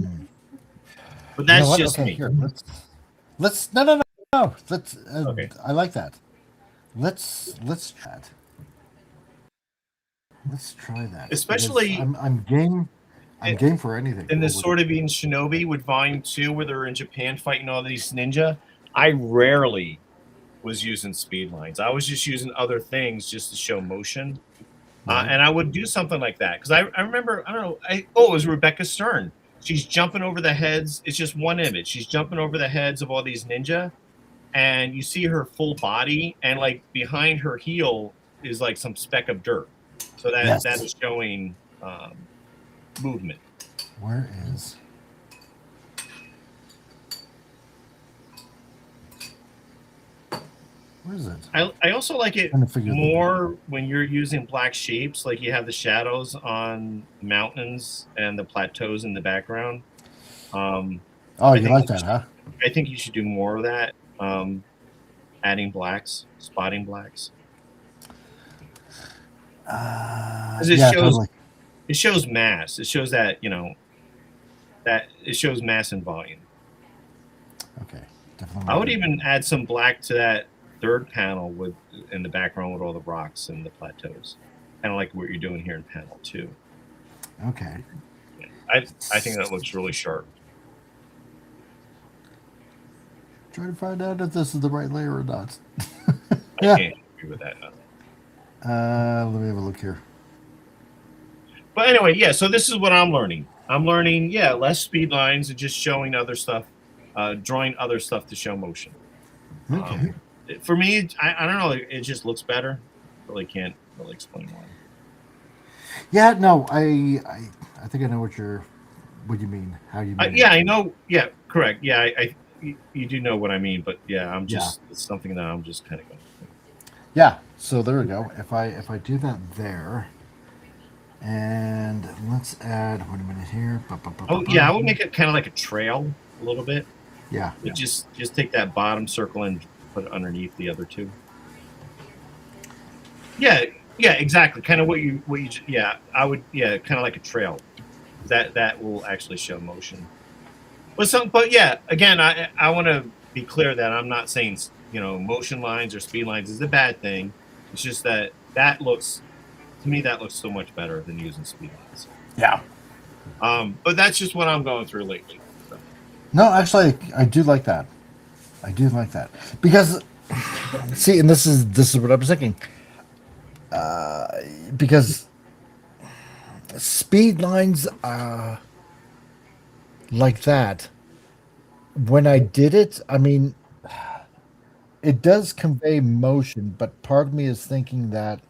But that's just me. Here, let's no. Let's. Okay. I like that. Let's try it. Let's try that. Especially, I'm game. I'm game for anything. In the Sword of Being Shinobi with Volume 2, where they're in Japan fighting all these ninja, I rarely was using speed lines. I was just using other things just to show motion. And I would do something like that. Because I remember, I don't know, it was Rebecca Stern. She's jumping over the heads. It's just one image. She's jumping over the heads of all these ninja. And you see her full body. And like behind her heel is like some speck of dirt. So that is showing movement. Where is? Where is it? I also like it more when you're using black shapes, like you have the shadows on mountains and the plateaus in the background. You like that, huh? I think you should do more of that. Adding blacks, spotting blacks. It shows mass. It shows that, that it shows mass and volume. Okay, definitely. I would even add some black to that third panel in the background with all the rocks and the plateaus, kind of like what you're doing here in panel 2. Okay. Yeah, I think that looks really sharp. Try to find out if this is the right layer or not. I can't agree with that. Let me have a look here. But anyway, yeah. So this is what I'm learning. I'm learning, less speed lines and just showing other stuff, drawing other stuff to show motion. Okay. For me, I don't know. It just looks better. Really can't really explain why. Yeah, no, I think I know what you mean. How you mean? I know. Yeah, correct. Yeah, you do know what I mean. But yeah, it's something that I'm just kind of going. Yeah. So there we go. If I do that there, and let's add 1 minute here. I would make it kind of like a trail a little bit. Yeah. Just take that bottom circle and put it underneath the other two. Yeah, exactly. Kind of what you I would kind of like a trail. That will actually show motion. But yeah, again, I want to be clear that I'm not saying motion lines or speed lines is a bad thing. It's just that looks so much better than using speed lines. Yeah. But that's just what I'm going through lately. So. No, actually, I do like that. I do like that because see, and this is what I was thinking. Because speed lines like that, when I did it, I mean, it does convey motion, but part of me is thinking that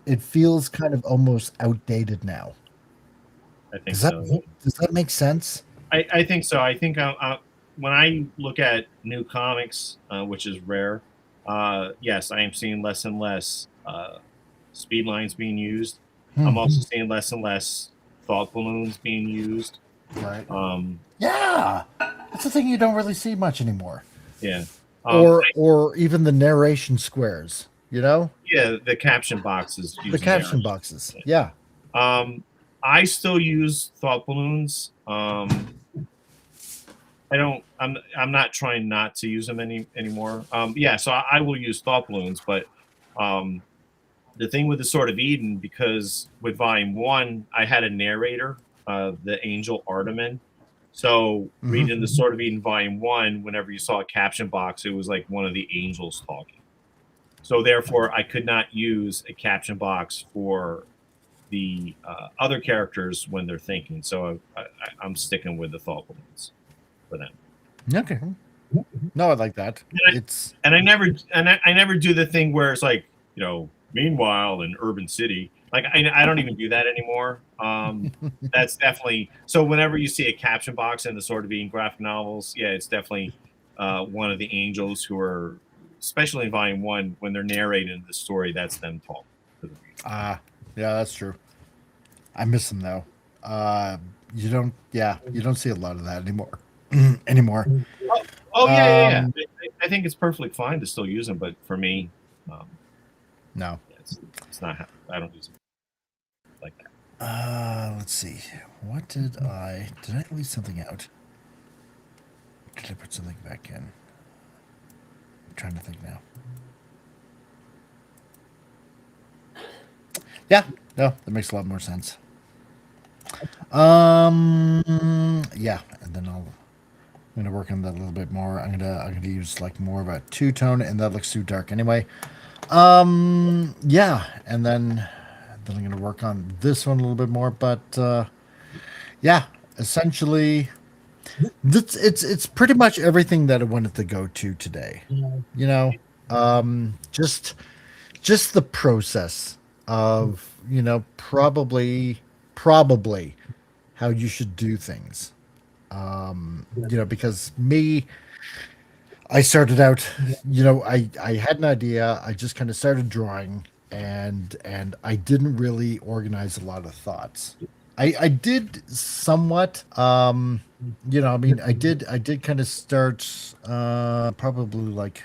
it feels kind of almost outdated now. I think Does that so. does that make sense? I think so. I think when I look at new comics, which is rare, yes, I am seeing less and less speed lines being used. I'm also seeing less and less thought balloons being used. Right. Um, Yeah, that's the thing you don't really see much anymore. yeah. Or even the narration squares. You know, Yeah, the caption boxes. the caption boxes. Yeah. I still use thought balloons. I don't. I'm not trying not to use them anymore. Yeah, so I will use thought balloons, but the thing with the Sword of Eden, because with Volume 1, I had a narrator, the angel Artemin. So reading the Sword of Eden Volume 1, whenever you saw a caption box, it was like one of the angels talking. So therefore, I could not use a caption box for the other characters when they're thinking. So I'm sticking with the thought balloons for them. Okay. No, I like that. And I never do the thing where it's like, meanwhile in Urban City, like I don't even do that anymore. That's definitely so. Whenever you see a caption box in the Sword of Eden graphic novels, yeah, it's definitely one of the angels who are, especially in Volume 1, when they're narrating the story, that's them talking to the reader. Yeah, that's true. I miss them though. You don't see a lot of that anymore. anymore. Oh yeah. I think it's perfectly fine to still use them, but for me, no, it's not. I don't use them like that. Let's see. What did I leave something out? Did I put something back in? I'm trying to think now. Yeah, no, that makes a lot more sense. Yeah, and then I'm gonna work on that a little bit more. I'm gonna use like more of a two-tone, and that looks too dark anyway. Yeah, and then I'm gonna work on this one a little bit more. But yeah, essentially, it's pretty much everything that I wanted to go to today. You know, just the process of probably how you should do things. Because I started out, I had an idea. I just kind of started drawing, and I didn't really organize a lot of thoughts. I did somewhat. I did kind of start probably like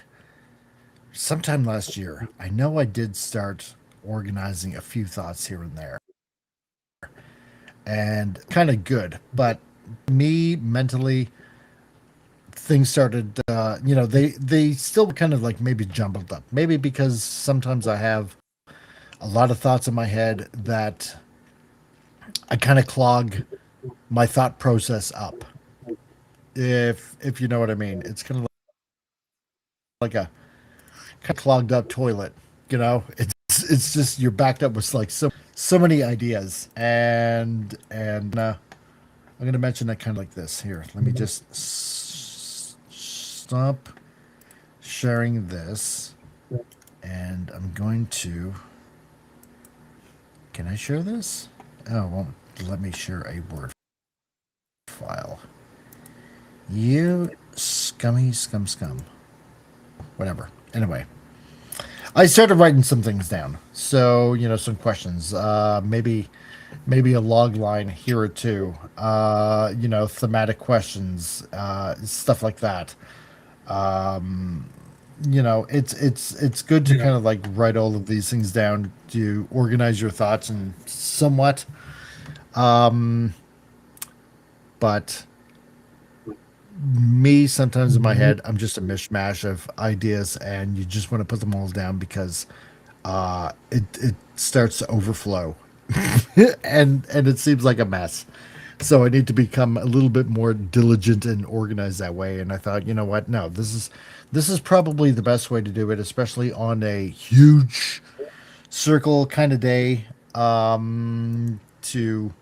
sometime last year. I know I did start organizing a few thoughts here and there, and kind of good. But me mentally, things started. They still kind of like maybe jumbled up. Maybe because sometimes I have a lot of thoughts in my head that I kind of clog my thought process up. If you know what I mean, it's kind of like a kind of clogged up toilet. It's just you're backed up with like so many ideas, and I'm going to mention that kind of like this. Here, let me just stop sharing this, and I'm going to. Can I share this? Oh, well, let me share a Word file. You scum. Whatever. Anyway, I started writing some things down. So, some questions. Maybe a log line here or two. Thematic questions, stuff like that. It's good to kind of like write all of these things down to organize your thoughts and somewhat. But me, sometimes in my head, I'm just a mishmash of ideas, and you just want to put them all down because it starts to overflow, and it seems like a mess. So I need to become a little bit more diligent and organized that way. And I thought, you know what? No, this is probably the best way to do it, especially on a huge circle kind of day, to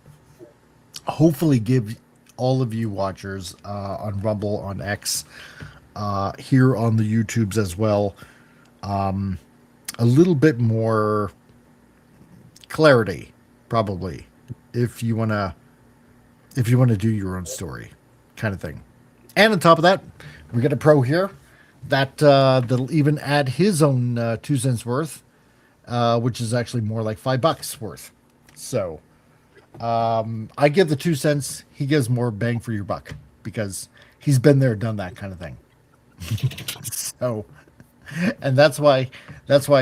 hopefully give all of you watchers on Rumble, on X, here on the YouTubes as well, a little bit more clarity, probably, if you want to do your own story kind of thing. And on top of that, we got a pro here that'll even add his own 2 cents worth, which is actually more like $5 worth. So I give the 2 cents. He gives more bang for your buck because he's been there, done that kind of thing. So, and that's why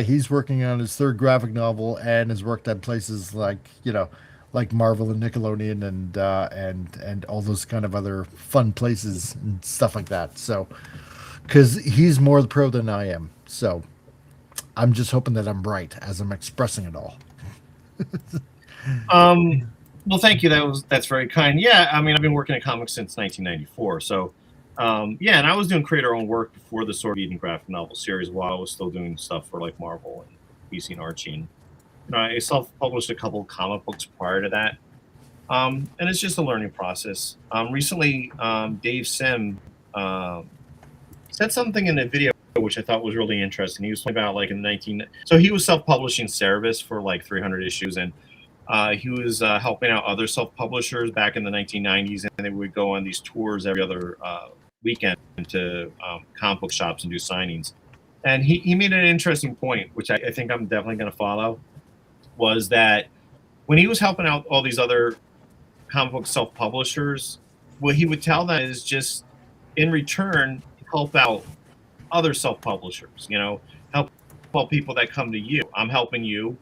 he's working on his 3rd graphic novel and has worked at places like, like Marvel and Nickelodeon and all those kind of other fun places and stuff like that. So, because he's more the pro than I am. So, I'm just hoping that I'm right as I'm expressing it all. Well, thank you. That's very kind. Yeah, I mean, I've been working in comics since 1994. So, yeah, and I was doing creator-owned work before the Sword of Eden graphic novel series while I was still doing stuff for like Marvel and DC and Archie. And, I self-published a couple of comic books prior to that. And it's just a learning process. Recently, Dave Sim said something in a video which I thought was really interesting. He was talking about like so he was self-publishing Cerebus for like 300 issues, and he was helping out other self-publishers back in the 1990s, and they would go on these tours every other weekend to comic book shops and do signings. And he made an interesting point, which I think I'm definitely going to follow, was that when he was helping out all these other comic book self-publishers, what he would tell them is just in return, help out other self-publishers, help people that come to you. I'm helping you.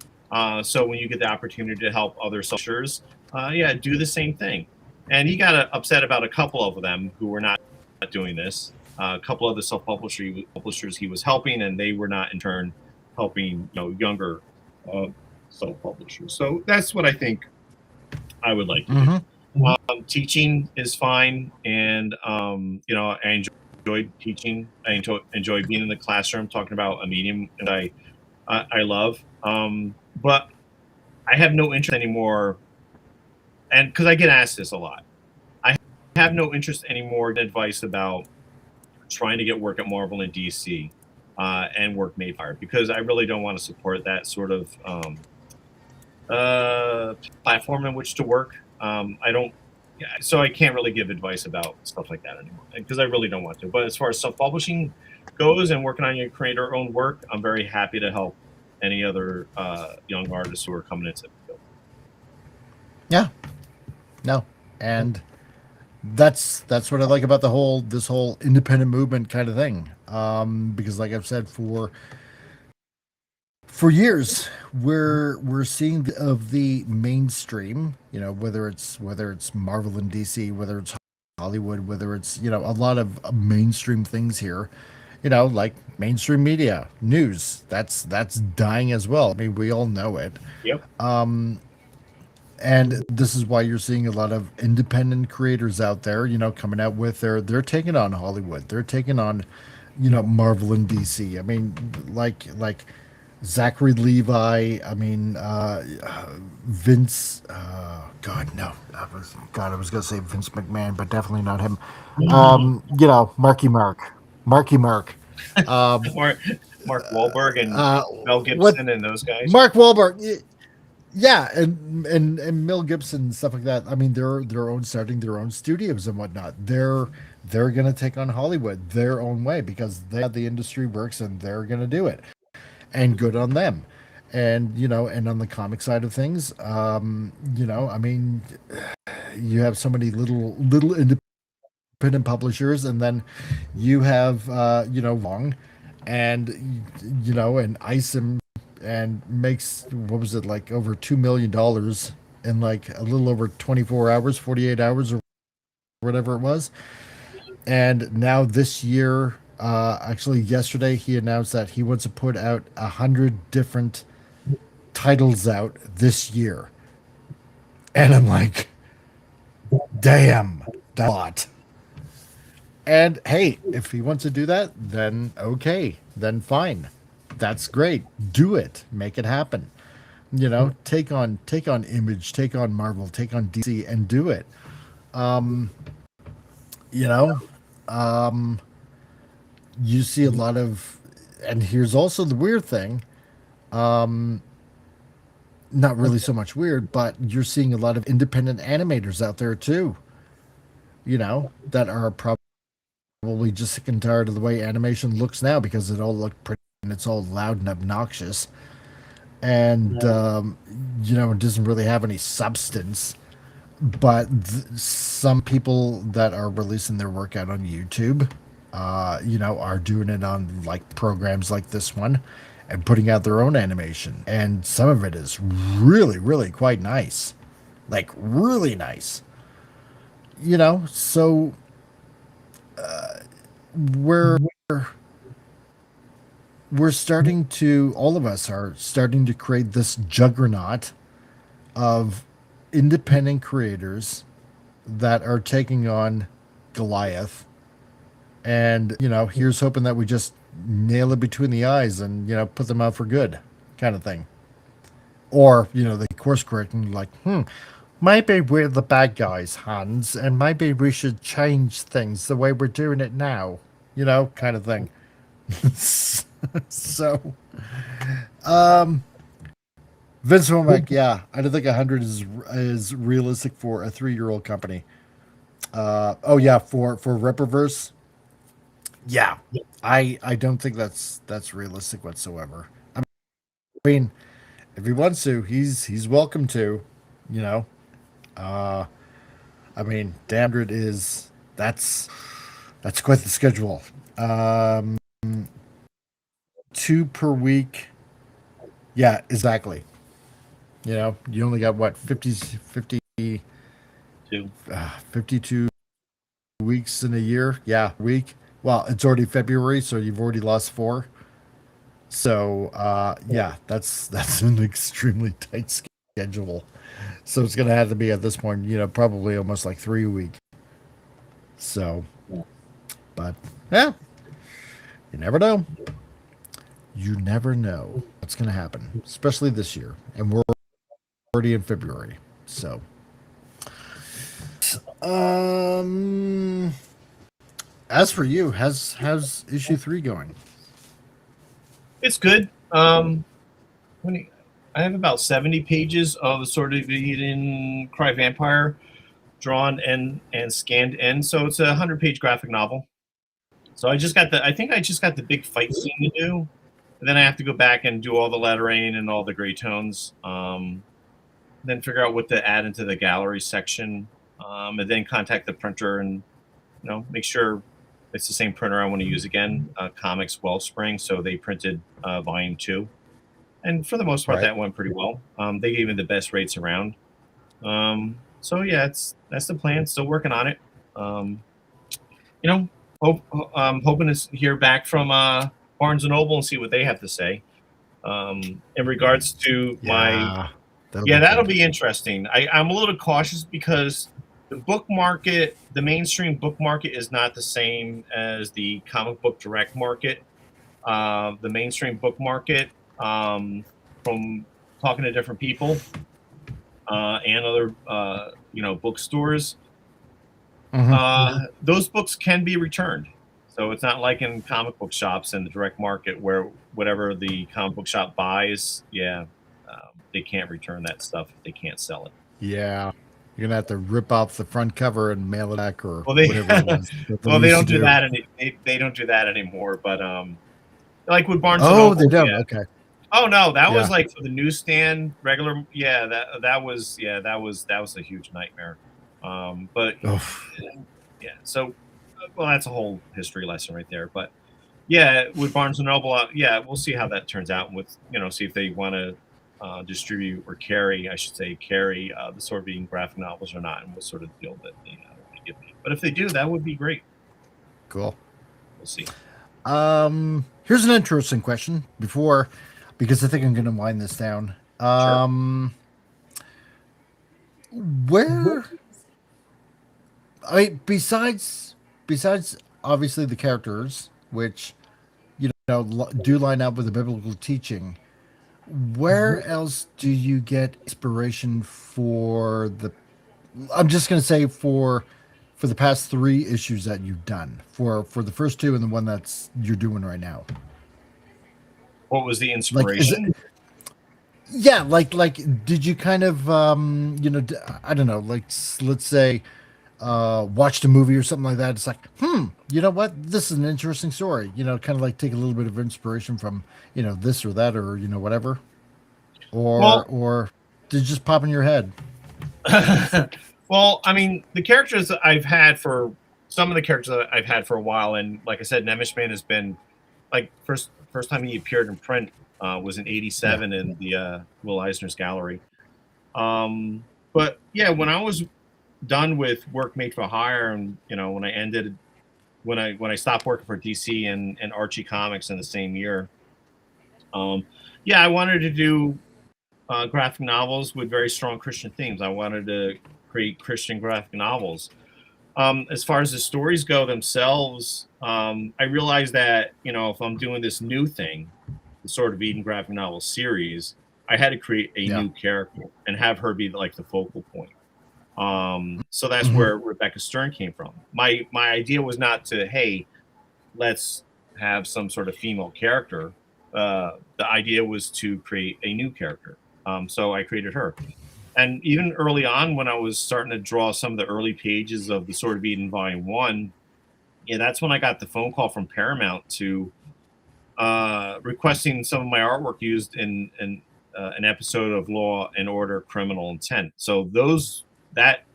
So when you get the opportunity to help other publishers, do the same thing. And he got upset about a couple of them who were not doing this. A couple of the self-publishers he was helping, and they were not in turn helping younger self-publishers. So that's what I think I would like to do. Teaching is fine, and I enjoy teaching. I enjoy being in the classroom, talking about a medium that I love. But I have no interest anymore, and because I get asked this a lot, I have no interest anymore in advice about trying to get work at Marvel and DC and work made fire, because I really don't want to support that sort of platform in which to work. So I can't really give advice about stuff like that anymore because I really don't want to. But as far as self-publishing goes and working on your creator-owned work, I'm very happy to help any other young artists who are coming into the field. Yeah, no, and that's what I like about this whole independent movement kind of thing. Because, like I've said, for years, we're seeing of the mainstream, whether it's Marvel and DC, whether it's Hollywood, whether it's a lot of mainstream things here. Like mainstream media, news, that's dying as well. I mean, we all know it. Yep. And this is why you're seeing a lot of independent creators out there, coming out with they're taking on Hollywood. They're taking on, Marvel and DC. I mean, like Zachary Levi. I mean, Vince. God, no. I was going to say Vince McMahon, but definitely not him. Marky Mark. Mark Wahlberg and Mel Gibson and those guys. Mark Wahlberg. Yeah, and Mel Gibson and stuff like that. I mean, they're starting their own studios and whatnot. They're gonna take on Hollywood their own way because the industry works and they're gonna do it, and good on them. And and on the comic side of things, I mean, you have so many little independent publishers, and then you have Long, and and Isom. And makes, what was it, like over $2 million in like a little over 24 hours, 48 hours or whatever it was. And now this year, actually yesterday, he announced that he wants to put out 100 different titles out this year. And I'm like, Damn, that's a lot. And hey, if he wants to do that, then okay, then fine. That's great. Do it. Make it happen. You know, take on Image, take on Marvel, take on DC, and do it. You know, you see a lot of, and here's also the weird thing. Not really so much weird, but you're seeing a lot of independent animators out there too. You know, that are probably just sick and tired of the way animation looks now because it all looked pretty and it's all loud and obnoxious. And, you know, it doesn't really have any substance. But some people that are releasing their work out on YouTube, you know, are doing it on like programs like this one and putting out their own animation. And some of it is really, really quite nice. Like, really nice. You know, so we're starting to, all of us are starting to create this juggernaut of independent creators that are taking on Goliath. And, you know, here's hoping that we just nail it between the eyes and, you know, put them out for good kind of thing. Or, you know, they course correct and like, maybe we're the bad guys, Hans, and maybe we should change things the way we're doing it now, you know, kind of thing. So, Vince Womack, yeah, I don't think 100 is realistic for a 3-year-old company. Oh yeah, for Reproverse, yeah, I don't think that's realistic whatsoever. I mean, if he wants to, he's welcome to, you know. I mean, damn it is that's quite the schedule. 2 per week. Yeah, exactly. You know, you only got what 52 weeks in a year. Yeah, week. Well, it's already February, so you've already lost 4. So, yeah, that's an extremely tight schedule. So it's going to have to be at this point, you know, probably almost like 3 a week. So, but yeah, you never know. You never know what's going to happen, especially this year. And we're already in February. So, as for you, how's issue 3 going? It's good. I have about 70 pages of the Sword of Eden Cry Vampire drawn and scanned in. So it's a 100-page graphic novel. So I think I just got the big fight scene to do. And then I have to go back and do all the lettering and all the gray tones. Then figure out what to add into the gallery section. And then contact the printer and, you know, make sure it's the same printer I want to use again, Comics Wellspring. So they printed volume 2. And for the most part, that went pretty well. They gave me the best rates around. So yeah, that's the plan. Still working on it. You know, I'm hoping to hear back from Barnes and Noble and see what they have to say. In regards to that'll be interesting. I'm a little cautious because the book market, the mainstream book market, is not the same as the comic book direct market. The mainstream book market, from talking to different people and other bookstores, those books can be returned. So it's not like in comic book shops and the direct market where whatever the comic book shop buys, they can't return that stuff if they can't sell it. Yeah. You're gonna have to rip off the front cover and mail it back, or whatever it was. Well, they don't do that. They don't do that anymore. But like with Barnes. Oh, they don't. Okay. Oh no, that was like for the newsstand regular. Yeah, that was a huge nightmare. But yeah, so well, that's a whole history lesson right there. But yeah, with Barnes and Noble, we'll see how that turns out. With see if they want to distribute or carry, I should say, the Sword of Eden graphic novels or not, and what sort of deal that they give me. But if they do, that would be great. Cool. We'll see. Here's an interesting question because I think I'm going to wind this down. I mean, besides obviously the characters, which do line up with the biblical teaching. Where else do you get inspiration for the? I'm just going to say for the past 3 issues that you've done for the first two and the one that's you're doing right now. What was the Like, is inspiration? it? Yeah, like did you kind of I don't know, like let's say watched a movie or something like that. It's like, you know what? This is an interesting story. Kind of like take a little bit of inspiration from, this or that or, whatever. Well- Or did it just pop in your head? Well, I mean, the characters that I've had for some of the characters that I've had for a while, and like I said, Nemeshman has been like first time he appeared in print was in '87 in the Will Eisner's gallery. But yeah, when I was done with work made for hire, and when I stopped working for DC and Archie Comics in the same year, yeah, I wanted to do graphic novels with very strong Christian themes. I wanted to create Christian graphic novels. As far as the stories go themselves, I realized that if I'm doing this new thing, the Sword of Eden graphic novel series, I had to create a new character and have her be like the focal point. So that's where Rebecca Stern came from. My idea was not to, hey, let's have some sort of female character. The idea was to create a new character. So I created her. And even early on, when I was starting to draw some of the early pages of the Sword of Eden Volume 1, that's when I got the phone call from Paramount to requesting some of my artwork used in an episode of Law and Order Criminal Intent. So that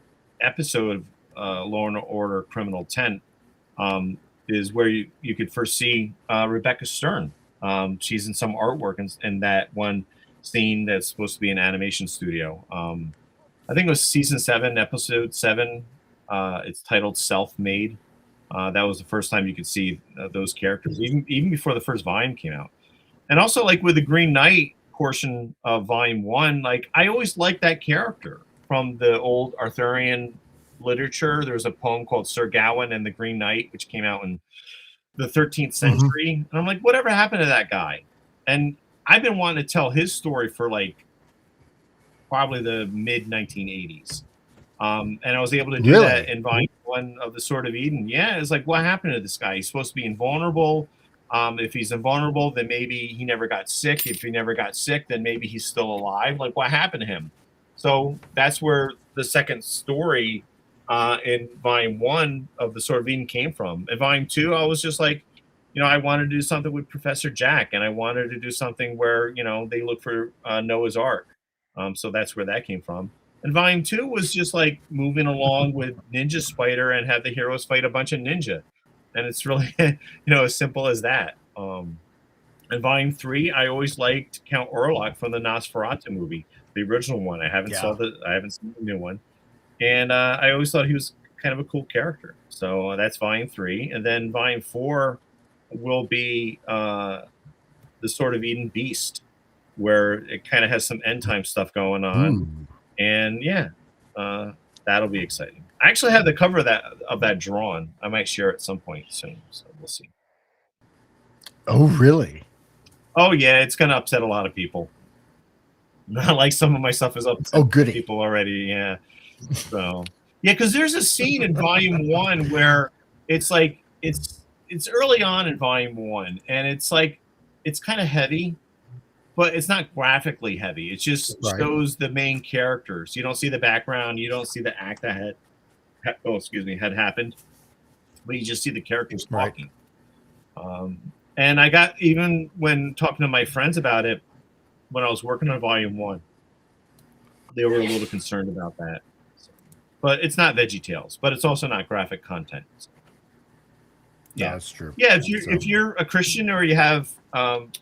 episode of Law and Order Criminal Intent is where you could first see Rebecca Stern. She's in some artwork in that one scene that's supposed to be an animation studio. I think it was season 7, episode 7. It's titled Self-Made. That was the first time you could see those characters, even before the first volume came out. And also, like with the Green Knight portion of volume 1, like I always liked that character from the old Arthurian literature. There was a poem called Sir Gawain and the Green Knight, which came out in the 13th century. And I'm like, whatever happened to that guy? And I've been wanting to tell his story for like probably the mid 1980s. And I was able to do that in volume 1 of the Sword of Eden. Yeah, it's like, what happened to this guy? He's supposed to be invulnerable. If he's invulnerable, then maybe he never got sick. If he never got sick, then maybe he's still alive. Like, what happened to him? So that's where the second story in volume 1 of the Sword of Eden came from. In volume 2, I was just like, I wanted to do something with Professor Jack, and I wanted to do something where, they look for Noah's Ark. So that's where that came from. And volume 2 was just like moving along with Ninja Spider and have the heroes fight a bunch of ninja. And it's really, as simple as that. And volume 3, I always liked Count Orlok from the Nosferatu movie, the original one. I haven't seen the new one. And I always thought he was kind of a cool character. So that's volume 3. And then volume 4 will be the Sword of Eden Beast, where it kind of has some end time stuff going on. And that'll be exciting. I actually have the cover of that drawn. I might share it at some point soon, so we'll see. Oh, really? Oh yeah, it's gonna upset a lot of people. Not like some of my stuff is upset people already. Yeah. So yeah, because there's a scene in volume 1 where it's like it's early on in volume 1, and it's like it's kind of heavy. But it's not graphically heavy. It just shows the main characters. You don't see the background. You don't see the act that had happened. But you just see the characters talking. And I got, even when talking to my friends about it, when I was working on volume 1, they were a little concerned about that. But it's not VeggieTales, but it's also not graphic content. So. Yeah, that's true. Yeah, if you're a Christian or you have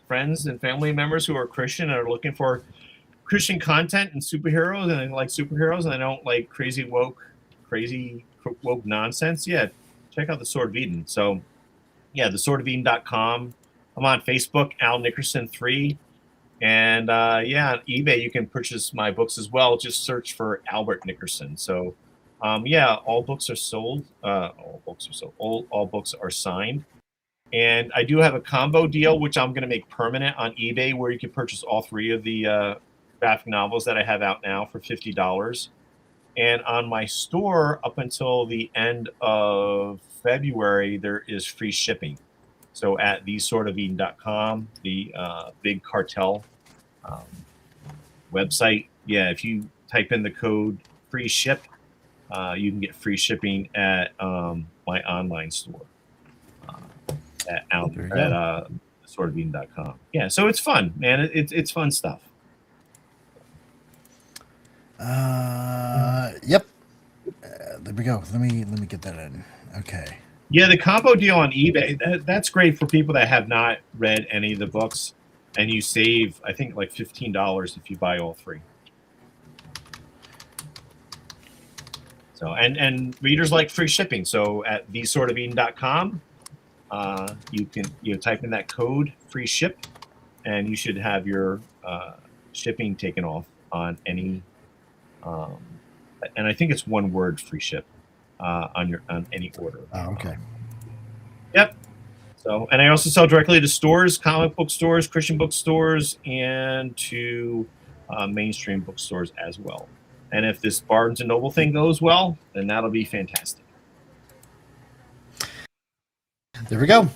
friends and family members who are Christian and are looking for Christian content and superheroes, and they like superheroes and they don't like crazy woke nonsense, check out the Sword of Eden. So theswordofeden.com. I'm on Facebook, Al Nickerson 3, and on eBay you can purchase my books as well. Just search for Albert Nickerson. So Yeah, all books are sold. All books are sold. All books are signed. And I do have a combo deal, which I'm going to make permanent on eBay, where you can purchase all 3 of the graphic novels that I have out now for $50. And on my store, up until the end of February, there is free shipping. So at thesortofeden.com, the big cartel website, yeah, if you type in the code free ship, you can get free shipping at my online store at thesortofeden.com. Yeah, so it's fun, man. It's fun stuff. Yep. There we go. Let me get that in. Okay. Yeah, the combo deal on eBay, that's great for people that have not read any of the books, and you save, I think, like $15 if you buy all 3. So, and readers like free shipping. So at thesortofeden.com, you can type in that code free ship, and you should have your shipping taken off on any, and I think it's one word, free ship, on any order. Oh, okay. Yep. So, and I also sell directly to stores, comic book stores, Christian bookstores, and to mainstream bookstores as well. And if this Barnes and Noble thing goes well, then that'll be fantastic. There we go.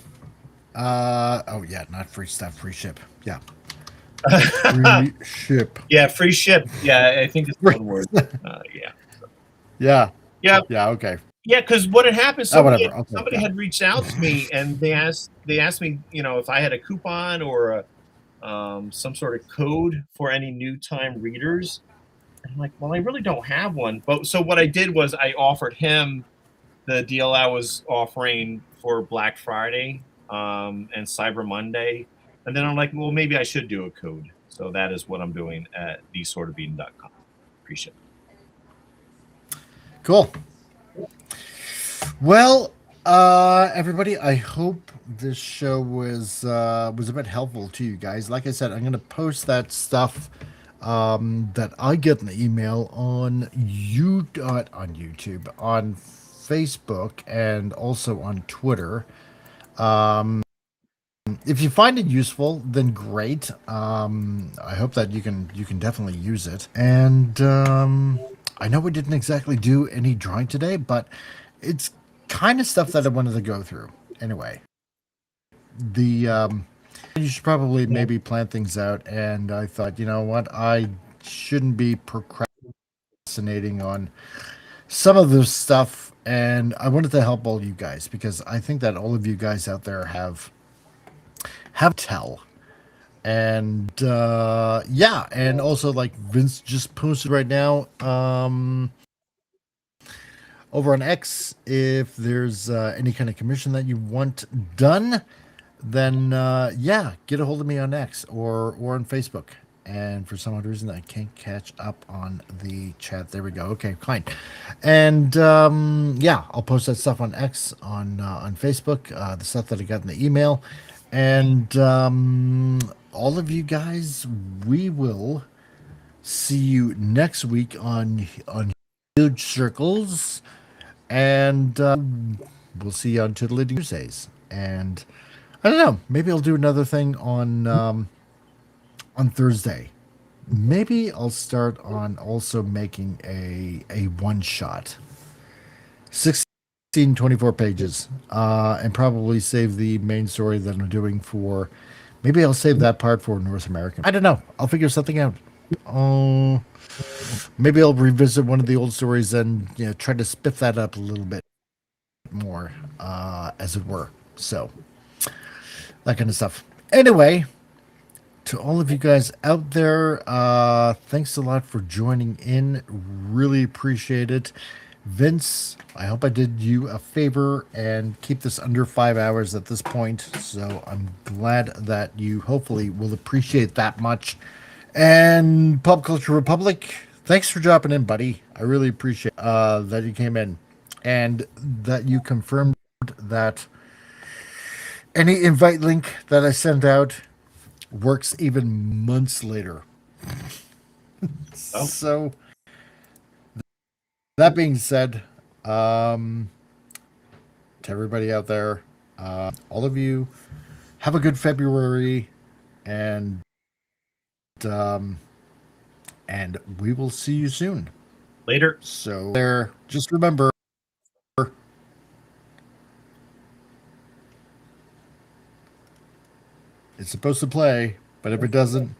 Oh yeah, not free stuff, free ship. Yeah. Free ship. Yeah, free ship. Yeah, I think it's one word. Yeah. Yeah. Yeah. Yeah. Okay. Yeah, because what had happened, Whatever. Okay, somebody yeah. had reached out to me, and they asked me, if I had a coupon or some sort of code for any new time readers. And I'm like, well, I really don't have one. But so what I did was I offered him the deal I was offering for Black Friday and Cyber Monday, and then I'm like, well, maybe I should do a code. So that is what I'm doing at thesortofeden.com. Appreciate it. Cool. Well, everybody, I hope this show was a bit helpful to you guys. Like I said, I'm going to post that stuff that I get in the email on YouTube, on Facebook, and also on Twitter. If you find it useful, then great. I hope that you can definitely use it. And I know we didn't exactly do any drawing today, but it's kind of stuff that I wanted to go through. Anyway, you should probably maybe plan things out. And I thought, you know what, I shouldn't be procrastinating on some of this stuff. And I wanted to help all you guys, because I think that all of you guys out there have tell. And yeah, and also, like Vince just posted right now, over on X, if there's any kind of commission that you want done, then yeah, get a hold of me on X or on Facebook. And for some odd reason, I can't catch up on the chat. There we go. Okay, fine. And yeah, I'll post that stuff on X, on Facebook, the stuff that I got in the email. And all of you guys, we will see you next week on Huge Circles. And we'll see you on Twiddly Tuesdays. And I don't know, maybe I'll do another thing on Thursday. Maybe I'll start on also making a one shot, 24 pages, and probably save the main story that I'm doing for. Maybe I'll save that part for North American. I don't know. I'll figure something out. Maybe I'll revisit one of the old stories and try to spiff that up a little bit more, as it were. So that kind of stuff. Anyway, to all of you guys out there, thanks a lot for joining in. Really appreciate it. Vince, I hope I did you a favor and keep this under 5 hours at this point. So I'm glad that you hopefully will appreciate that much. And Pop Culture Republic, thanks for dropping in, buddy. I really appreciate that you came in and that you confirmed that any invite link that I sent out works even months later. Oh. So That being said, to everybody out there, all of you, have a good February, and we will see you soon. Later. So there, just remember, it's supposed to play, but if it doesn't,